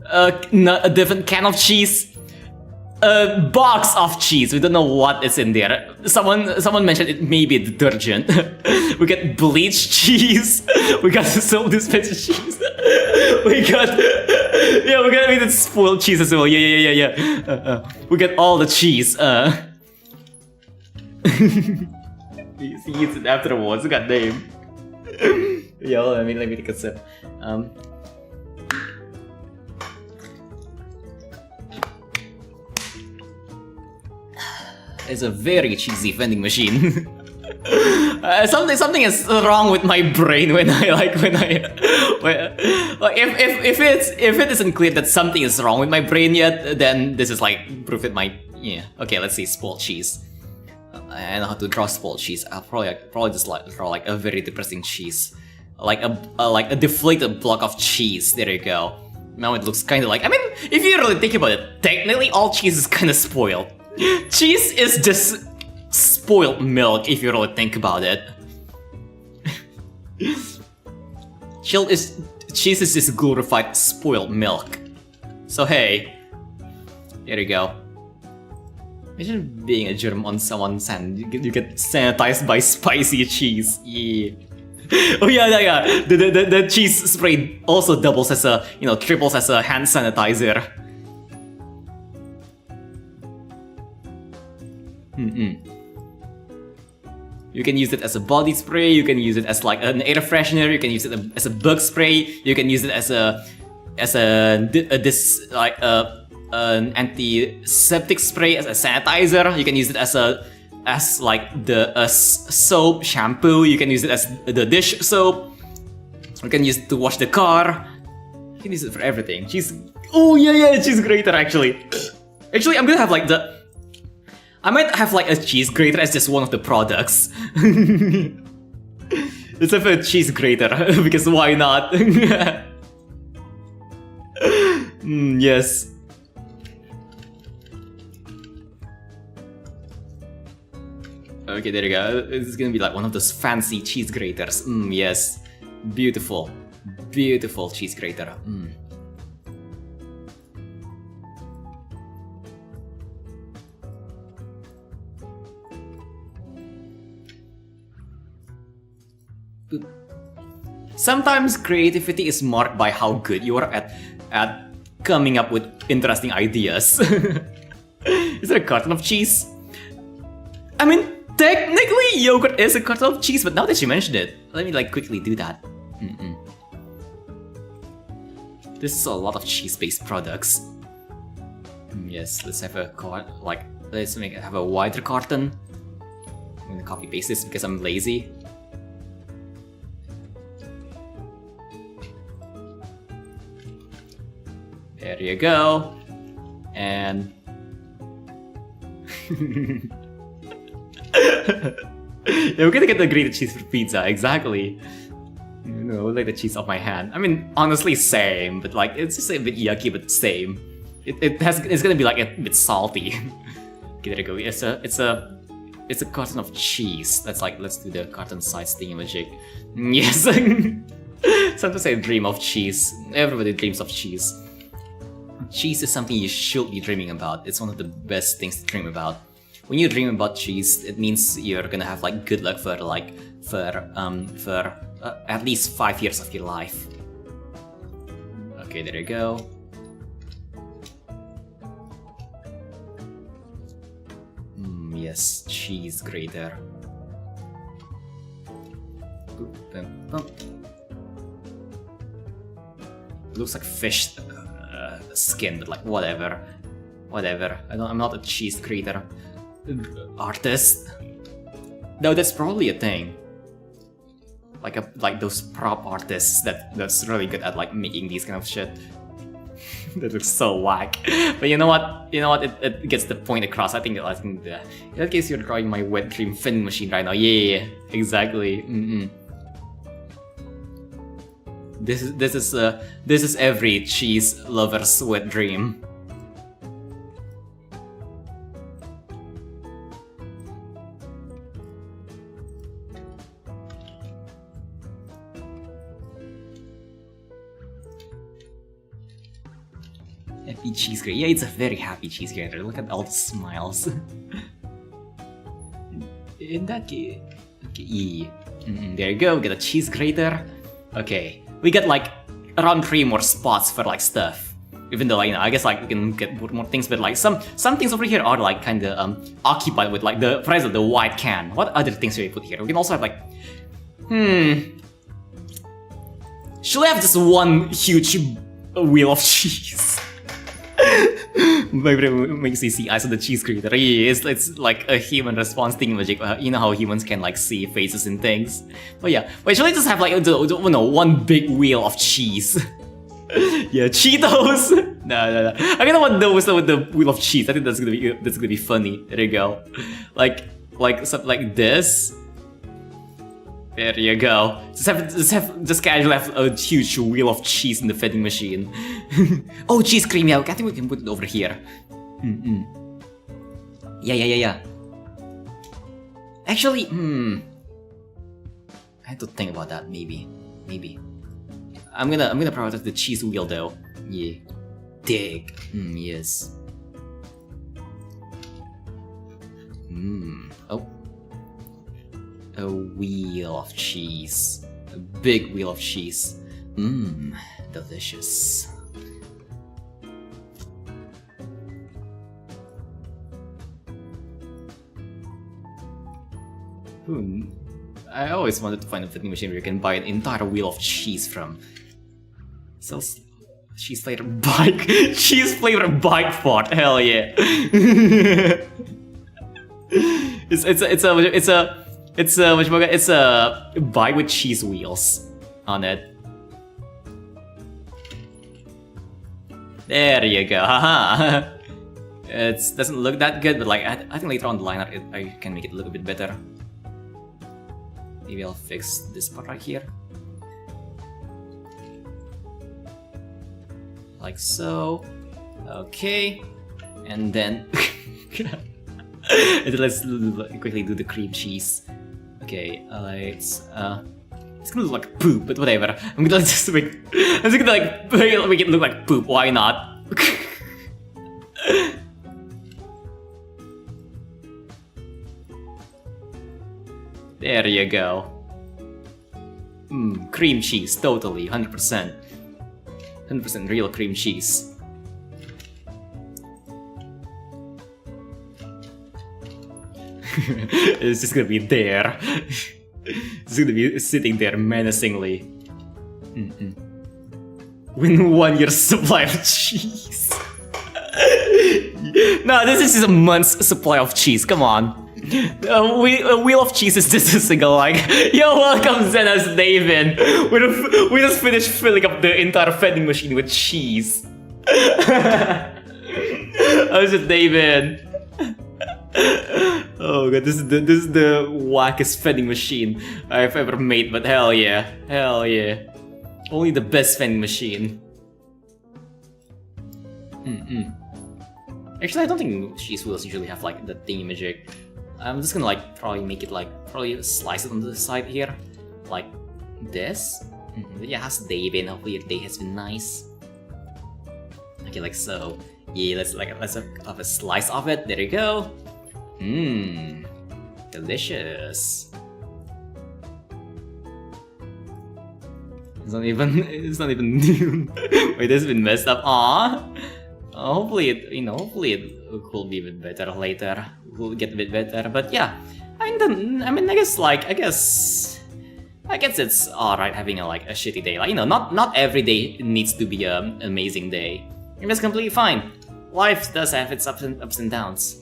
A different can of cheese, a box of cheese. We don't know what is in there. Someone mentioned it may be a detergent. We got bleached cheese. We got soap dispenser cheese. We got spoiled cheese as well. Yeah. We got all the cheese. He eats it afterwards. God damn. Yo, let me take a sip. It's a very cheesy vending machine. Something is wrong with my brain if it isn't clear that something is wrong with my brain yet, then this is like proof it might. Yeah. Okay, let's see, spoiled cheese. I know how to draw spoiled cheese. I'll probably just like draw like a very depressing cheese, like a deflated block of cheese. There you go. Now it looks kind of like. I mean, if you really think about it, technically all cheese is kind of spoiled. Cheese is just spoiled milk if you really think about it. Cheese is just glorified spoiled milk. So hey, there you go. Imagine being a germ on someone's hand. You get sanitized by spicy cheese. Yeah. Oh yeah. The cheese spray also doubles as a, triples as a hand sanitizer. You can use it as a body spray, you can use it as like an air freshener, you can use it as a bug spray, you can use it as an antiseptic spray, as a sanitizer, you can use it as soap, shampoo, you can use it as the dish soap, you can use it to wash the car, you can use it for everything. Cheese grater actually. Actually, I'm gonna have like I might have like a cheese grater as just one of the products. Let's have a cheese grater, because why not? Yes. Okay, there you go. This is gonna be like one of those fancy cheese graters. Yes. Beautiful. Beautiful cheese grater. Sometimes creativity is marked by how good you are at coming up with interesting ideas. Is there a carton of cheese? I mean, technically yogurt is a carton of cheese, but now that you mentioned it, let me like quickly do that. This is a lot of cheese-based products. Yes, let's have have a wider carton. I'm gonna copy paste this because I'm lazy. There you go. And yeah, we're gonna get the grated cheese for pizza, exactly. Like the cheese off my hand. I mean, honestly, same, but like it's just a bit yucky, but same. It's gonna be like a bit salty. Okay, there you go. It's a carton of cheese. Let's do the carton size thingamajig. Yes. Sometimes I dream of cheese. Everybody dreams of cheese. Cheese is something you should be dreaming about. It's one of the best things to dream about. when you dream about cheese, it means you're gonna have like good luck for at least 5 years of your life. Okay, there you go. Yes, cheese grater. Looks like fish skin, but like whatever. Whatever. I'm not a cheese grater artist. No, that's probably a thing. Like those prop artists that's really good at like making these kind of shit. That looks so whack. But you know what? It gets the point across. I think in that case you're drawing my wet dream vending machine right now. Yeah, exactly. This is every cheese lover's wet dream. Happy cheese grater. Yeah, it's a very happy cheese grater. Look at all the smiles. In that case, okay, there you go. Get a cheese grater. Okay, we got like around 3 more spots for like stuff. Even though, like, I guess like we can get more things, but like some things over here are like kind of occupied with like for example, the white can. What other things should we put here? We can also have like, should we have just one huge wheel of cheese? Maybe it makes you see eyes of the cheese grater. Yeah, it's like a human response thingamajig. You know how humans can like see faces and things. But yeah, wait, should I just have like one big wheel of cheese? Yeah, Cheetos. No. I kind of want those with the wheel of cheese. I think that's gonna be funny. There you go. Like something like this. There you go. Just casually have a huge wheel of cheese in the vending machine. Oh, cheese cream, yeah. I think we can put it over here. Yeah. Actually, I have to think about that. Maybe. I'm gonna prioritize the cheese wheel though. Yeah. Dig. Yes. Oh. A wheel of cheese. A big wheel of cheese. Delicious. I always wanted to find a vending machine where you can buy an entire wheel of cheese from. Sells cheese flavored bike. Cheese flavored bike fart. Hell yeah. It's a bike with cheese wheels on it. There you go, haha. It doesn't look that good, but like I think later on the line I can make it look a bit better. Maybe I'll fix this part right here. Like so. Okay. And then let's quickly do the cream cheese. Okay, it's gonna look like poop, but whatever. I'm just gonna like make it look like poop. Why not? There you go. Cream cheese, totally, 100%. 100% real cream cheese. It's just gonna be there. It's gonna be sitting there menacingly. Win 1 year's supply of cheese. No, this is just a month's supply of cheese. Come on. A wheel of cheese is just a single like. Yo, welcome Zena's David. We just finished filling up the entire vending machine with cheese. How's it, David? Oh god, this is the wackest vending machine I've ever made, but hell yeah. Only the best vending machine. Actually, I don't think cheese wheels usually have like the thingamajig. I'm just gonna like probably slice it on the side here, like this. Yeah, how's the day been? Hopefully your day has been nice. Okay, like so. Yeah, let's have a slice of it. There you go. Mmm, delicious. It's not even wait, this has been messed up. Aww. Hopefully it, hopefully it will be a bit better later. We'll get a bit better, but yeah. I mean, I guess it's alright having a shitty day. Like, not every day needs to be an amazing day. And that's completely fine. Life does have its ups and downs.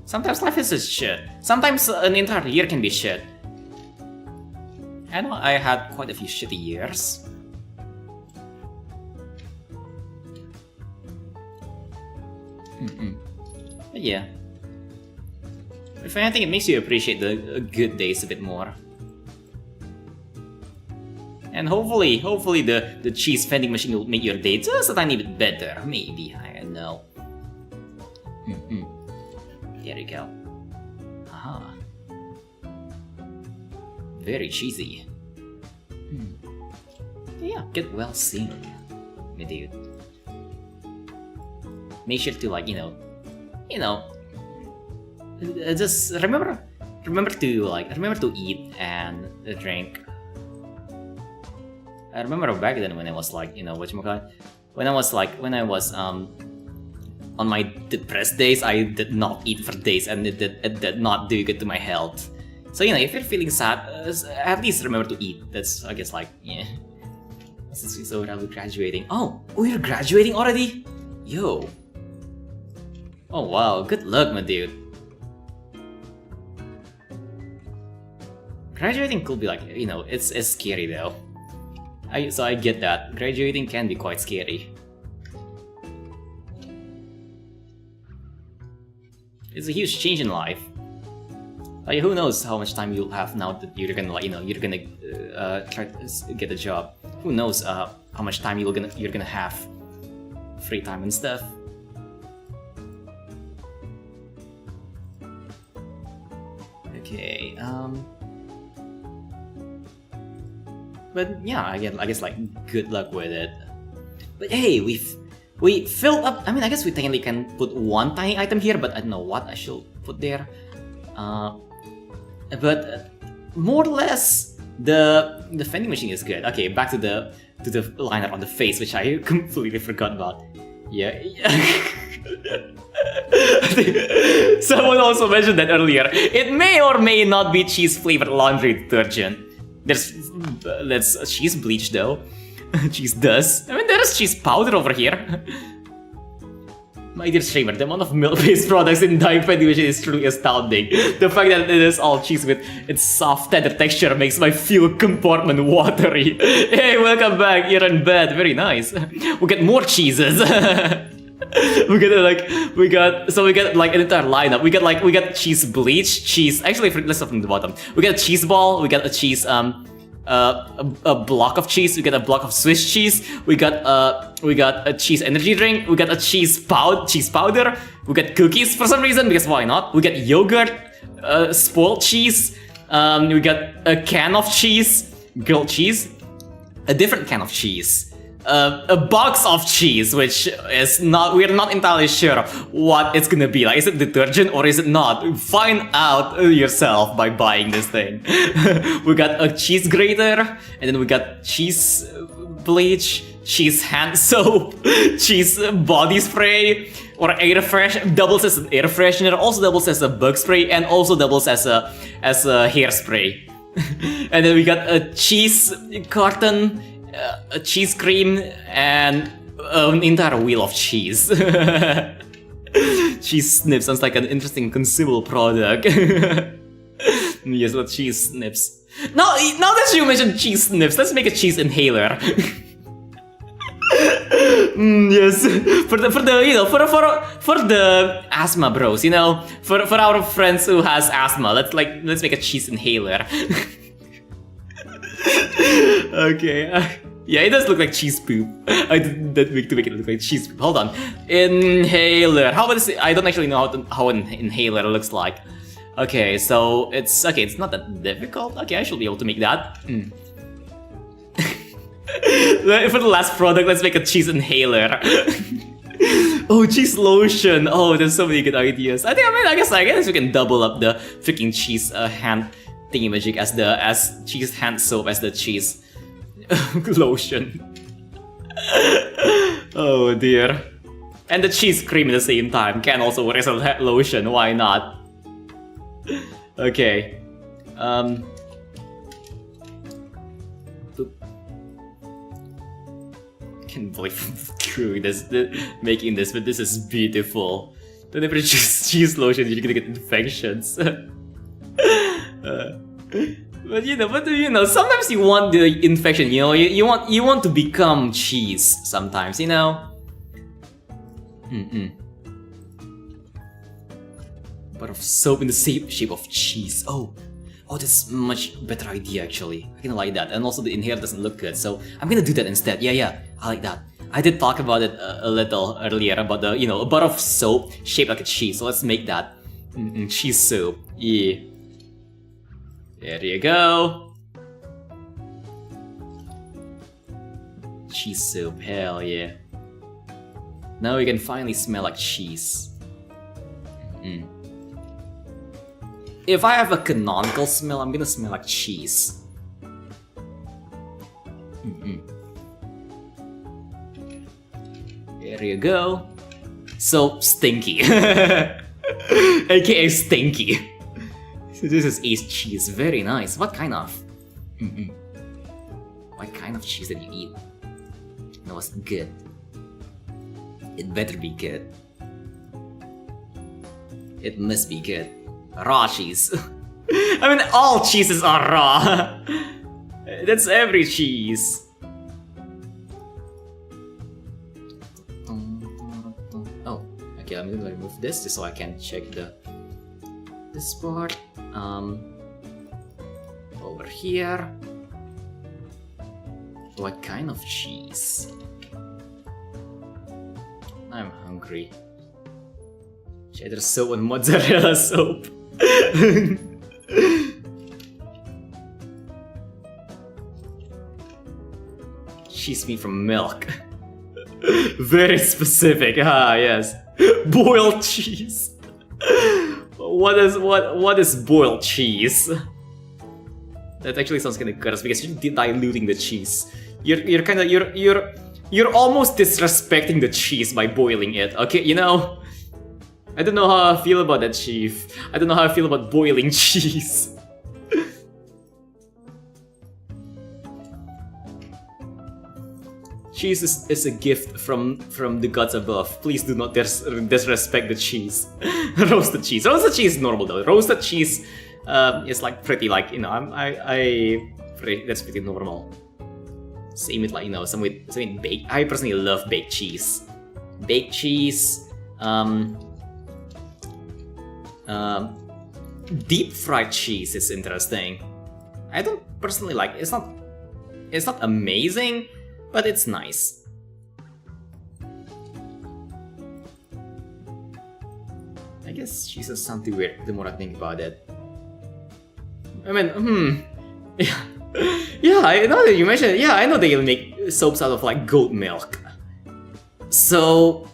Sometimes life is just shit. Sometimes an entire year can be shit. I know I had quite a few shitty years. But yeah. If anything, it makes you appreciate the good days a bit more. And hopefully the cheese vending machine will make your day just a tiny bit better. Maybe, I don't know. There you go. Aha. Very cheesy. Yeah, get well soon, my dude. Make sure to just remember to eat and drink. I remember back then when I was when I was on my depressed days, I did not eat for days, and it did not do good to my health. So if you're feeling sad, at least remember to eat. That's, I guess, yeah. So I'll be graduating. Oh, you're graduating already? Yo. Oh wow, good luck, my dude. Graduating could be it's scary though. So I get that. Graduating can be quite scary. It's a huge change in life. Like, who knows how much time you'll have now that you're gonna try to get a job. Who knows how much time you're gonna have free time and stuff. Okay, but yeah, I guess good luck with it. But hey, we filled up. I mean, I guess we technically can put one tiny item here, but I don't know what I should put there. But more or less, the vending machine is good. Okay, back to the liner on the face, which I completely forgot about. Yeah. Someone also mentioned that earlier. It may or may not be cheese flavored laundry detergent. That's cheese bleach though. Cheese dust. I mean, there is cheese powder over here. My dear Shamer, the amount of milk-based products in dye vending machine is truly astounding. The fact that it is all cheese with its soft, tender texture makes my fuel compartment watery. Hey, welcome back. You're in bed. Very nice. We get more cheeses. we got an entire lineup. We got cheese bleach, cheese. Actually, let's start from the bottom. We got a cheese ball. We got a cheese a block of cheese. We got a block of Swiss cheese. We got a cheese energy drink. We got a cheese powder. We got cookies for some reason, because why not? We got yogurt, spoiled cheese. We got a can of cheese, grilled cheese, a different can of cheese. A box of cheese, which is we're not entirely sure what it's gonna be. Like, is it detergent or is it not? Find out yourself by buying this thing. We got a cheese grater, and then we got cheese bleach, cheese hand soap, cheese body spray, or air fresh, doubles as an air freshener, also doubles as a bug spray, and also doubles as a hairspray. And then we got a cheese carton, a cheese cream, and an entire wheel of cheese. Cheese snips sounds like an interesting consumable product. Yes, let's cheese snips. Now that you mentioned cheese snips, let's make a cheese inhaler. Yes, for the asthma bros, for our friends who has asthma, let's make a cheese inhaler. Okay, yeah, it does look like cheese poop. I did that to make it look like cheese poop. Hold on, inhaler. How about this? I don't actually know how an inhaler looks like. Okay, so it's not that difficult. Okay, I should be able to make that. For the last product, let's make a cheese inhaler. Oh, cheese lotion. Oh, there's so many good ideas. I guess we can double up the freaking cheese hand thingy-magic as cheese hand soap as the cheese lotion. Oh dear. And the cheese cream at the same time can also work as a lotion. Why not? Okay. Can't believe through this, making this, but this is beautiful. Don't ever choose cheese lotion, you're gonna get infections. But you know, sometimes you want the infection. You know, you want to become cheese. Sometimes, you know. But of soap in the shape of cheese. Oh, that's much better idea actually. I kinda like that, and also the inhaler doesn't look good, so I'm gonna do that instead. Yeah, I like that. I did talk about it a little earlier about the a bar of soap shaped like a cheese. So let's make that cheese soap. Yeah, there you go. Cheese soup, hell yeah. Now we can finally smell like cheese. If I have a canonical smell, I'm gonna smell like cheese. There you go. So stinky. AKA stinky. So this is Ace cheese, very nice. What kind of? What kind of cheese did you eat? That was good. It better be good. It must be good. Raw cheese. I mean, all cheeses are raw. That's every cheese. Oh, okay. I'm gonna remove this just so I can check this part. Over here. What kind of cheese? I'm hungry. Cheddar soap and mozzarella soap. Cheese made from milk. Very specific. Ah, yes. Boiled cheese. What is boiled cheese? That actually sounds kind of gross because you're diluting the cheese. You're almost disrespecting the cheese by boiling it. Okay, you know. I don't know how I feel about that, Chief. I don't know how I feel about boiling cheese. Cheese is a gift from the gods above. Please do not disrespect the cheese. Roasted cheese. Roasted cheese is normal though. Roasted cheese is like pretty like that's pretty normal. Same with like some with baked. I personally love baked cheese. Baked cheese. Deep fried cheese is interesting. I don't personally like it. It's not amazing, but it's nice. I guess cheese is something weird the more I think about it. I mean, yeah, I know that you mentioned. Yeah, I know that you'll make soaps out of like goat milk. So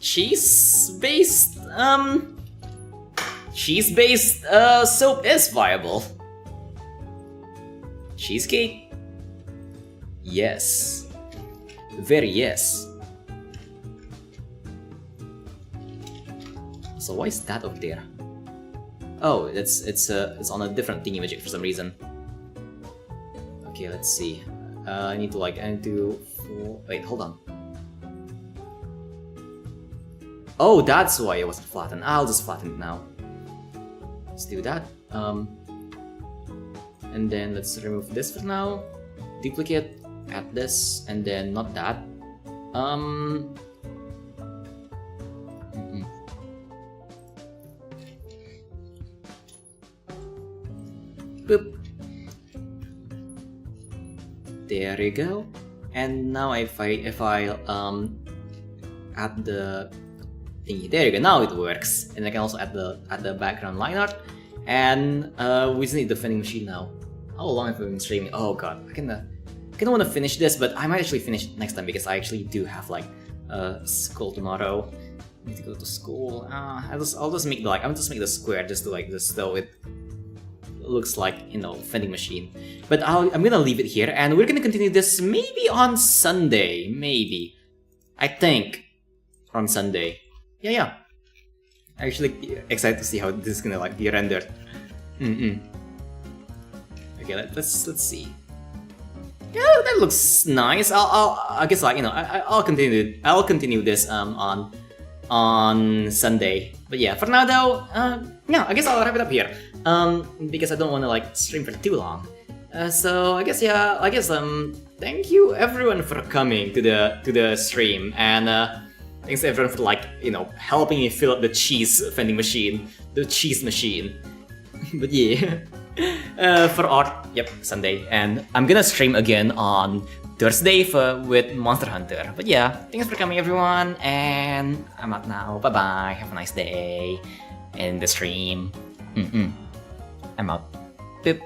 cheese-based soap is viable. Cheesecake? Yes. Very yes. So why is that over there? Oh, it's on a different thingy magic for some reason. Okay, let's see. I need to wait, hold on. Oh, that's why it wasn't flattened. I'll just flatten it now. Let's do that. And then let's remove this for now. Duplicate, add this, and then not that. Boop. There you go. And now if I add the thingy, there you go. Now it works, and I can also add the background line art. And we just need the vending machine now. How long have we been streaming? Oh god, kind of want to finish this, but I might actually finish it next time because I actually do have like school tomorrow. I need to go to school. I'll just make I'll just make the square just to like just so it looks like, you know, vending machine. But I'm gonna leave it here, and we're gonna continue this maybe on Sunday, maybe. I think on Sunday. Yeah. I'm actually excited to see how this is gonna like be rendered. Okay, let's see. Yeah, that looks nice. I guess like, you know, I'll continue this on Sunday. But yeah, for now though, yeah, I guess I'll wrap it up here. Because I don't want to like stream for too long. So I guess thank you everyone for coming to the stream, and thanks everyone for like, you know, helping me fill up the cheese vending machine, the cheese machine. But yeah. Yep, Sunday, and I'm gonna stream again on Thursday with Monster Hunter. But yeah, thanks for coming everyone, and I'm out now. Bye bye. Have a nice day. End the stream. I'm out. Boop.